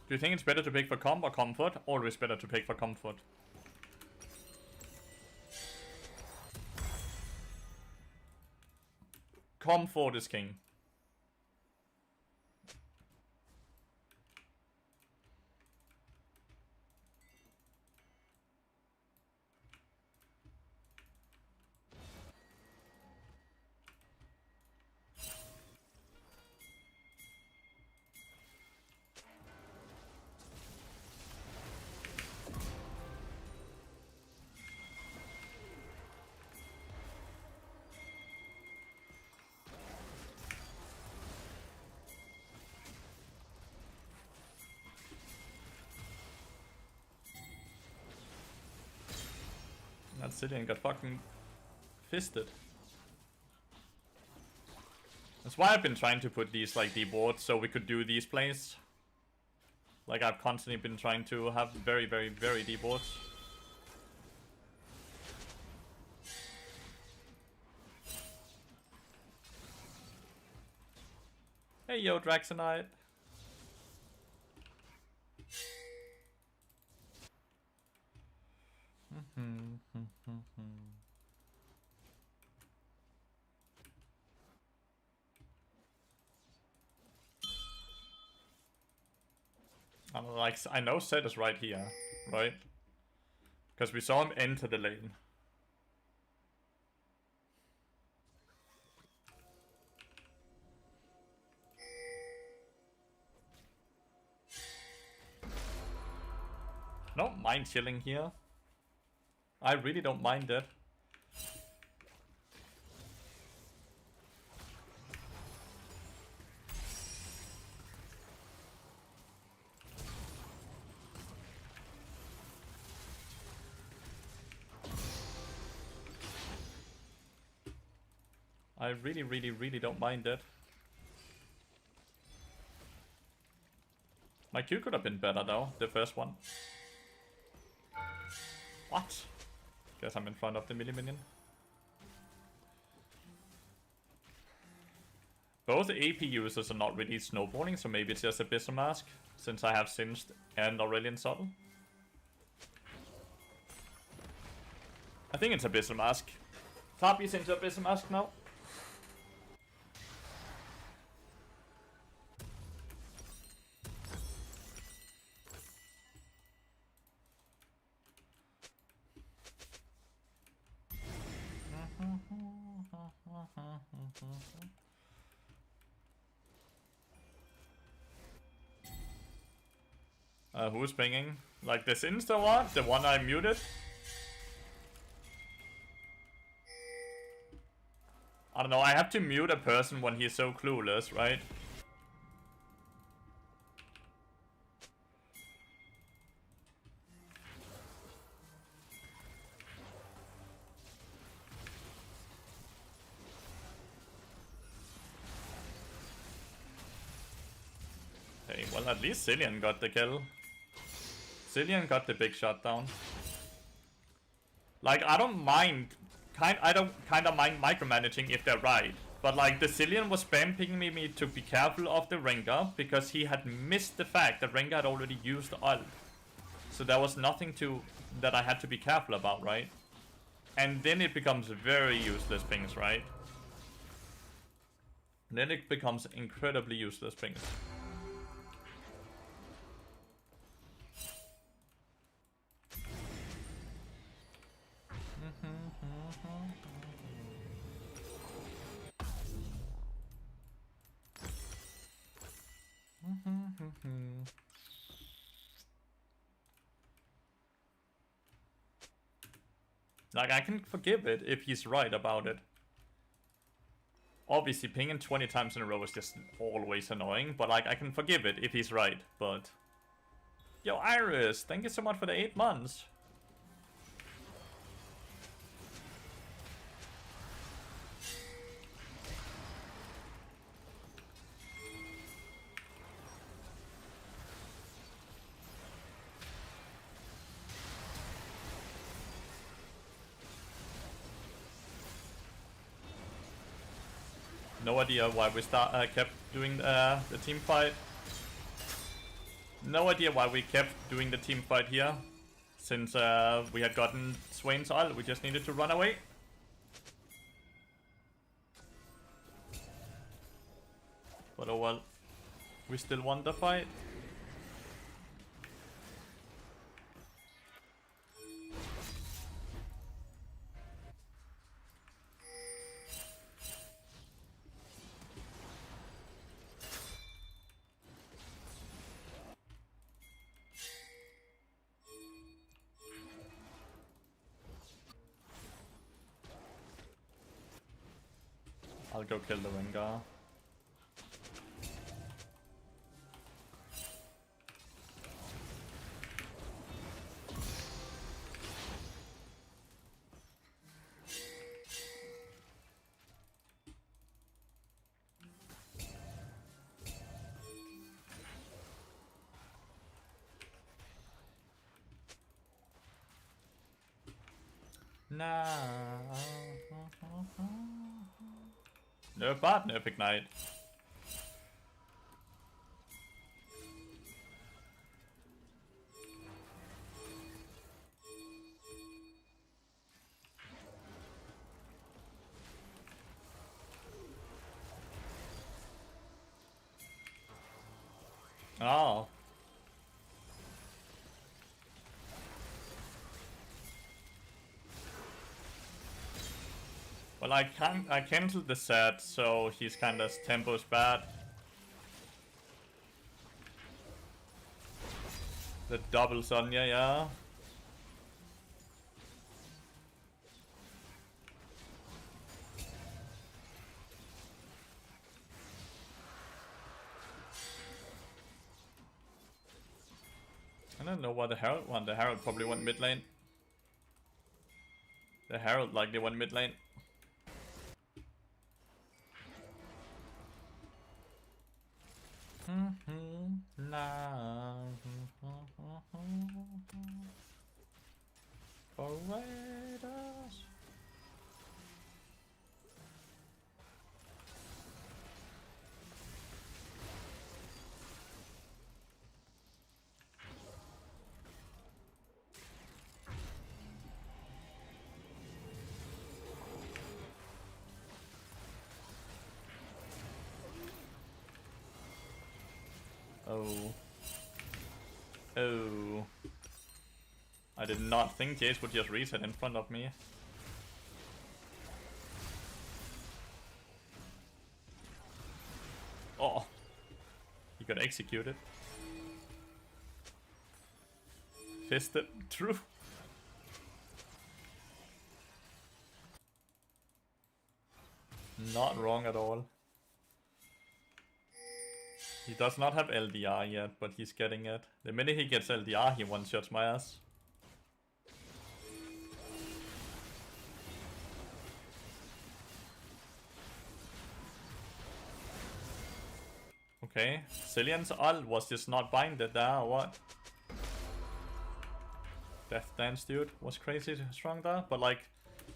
Do you think it's better to pick for comp or comfort? Always better to pick for comfort. Comfort is king. That Cillian got fucking fisted. That's why I've been trying to put these like deep wards so we could do these plays. Like I've constantly been trying to have very, very, very deep wards. Hey yo, Draxonite. Like, I know Zed is right here, right? Because we saw him enter the lane. I don't mind chilling here. I really don't mind it. I really, really, really don't mind it. My Q could have been better though, the first one. What? Guess I'm in front of the melee minion. Both AP users are not really snowballing, so maybe it's just Abyssal Mask, since I have Singed and Aurelion Subtle. I think it's Abyssal Mask. Tapi's into Abyssal Mask now. Who's pinging? Like this Insta what? The one I muted? I don't know, I have to mute a person when he's so clueless, right? Hey, well at least Cillian got the kill. Cillian got the big shot down. Like, I don't mind... I don't kind of mind micromanaging if they're right. But like, the Cillian was spamming me to be careful of the Rengar because he had missed the fact that Rengar had already used ult. So there was nothing that I had to be careful about, right? And then it becomes very useless pings, right? Then it becomes incredibly useless pings. Like, I can forgive it if he's right about it. Obviously, pinging 20 times in a row is just always annoying, but like, I can forgive it if he's right, but... Yo, Iris, thank you so much for the 8 months. No idea why we kept doing the team fight. No idea why we kept doing the team fight here. Since we had gotten Swain's ult, we just needed to run away. But oh well. We still won the fight. I'll go kill the Rengar. Nah. Nerf bot, nerf ignite. Oh. Well, I cancelled the set, so his kind of tempo's bad. The double Sonya, yeah. I don't know why the Herald won. The Herald probably went mid lane. The Herald likely went mid lane. Paradise. Oh. Oh. I did not think Jace would just reset in front of me. Oh. He got executed. Fisted. True. Not wrong at all. He does not have LDR yet, but he's getting it. The minute he gets LDR, he one-shots my ass. Okay, Cillian's ult was just not binded there, or what? Death Dance, dude, was crazy strong there. But like,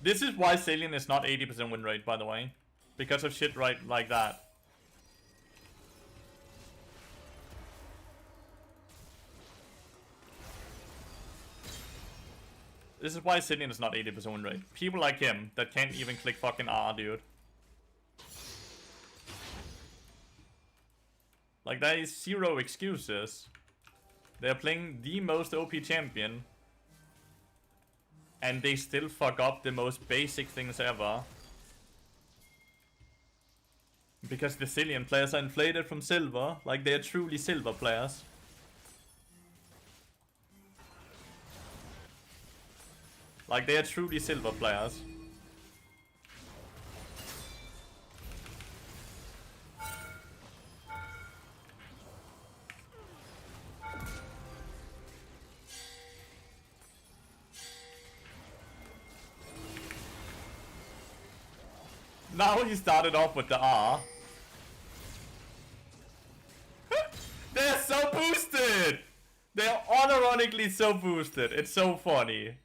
this is why Cillian is not 80% win rate, by the way. Because of shit right like that. This is why Cillian is not 80% win rate. People like him that can't even click fucking R, dude. Like, there is zero excuses. They're playing the most OP champion. And they still fuck up the most basic things ever. Because the Cillian players are inflated from silver. Like, they're truly silver players. Like, they are truly silver players. Now he started off with the R. They're so boosted! They're unironically so boosted. It's so funny.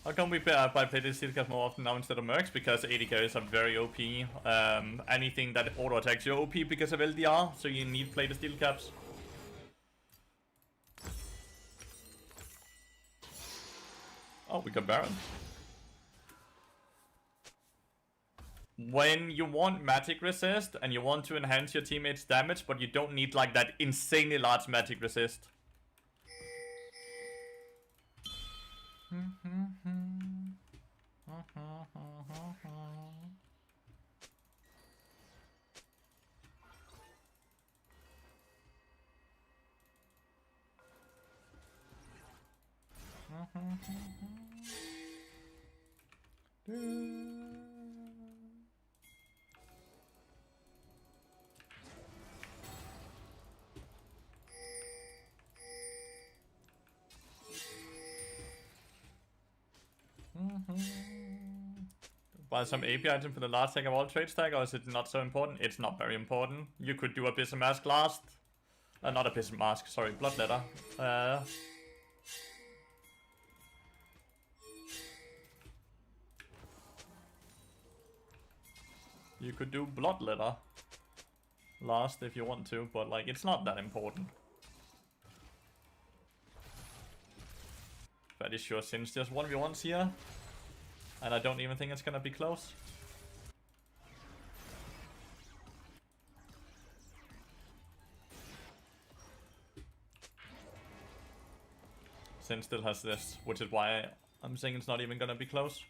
How come we play this steel cap more often now instead of Mercs? Because AD carries are very OP. Anything that auto attacks you OP because of LDR, so you need to play the steel caps. Oh, we got Baron. When you want magic resist and you want to enhance your teammates' damage, but you don't need like that insanely large magic resist. Buy some AP item for the last tag of all trade stack, or is it not so important? It's not very important. You could do Abyssal Mask last. Not Abyssal Mask, sorry, Bloodletter. You could do Bloodletter last if you want to, but like, it's not that important. Pretty sure since there's 1v1s here, and I don't even think it's gonna be close. Sin still has this, which is why I'm saying it's not even gonna be close.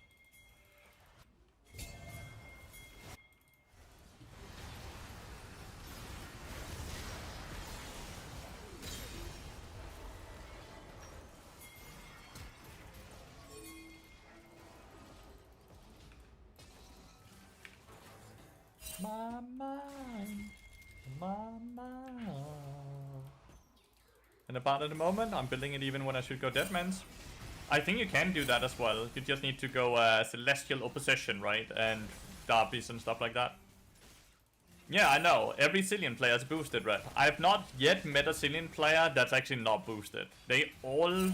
My mind. And about at the moment, I'm building it even when I should go Deadman's. I think you can do that as well. You just need to go Celestial Opposition, right? And Derbies and stuff like that. Yeah, I know. Every Cillian player is boosted, right? I've not yet met a Cillian player that's actually not boosted. They all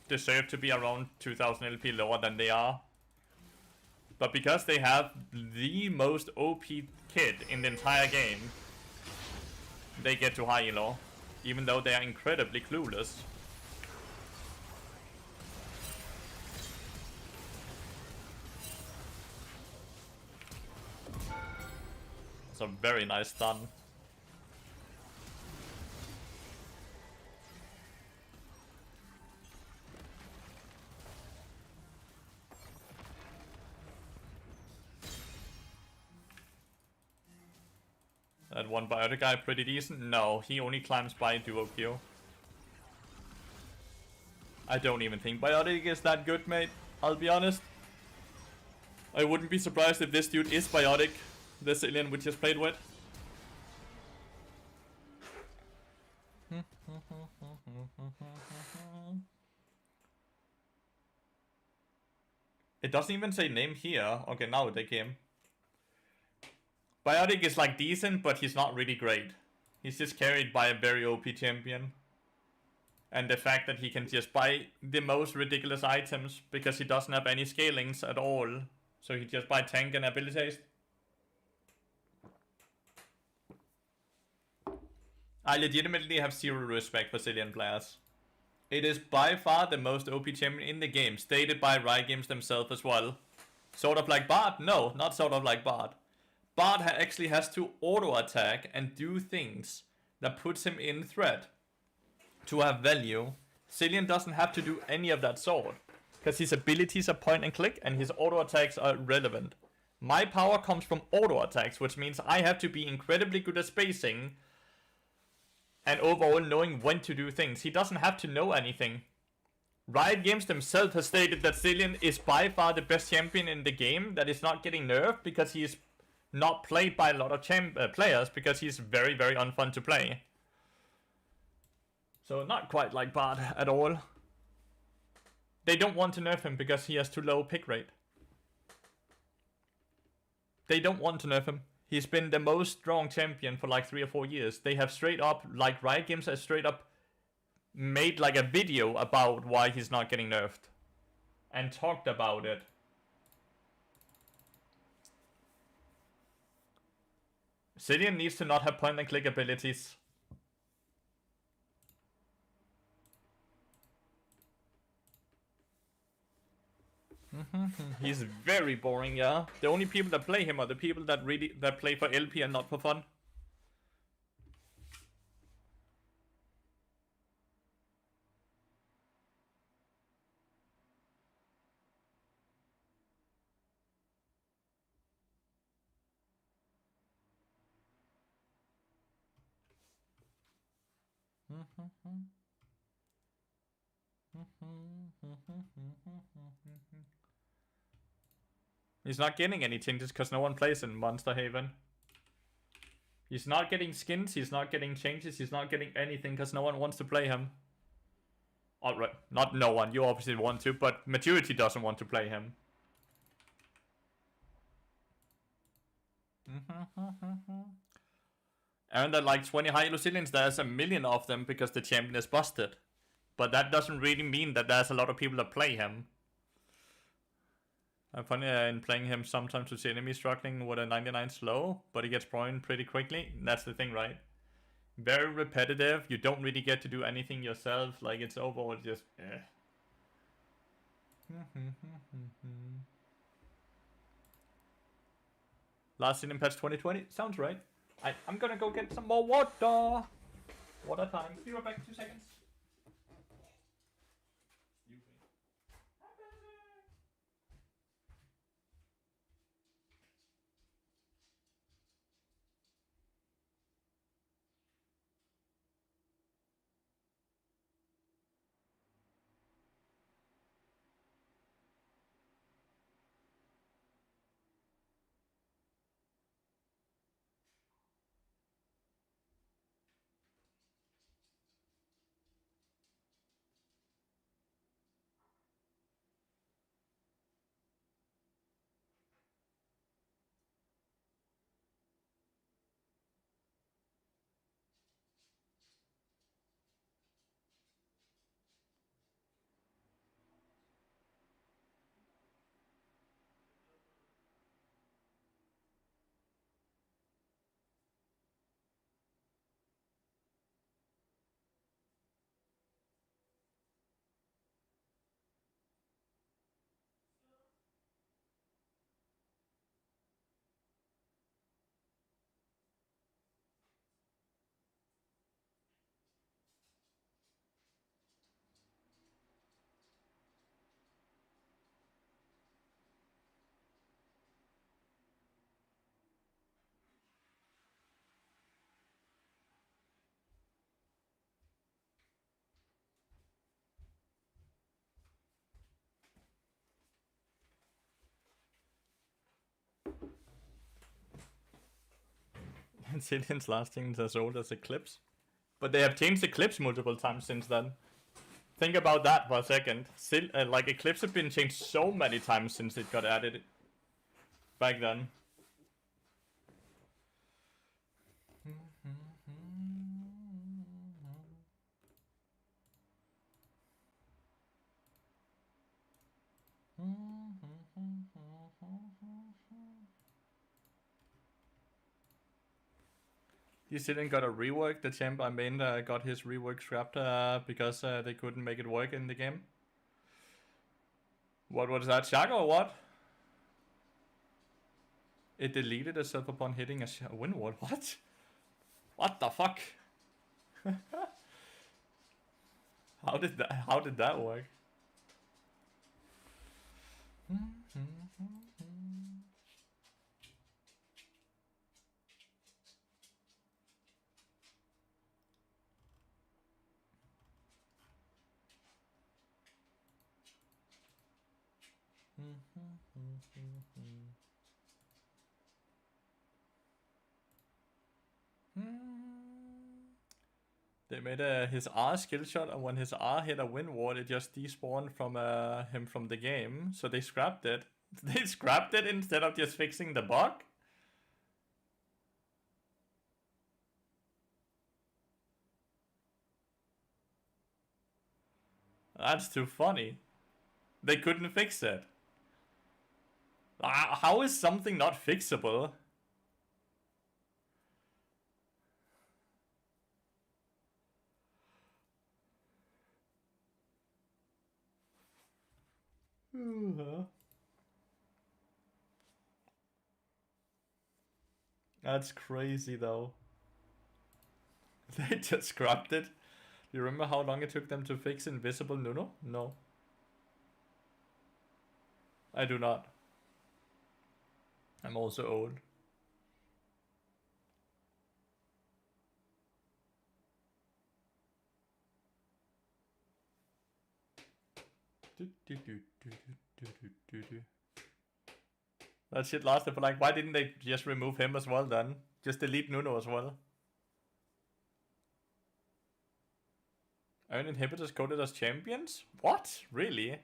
deserve to be around 2000 LP lower than they are. But because they have the most OP kit in the entire game, they get to high elo, even though they are incredibly clueless. It's a very nice stun. that one biotic guy pretty decent? No, he only climbs by duo Q. I don't even think biotic is that good, mate. I'll be honest. I wouldn't be surprised if this dude is biotic, this alien we just played with. It doesn't even say name here. Okay, now they came. Biotic is like decent, but he's not really great. He's just carried by a very OP champion. And the fact that he can just buy the most ridiculous items because he doesn't have any scalings at all. So he just buy tank and ability haste. I legitimately have zero respect for Zilean players. It is by far the most OP champion in the game, stated by Riot Games themselves as well. Sort of like Bard? No, not sort of like Bard. Bard actually has to auto-attack and do things that puts him in threat to have value. Zilean doesn't have to do any of that sort, because his abilities are point and click and his auto-attacks are relevant. My power comes from auto-attacks, which means I have to be incredibly good at spacing and overall knowing when to do things. He doesn't have to know anything. Riot Games themselves has stated that Zilean is by far the best champion in the game that is not getting nerfed because he is not played by a lot of players because he's very, very unfun to play. So not quite like Bard at all. They don't want to nerf him because he has too low pick rate. They don't want to nerf him. He's been the most strong champion for like 3 or 4 years. They have straight up, like Riot Games has straight up made like a video about why he's not getting nerfed. And talked about it. Zilean needs to not have point and click abilities. He's very boring, yeah. The only people that play him are the people that play for LP and not for fun. He's not getting any changes because no one plays in Monster Haven. He's not getting skins, he's not getting changes, he's not getting anything because no one wants to play him. Alright, not no one, you obviously want to, but Maturity doesn't want to play him. And there are like 20 high Lucilians, there's a million of them because the champion is busted. But that doesn't really mean that there's a lot of people that play him. I'm funny in playing him sometimes to see enemies struggling with a 99 slow, but he gets prone pretty quickly. That's the thing, right? Very repetitive, you don't really get to do anything yourself, like it's overall just Last seen in patch 2020? Sounds right. I'm gonna go get some more water. Water time. Be right back, 2 seconds. Zillion's lasting as old as Eclipse. But they have changed Eclipse multiple times since then. Think about that for a second. Like, Eclipse have been changed so many times since it got added back then. You didn't got a rework. The champ I made got his rework scrapped because they couldn't make it work in the game. What was that, Shaka or what? It deleted itself upon hitting a win wall. What? What the fuck? How did that work? They made his R skill shot, and when his R hit a win ward, it just despawned from him from the game. So they scrapped it. They scrapped it instead of just fixing the bug? That's too funny. They couldn't fix it. How is something not fixable? That's crazy though. They just scrapped it. Do you remember how long it took them to fix Invisible Nuno? No. I do not. I'm also old. That shit lasted for like, why didn't they just remove him as well then? Just delete Nuno as well. Iron inhibitors coded as champions? What? Really?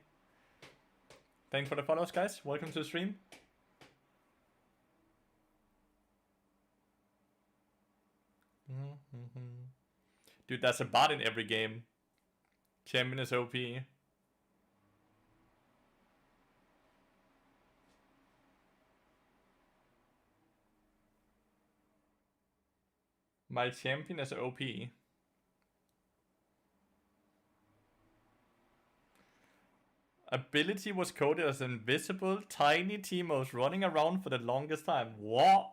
Thanks for the follows, guys. Welcome to the stream. Dude, that's a bot in every game. Champion is OP. My champion is OP. Ability was coded as invisible, tiny Teemos running around for the longest time. What?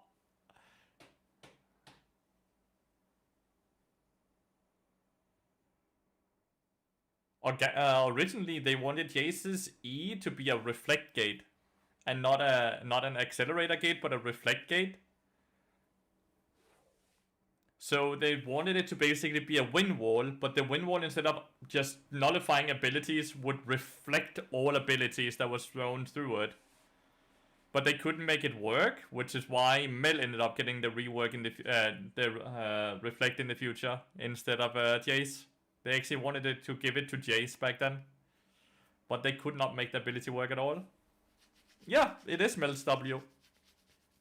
Originally, they wanted Jace's E to be a reflect gate, and not an accelerator gate, but a reflect gate. So they wanted it to basically be a win wall, but the win wall, instead of just nullifying abilities, would reflect all abilities that was thrown through it. But they couldn't make it work, which is why Mel ended up getting the rework in the reflect in the future instead of Jace. They actually wanted it to give it to Jace back then, but they could not make the ability work at all. Yeah, it is Mel's W,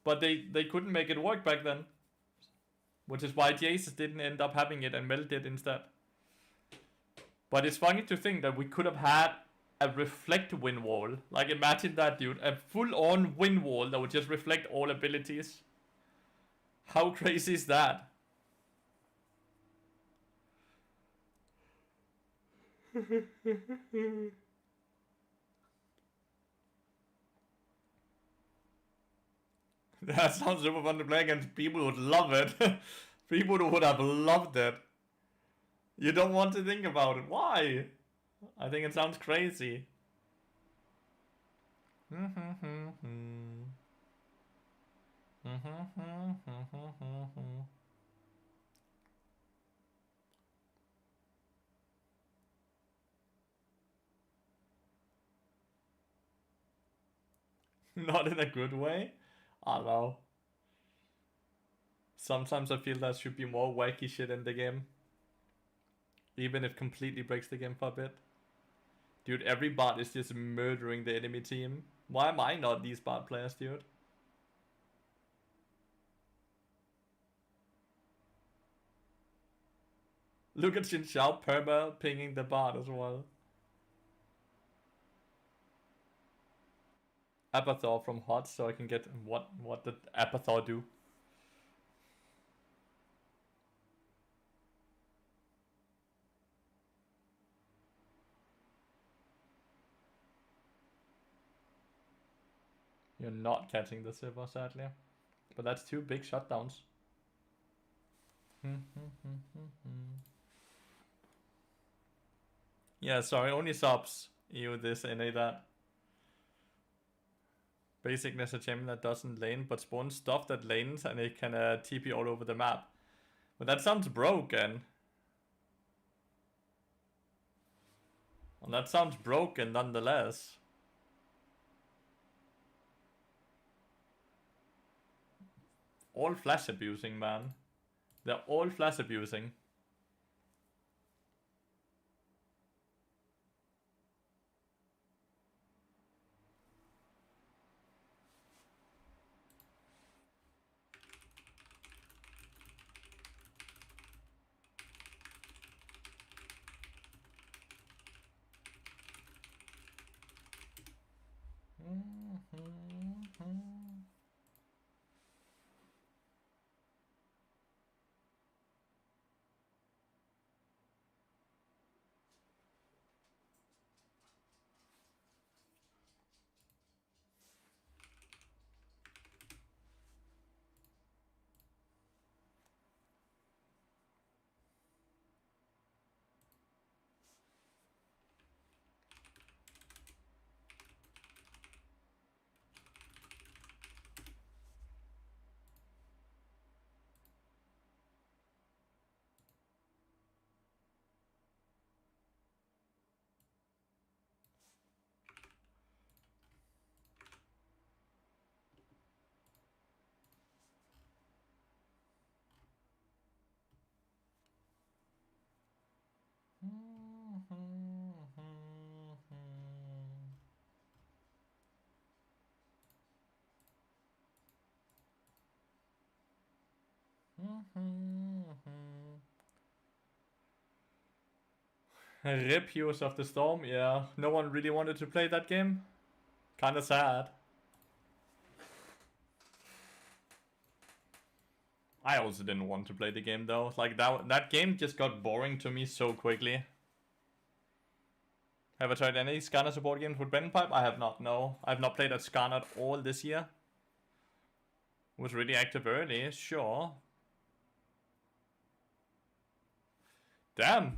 but they couldn't make it work back then. Which is why Jace didn't end up having it and Mel did instead. But it's funny to think that we could have had a reflect win wall. Like, imagine that, dude. A full-on win wall that would just reflect all abilities. How crazy is that? That sounds super fun to play against. People would love it. People would have loved it. You don't want to think about it. Why? I think it sounds crazy. Not in a good way? I don't know. Sometimes I feel there should be more wacky shit in the game. Even if completely breaks the game for a bit. Dude, every bot is just murdering the enemy team. Why am I not these bot players, dude? Look at Xin Xiao perma pinging the bot as well. Abathor from HOT so I can get what did Abathor do? You're not catching the silver, sadly. But that's 2 big shutdowns. Yeah, sorry, only subs you this NA that. Basicness a champion that doesn't lane but spawns stuff that lanes and it can TP all over the map. But that sounds broken. Well, that sounds broken nonetheless. All flash abusing, man. They're all flash abusing. Rip Heroes of the Storm, yeah. No one really wanted to play that game. Kinda sad. I also didn't want to play the game though. Like that game just got boring to me so quickly. Have I tried any Skarner support games with Pipe? I have not, no. I have not played at Skarner at all this year. Was really active early, sure. Damn.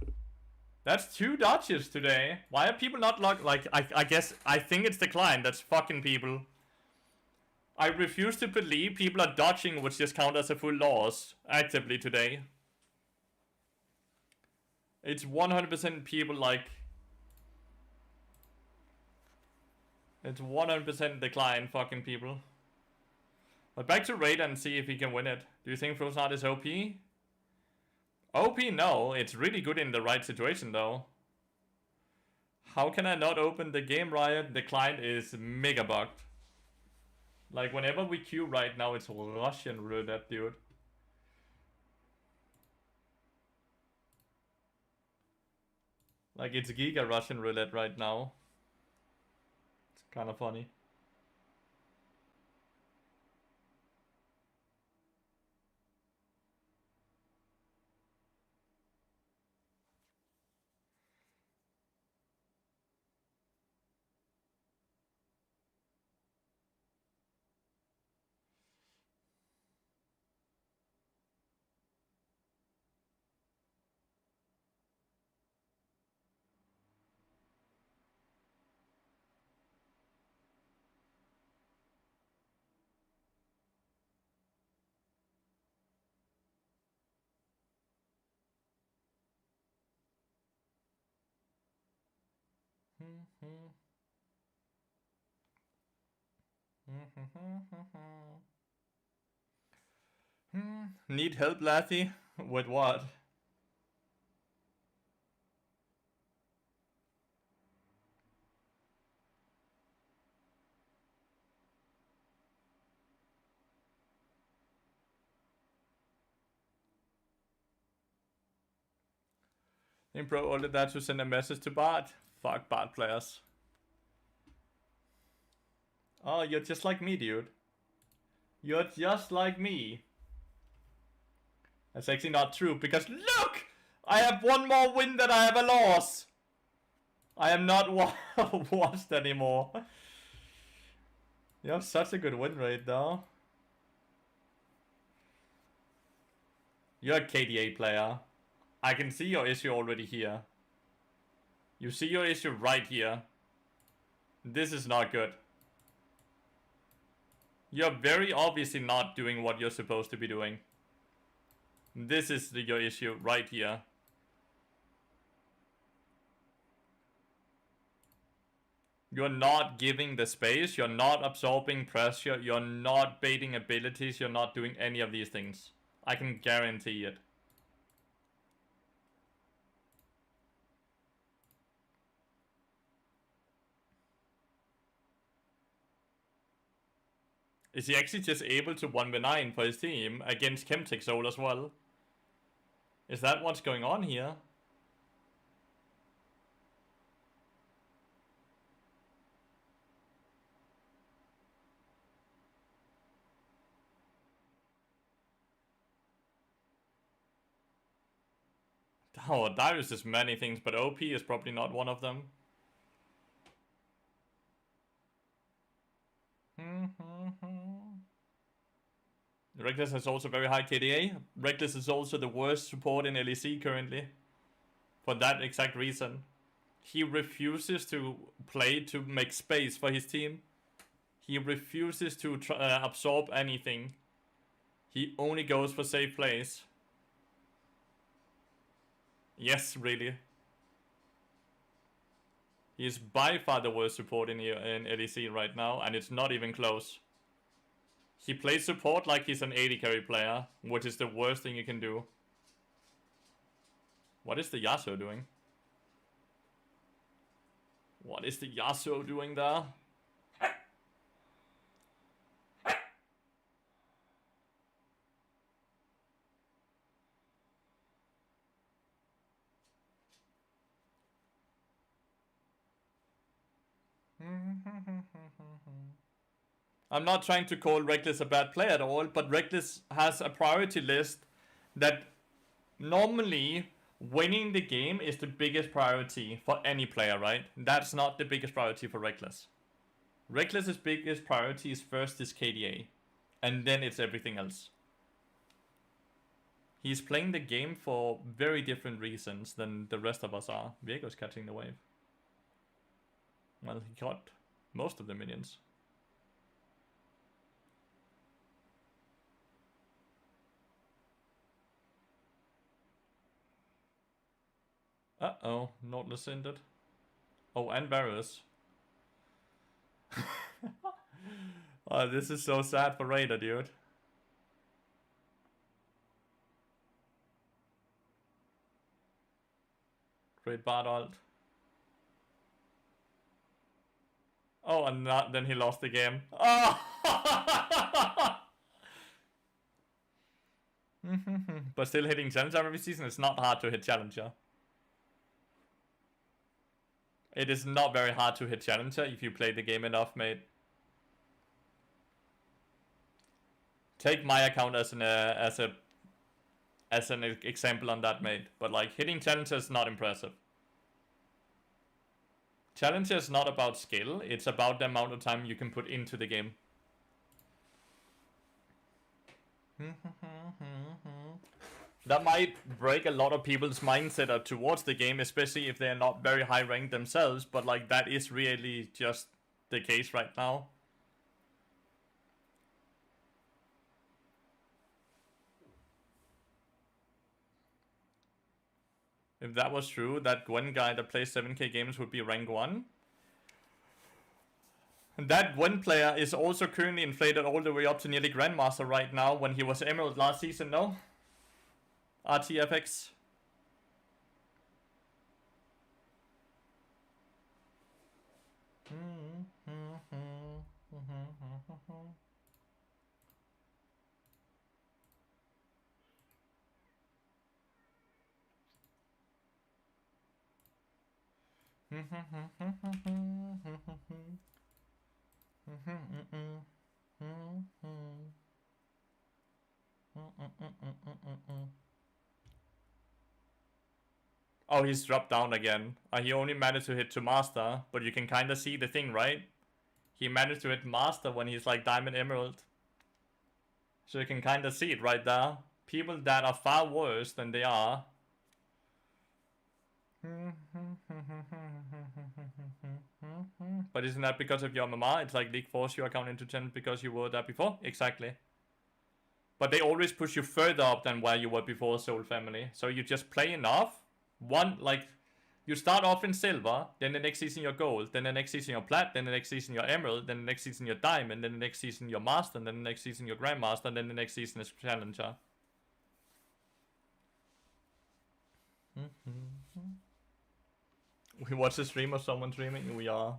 That's 2 dodges today. Why are people not locked? Like, I guess, I think it's the client that's fucking people. I refuse to believe people are dodging, which just count as a full loss actively today. It's 100% people like... It's 100% the client fucking people. But back to Raid and see if he can win it. Do you think Frozen Heart is OP? OP, no. It's really good in the right situation, though. How can I not open the game, Riot? The client is mega bugged. Like, whenever we queue right now, it's Russian roulette, dude. Like, it's Giga Russian roulette right now. It's kind of funny. Need help, Lathy? With what? Think bro only that to send a message to Bart. Fuck Bart players. Oh, you're just like me, dude. You're just like me. That's actually not true, because look! I have one more win than I have a loss! I am not washed anymore. You have such a good win rate, though. You're a KDA player. I can see your issue already here. You see your issue right here. This is not good. You're very obviously not doing what you're supposed to be doing. This is your issue right here. You're not giving the space, you're not absorbing pressure, you're not baiting abilities, you're not doing any of these things. I can guarantee it. Is he actually just able to 1v9 for his team against Chemtech Soul as well? Is that what's going on here? Oh, Lathyrus is many things, but OP is probably not one of them. Reckless has also very high KDA. Reckless is also the worst support in LEC currently. For that exact reason. He refuses to play to make space for his team. He refuses to absorb anything. He only goes for safe plays. Yes, really. He is by far the worst support in LEC right now, and it's not even close. He plays support like he's an AD carry player, which is the worst thing you can do. What is the Yasuo doing? What is the Yasuo doing there? I'm not trying to call Reckless a bad player at all, but Reckless has a priority list that normally winning the game is the biggest priority for any player, right? That's not the biggest priority for Reckless. Reckless's biggest priority is first his KDA, and then it's everything else. He's playing the game for very different reasons than the rest of us are. Viego's catching the wave. Well, he got most of the minions. Uh-oh, Nautilus ended. Oh, and Varus. Oh, this is so sad for Raider, dude. Great bad ult. Oh, and then he lost the game. Oh! But still hitting Challenger every season, it's not hard to hit Challenger. It is not very hard to hit Challenger if you play the game enough, mate. Take my account as an example on that, mate. But like hitting Challenger is not impressive. Challenger is not about skill, it's about the amount of time you can put into the game. That might break a lot of people's mindset towards the game, especially if they're not very high ranked themselves, but like that is really just the case right now. If that was true, that Gwen guy that plays 7k games would be rank 1. That one player is also currently inflated all the way up to nearly Grandmaster right now when he was Emerald last season, no? RTFX. Oh, he's dropped down again. He only managed to hit to Master, but you can kind of see the thing, right? He managed to hit Master when he's like Diamond Emerald. So you can kind of see it right there. People that are far worse than they are. But isn't that because of your MMR? It's like League force your account into 10 because you were there before? Exactly. But they always push you further up than where you were before, Soul Family. So you just play enough. One, like, you start off in silver, then the next season you're gold, then the next season you're plat, then the next season you're emerald, then the next season you're diamond, then the next season you're master, and then the next season you're grandmaster, and then the next season is challenger. We watch the stream of someone streaming. We are.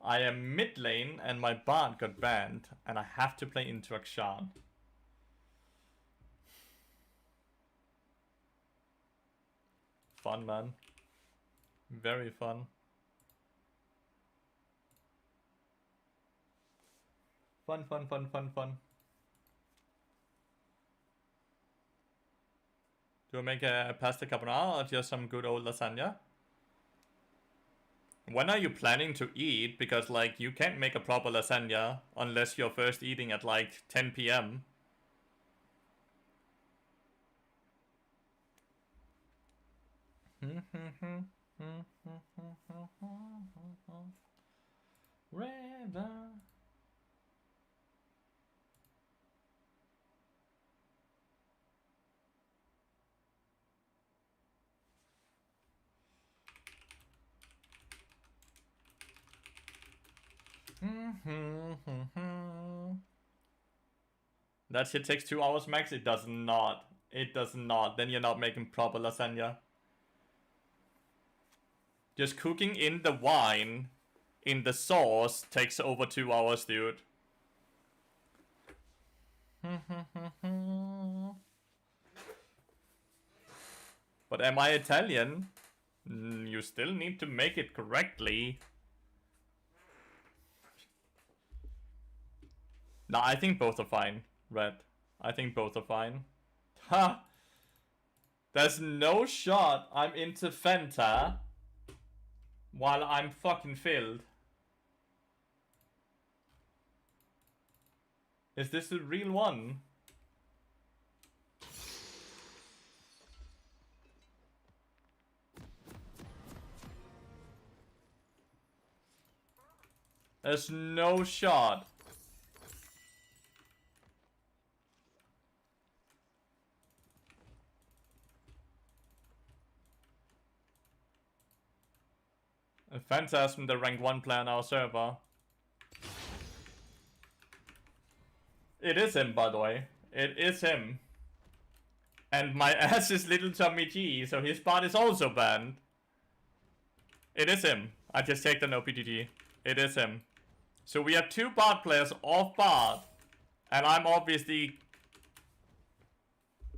I am mid lane and my bard got banned and I have to play into Akshan. Fun, man. Very fun. Fun. Do I make a pasta carbonara or just some good old lasagna? When are you planning to eat? Because, like, you can't make a proper lasagna unless you're first eating at, like, 10 p.m. River. That shit takes 2 hours max? It does not. It does not. Then you're not making proper lasagna. Just cooking in the wine, in the sauce, takes over 2 hours, dude. But am I Italian? You still need to make it correctly. No, I think both are fine, Red. I think both are fine. Ha! There's no shot I'm into Fanta while I'm fucking filled. Is this the real one? There's no shot. A Phantasm, the rank 1 player on our server. It is him, by the way. It is him. And my ass is Little Tommy G, so his part is also banned. It is him. I just checked on OPGG. It is him. So we have 2 bard players off bard. And I'm obviously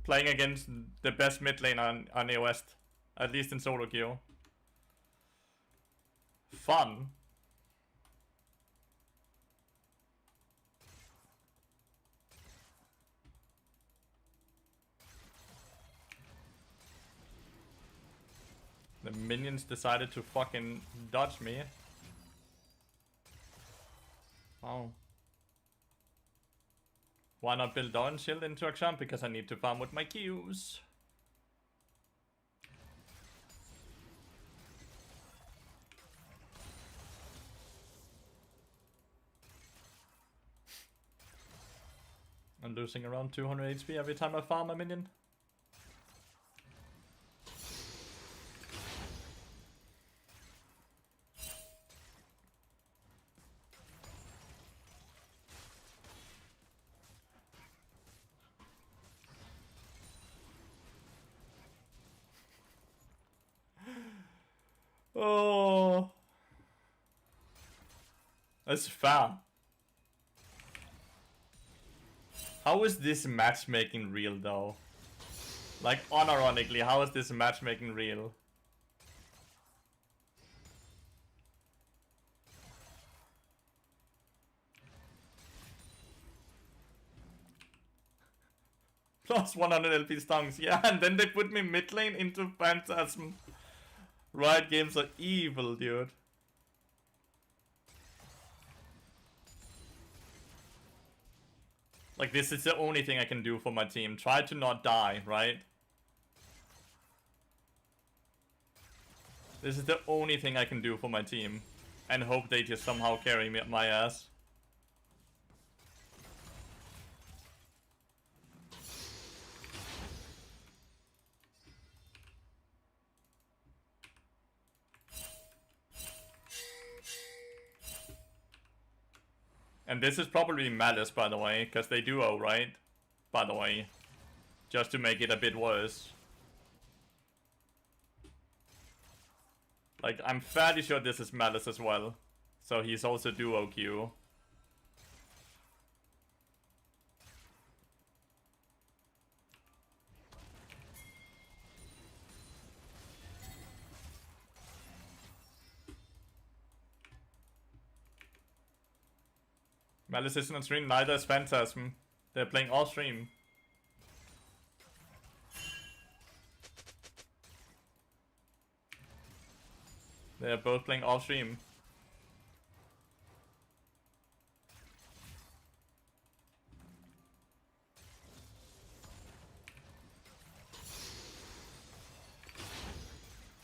playing against the best mid lane on AO West. At least in solo queue. Fun. The minions decided to fucking dodge me. Wow. Why not build Dawn Shield into Akshan? Because I need to farm with my Qs. I'm losing around 200 HP every time I farm a minion. Oh, that's fair. How is this matchmaking real though? Like, unironically, how is this matchmaking real? Plus 100 LP stunts, yeah, and then they put me mid lane into Phantasm. Riot Games are evil, dude. Like, this is the only thing I can do for my team. Try to not die, right? This is the only thing I can do for my team. And hope they just somehow carry me up my ass. And this is probably Malice, by the way, because they duo, right? By the way. Just to make it a bit worse. Like, I'm fairly sure this is Malice as well. So he's also duo Q. Malice isn't on stream, neither is Phantasm. They're playing off stream. They're both playing off stream.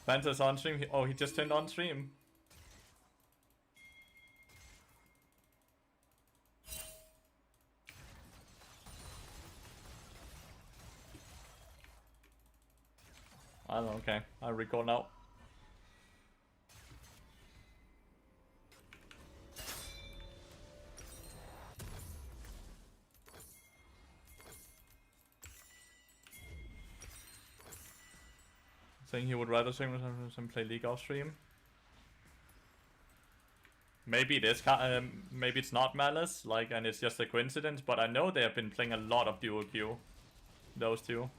Phantasm on stream. Oh, he just turned on stream. I don't know, okay. I recall now. Saying he would rather stream than play League off stream. Maybe it is, maybe it's not Malice, like, and it's just a coincidence, but I know they have been playing a lot of duo Q. Those two.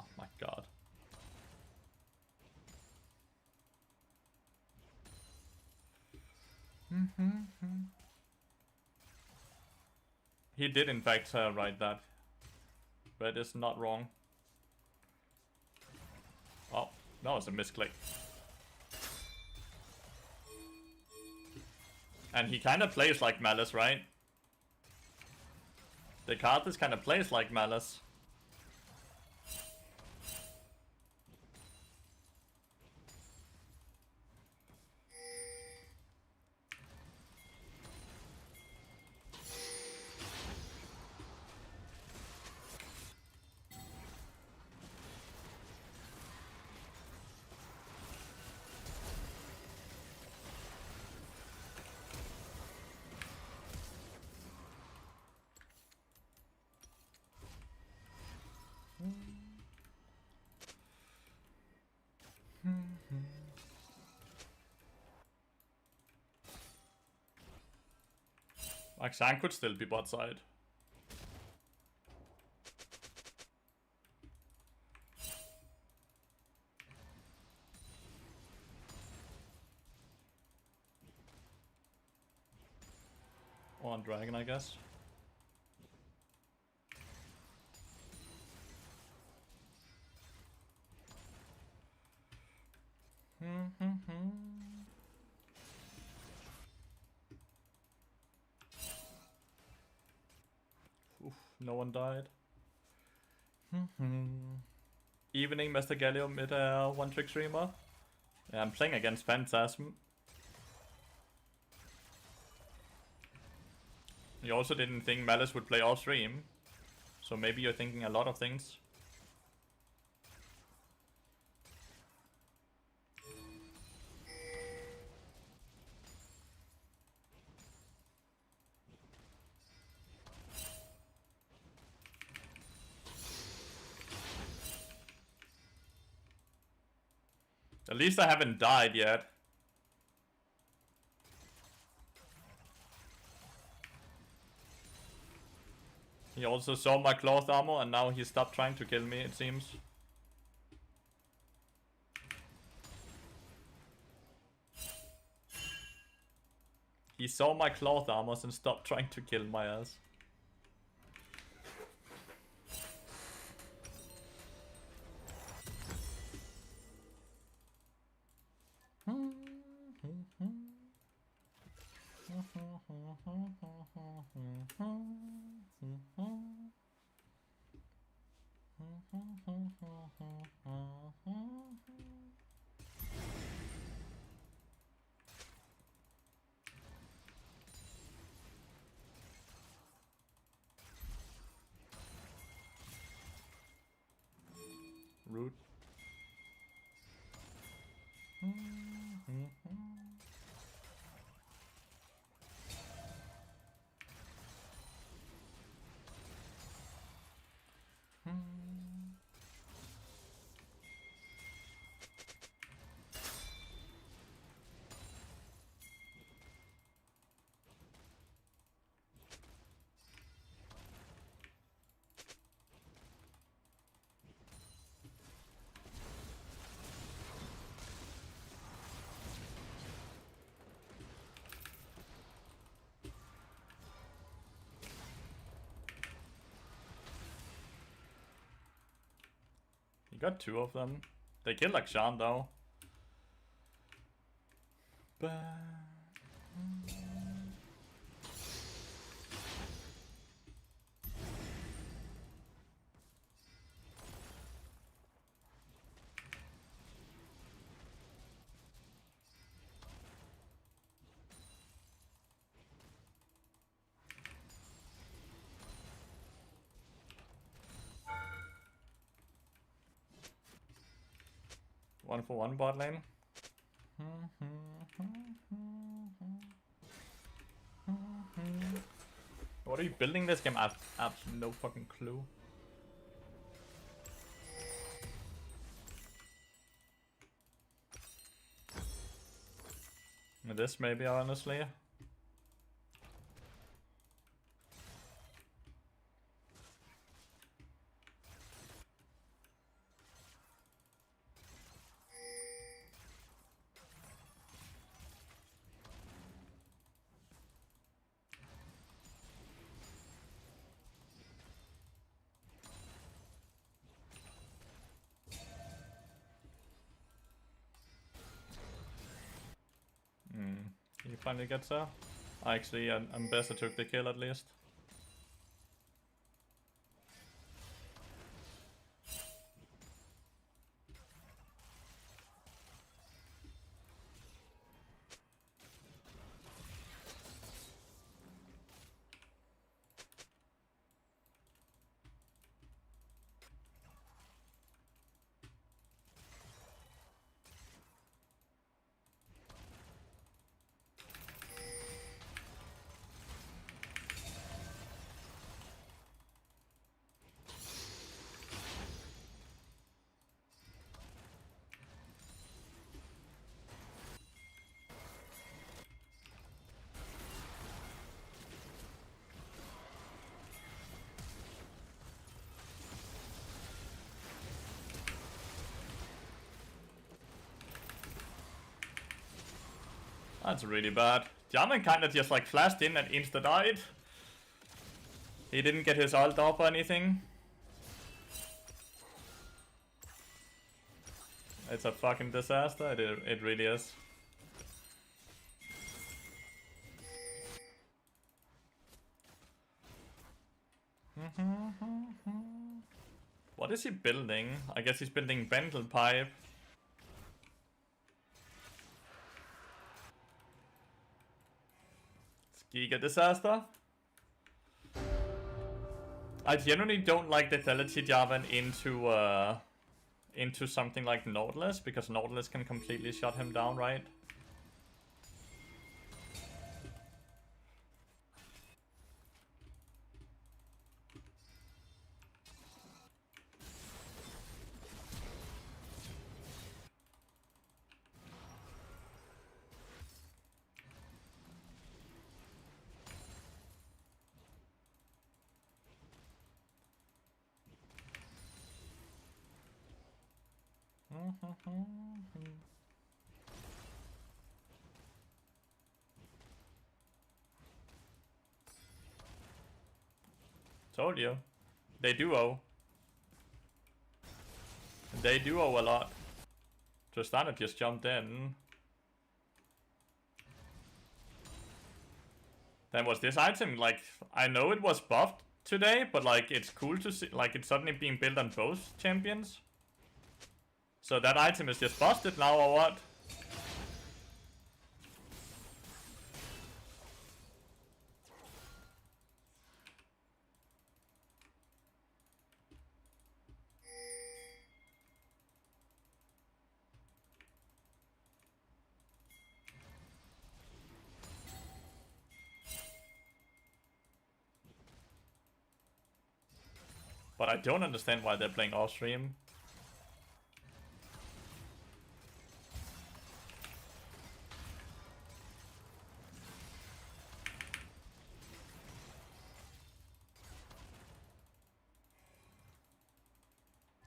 Oh my god. He did in fact write that. But it's not wrong. Oh, that was a misclick. And he kind of plays like Malice, right? Descartes kind of plays like Malice. Like, Sang could still be bot side. Or on Dragon, I guess. Oof, no one died. Evening, Mr. Gallium with a one-trick streamer. Yeah, I'm playing against Phantasm. You also didn't think Malice would play off stream. So maybe you're thinking a lot of things. At least I haven't died yet. He also saw my cloth armor and now he stopped trying to kill me, it seems. He saw my cloth armors and stopped trying to kill my ass. Rude. You got two of them. They kill Akshan though. One for one bot lane. What are you building this game? I have absolutely no fucking clue. This maybe, honestly. He finally gets there. Actually, Ambessa took the kill at least. That's really bad. Jarman kinda just like flashed in and insta-died. He didn't get his ult up or anything. It's a fucking disaster, it really is. What is he building? I guess he's building Bental Pipe. Giga disaster. I genuinely don't like the Lethality Jarvan into something like Nautilus, because Nautilus can completely shut him down, right? Told you. They do owe. They do owe a lot. Tristana just jumped in. Then was this item, like, I know it was buffed today, but like, it's cool to see, like, it's suddenly being built on both champions. So that item is just busted now, or what? But I don't understand why they're playing off stream.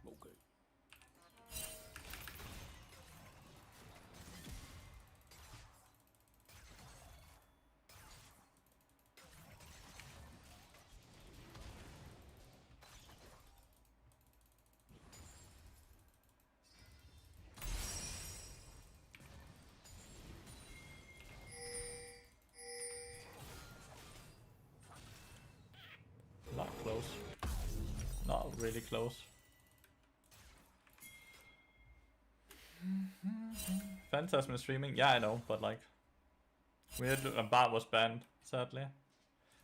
Okay. Not close. Not really close. Phantasm is streaming? Yeah, I know, but like... Weird, a bar was banned, sadly.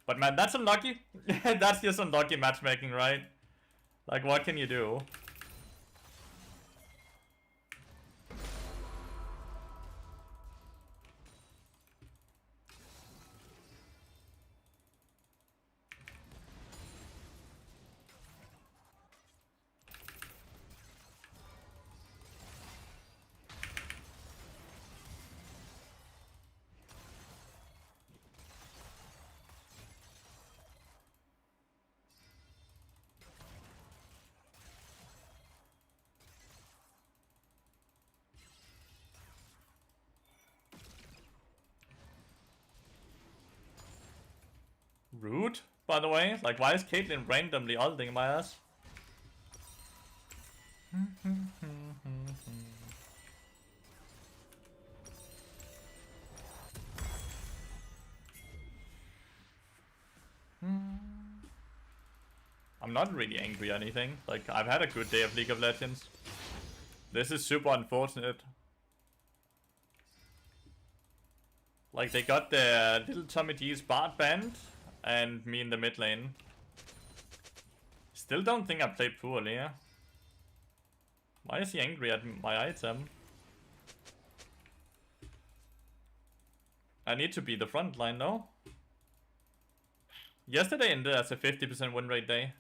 But man, that's unlucky. That's just unlucky matchmaking, right? Like, what can you do? Rude, by the way. Like, why is Caitlyn randomly ulting my ass? I'm not really angry or anything. Like, I've had a good day of League of Legends. This is super unfortunate. Like, they got the little Tommy G's Bard banned, and me in the mid lane. Still don't think I played poorly, yeah? Why is he angry at my item? I need to be the front line, no? Yesterday ended as a 50% win rate day.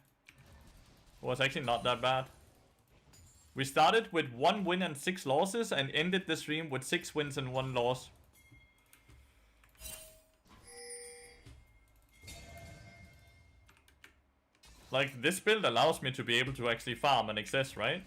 It was actually not that bad. We started with 1 win and 6 losses and ended the stream with 6 wins and 1 loss. Like, this build allows me to be able to actually farm and access, right?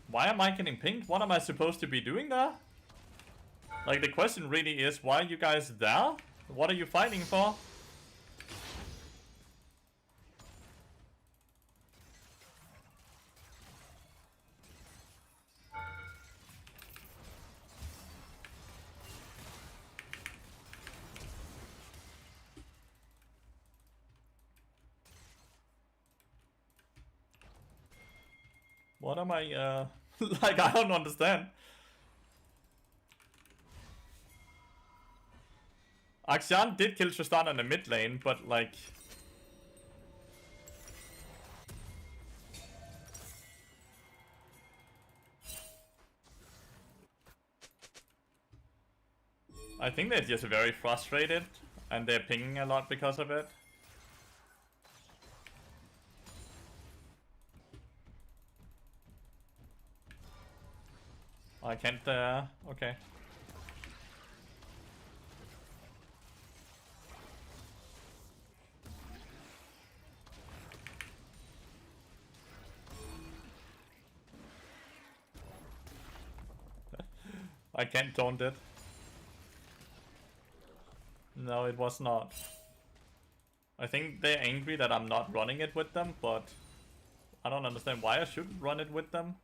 Why am I getting pinged? What am I supposed to be doing there? Like, the question really is, why are you guys there? What are you fighting for? What am I, like, I don't understand. Axian did kill Tristan in the mid lane, but like... I think they're just very frustrated, and they're pinging a lot because of it. I can't, okay. I can't taunt it. No, it was not. I think they're angry that I'm not running it with them, but I don't understand why I should run it with them.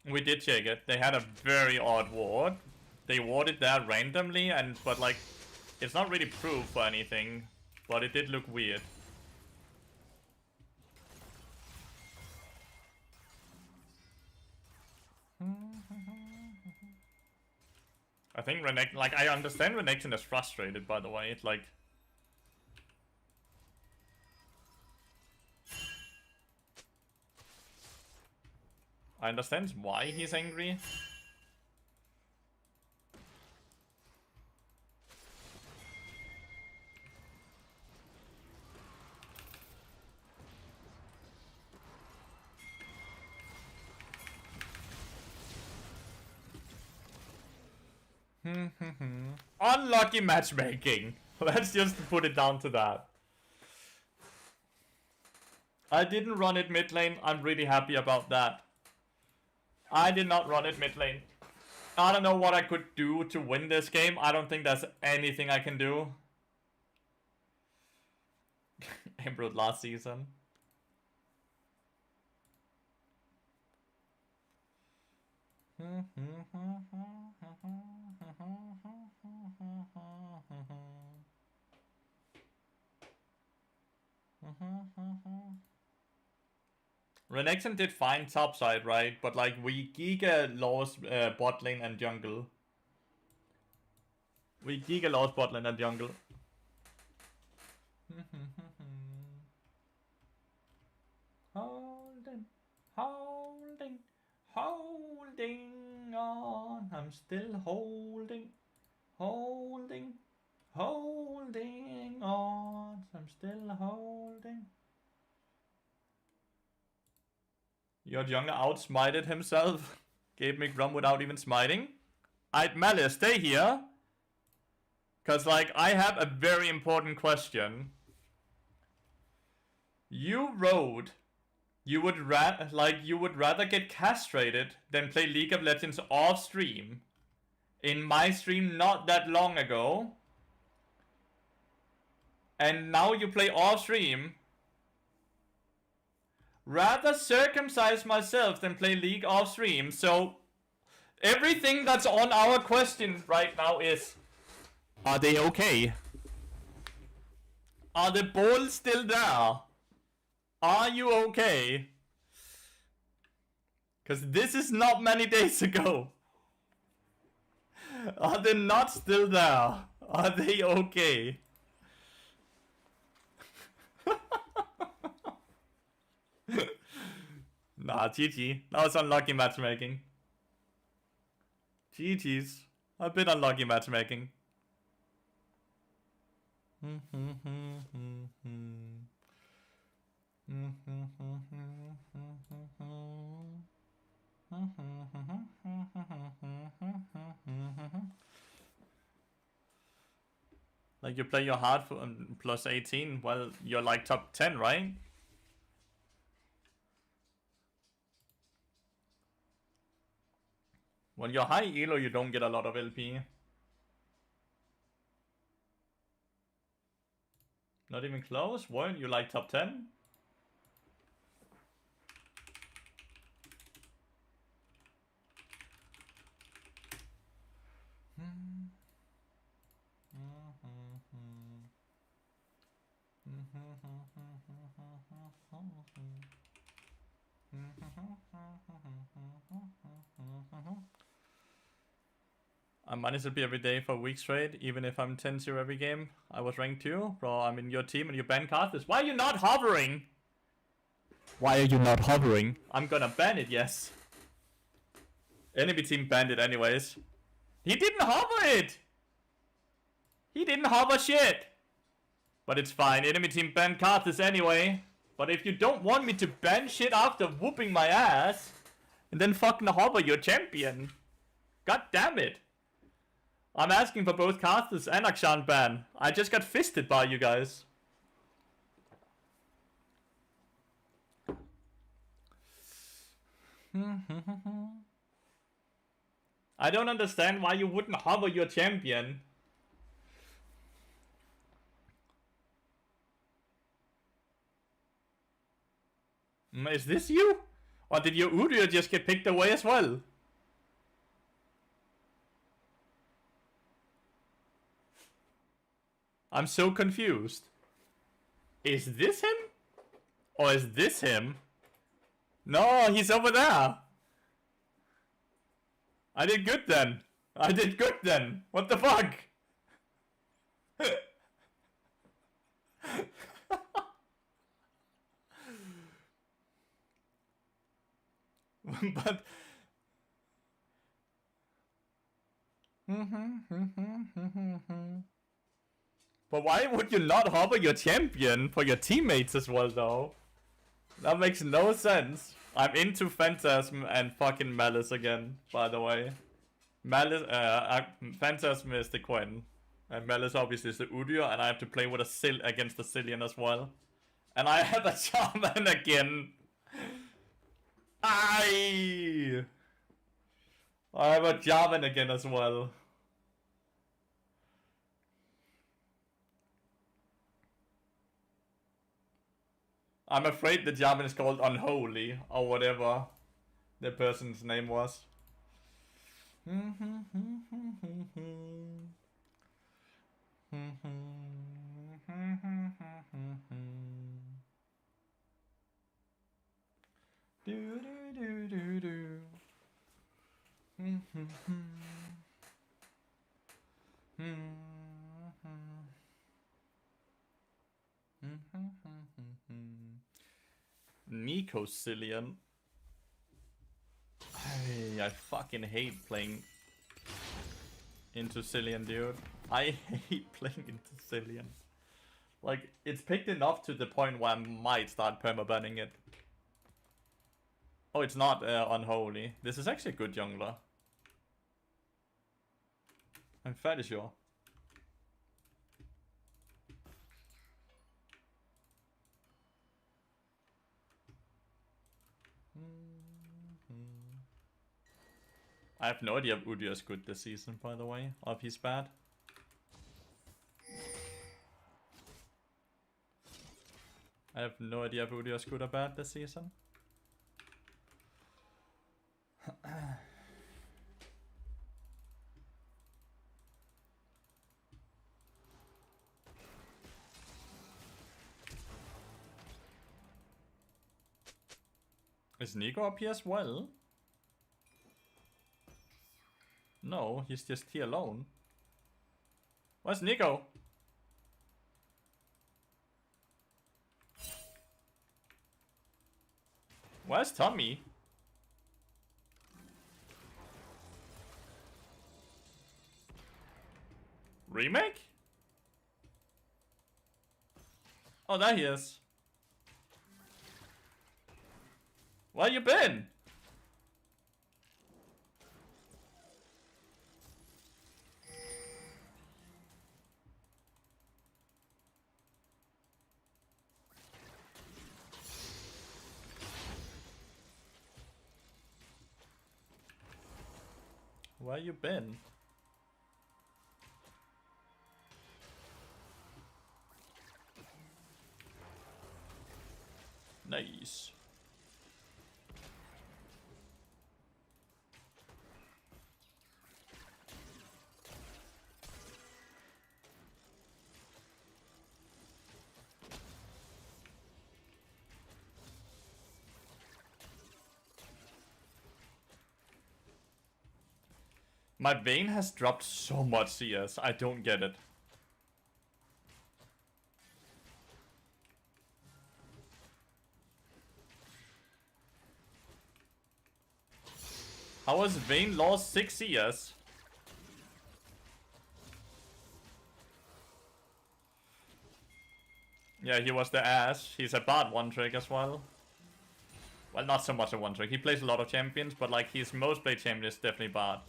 We did check it. They had a very odd ward. They warded that randomly, but like, it's not really proof for anything, but it did look weird. I think Renekton, like, I understand Renekton is frustrated, by the way. It's like... I understand why he's angry. Unlucky matchmaking. Let's just put it down to that. I didn't run it mid lane. I'm really happy about that. I did not run it mid lane. I don't know what I could do to win this game. I don't think there's anything I can do. Improved last season. Renekton did fine topside, right? But like, we Giga lost bot lane and jungle. We Giga lost bot lane and jungle. Holding, holding, holding on. I'm still holding, holding, holding on. I'm still holding. Your jungler outsmited himself. Gave me Grum without even smiting. Malice, stay here. Cause like, I have a very important question. You wrote you would rather get castrated than play League of Legends off stream. In my stream not that long ago. And now you play off stream. Rather circumcise myself than play League off stream. So everything that's on our question right now is, are they okay? Are the balls still there? Are you okay? Because this is not many days ago. Are they not still there? Are they okay? Nah, GG. That was unlucky matchmaking. GG's. A bit unlucky matchmaking. Like, you play your hard for plus 18, well, you're like top 10, right? When you're high elo, you don't get a lot of LP. Not even close? Weren't you like top 10? I managed to be every day for a week straight, even if I'm 10-0 every game. I was ranked 2. Bro, I'm in your team and you ban Carthus. Why are you not hovering? Why are you not hovering? I'm gonna ban it, yes. Enemy team banned it anyways. He didn't hover it! He didn't hover shit! But it's fine, enemy team banned Carthus anyway. But if you don't want me to ban shit after whooping my ass, then fucking hover your champion. God damn it. I'm asking for both Carthus and Akshan ban. I just got fisted by you guys. I don't understand why you wouldn't hover your champion. Is this you? Or did your Udyr just get picked away as well? I'm so confused. Is this him? Or is this him? No, he's over there. I did good then. I did good then. What the fuck? But... But why would you not hover your champion for your teammates as well, though? That makes no sense. I'm into Phantasm and fucking Malice again, by the way. Malice, Phantasm is the Quen. And Malice obviously is the Udyr, and I have to play with a against the Cillian as well. And I have a Shaman again. I have a Jarvan again as well. I'm afraid the Jarvan is called Unholy, or whatever the person's name was. Nico Cillian. I fucking hate playing into Cillian, dude. I hate playing into Cillian. Like, it's picked enough to the point where I might start permabanning it. Oh, it's not Unholy. This is actually a good jungler. I'm fairly sure. I have no idea if Udyr is good this season, by the way, or if he's bad. I have no idea if Udyr is good or bad this season. Is Nico up here as well? No, he's just here alone. Where's Nico? Where's Tommy? Remake? Oh, there he is. Where you been? Where you been? Nice. My Vayne has dropped so much CS, I don't get it. How has Vayne lost 6 CS? Yeah, he was the ass. He's a bad one-trick as well. Well, not so much a one-trick. He plays a lot of champions, but like his most played champion is definitely bad.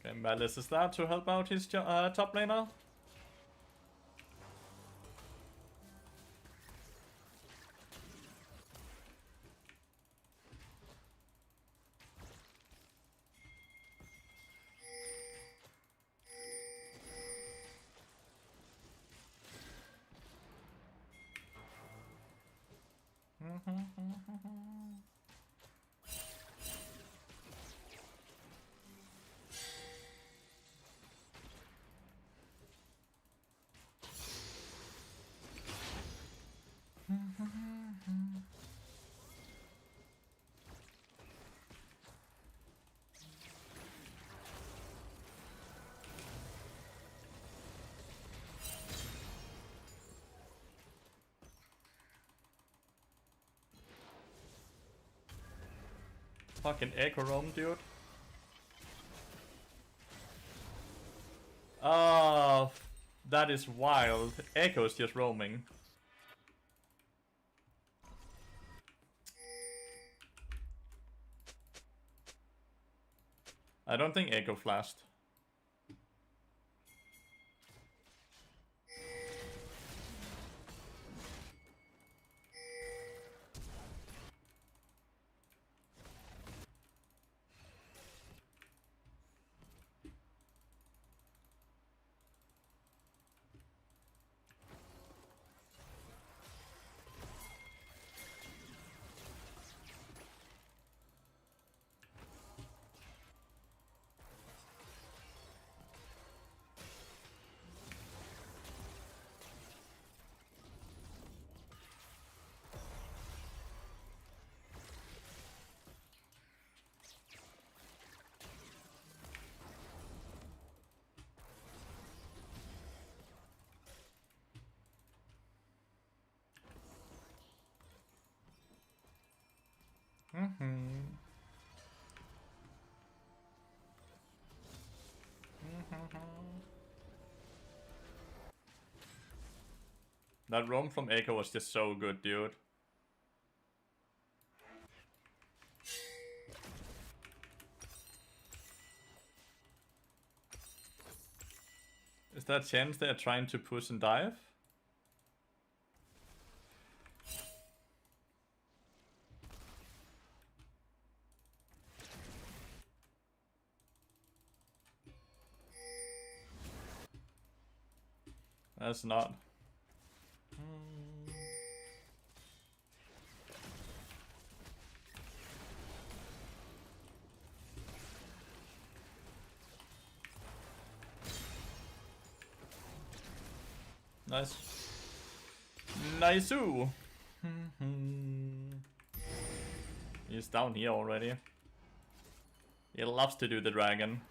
Okay, Malice is there to help out his top laner. Fucking Echo Roam, dude. Oh, that is wild. Echo's just roaming. I don't think Echo flashed. That roam from Echo was just so good, dude. Is there a chance they're trying to push and dive? That's not. Nice. Nice-oo. He's down here already. He loves to do the dragon.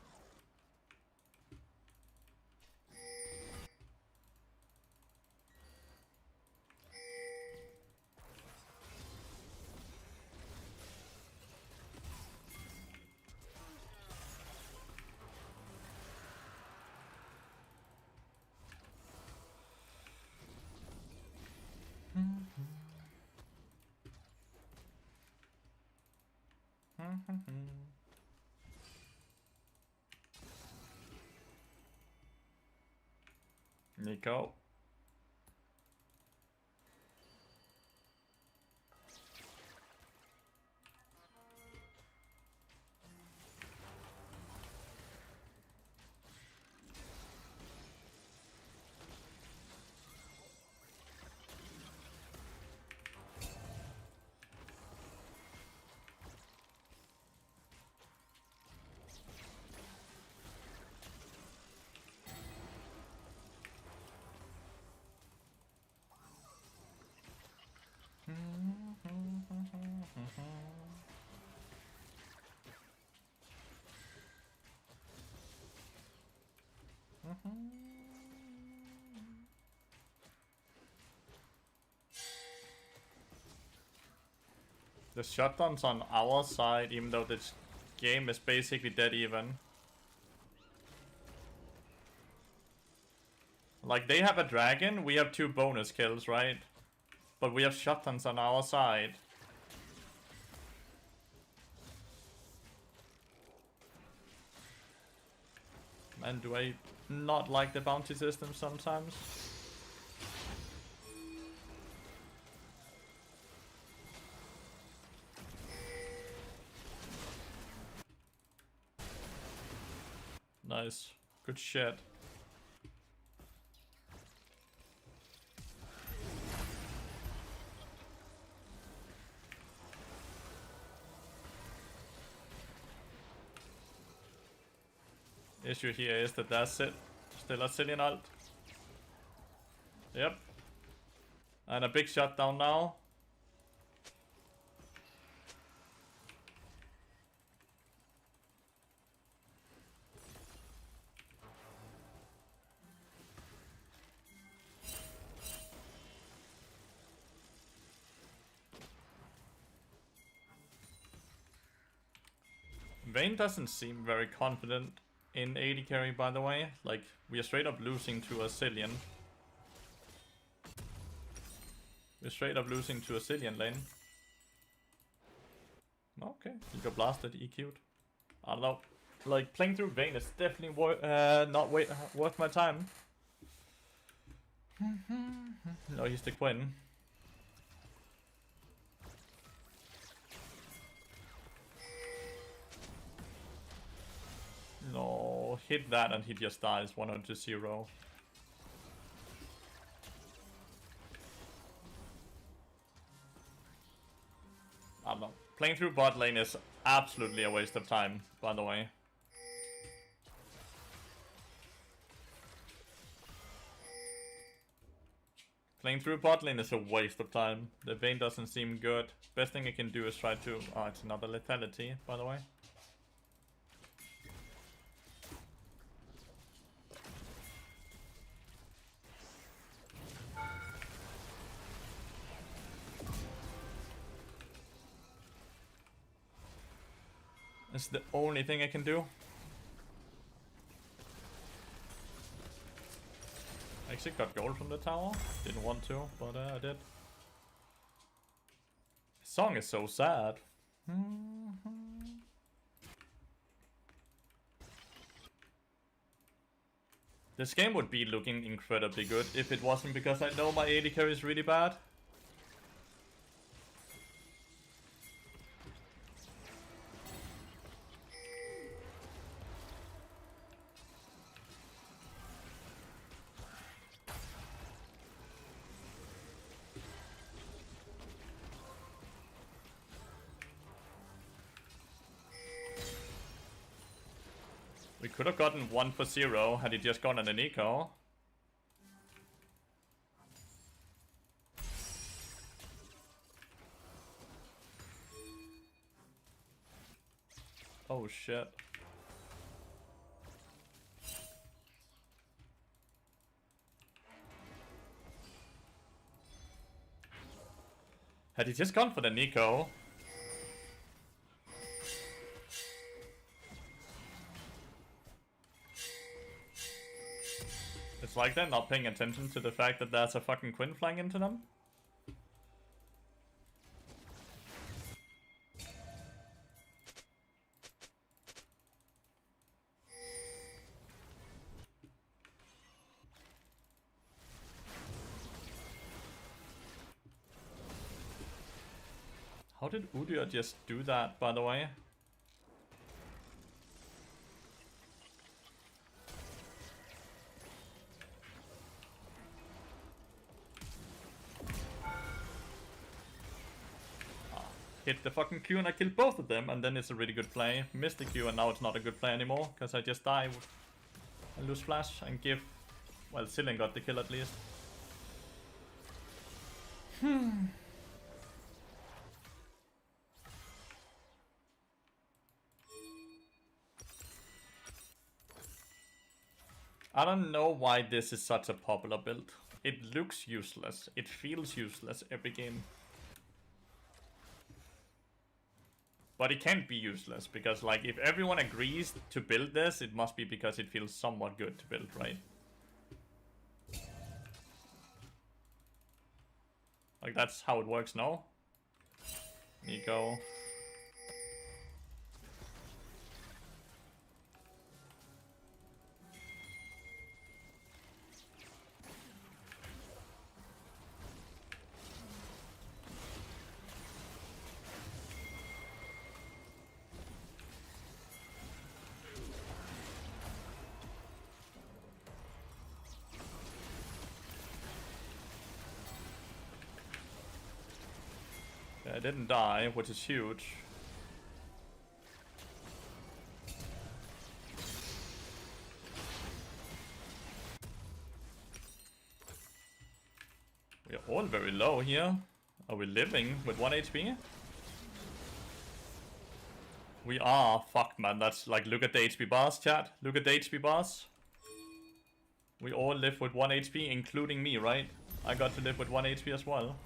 Nico. The shotgun's on our side, even though this game is basically dead even. Like, they have a dragon, we have 2 bonus kills, right? But we have shotguns on our side. Man, do I not like the bounty system sometimes? Nice. Good shit. Issue here is that that's it. Still a Cillian ult. Yep. And a big shutdown now. Vayne doesn't seem very confident in AD carry, by the way. Like, we are straight up losing to a Cillian. We're straight up losing to a Cillian lane. Okay, he got blasted, EQ'd. I don't know. Like, playing through Vayne is definitely not worth my time. No, he's the Quinn. No, hit that and he just dies 100-0. I don't know. Playing through bot lane is absolutely a waste of time, by the way. Playing through bot lane is a waste of time. The Vayne doesn't seem good. Best thing I can do is try to... Oh, it's another lethality, by the way. It's the only thing I can do. I actually got gold from the tower. Didn't want to, but I did. The song is so sad. This game would be looking incredibly good if it wasn't because I know my AD carry is really bad. We could have gotten 1 for 0 had he just gone on an eco. Oh shit. Had he just gone for the Nico? It's like they're not paying attention to the fact that there's a fucking Quinn flying into them. How did Udyr just do that, by the way? Hit the fucking Q and I killed both of them, and then it's a really good play. Missed the Q and now it's not a good play anymore, because I just die and lose flash and give... Well, Cillian got the kill at least. I don't know why this is such a popular build. It looks useless. It feels useless every game. But it can't be useless, because like if everyone agrees to build this, it must be because it feels somewhat good to build, right? Like that's how it works now. Nico. I didn't die, which is huge. We are all very low here. Are we living with 1 HP? We are. Fuck, man. That's like, look at the HP bars, chat. Look at the HP bars. We all live with 1 HP, including me, right? I got to live with 1 HP as well.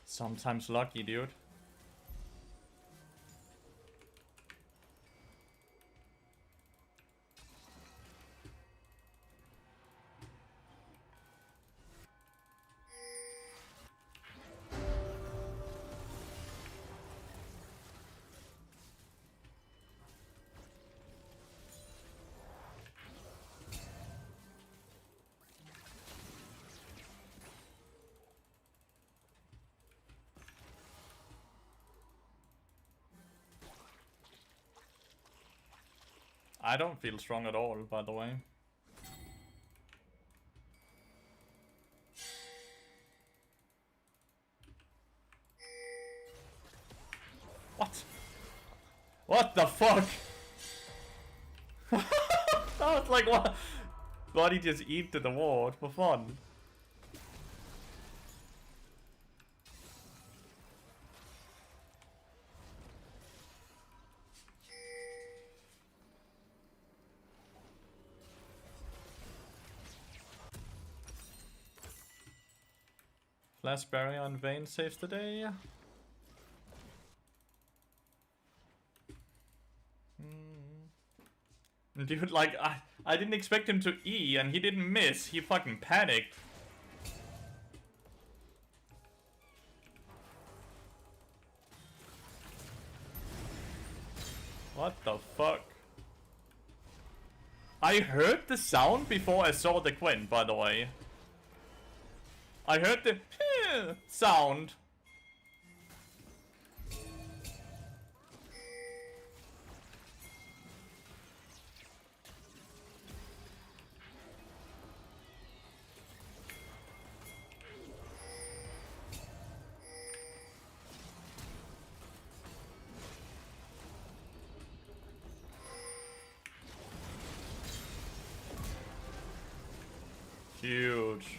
Sometimes lucky, dude. I don't feel strong at all, by the way. What? What the fuck? That was like, what? Body just eat to the ward for fun. Flash barrier on Vayne saves the day. Dude, like, I didn't expect him to E and he didn't miss. He fucking panicked. What the fuck? I heard the sound before I saw the Quinn, by the way. I heard the sound. Huge.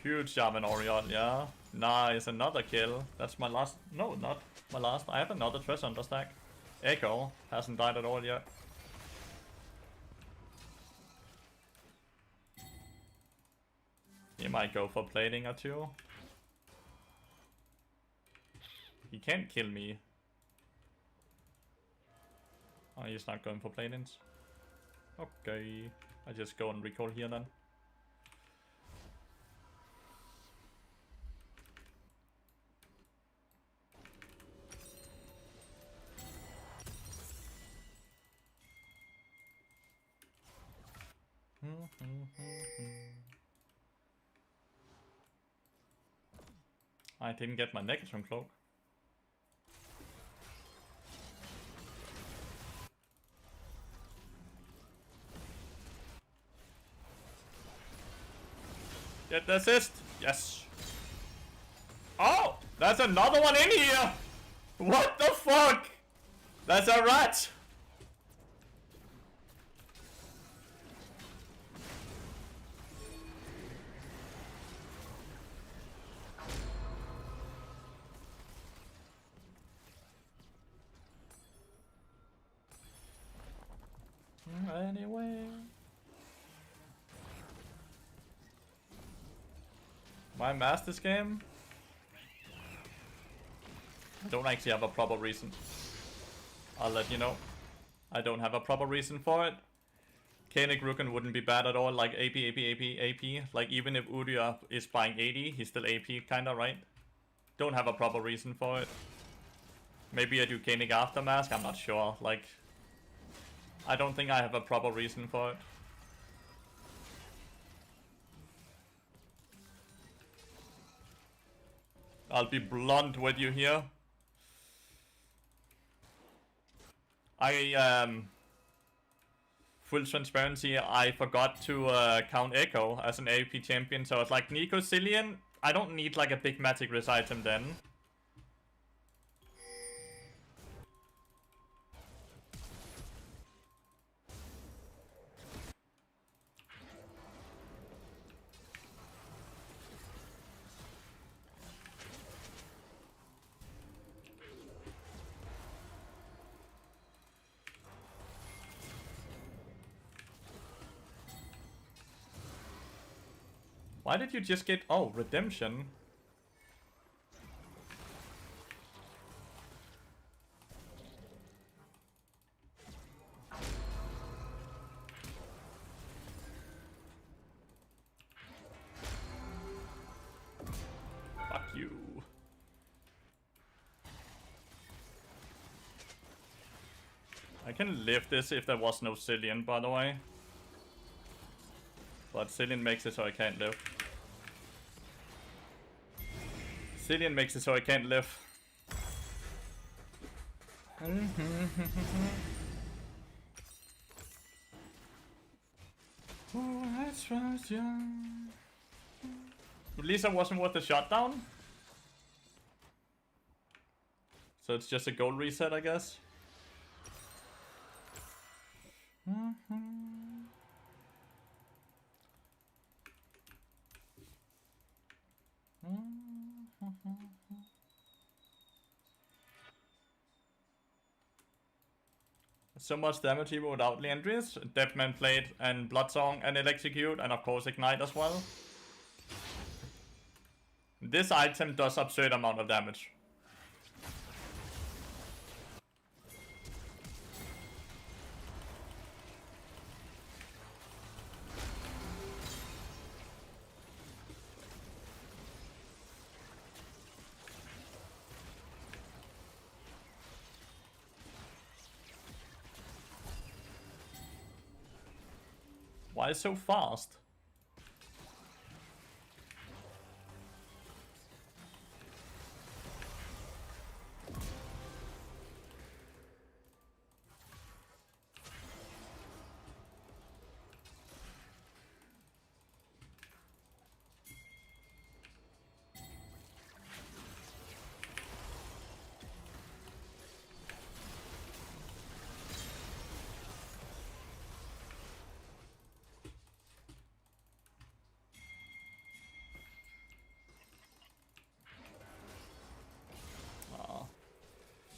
Huge Shaman Orion, yeah. Nice, another kill. That's my last. No, not my last. I have another treasure under stack. Echo hasn't died at all yet. He might go for plating or two. He can't kill me. Oh, he's not going for platings. Okay. I just go and recall here then. I didn't get my Negatron cloak. Get the assist! Yes! Oh! There's another one in here! What the fuck? That's a rat! Anyway. Why mask this game? I don't actually have a proper reason. I'll let you know. I don't have a proper reason for it. Koenig Ruken wouldn't be bad at all, like AP. Like even if Udyr is buying 80, he's still AP kinda, right? Don't have a proper reason for it. Maybe I do Koenig after mask, I'm not sure. Like, I don't think I have a proper reason for it. I'll be blunt with you here. Full transparency, I forgot to count Echo as an AP champion, so it's like Nico Cillian, I don't need like a big magic risk item then. Why did you just get... Oh, redemption. Fuck you. I can live this if there was no Cillian, by the way. But Cillian makes it so I can't live. Cillian makes it so I can't live. Lisa wasn't worth the shutdown. So it's just a gold reset, I guess. So much damage even without Lathyrus, Deathman Plate and Bloodsong and Electrocute and of course Ignite as well. This item does absurd amount of damage. Why so fast?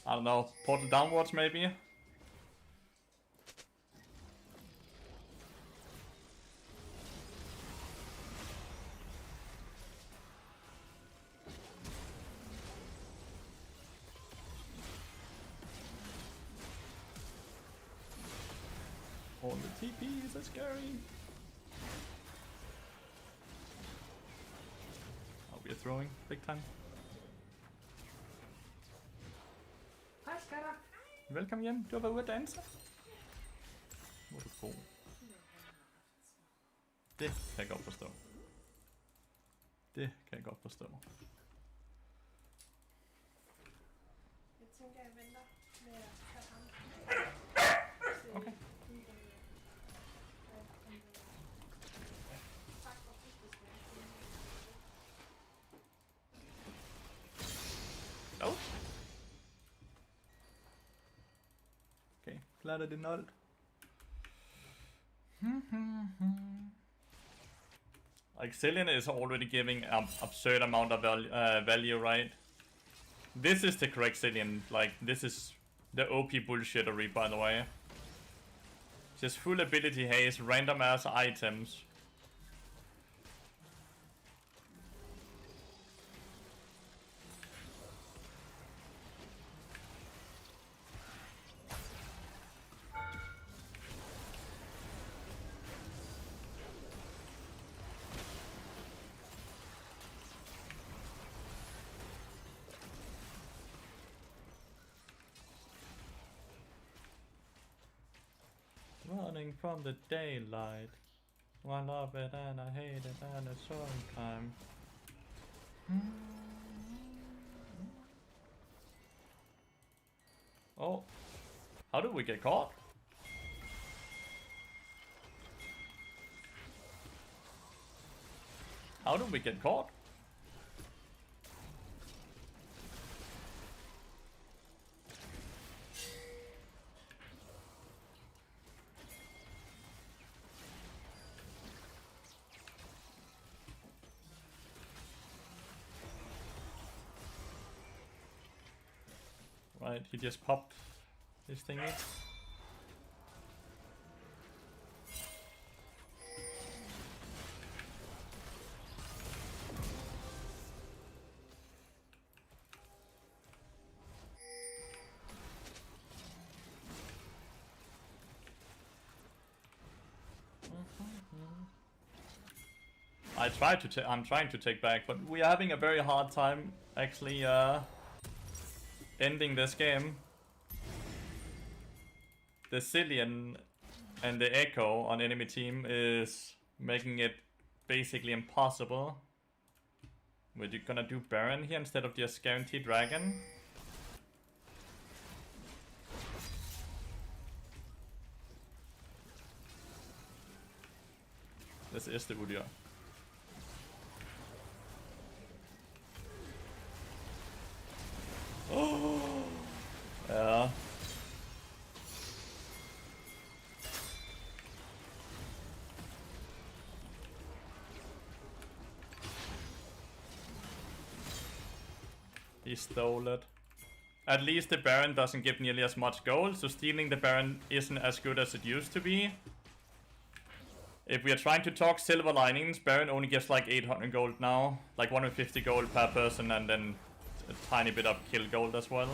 I don't know, portal downwards maybe? All the TPs are scary. Oh, we're throwing big time. Velkommen hjem. Du har været ude at danse. Hvor er du god. Det kan jeg godt forstå. Det kan jeg godt forstå. Jeg tænker, jeg venter med at tage ham. Okay. Tak for fødselsdagen. Oh. Okay, glad at det not. Like Cillian is already giving an absurd amount of value, right? This is the correct Cillian. Like this is the OP bullshittery, by the way. Just full ability haste, random ass items. Running from the daylight. I love it and I hate it and it's time. Oh. How did we get caught? How did we get caught? Right, he just popped his thingy. I'm trying to take back, but we are having a very hard time actually ending this game. The Cillian and the Echo on enemy team is making it basically impossible. We're gonna do Baron here instead of just Guaranteed Dragon. This is the Udyr. Oh, yeah. He stole it. At least the Baron doesn't give nearly as much gold, so stealing the Baron isn't as good as it used to be. If we are trying to talk silver linings, Baron only gives like 800 gold now. Like 150 gold per person and then a tiny bit of kill gold as well.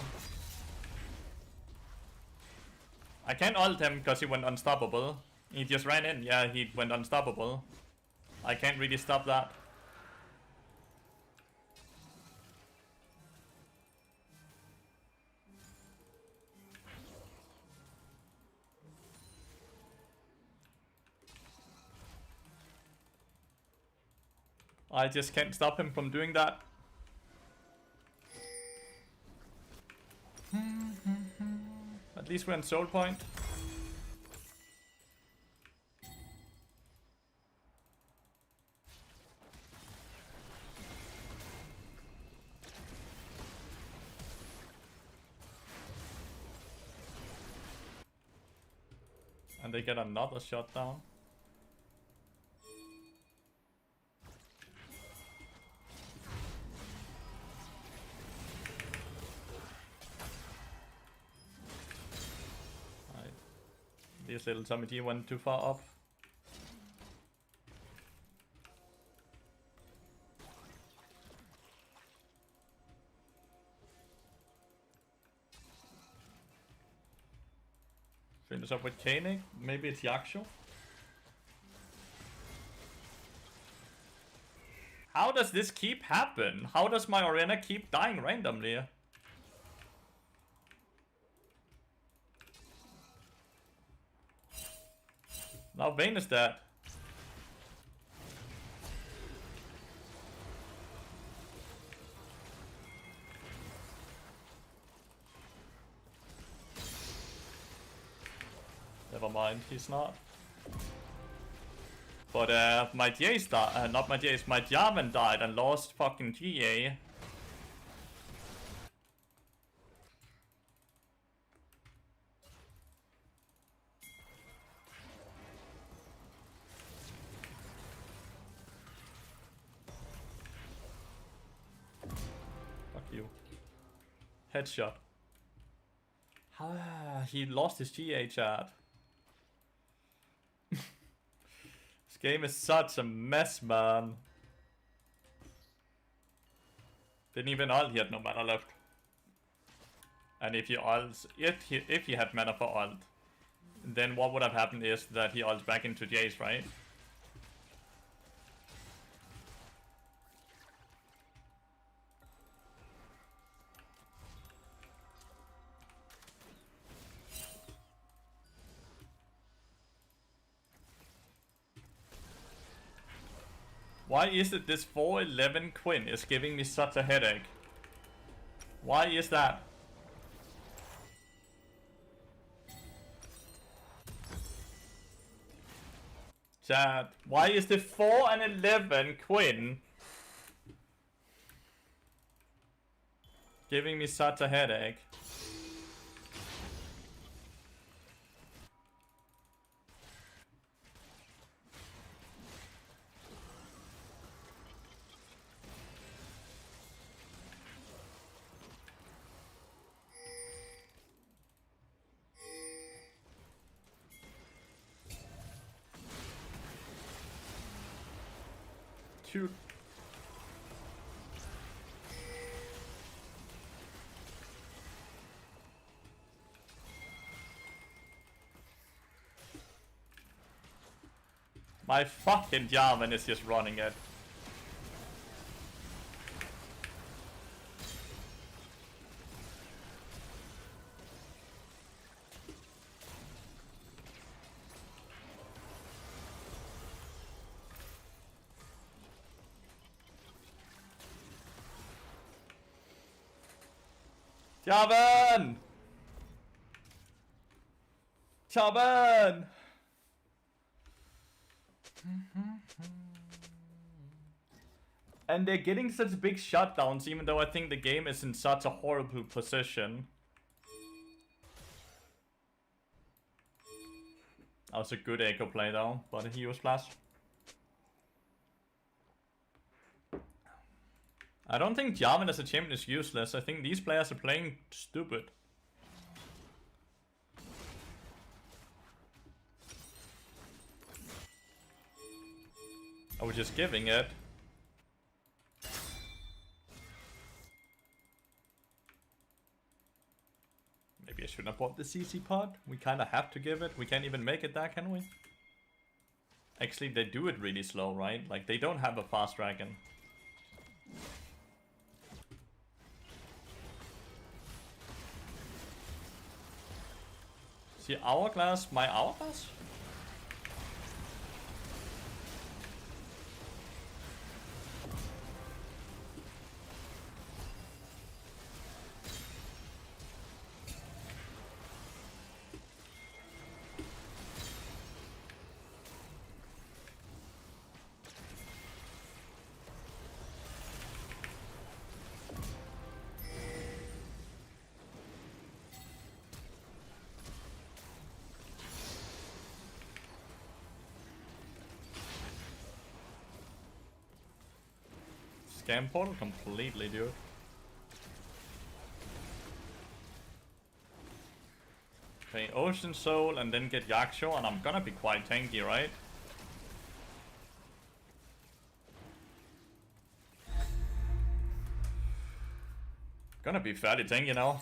I can't ult him because he went unstoppable. He just ran in. Yeah, he went unstoppable. I can't really stop that. I just can't stop him from doing that. At least we're on soul point. And they get another shot down. This little Tommy G went too far up. Finish up with Koenig. Maybe it's Yaksho. How does this keep happen? How does my arena keep dying randomly? Now Vayne is dead. Never mind, he's not. But my Jace died, not my Jace, my Jarvan died and lost fucking GA. Fuck you. Headshot. He lost his GA, chat. This game is such a mess, man. Didn't even ult, he had no mana left. And if he ults, if he had mana for ult, then what would have happened is that he ults back into Jace, right? Why is it this 411 Quinn is giving me such a headache? Why is that? Chat, why is the 4 and 11 Quinn giving me such a headache? Shoot. My fucking Jarvan is just running it. Jarvan! Jarvan! And they're getting such big shutdowns, even though I think the game is in such a horrible position. That was a good echo play though, but he was flash. I don't think Jarvan as a champion is useless. I think these players are playing stupid. I was just giving it. Maybe I shouldn't have bought the CC pod. We kind of have to give it. We can't even make it that, can we? Actually, they do it really slow, right? Like, they don't have a fast dragon. See, hourglass, my hourglass? Scam portal completely, dude. Okay, Ocean Soul and then get Yaksho, and I'm gonna be quite tanky, right? Gonna be fairly tanky now.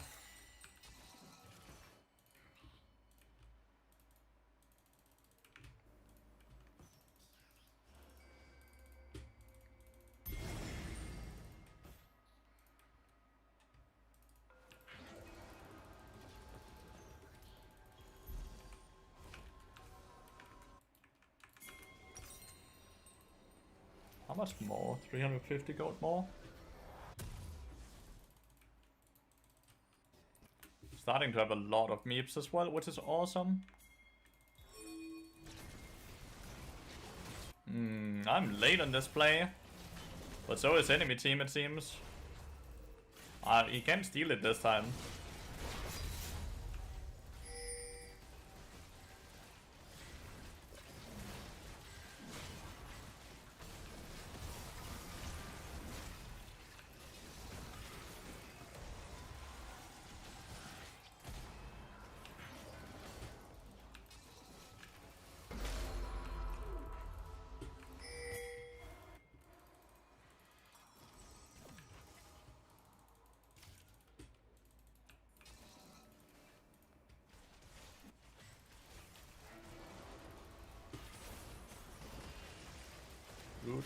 How much more? 350 gold more? Starting to have a lot of meeps as well, which is awesome. I'm late on this play. But so is enemy team, it seems. He can steal it this time. dude.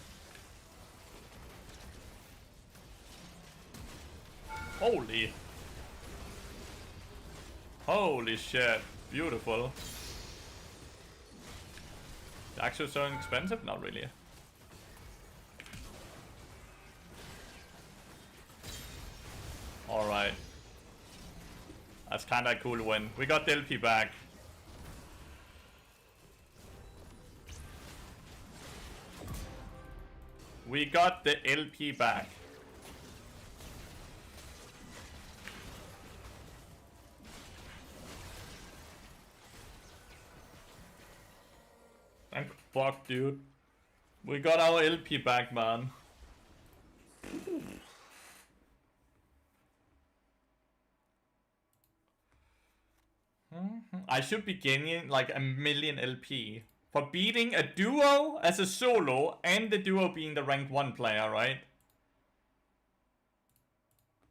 Holy. Holy shit. Beautiful. Actually so expensive? Not really. Alright. That's kinda a cool win. We got the LP back. We got the LP back. Thank fuck, dude. We got our LP back, man. I should be gaining like a million LP for beating a duo as a solo and the duo being the rank 1 player, right?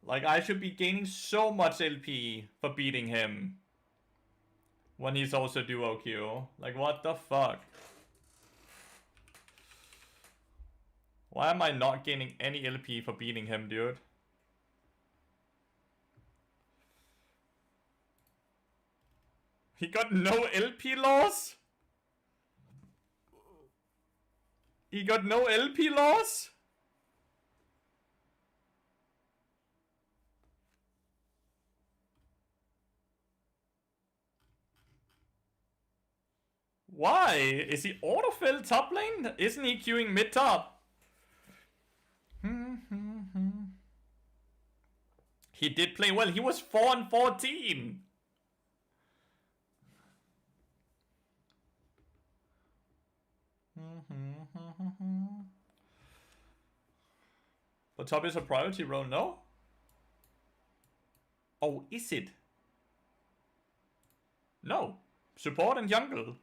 Like I should be gaining so much LP for beating him when he's also duo Q. Like what the fuck? Why am I not gaining any LP for beating him, dude? He got no LP loss? He got no LP loss? Why? Is he autofill top lane? Isn't he queuing mid top? He did play well. He was 4-14. But top is a priority role, no? Oh, is it? No. Support and jungle.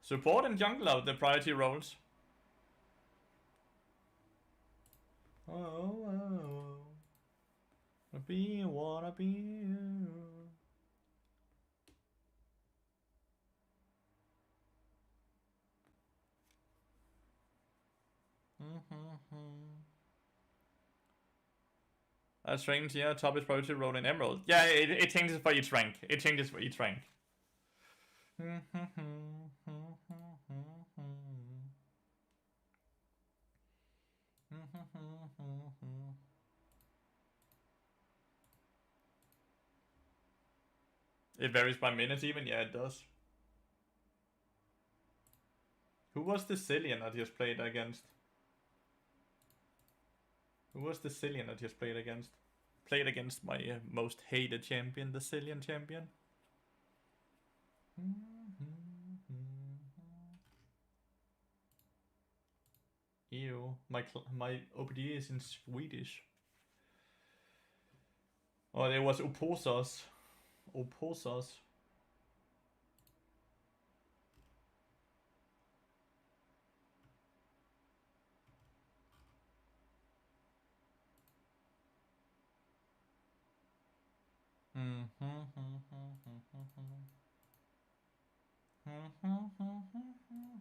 Support and jungle are the priority roles. Oh, wanna be you. That's rank, yeah, top is priority role in Emerald. Yeah, it changes for each rank. It changes for each rank. It varies by minutes even? Yeah, it does. Who was the Cillian I just played against? Who was the Cillian I just played against? Played against my most hated champion, the Cillian champion. Ew, my OPD is in Swedish. Oh, it was Oposas. Oposas.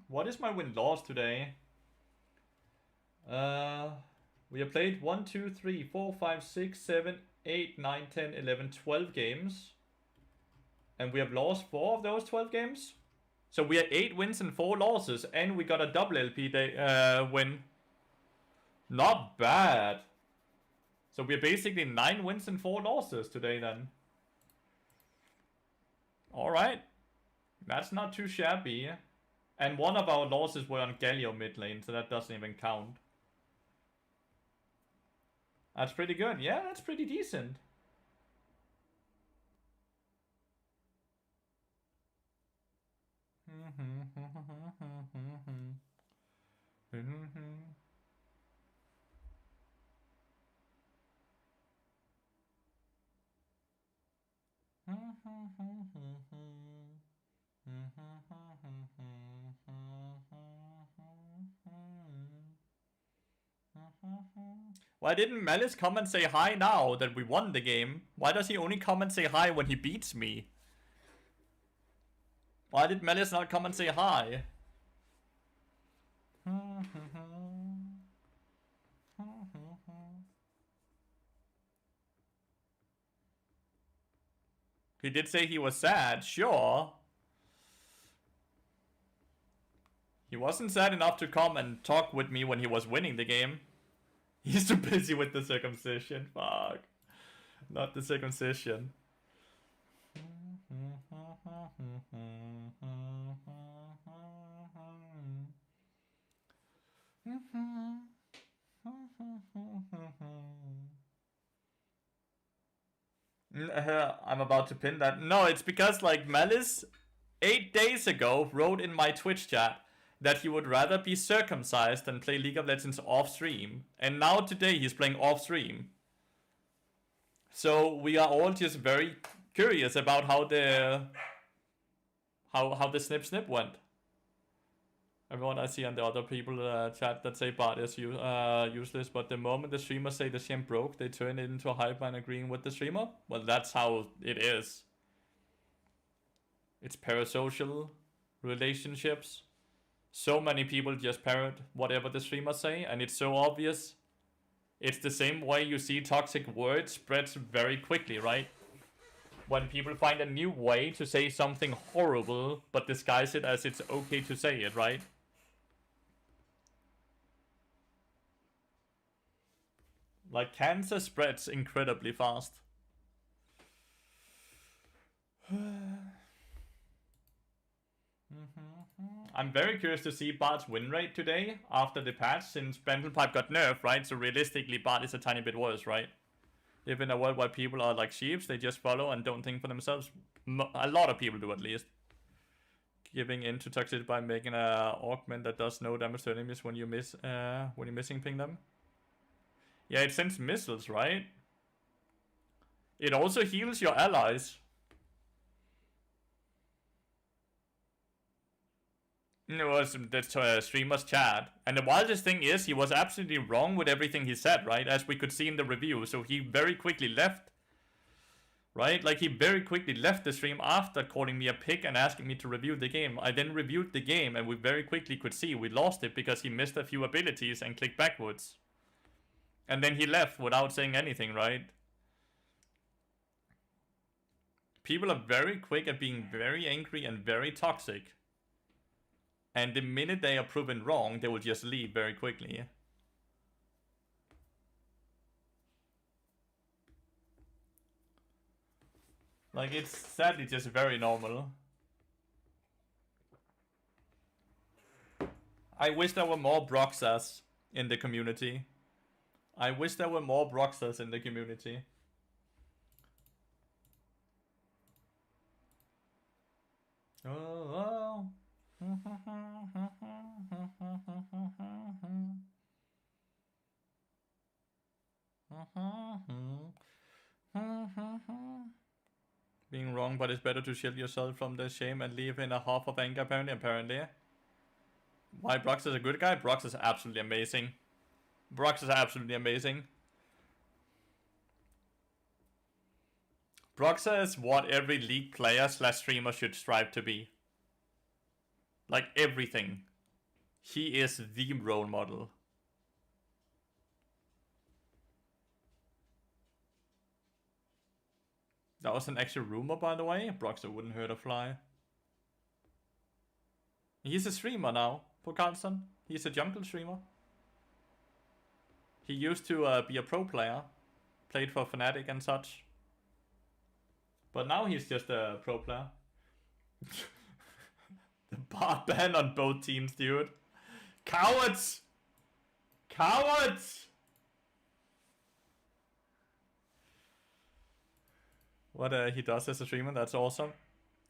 What is my win-loss today? We have played 1, 2, 3, 4, 5, 6, 7, 8, 9, 10, 11, 12 games. And we have lost 4 of those 12 games. So we are 8 wins and 4 losses. And we got a double LP win. Not bad. So we're basically 9 wins and 4 losses today then. Alright. That's not too shabby. And one of our losses were on Galio mid lane, so that doesn't even count. That's pretty good. Yeah, that's pretty decent. Why didn't Malice come and say hi now that we won the game? Why does he only come and say hi when he beats me? Why did Malice not come and say hi? He did say he was sad, sure. He wasn't sad enough to come and talk with me when he was winning the game. He's too busy with the circumcision. Fuck. Not the circumcision. I'm about to pin that. No, it's because like Malice 8 days ago wrote in my Twitch chat that he would rather be circumcised than play League of Legends off stream. And now today he's playing off stream. So we are all just very curious about how the snip snip went. Everyone I see and the other people chat that say Bart is useless, but the moment the streamers say the shame broke, they turn it into a hype man agreeing with the streamer. Well, that's how it is. It's parasocial relationships. So many people just parrot whatever the streamers say, and it's so obvious. It's the same way you see toxic words spreads very quickly, right? When people find a new way to say something horrible, but disguise it as it's okay to say it, right? Like, cancer spreads incredibly fast. I'm very curious to see Bart's win rate today after the patch, since Brental Pipe got nerfed, right? So realistically, Bart is a tiny bit worse, right? Live in a world where people are like sheeps, they just follow and don't think for themselves. A lot of people do, at least. Giving in to toxicity by making a augment that does no damage to enemies when you when you're missing ping them. Yeah, it sends missiles, right? It also heals your allies. It was the streamer's chat. And the wildest thing is, he was absolutely wrong with everything he said, right? As we could see in the review. So he very quickly left. Right? Like, he very quickly left the stream after calling me a pig and asking me to review the game. I then reviewed the game, and we very quickly could see we lost it because he missed a few abilities and clicked backwards. And then he left without saying anything, right? People are very quick at being very angry and very toxic. And the minute they are proven wrong, they will just leave very quickly. Like, it's sadly just very normal. I wish there were more Broxas in the community. I wish there were more Broxas in the community. Oh. Being wrong, but it's better to shield yourself from the shame and leave in a half of anger, apparently. Why Brox is a good guy? Brox is absolutely amazing. Brox is absolutely amazing. Broxa is what every League player / streamer should strive to be. Like, everything. He is the role model. That was an actual rumor, by the way. Broxa wouldn't hurt a fly. He's a streamer now, for Carlson. He's a jungle streamer. He used to be a pro player. Played for Fnatic and such. But now he's just a pro player. The bar ban on both teams, dude. Cowards! Cowards! What he does as a streamer, that's awesome.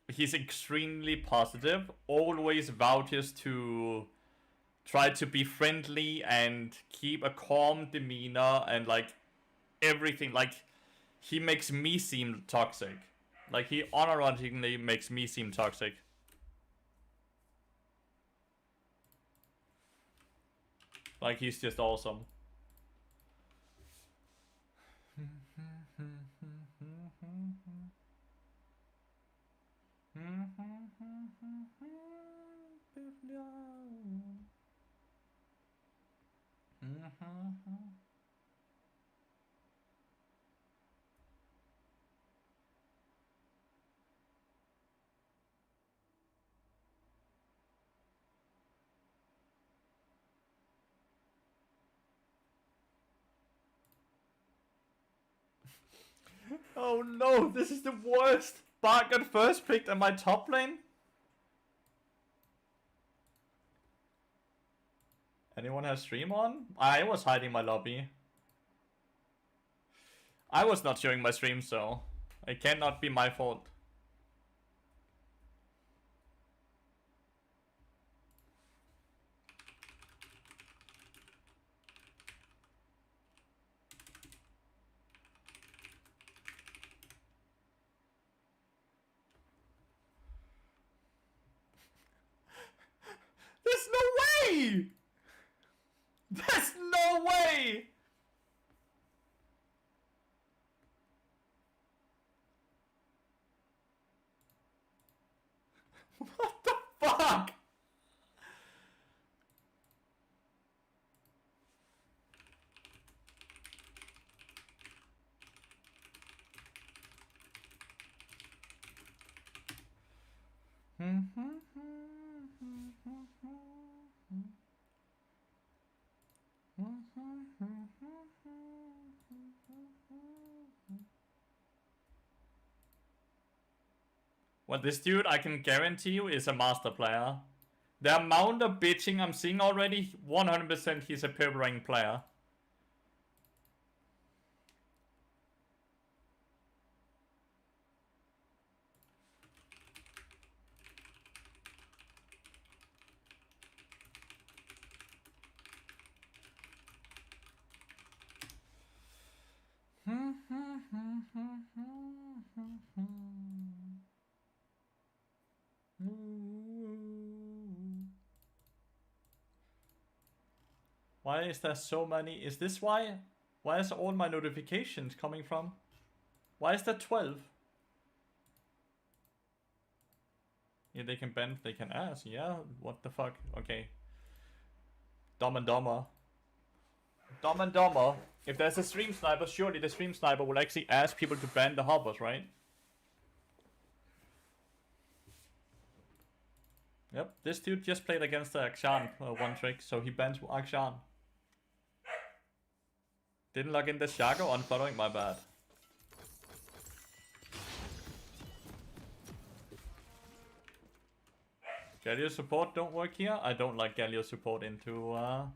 He's extremely positive. Always vouches to try to be friendly and keep a calm demeanor and like everything. Like, he makes me seem toxic. Like, he unironically makes me seem toxic. Like, he's just awesome. Oh no, this is the worst. Bart got first picked in my top lane. Anyone has stream on? I was hiding my lobby. I was not showing my stream, so it cannot be my fault. There's no way! There's no way! What the fuck? Well, this dude, I can guarantee you, is a master player. The amount of bitching I'm seeing already, 100% he's a purple rank player. Why is there so many? Is this why? Why is all my notifications coming from? Why is there 12? Yeah, they can bend, they can ask. Yeah, what the fuck? Okay. Dumb and dumber. Dumb and dumber. If there's a stream sniper, surely the stream sniper will actually ask people to ban the hoppers, right? Yep, this dude just played against the Akshan one trick, so he bans Akshan. Didn't log in the Shaco on following, my bad. Galio support don't work here. I don't like Galio support into I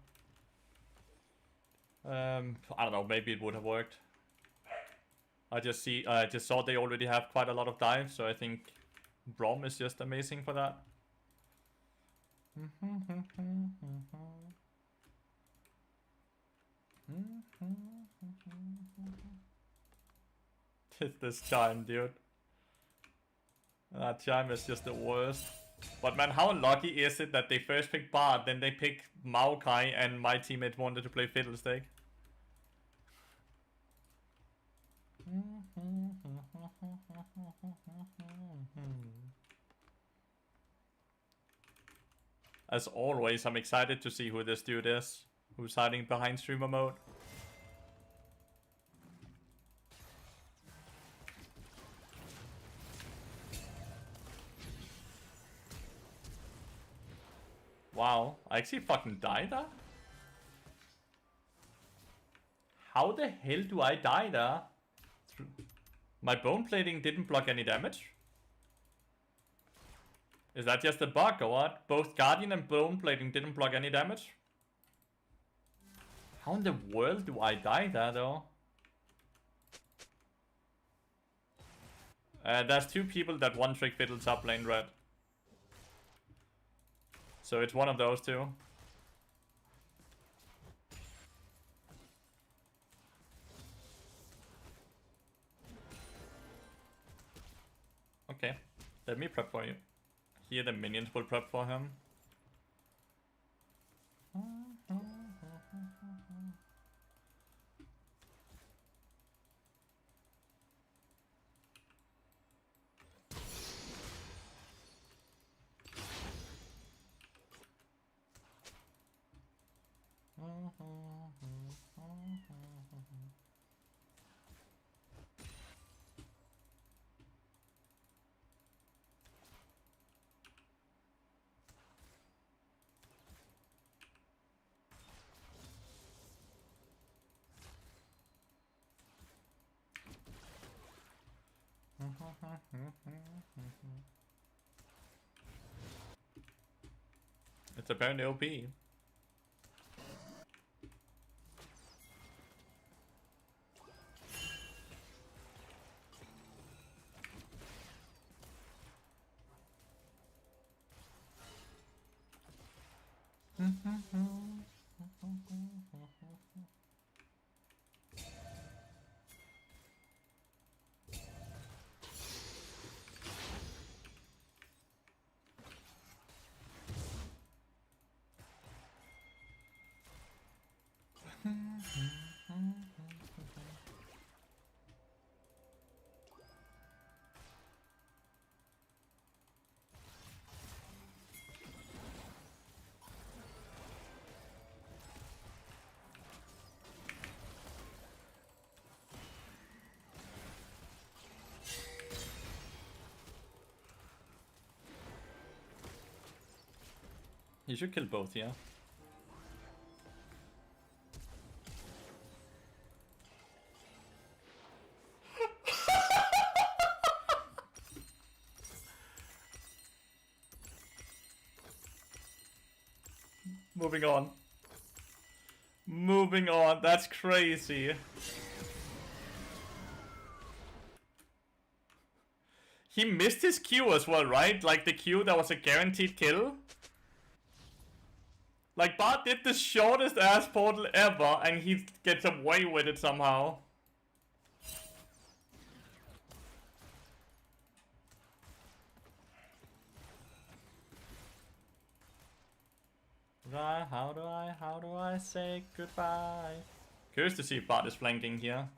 don't know, maybe it would have worked. I just saw they already have quite a lot of dives, so I think Brom is just amazing for that. This chime, dude. That chime is just the worst. But man, how lucky is it that they first picked Bard, then they picked Maokai, and my teammate wanted to play Fiddlestick? As always, I'm excited to see who this dude is, who's hiding behind streamer mode. Wow, I actually fucking died there? How the hell do I die there? My bone plating didn't block any damage? Is that just a bug or what? Both Guardian and bone plating didn't block any damage? How in the world do I die there though? There's two people that one trick fiddles up lane red. So it's one of those two. Okay, let me prep for you. Here the minions will prep for him. It's apparently OP. You should kill both, yeah. Moving on. Moving on, that's crazy. He missed his Q as well, right? Like the Q that was a guaranteed kill. Like, Bart did the shortest ass portal ever, and he gets away with it somehow. How do I say goodbye? Curious to see if Bart is flanking here.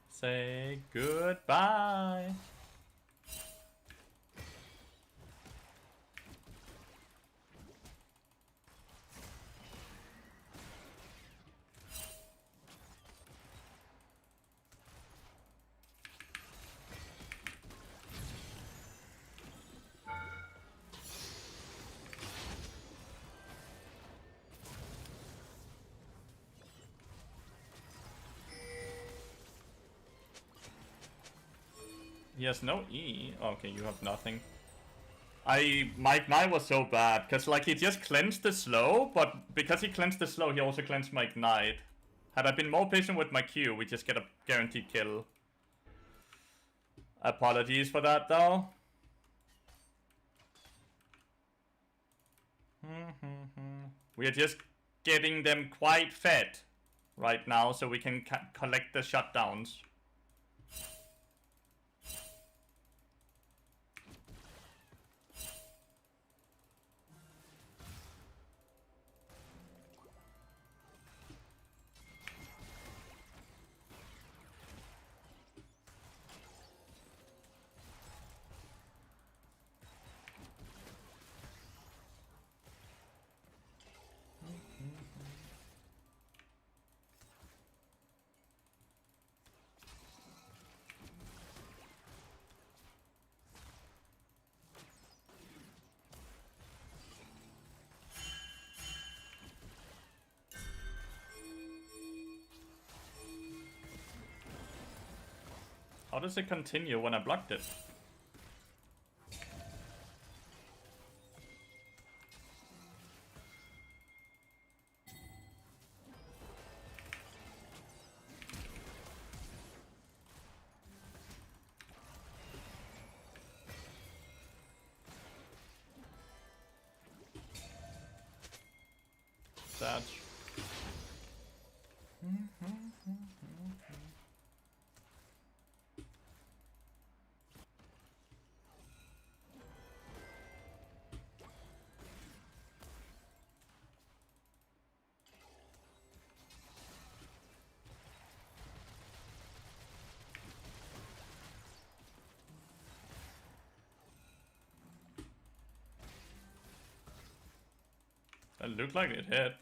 Say goodbye. He has no E. Okay, you have nothing. My Ignite was so bad, because like he just cleansed the slow, but because he cleansed the slow, he also cleansed my Ignite. Had I been more patient with my Q, we just get a guaranteed kill. Apologies for that though. We are just getting them quite fed right now, so we can collect the shutdowns. How does it continue when I blocked it? Sad. It looked like it hit.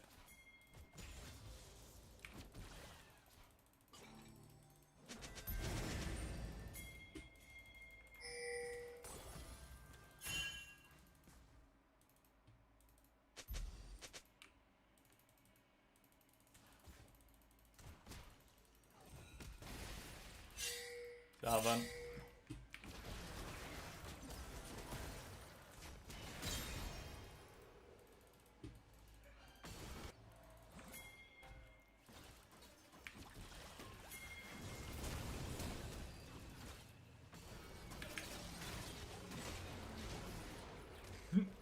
Seven.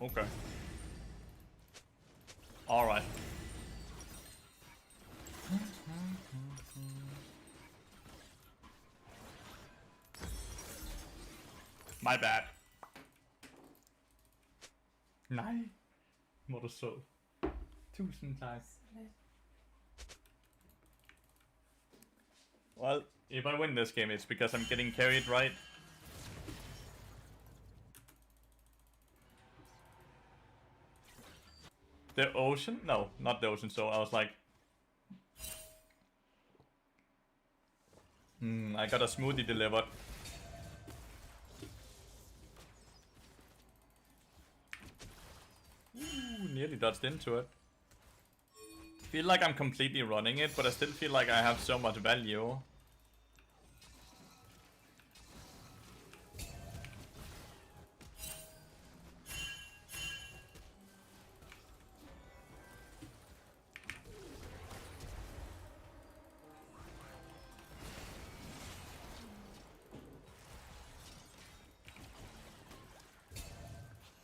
Okay. All right. My bad. Nej. Må du så. Tusind tak. Well, if I win this game, it's because I'm getting carried, right? The ocean? No, not the ocean. So I was like, I got a smoothie delivered. Ooh, nearly dodged into it. Feel like I'm completely running it, but I still feel like I have so much value.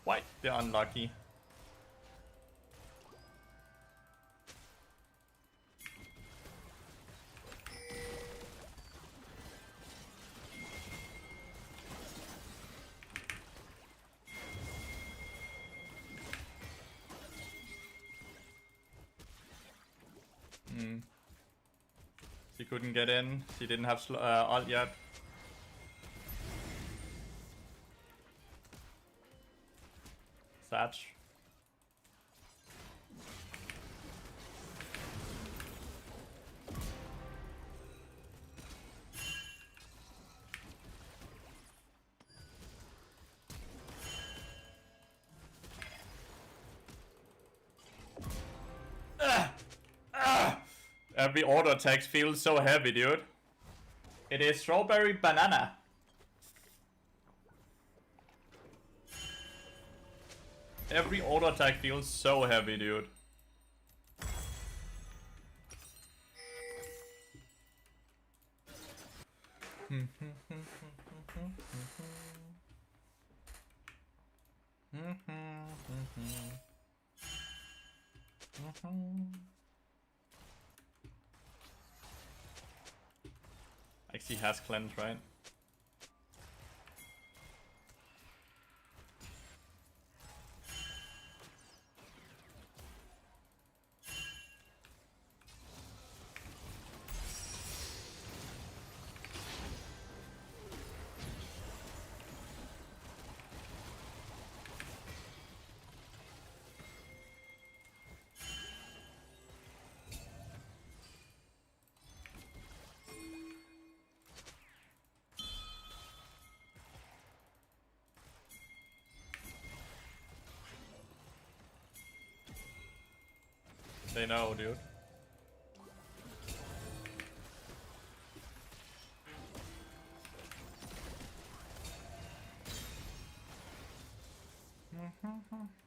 Quite the unlucky. She couldn't get in. She didn't have ult yet. Satch. Every auto attack feels so heavy, dude. It is strawberry banana. Every auto attack feels so heavy, dude. Actually has cleanse, right? They know, dude.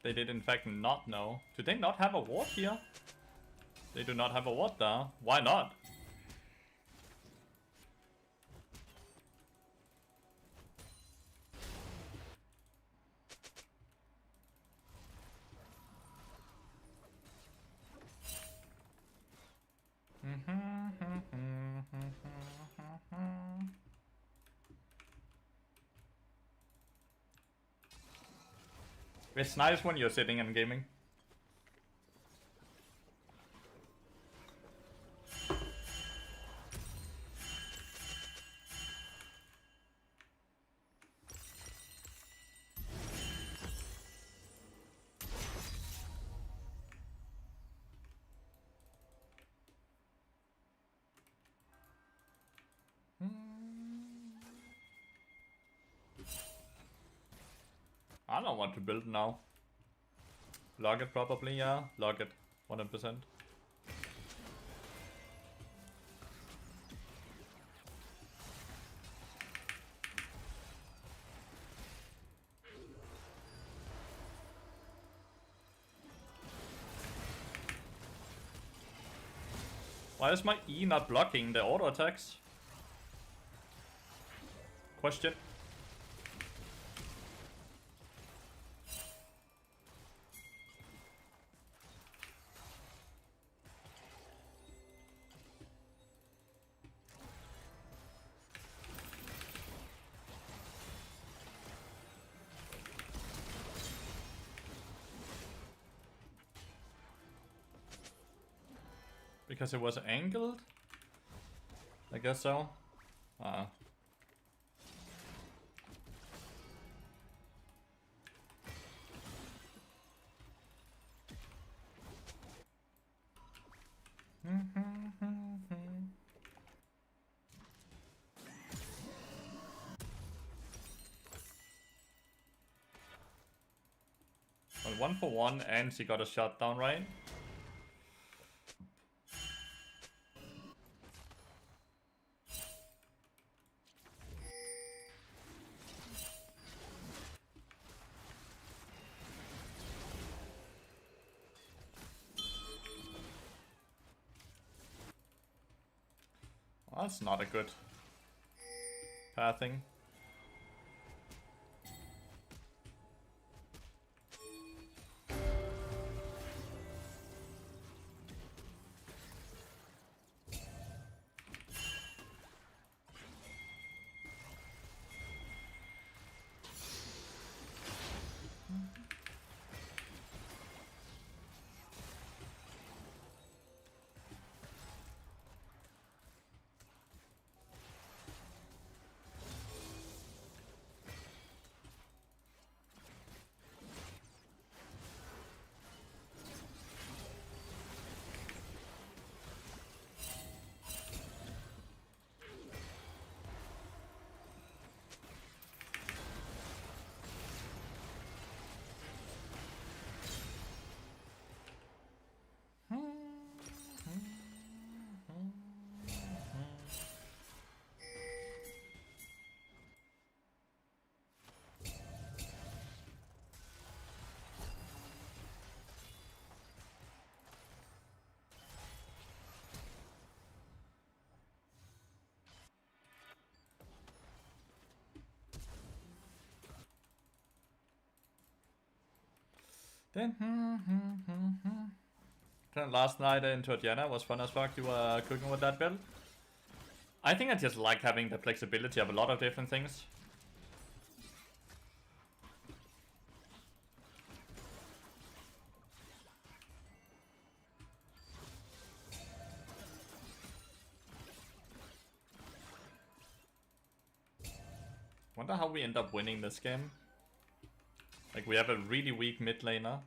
They did in fact not know. Do they not have a ward here? They do not have a ward there. Why not? It's nice when you're sitting and gaming. I don't want to build now. Log it probably, yeah. Log it 100%. Why is my E not blocking the auto attacks? Question. Because it was angled? I guess so. Well, 1 for 1 and she got a shot down, right? Well, that's not a good pathing. Then, last night in Georgiana was fun as fuck. You were cooking with that build. I think I just like having the flexibility of a lot of different things. Wonder how we end up winning this game. Like, we have a really weak mid laner.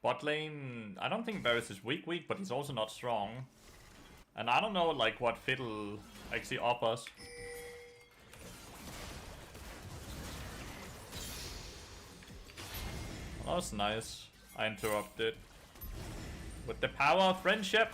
Bot lane, I don't think Varus is weak, but he's also not strong. And I don't know, like, what Fiddle actually offers. That was nice. I interrupted. With the power of friendship.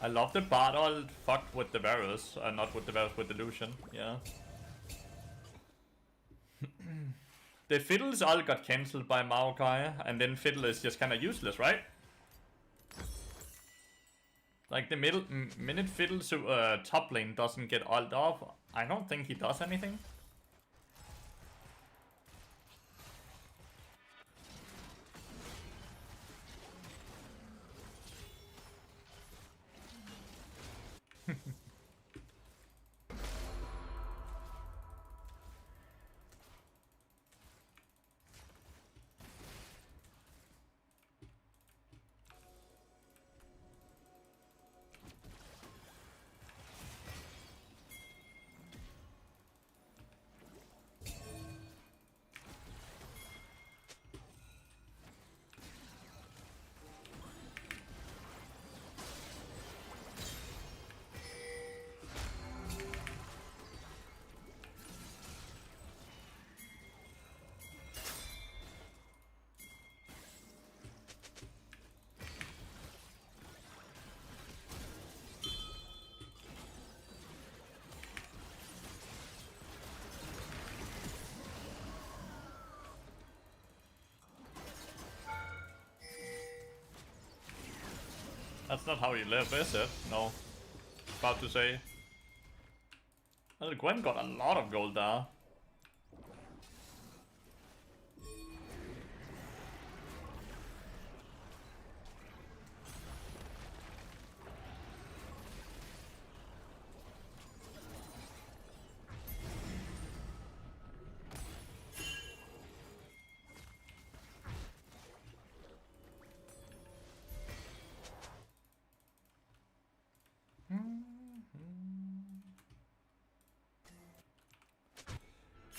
I love the Bard all fucked with the Varus, not with the Varus, with the Lucian, yeah. The Fiddles all got cancelled by Maokai, and then Fiddle is just kinda useless, right? Like the minute Fiddle's top lane doesn't get ult off, I don't think he does anything. That's not how you live, is it? No. About to say. Well, Gwen got a lot of gold there.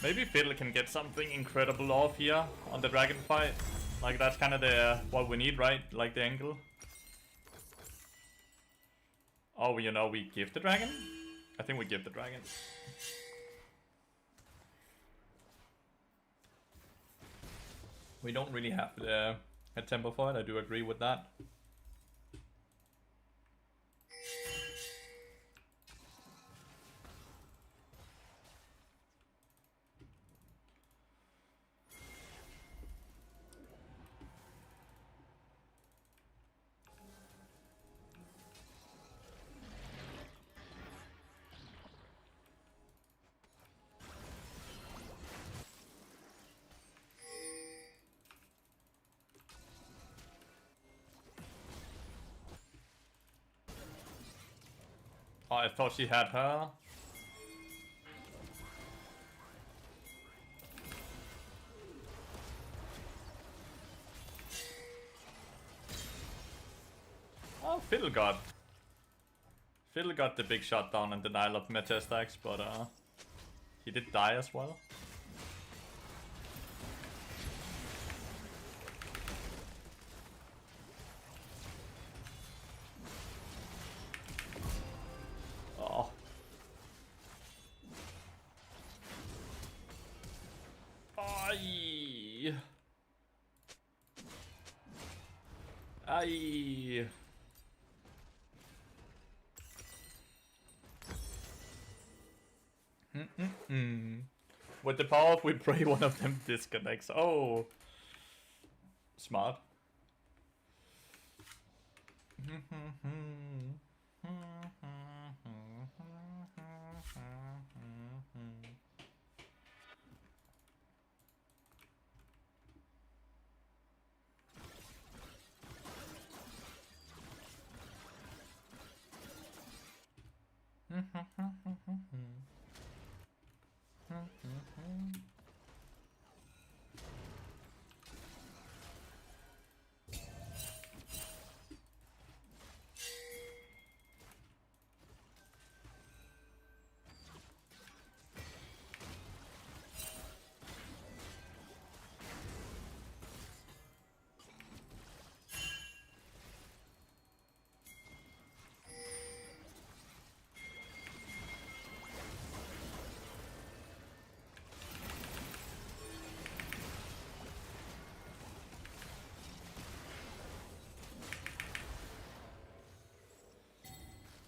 Maybe Fiddle can get something incredible off here on the dragon fight. Like that's kind of the what we need, right? Like the angle. Oh, you know, we give the dragon? I think we give the dragon. We don't really have a tempo for it, I do agree with that. Oh, I thought she had her. Oh, Fiddle got the big shot down and denial of meta stacks, but he did die as well. Oh. Aye. Aye. With the power up, we pray one of them disconnects. Oh. Smart.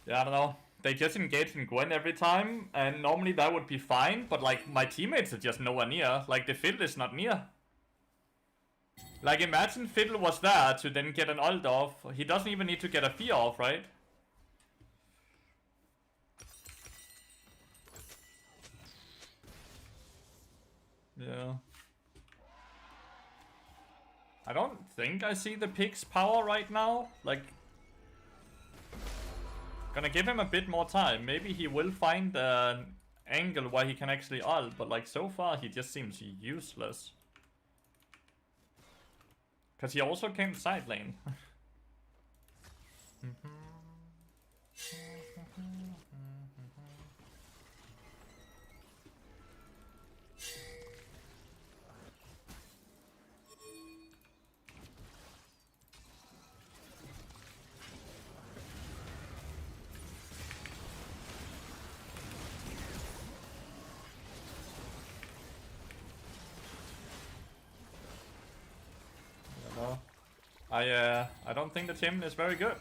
Yeah, I don't know. They just engage in Gwen every time, and normally that would be fine, but like my teammates are just nowhere near. Like the Fiddle is not near. Like imagine Fiddle was there to then get an ult off. He doesn't even need to get a fear off, right? Yeah. I don't think I see the pig's power right now. Like, gonna give him a bit more time. Maybe he will find an angle where he can actually ult, but like so far he just seems useless. Cause he also came side lane. I don't think the team is very good.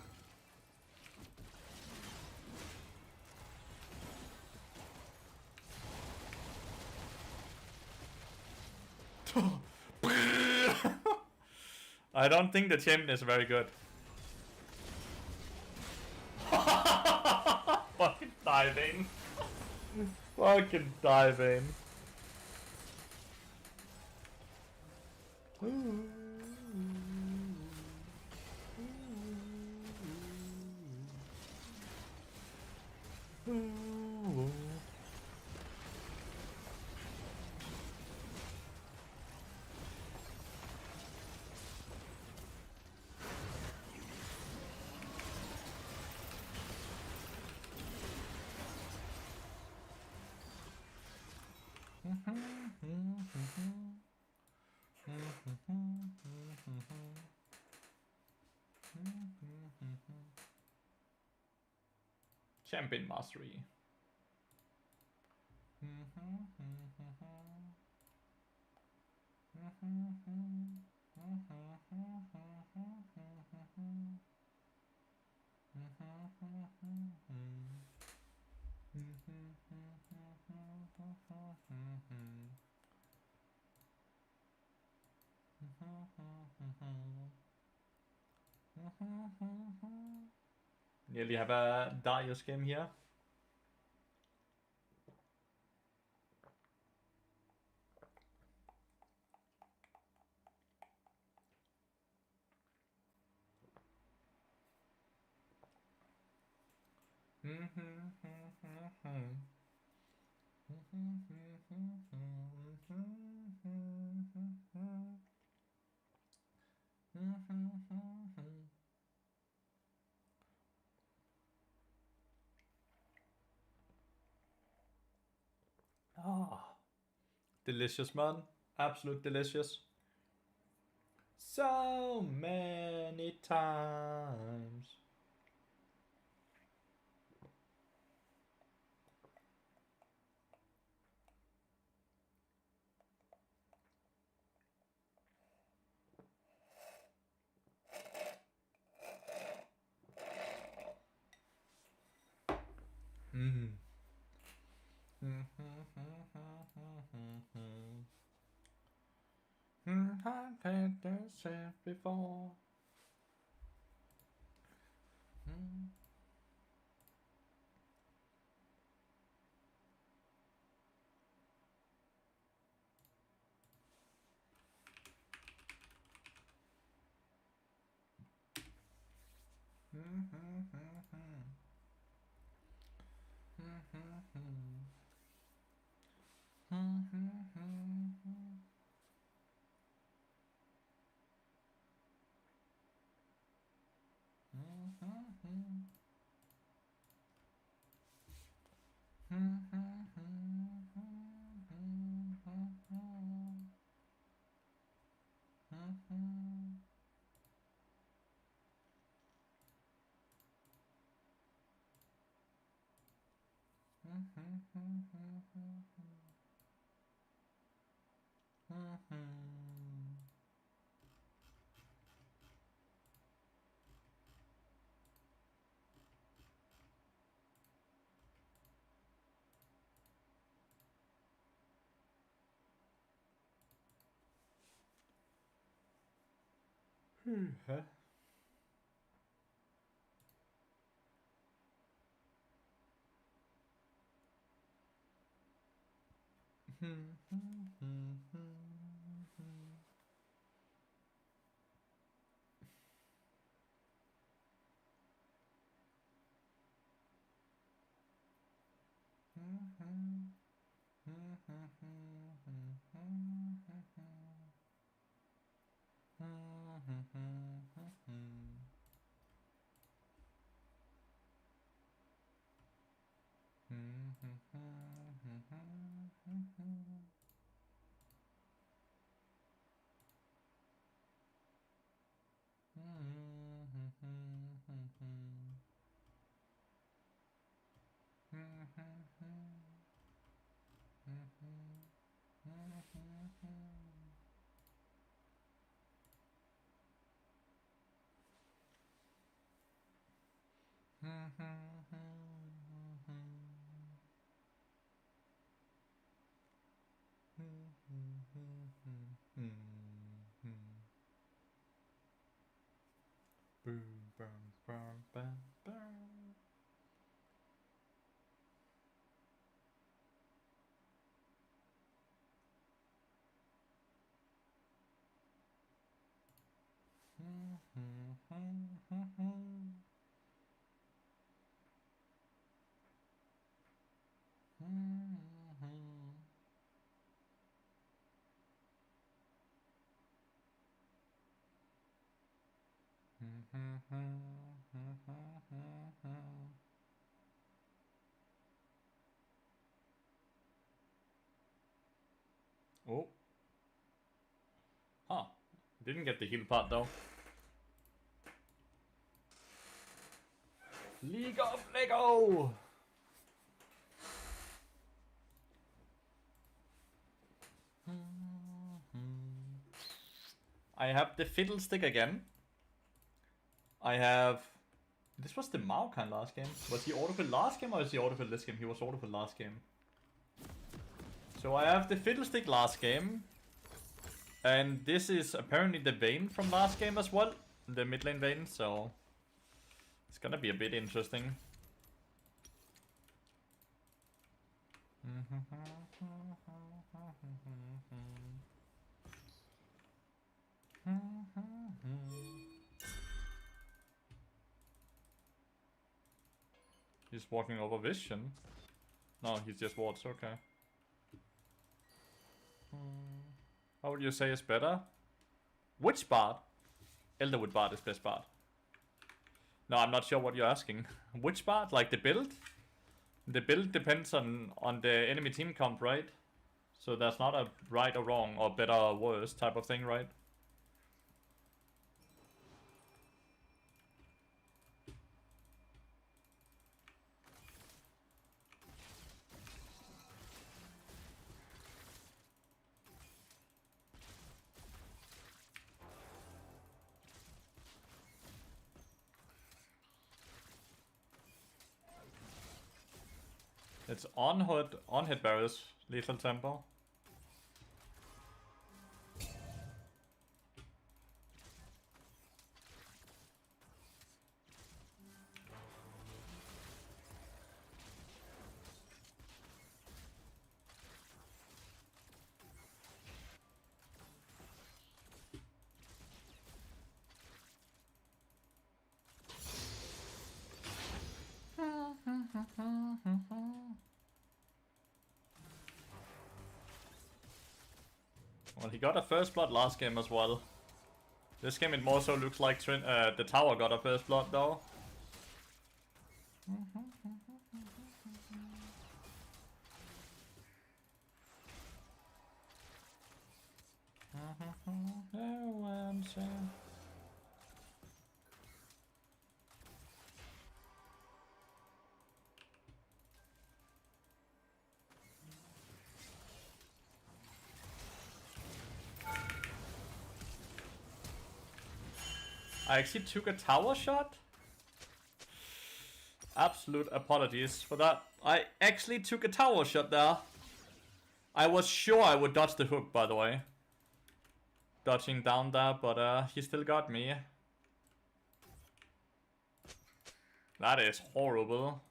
I don't think the team is very good. diving. Fucking diving. Champion Mastery. Nearly have a Darius game here. Oh, delicious, man. Absolute delicious. So many times. I've had this before. Huh? Boom, bam, bam, bam, bam. Oh. Huh. Didn't get the heal part though. League of Lego! I have the fiddlestick again. I have... This was the Maokai last game. Was he autofilled last game or is he autofilled this game? He was autofilled last game. So I have the fiddlestick last game. And this is apparently the Vayne from last game as well. The mid lane Vayne, so... It's gonna be a bit interesting. He's walking over vision. No, he's just wards, okay. How would you say is better? Which bard? Elderwood bard is best bard. No, I'm not sure what you're asking. Which bard? Like the build? The build depends on the enemy team comp, right? So there's not a right or wrong or better or worse type of thing, right? It's on hit barriers, lethal tempo. Well, he got a first blood last game as well. This game it more so looks like the tower got a first blood though. I actually took a tower shot. Absolute apologies for that. I actually took a tower shot there. I was sure I would dodge the hook, by the way. Dodging down there, but he still got me. That is horrible.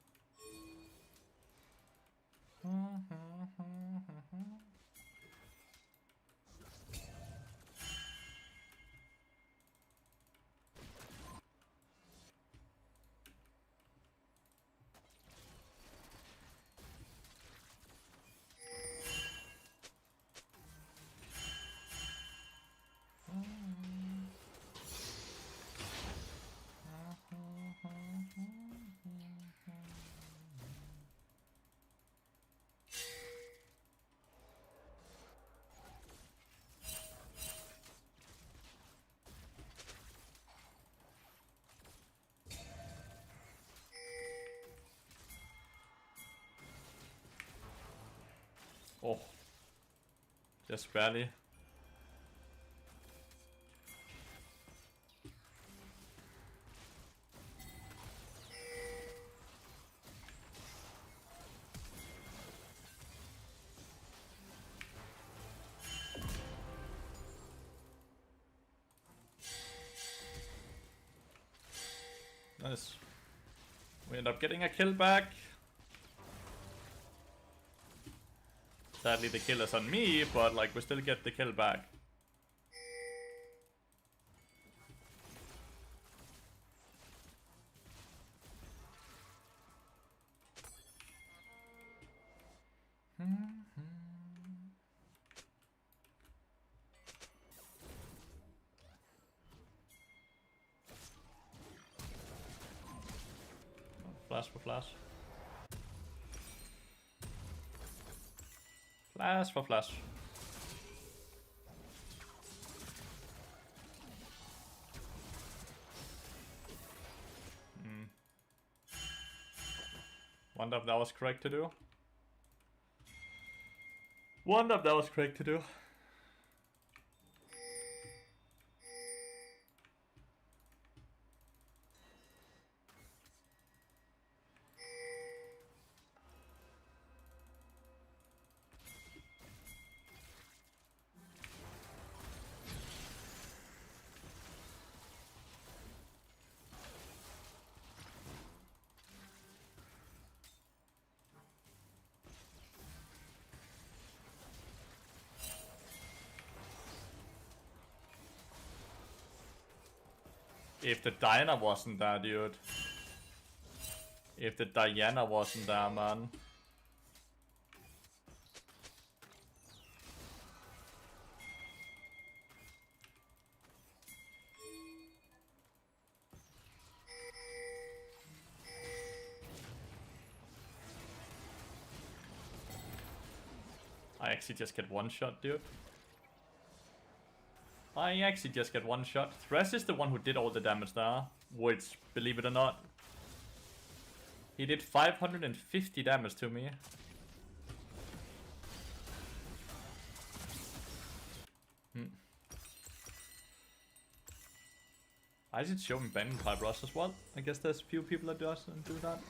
Oh, just barely. Nice. We end up getting a kill back. Sadly the kill is on me, but like we still get the kill back. Flash for flash. Flash for flash. Wonder if that was correct to do. Wonder if that was correct to do. If the Diana wasn't there, dude. If the Diana wasn't there, man. I actually just get one shot, dude. I actually just get one shot. Thresh is the one who did all the damage there. Which, believe it or not, he did 550 damage to me. I should show him banning pipe rush as well. I guess there's a few people that doesn't do that.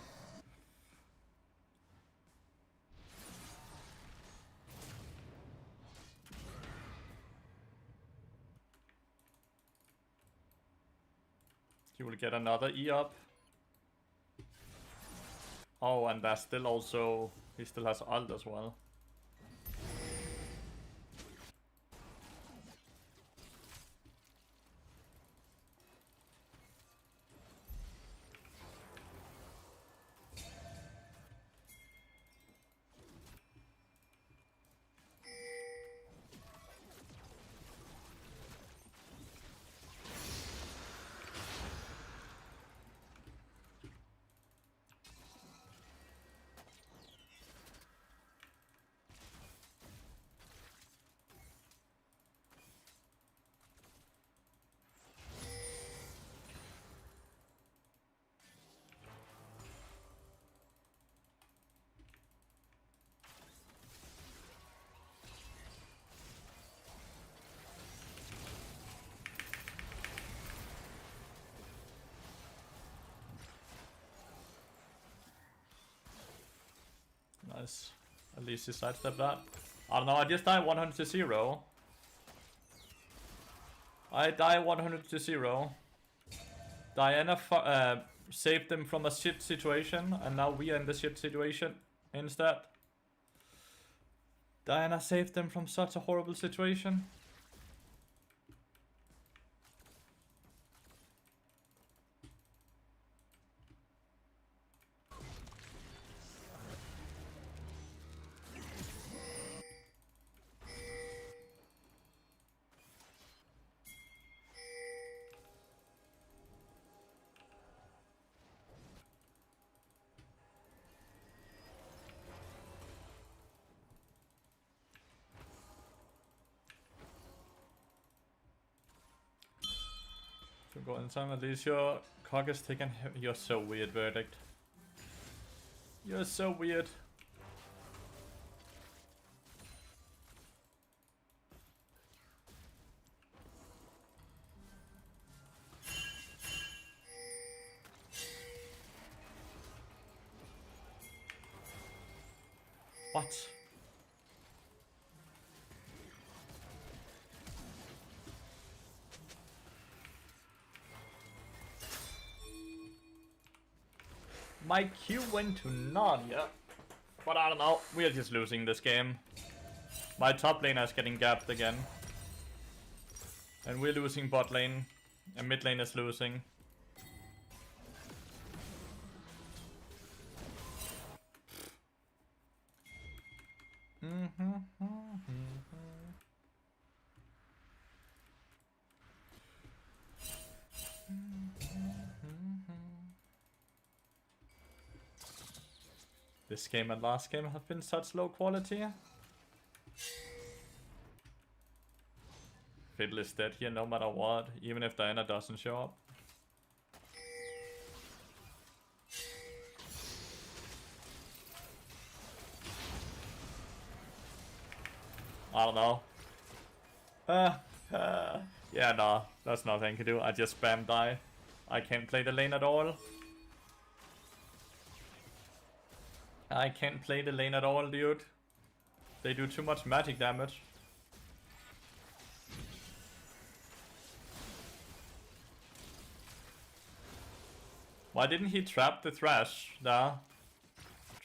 He will get another E up. Oh, and that's still also... he still has ult as well. Nice. At least he sidestepped that. I don't know, I just died 100 to 0. I die 100 to 0. Diana saved them from a shit situation, and now we are in the shit situation instead. Diana saved them from such a horrible situation. To go in time, at least your cock is taken. You're so weird, Verdict. You're so weird. What? My Q went to Nadia. But I don't know, we are just losing this game. My top laner is getting gapped again. And we're losing bot lane. And mid lane is losing. This game and last game have been such low quality. Fiddle is dead here no matter what, even if Diana doesn't show up. I don't know. Yeah, no, that's nothing to do. I just spam die. I can't play the lane at all. I can't play the lane at all, dude. They do too much magic damage. Why didn't he trap the Thresh there?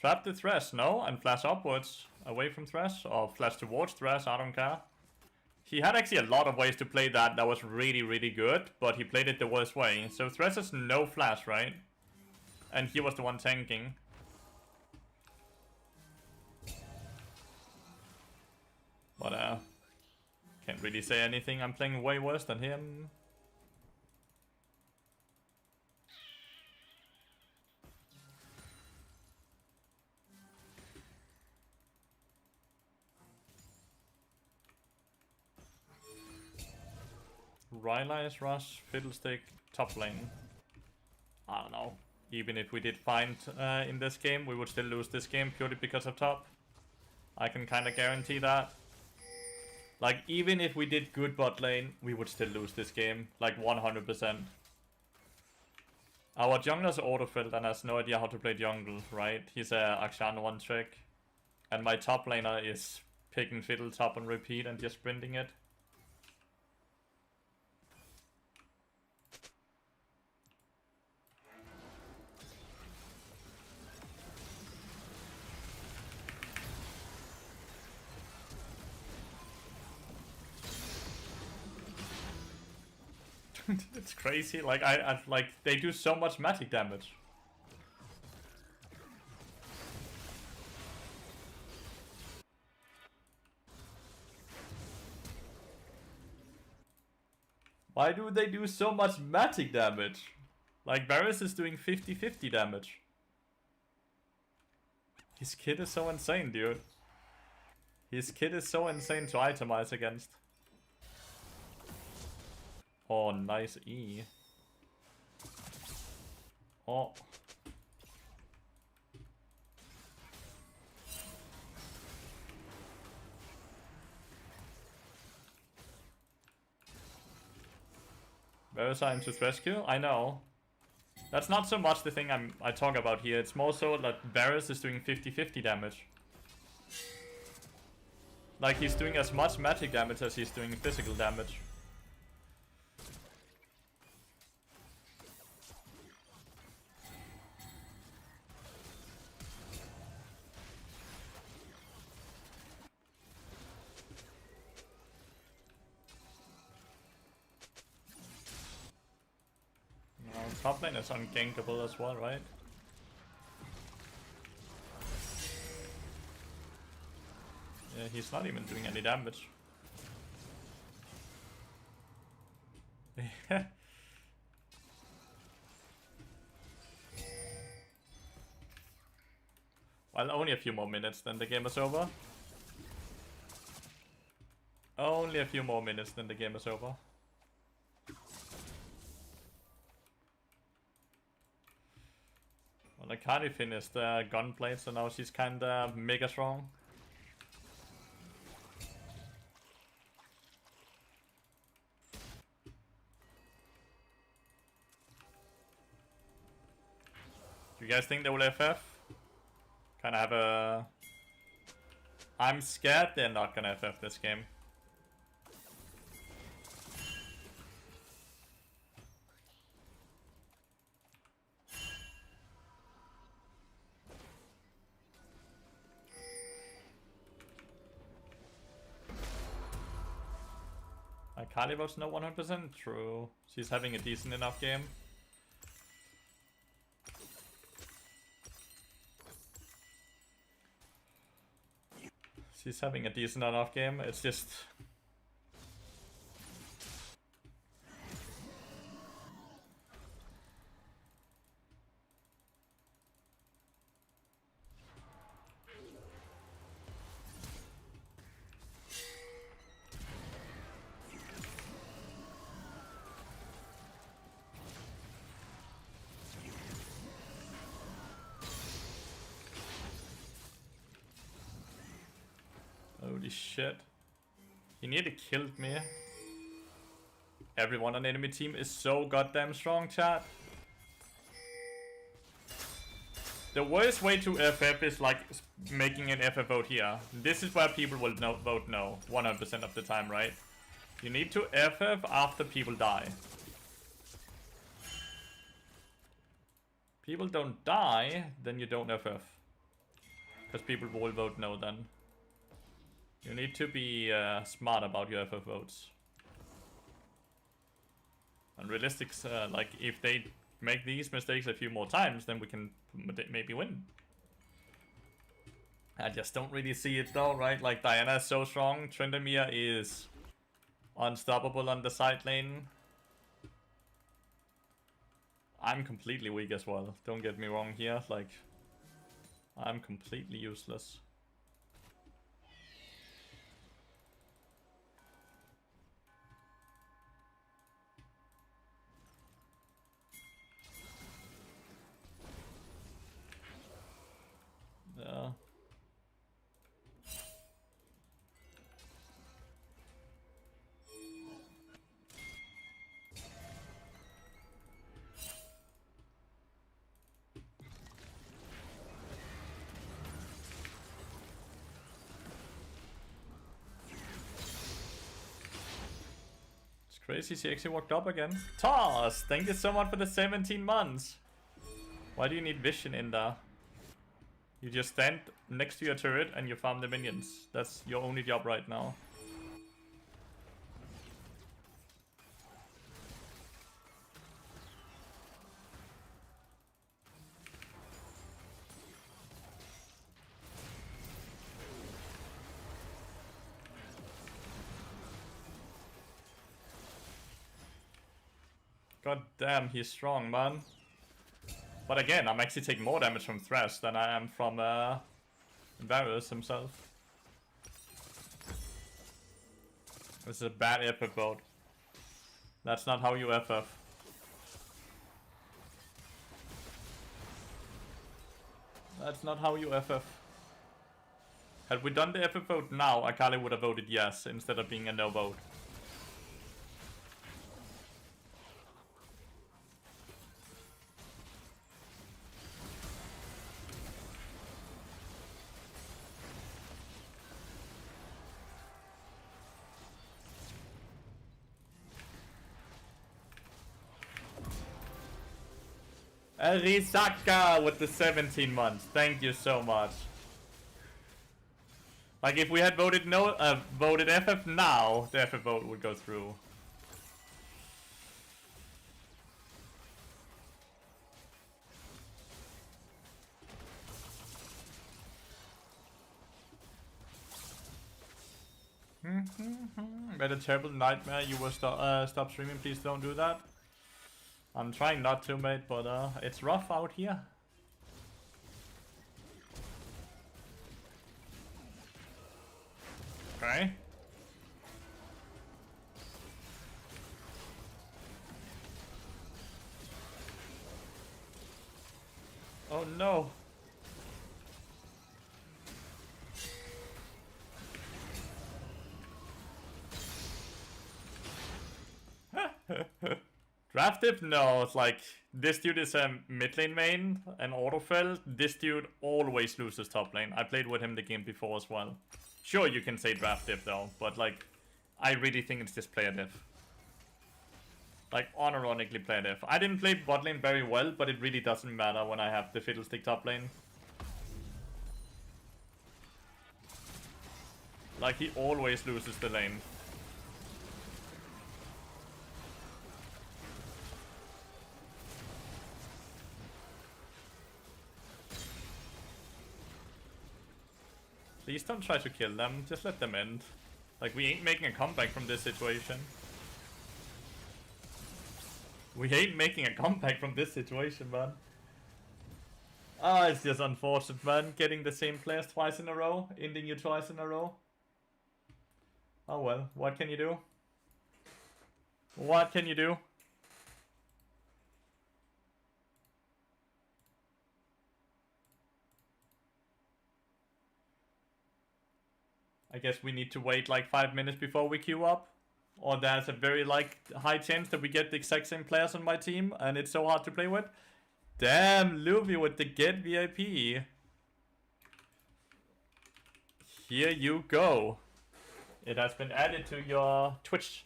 Trap the Thresh, no? And flash upwards, away from Thresh? Or flash towards Thresh, I don't care. He had actually a lot of ways to play that was really, really good, but he played it the worst way. So Thresh has no flash, right? And he was the one tanking. But can't really say anything, I'm playing way worse than him. Rylai's rush, Fiddlestick, top lane. I don't know. Even if we did find in this game, we would still lose this game purely because of top. I can kind of guarantee that. Like, even if we did good bot lane, we would still lose this game. Like, 100%. Our jungler's autofilled and has no idea how to play jungle, right? He's a Akshan one trick. And my top laner is picking fiddle top on repeat and just sprinting it. It's crazy. Like I like they do so much magic damage. Why do they do so much magic damage? Like Varus is doing 50-50 damage. His kit is so insane, dude. His kit is so insane to itemize against. Oh, nice E. Oh. Varus into rescue? I know. That's not so much the thing I talk about here. It's more so that Varus is doing 50-50 damage. Like he's doing as much magic damage as he's doing physical damage. Top lane is ungankable as well, right? Yeah, he's not even doing any damage. Well, only a few more minutes, then the game is over. Only a few more minutes, then the game is over. Well, Akari finished gunplay, so now she's kinda mega strong. Do you guys think they will FF? Kinda have a... I'm scared they're not gonna FF this game. Akali was not 100% true. She's having a decent enough game. She's having a decent enough game. It's just... Holy shit. He nearly killed me. Everyone on enemy team is so goddamn strong, chat. The worst way to FF is like making an FF vote here. This is where people will vote no 100% of the time, right? You need to FF after people die. People don't die, then you don't FF. Because people will vote no then. You need to be smart about your FF votes. And realistic, like if they make these mistakes a few more times, then we can maybe win. I just don't really see it though, right? Like Diana is so strong, Tryndamere is unstoppable on the side lane. I'm completely weak as well, don't get me wrong here, like I'm completely useless. Yeah. It's crazy she actually walked up again. Toss! Thank you so much for the 17 months. Why do you need vision in there? You just stand next to your turret and you farm the minions. That's your only job right now. God damn, he's strong, man. But again, I'm actually taking more damage from Thresh than I am from Lathyrus himself. This is a bad FF vote. That's not how you FF. That's not how you FF. Had we done the FF vote now, Akali would have voted yes instead of being a no vote. Arisaka with the 17 months. Thank you so much. Like if we had voted no, voted FF now, the FF vote would go through. Made a terrible nightmare. You will stop streaming. Please don't do that. I'm trying not to, mate, but it's rough out here. Okay. Oh no. Draft dip? No, it's like, this dude is a mid lane main, an autofill. This dude always loses top lane. I played with him the game before as well. Sure, you can say draft dip though, but like, I really think it's just player diff. Like, unironically player diff. I didn't play bot lane very well, but it really doesn't matter when I have the fiddlestick top lane. Like, he always loses the lane. Please don't try to kill them, just let them end. Like, we ain't making a comeback from this situation. We ain't making a comeback from this situation, man. Ah, it's just unfortunate, man. Getting the same players twice in a row, ending you twice in a row. Oh well, what can you do? What can you do? I guess we need to wait like 5 minutes before we queue up. Or there's a very like high chance that we get the exact same players on my team and it's so hard to play with. Damn, Luffy with the get VIP. Here you go. It has been added to your Twitch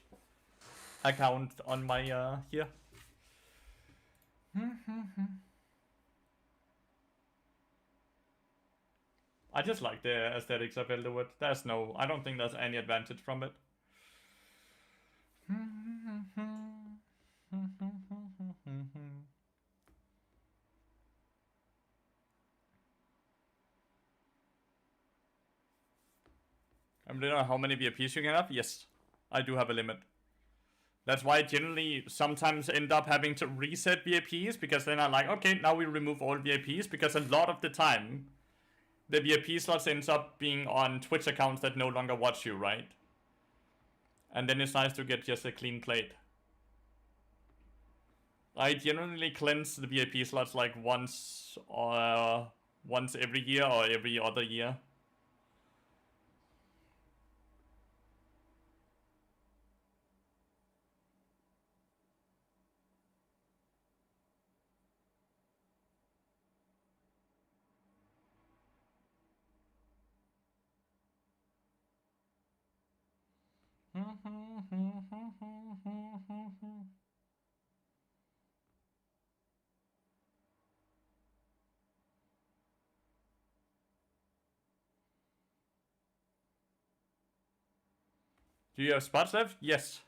account on my here. I just like the aesthetics of Elderwood. There's no, I don't think there's any advantage from it. I don't know how many VIPs you can have. Yes, I do have a limit. That's why I generally sometimes end up having to reset VIPs, because then I'm like, okay, now we remove all VIPs, because a lot of the time the VIP slots ends up being on Twitch accounts that no longer watch you, right? And then it's nice to get just a clean plate. I generally cleanse the VIP slots like once every year or every other year. Do you have spots left? Yes.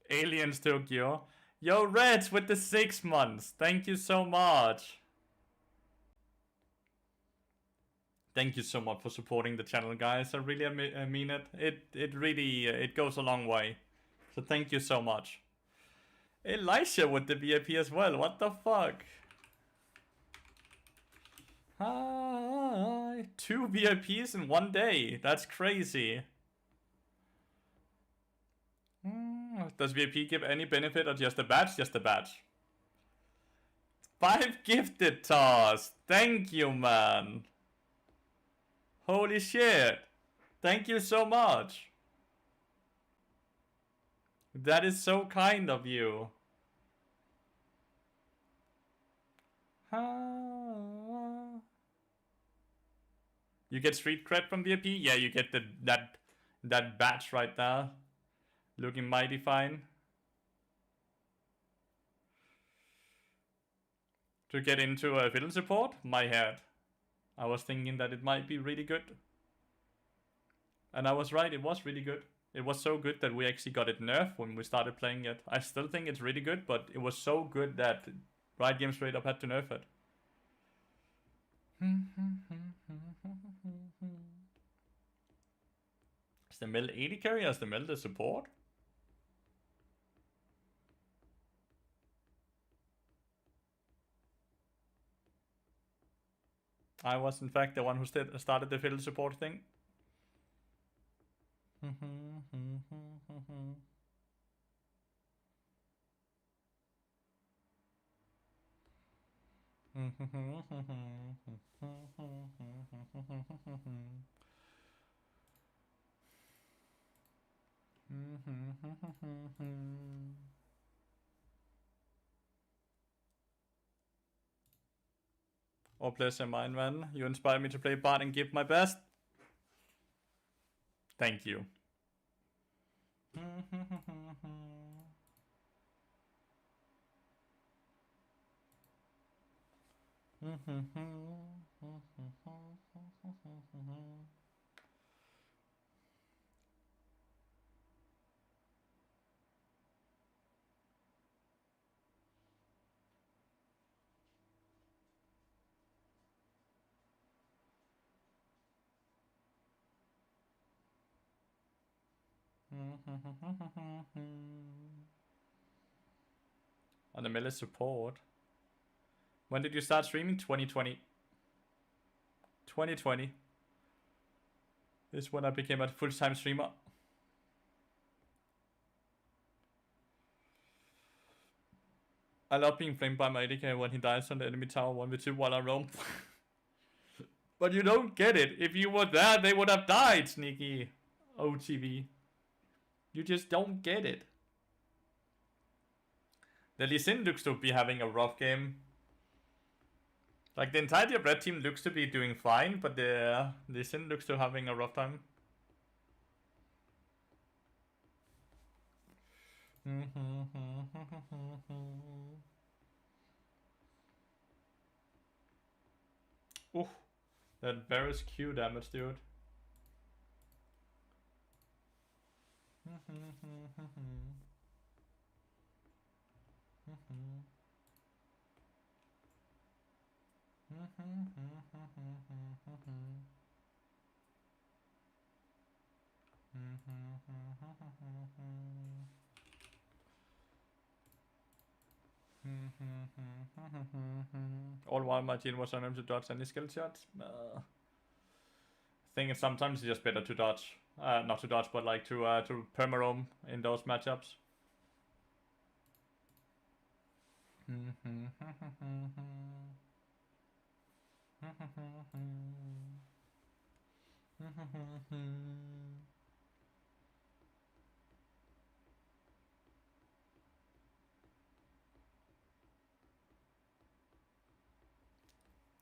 Aliens Tokyo. Yo, Reds with the 6 months. Thank you so much. Thank you so much for supporting the channel, guys. I really mean it. It really it goes a long way. So thank you so much. Elisha with the VIP as well. What the fuck? Hi. 2 VIPs in 1 day. That's crazy. Does VIP give any benefit or just a badge? Just a badge. 5 gifted toss. Thank you, man. Holy shit. Thank you so much. That is so kind of you. You get street cred from VIP? Yeah, you get that badge right there. Looking mighty fine. To get into a fiddle support? My head. I was thinking that it might be really good. And I was right, it was really good. It was so good that we actually got it nerfed when we started playing it. I still think it's really good, but it was so good that Riot Games straight up had to nerf it. Is the Mel 80 carry or is the Mel the support? I was in fact the one who started the fiddle support thing. All pleasure mine, man. You inspire me to play Bard and give my best. Thank you. On the melee support. When did you start streaming? 2020. 2020 is when I became a full-time streamer. I love being flamed by my ADK when he dies on the enemy tower 1v2 while I roam. But you don't get it. If you were there, they would have died, sneaky OTV. You just don't get it. The Lee Sin looks to be having a rough game. Like, the entirety of red team looks to be doing fine, but the Lee Sin looks to having a rough time. Ooh, that Varus Q damage, dude. All while my team was unable to dodge any skill shots. I think sometimes it's just better to dodge. Not to dodge, but like to perma-roam in those matchups.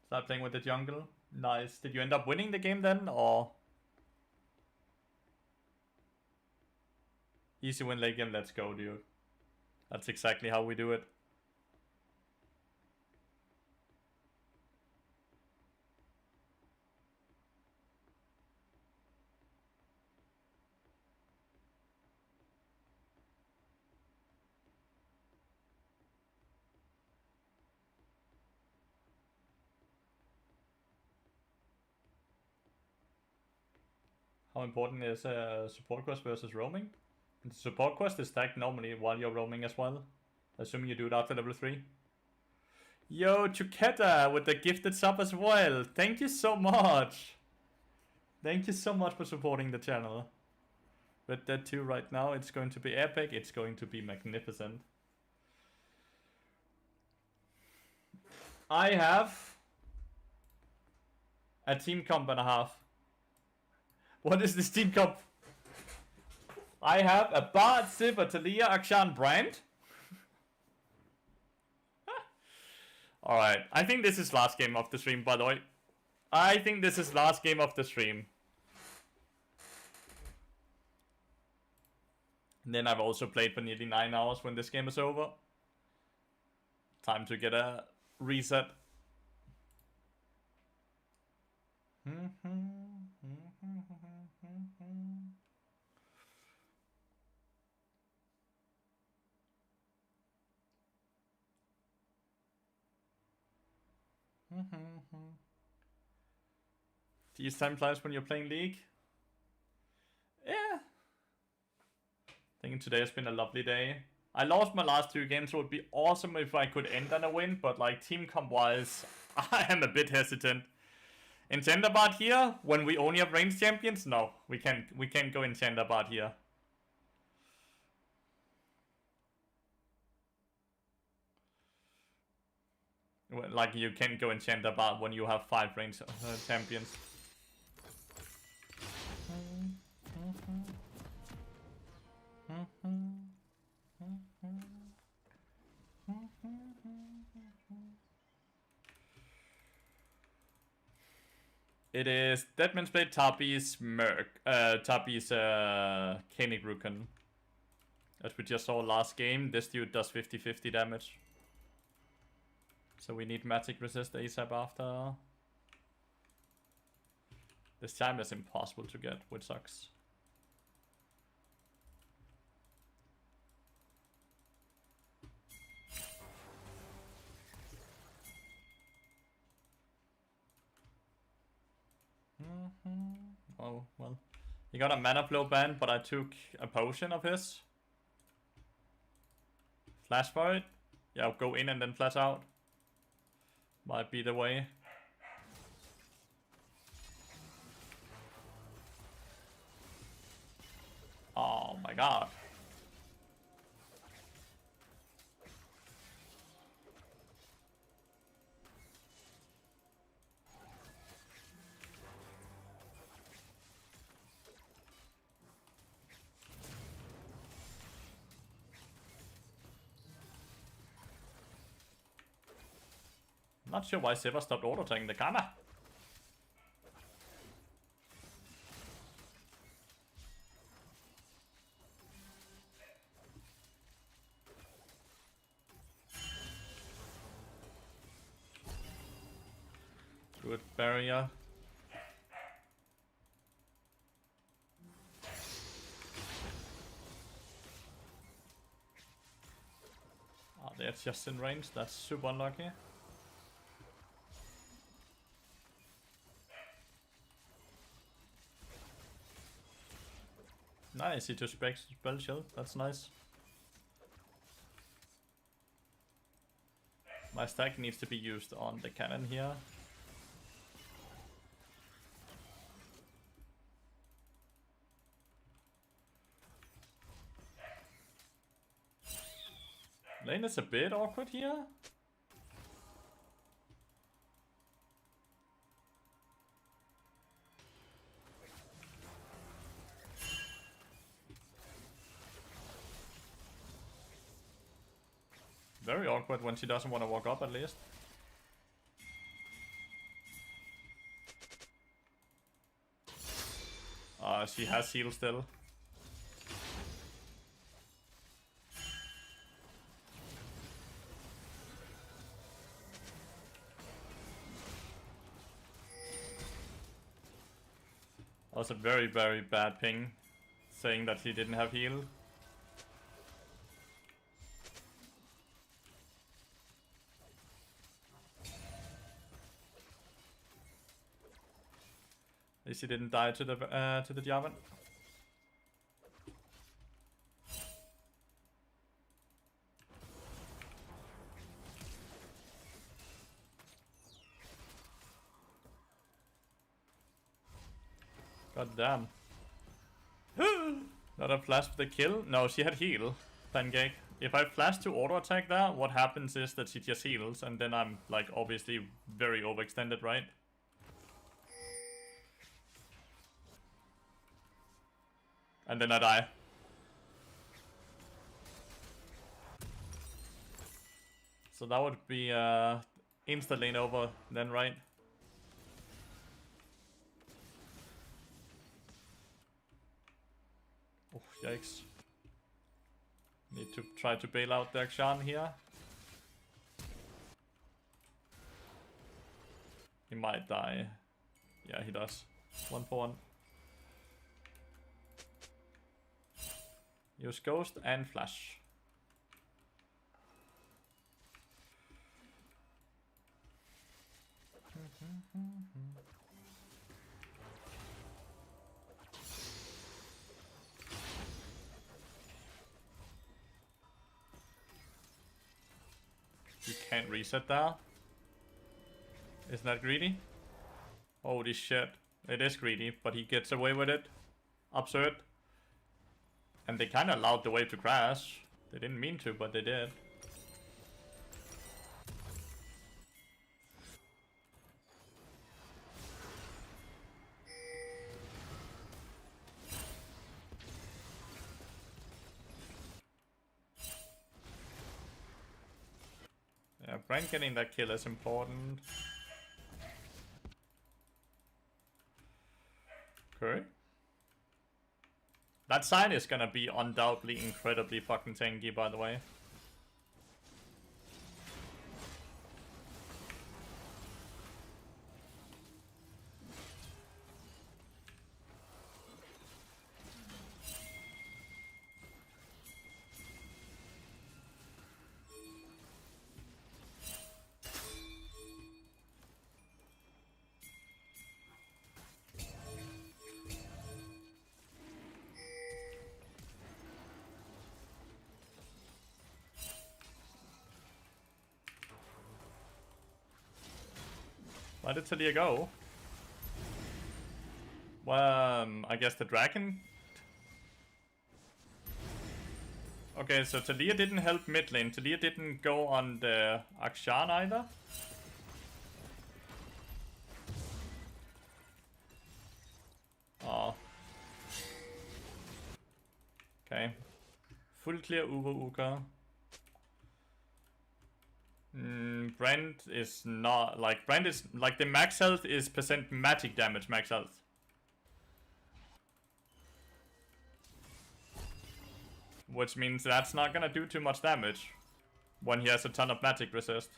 Start playing with the jungle. Nice. Did you end up winning the game then, or? Easy win late game, let's go, dude. That's exactly how we do it. How important is support quest versus roaming? The support quest is stacked normally while you're roaming as well. Assuming you do it after level 3. Yo, Chuketa with the gifted sub as well. Thank you so much. Thank you so much for supporting the channel. With that too right now, it's going to be epic. It's going to be magnificent. I have a team comp and a half. What is this team comp? I have a Bard, Sivir, Talia, Akshan, Brand. Alright, I think this is last game of the stream, by the way. I think this is last game of the stream. And then I've also played for nearly 9 hours when this game is over. Time to get a reset. These time flies when you're playing League. Yeah. Thinking today has been a lovely day. I lost my last 2 games, so it would be awesome if I could end on a win, but like team comp wise, I am a bit hesitant. Enchanter Bard here when we only have ranged champions? No, we can't go Enchanter Bard here. Like you can't go Enchanter Bard when you have 5 ranged champions. It is Deadman's Blade, Tabi's Merc, Tabi's Koenig Rukon. As we just saw last game, this dude does 50-50 damage. So we need magic resist ASAP after. This time is impossible to get, which sucks. Oh, well. He got a mana flow ban, but I took a potion of his. Flash for it. Yeah, go in and then flash out. Might be the way. Oh my god. Not sure why Siva stopped auto-attacking the Karma. Good barrier. Oh, they're just in range. That's super unlucky. Nice, he just breaks spell shield. That's nice. My stack needs to be used on the cannon here. Lane is a bit awkward here. Very awkward when she doesn't want to walk up at least. She has heal still. That was a very, very bad ping, saying that he didn't have heal. At least he didn't die to the Diamond. God damn. Not a flash for the kill? No, she had heal. Pancake. If I flash to auto attack there, what happens is that she just heals, and then I'm like obviously very overextended, right? And then I die. So that would be insta lane over then, right? Oh, yikes. Need to try to bail out the Akshan here. He might die. Yeah, he does. 1 for 1. Use Ghost and Flash. You can't reset there. Isn't that greedy? Holy shit. It is greedy, but he gets away with it. Absurd. And they kinda allowed the wave to crash. They didn't mean to, but they did. Yeah, Brand getting that kill is important. Okay. That sign is gonna be undoubtedly incredibly fucking tanky, by the way. Why did Talia go? Well, I guess the dragon. Okay, so Talia didn't help mid lane. Talia didn't go on the Akshan either. Oh. Okay. Full clear Uber Uka. Brand is not like Brand is like the max health is percent magic damage max health. Which means that's not gonna do too much damage when he has a ton of magic resist.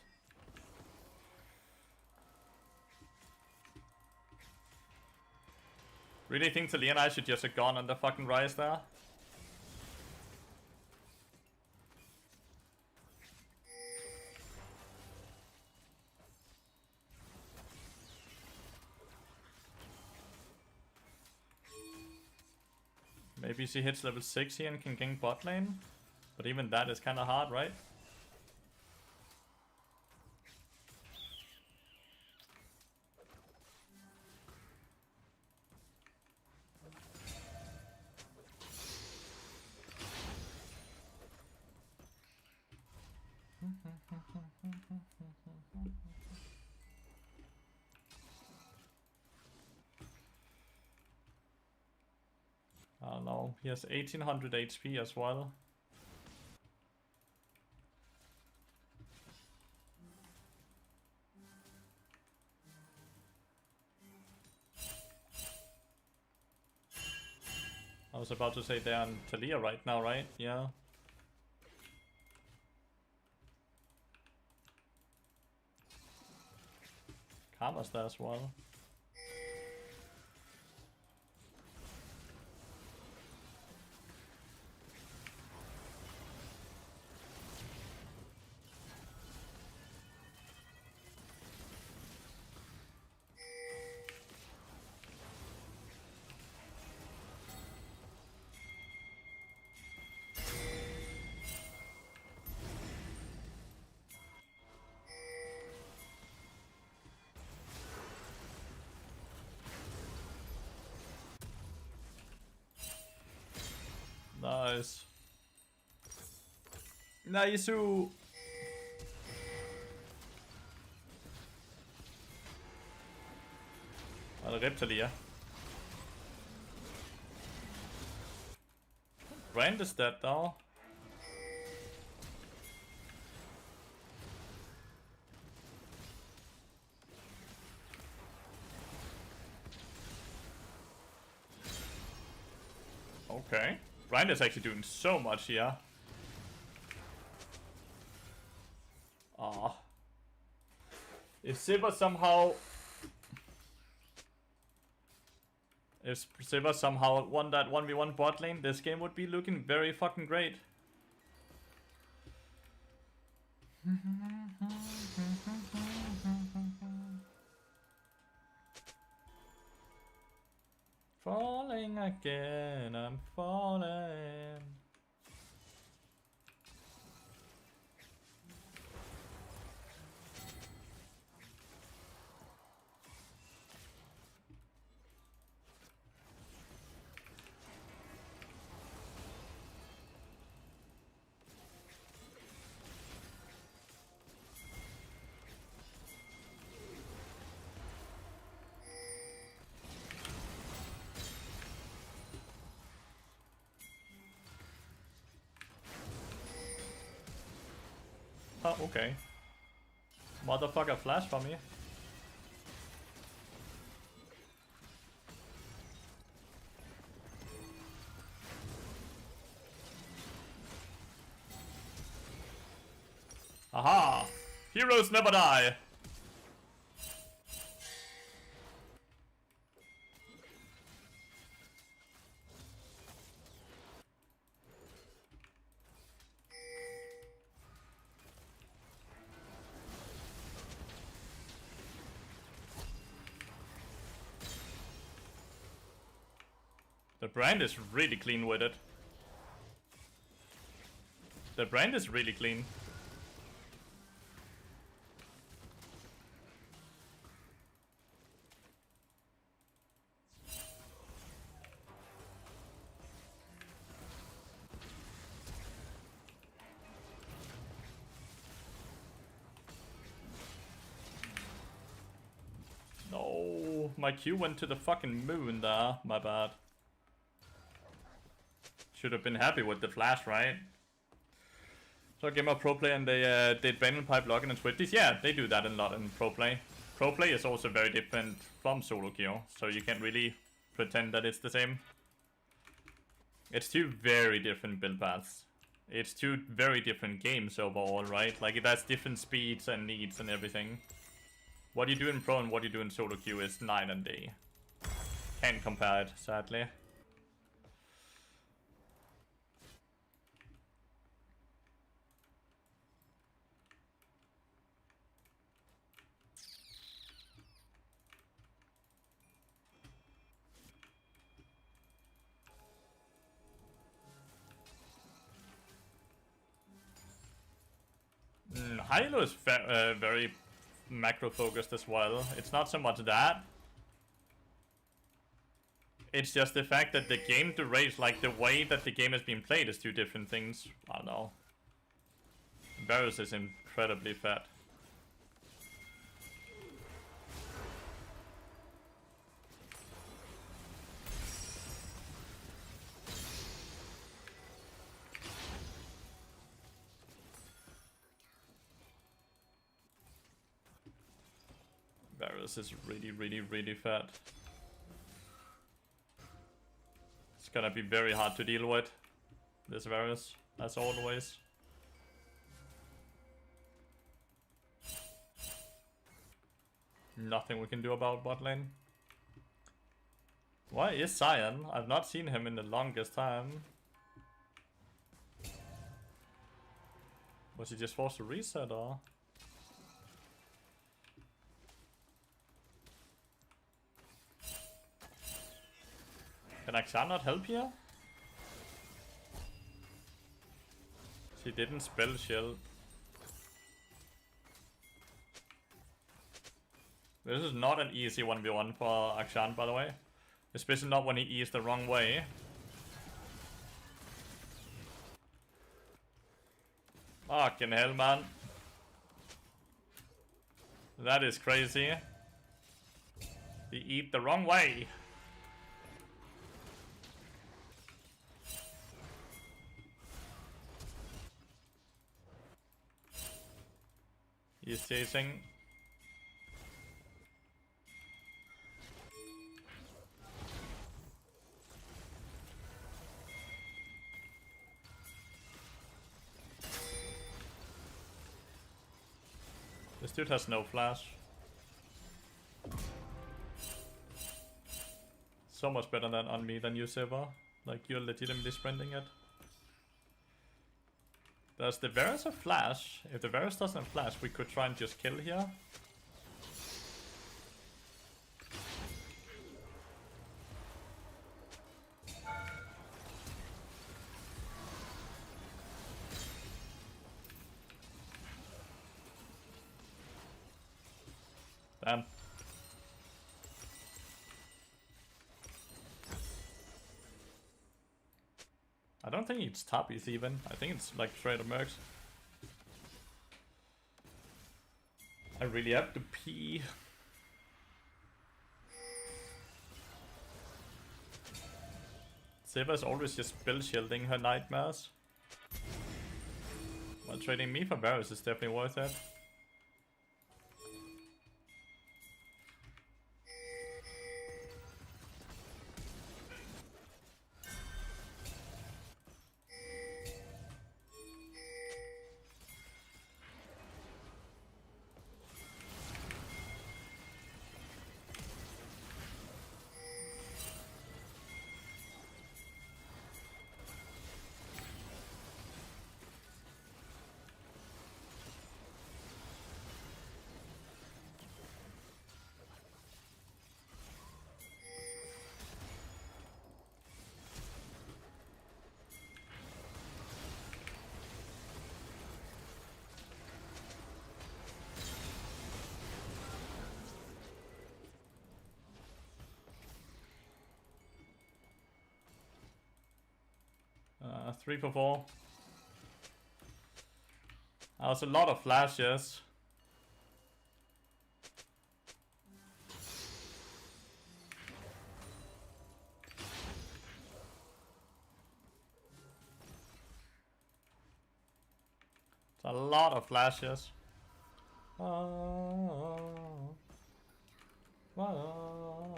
Really think Talia and I should just have gone on the fucking rise there? Maybe she hits level 6 here and can gank bot lane. But even that is kinda hard, right? I don't know, he has 1800 HP as well. I was about to say they're on Talia right now, right? Yeah. Karma's there as well. Nice. Nice. Well, rip Talia. Brand is dead now. Okay. Brand is actually doing so much here. Ah. If Sivir somehow won that 1v1 bot lane, this game would be looking very fucking great. Falling again, I'm falling. Oh, okay. Motherfucker flash for me. Aha! Heroes never die! The brand is really clean with it. The brand is really clean. No, my Q went to the fucking moon there. My bad. Should have been happy with the flash, right? So Game of Pro Play and they did Banner Pipe login and switch this. Yeah, they do that a lot in Pro Play. Pro Play is also very different from solo queue, so you can't really pretend that it's the same. It's two very different build paths. It's two very different games overall, right? Like it has different speeds and needs and everything. What you do in Pro and what you do in solo queue is night and day. Can't compare it, sadly. Hilo is very macro focused as well. It's not so much that. It's just the fact that the game duration, like the way that the game has been played, is two different things. I don't know. Varus is incredibly fat. Varus is really fat. It's gonna be very hard to deal with, this Varus, as always. Nothing we can do about bot lane. Why is Cyan? I've not seen him in the longest time. Was he just forced to reset or? Can Akshan not help here? She didn't spell shield. This is not an easy 1v1 for Akshan, by the way. Especially not when he E's the wrong way. Fucking hell, man. That is crazy. He eat the wrong way. He's chasing. This dude has no flash. So much better than on me than you, Seva. Like, you're legitimately sprinting it. Does the Varus have flash? If the Varus doesn't have flash, we could try and just kill here. Damn. I don't think it's Tappies even. I think it's like straight up Mercs. I really have to pee. Seva's always just spell shielding her nightmares. While trading me for Varus is definitely worth it. Three for 4. That was a lot of flashes. A lot of flashes. Oh. Oh.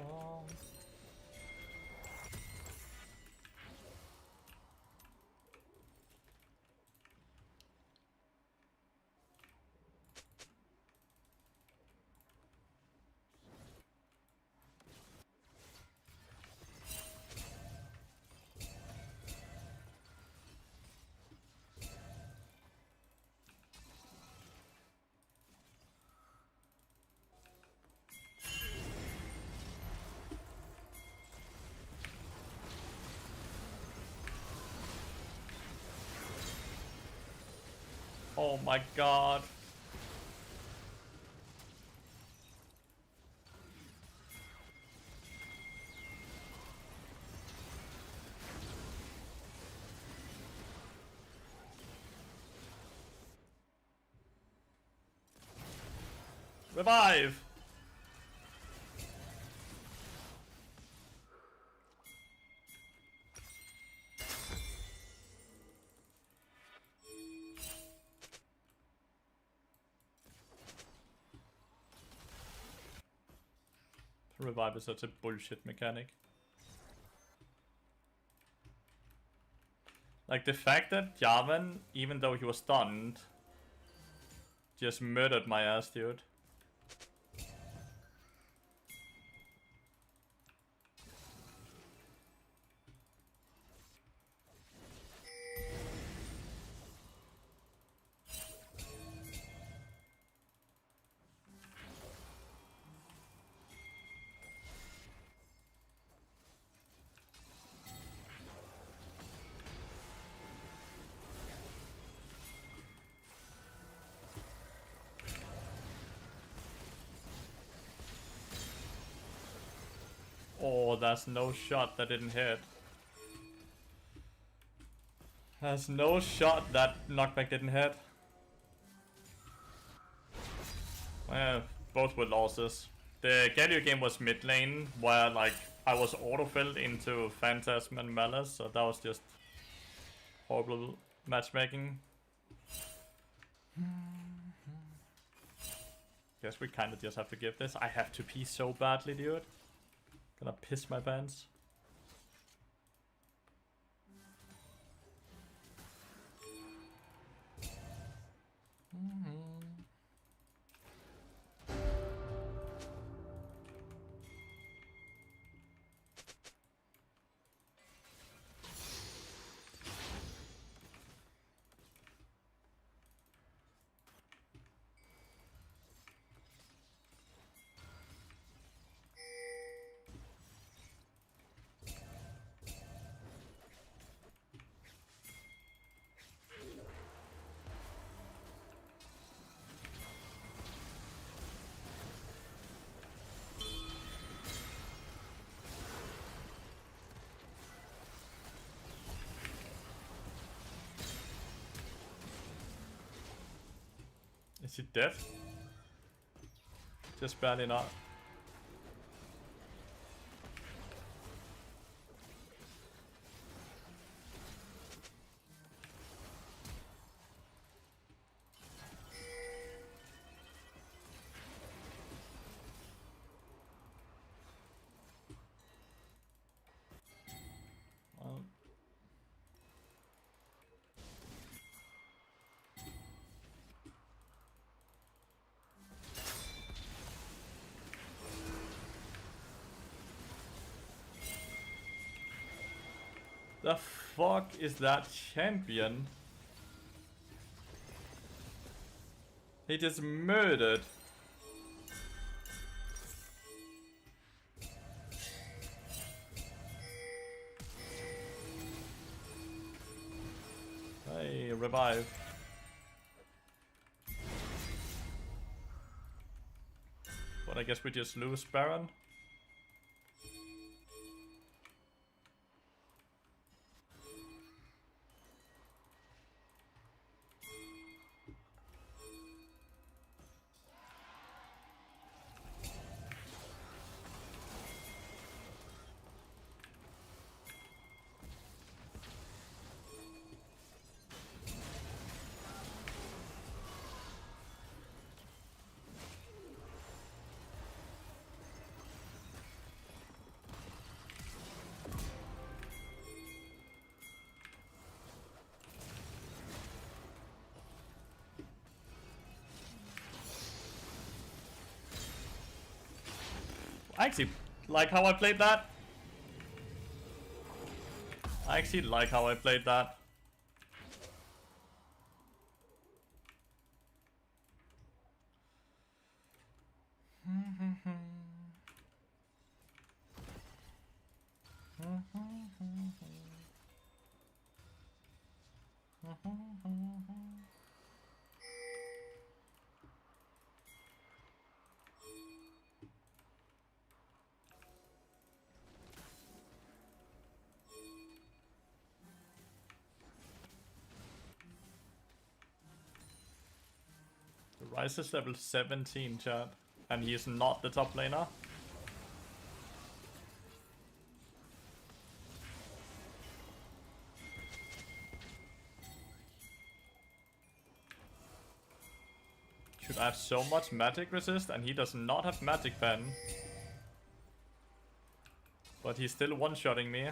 Oh my god. Revive! Revive is such a bullshit mechanic. Like the fact that Jarvan, even though he was stunned, just murdered my ass, dude. Oh, there's no shot that didn't hit. There's no shot that knockback didn't hit. Both were losses. The Galio game was mid lane, where like I was auto-filled into Phantasm and Malice, so that was just horrible matchmaking. Guess we kinda just have to give this. I have to pee so badly, dude. Gonna piss my pants. Is he dead? Just barely not. Well. The fuck is that champion? He just murdered. Hey, revive. But I guess we just lose Baron. I actually like how I played that. I actually like how I played that. The Ryze is level 17, chat. And he is not the top laner. Should I have so much magic resist, and he does not have magic pen. But he's still one-shotting me.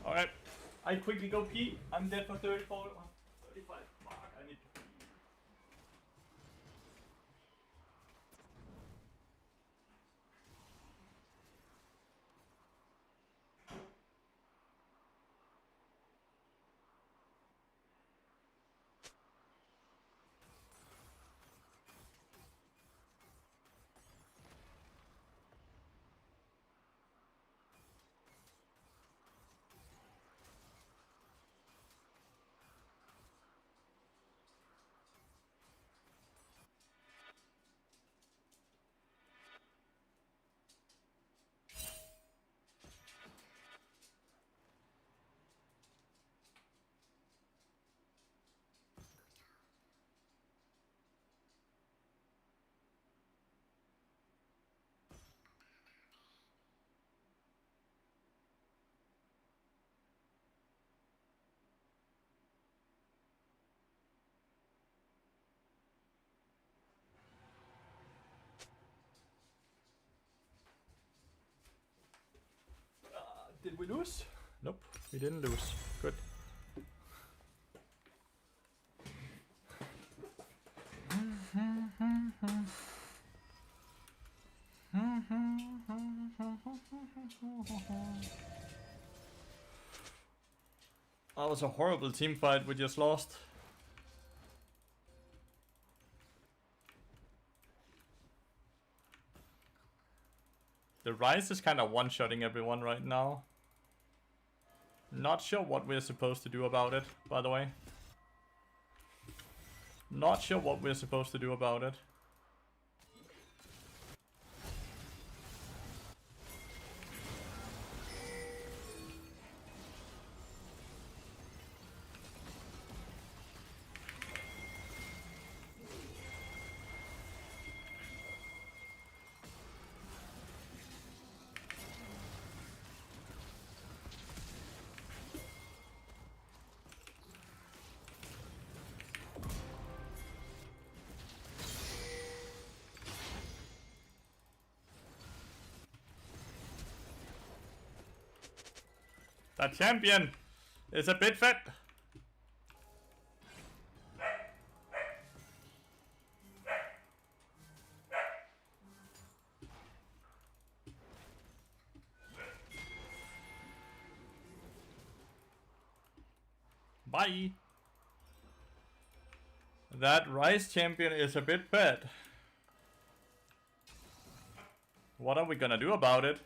Alright, I quickly go pee. I'm dead for 34, 35. Fuck, I need to pee. Did we lose? Nope, we didn't lose. Good. That was a horrible team fight we just lost. The Ryze is kind of one-shotting everyone right now. Not sure what we're supposed to do about it, by the way. Not sure what we're supposed to do about it. That champion is a bit fat. Bye. That Ryze champion is a bit fat. What are we gonna do about it?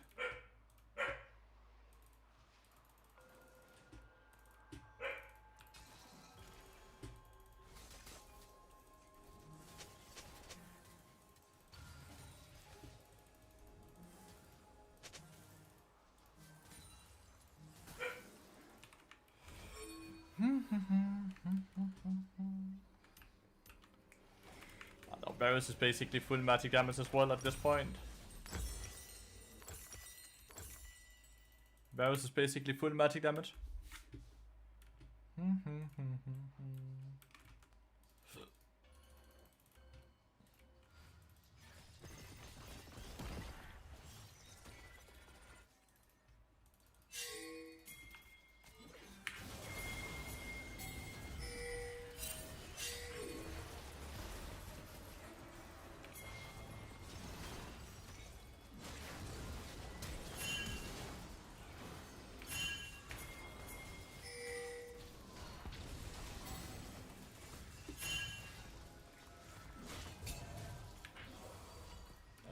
Varus is basically full magic damage as well at this point. Varus is basically full magic damage.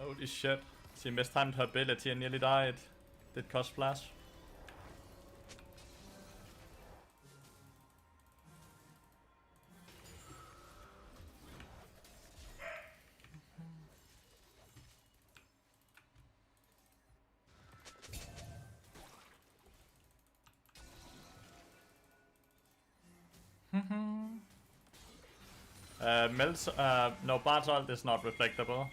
Holy shit. She mistimed her ability and nearly died. Did cost splash. No, Bard's ult is not reflectable.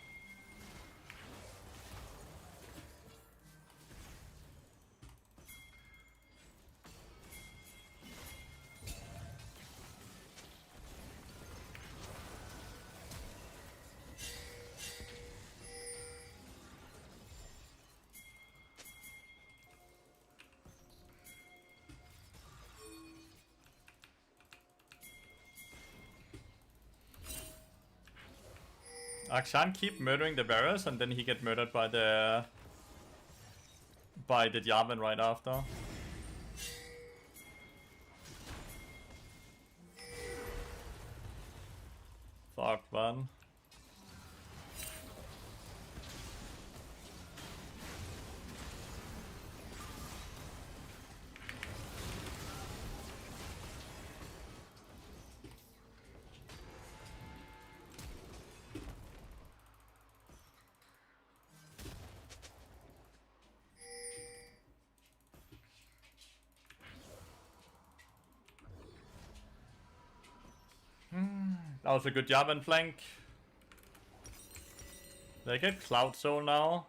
Akshan keep murdering the Varus and then he get murdered by the Jarvan right after. Fuck, man. That was a good Jarvan flank. They get Cloud Soul now.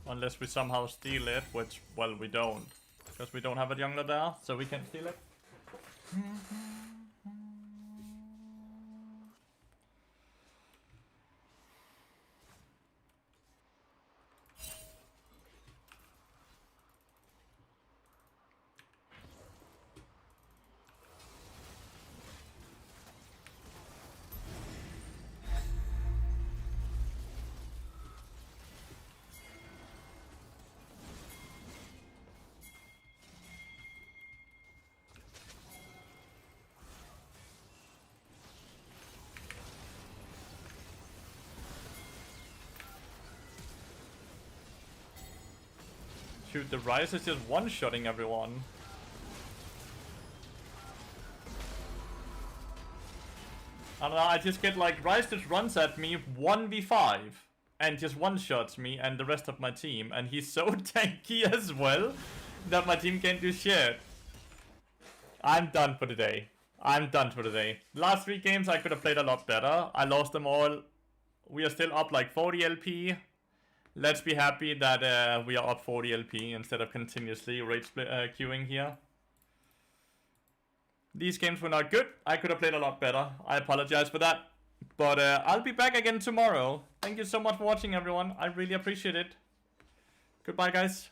Unless we somehow steal it, which, well, we don't. Because we don't have a jungler there, so we can steal it. Shoot, the Rise is just one-shotting everyone. I don't know, I just get like, Rise just runs at me 1v5 and just one-shots me and the rest of my team, and he's so tanky as well that my team can't do shit. I'm done for the day. I'm done for the day. Last 3 games I could have played a lot better. I lost them all. We are still up like 40 LP. Let's be happy that we are up 40 LP instead of continuously rage queuing here. These games were not good. I could have played a lot better. I apologize for that. But I'll be back again tomorrow. Thank you so much for watching, everyone. I really appreciate it. Goodbye, guys.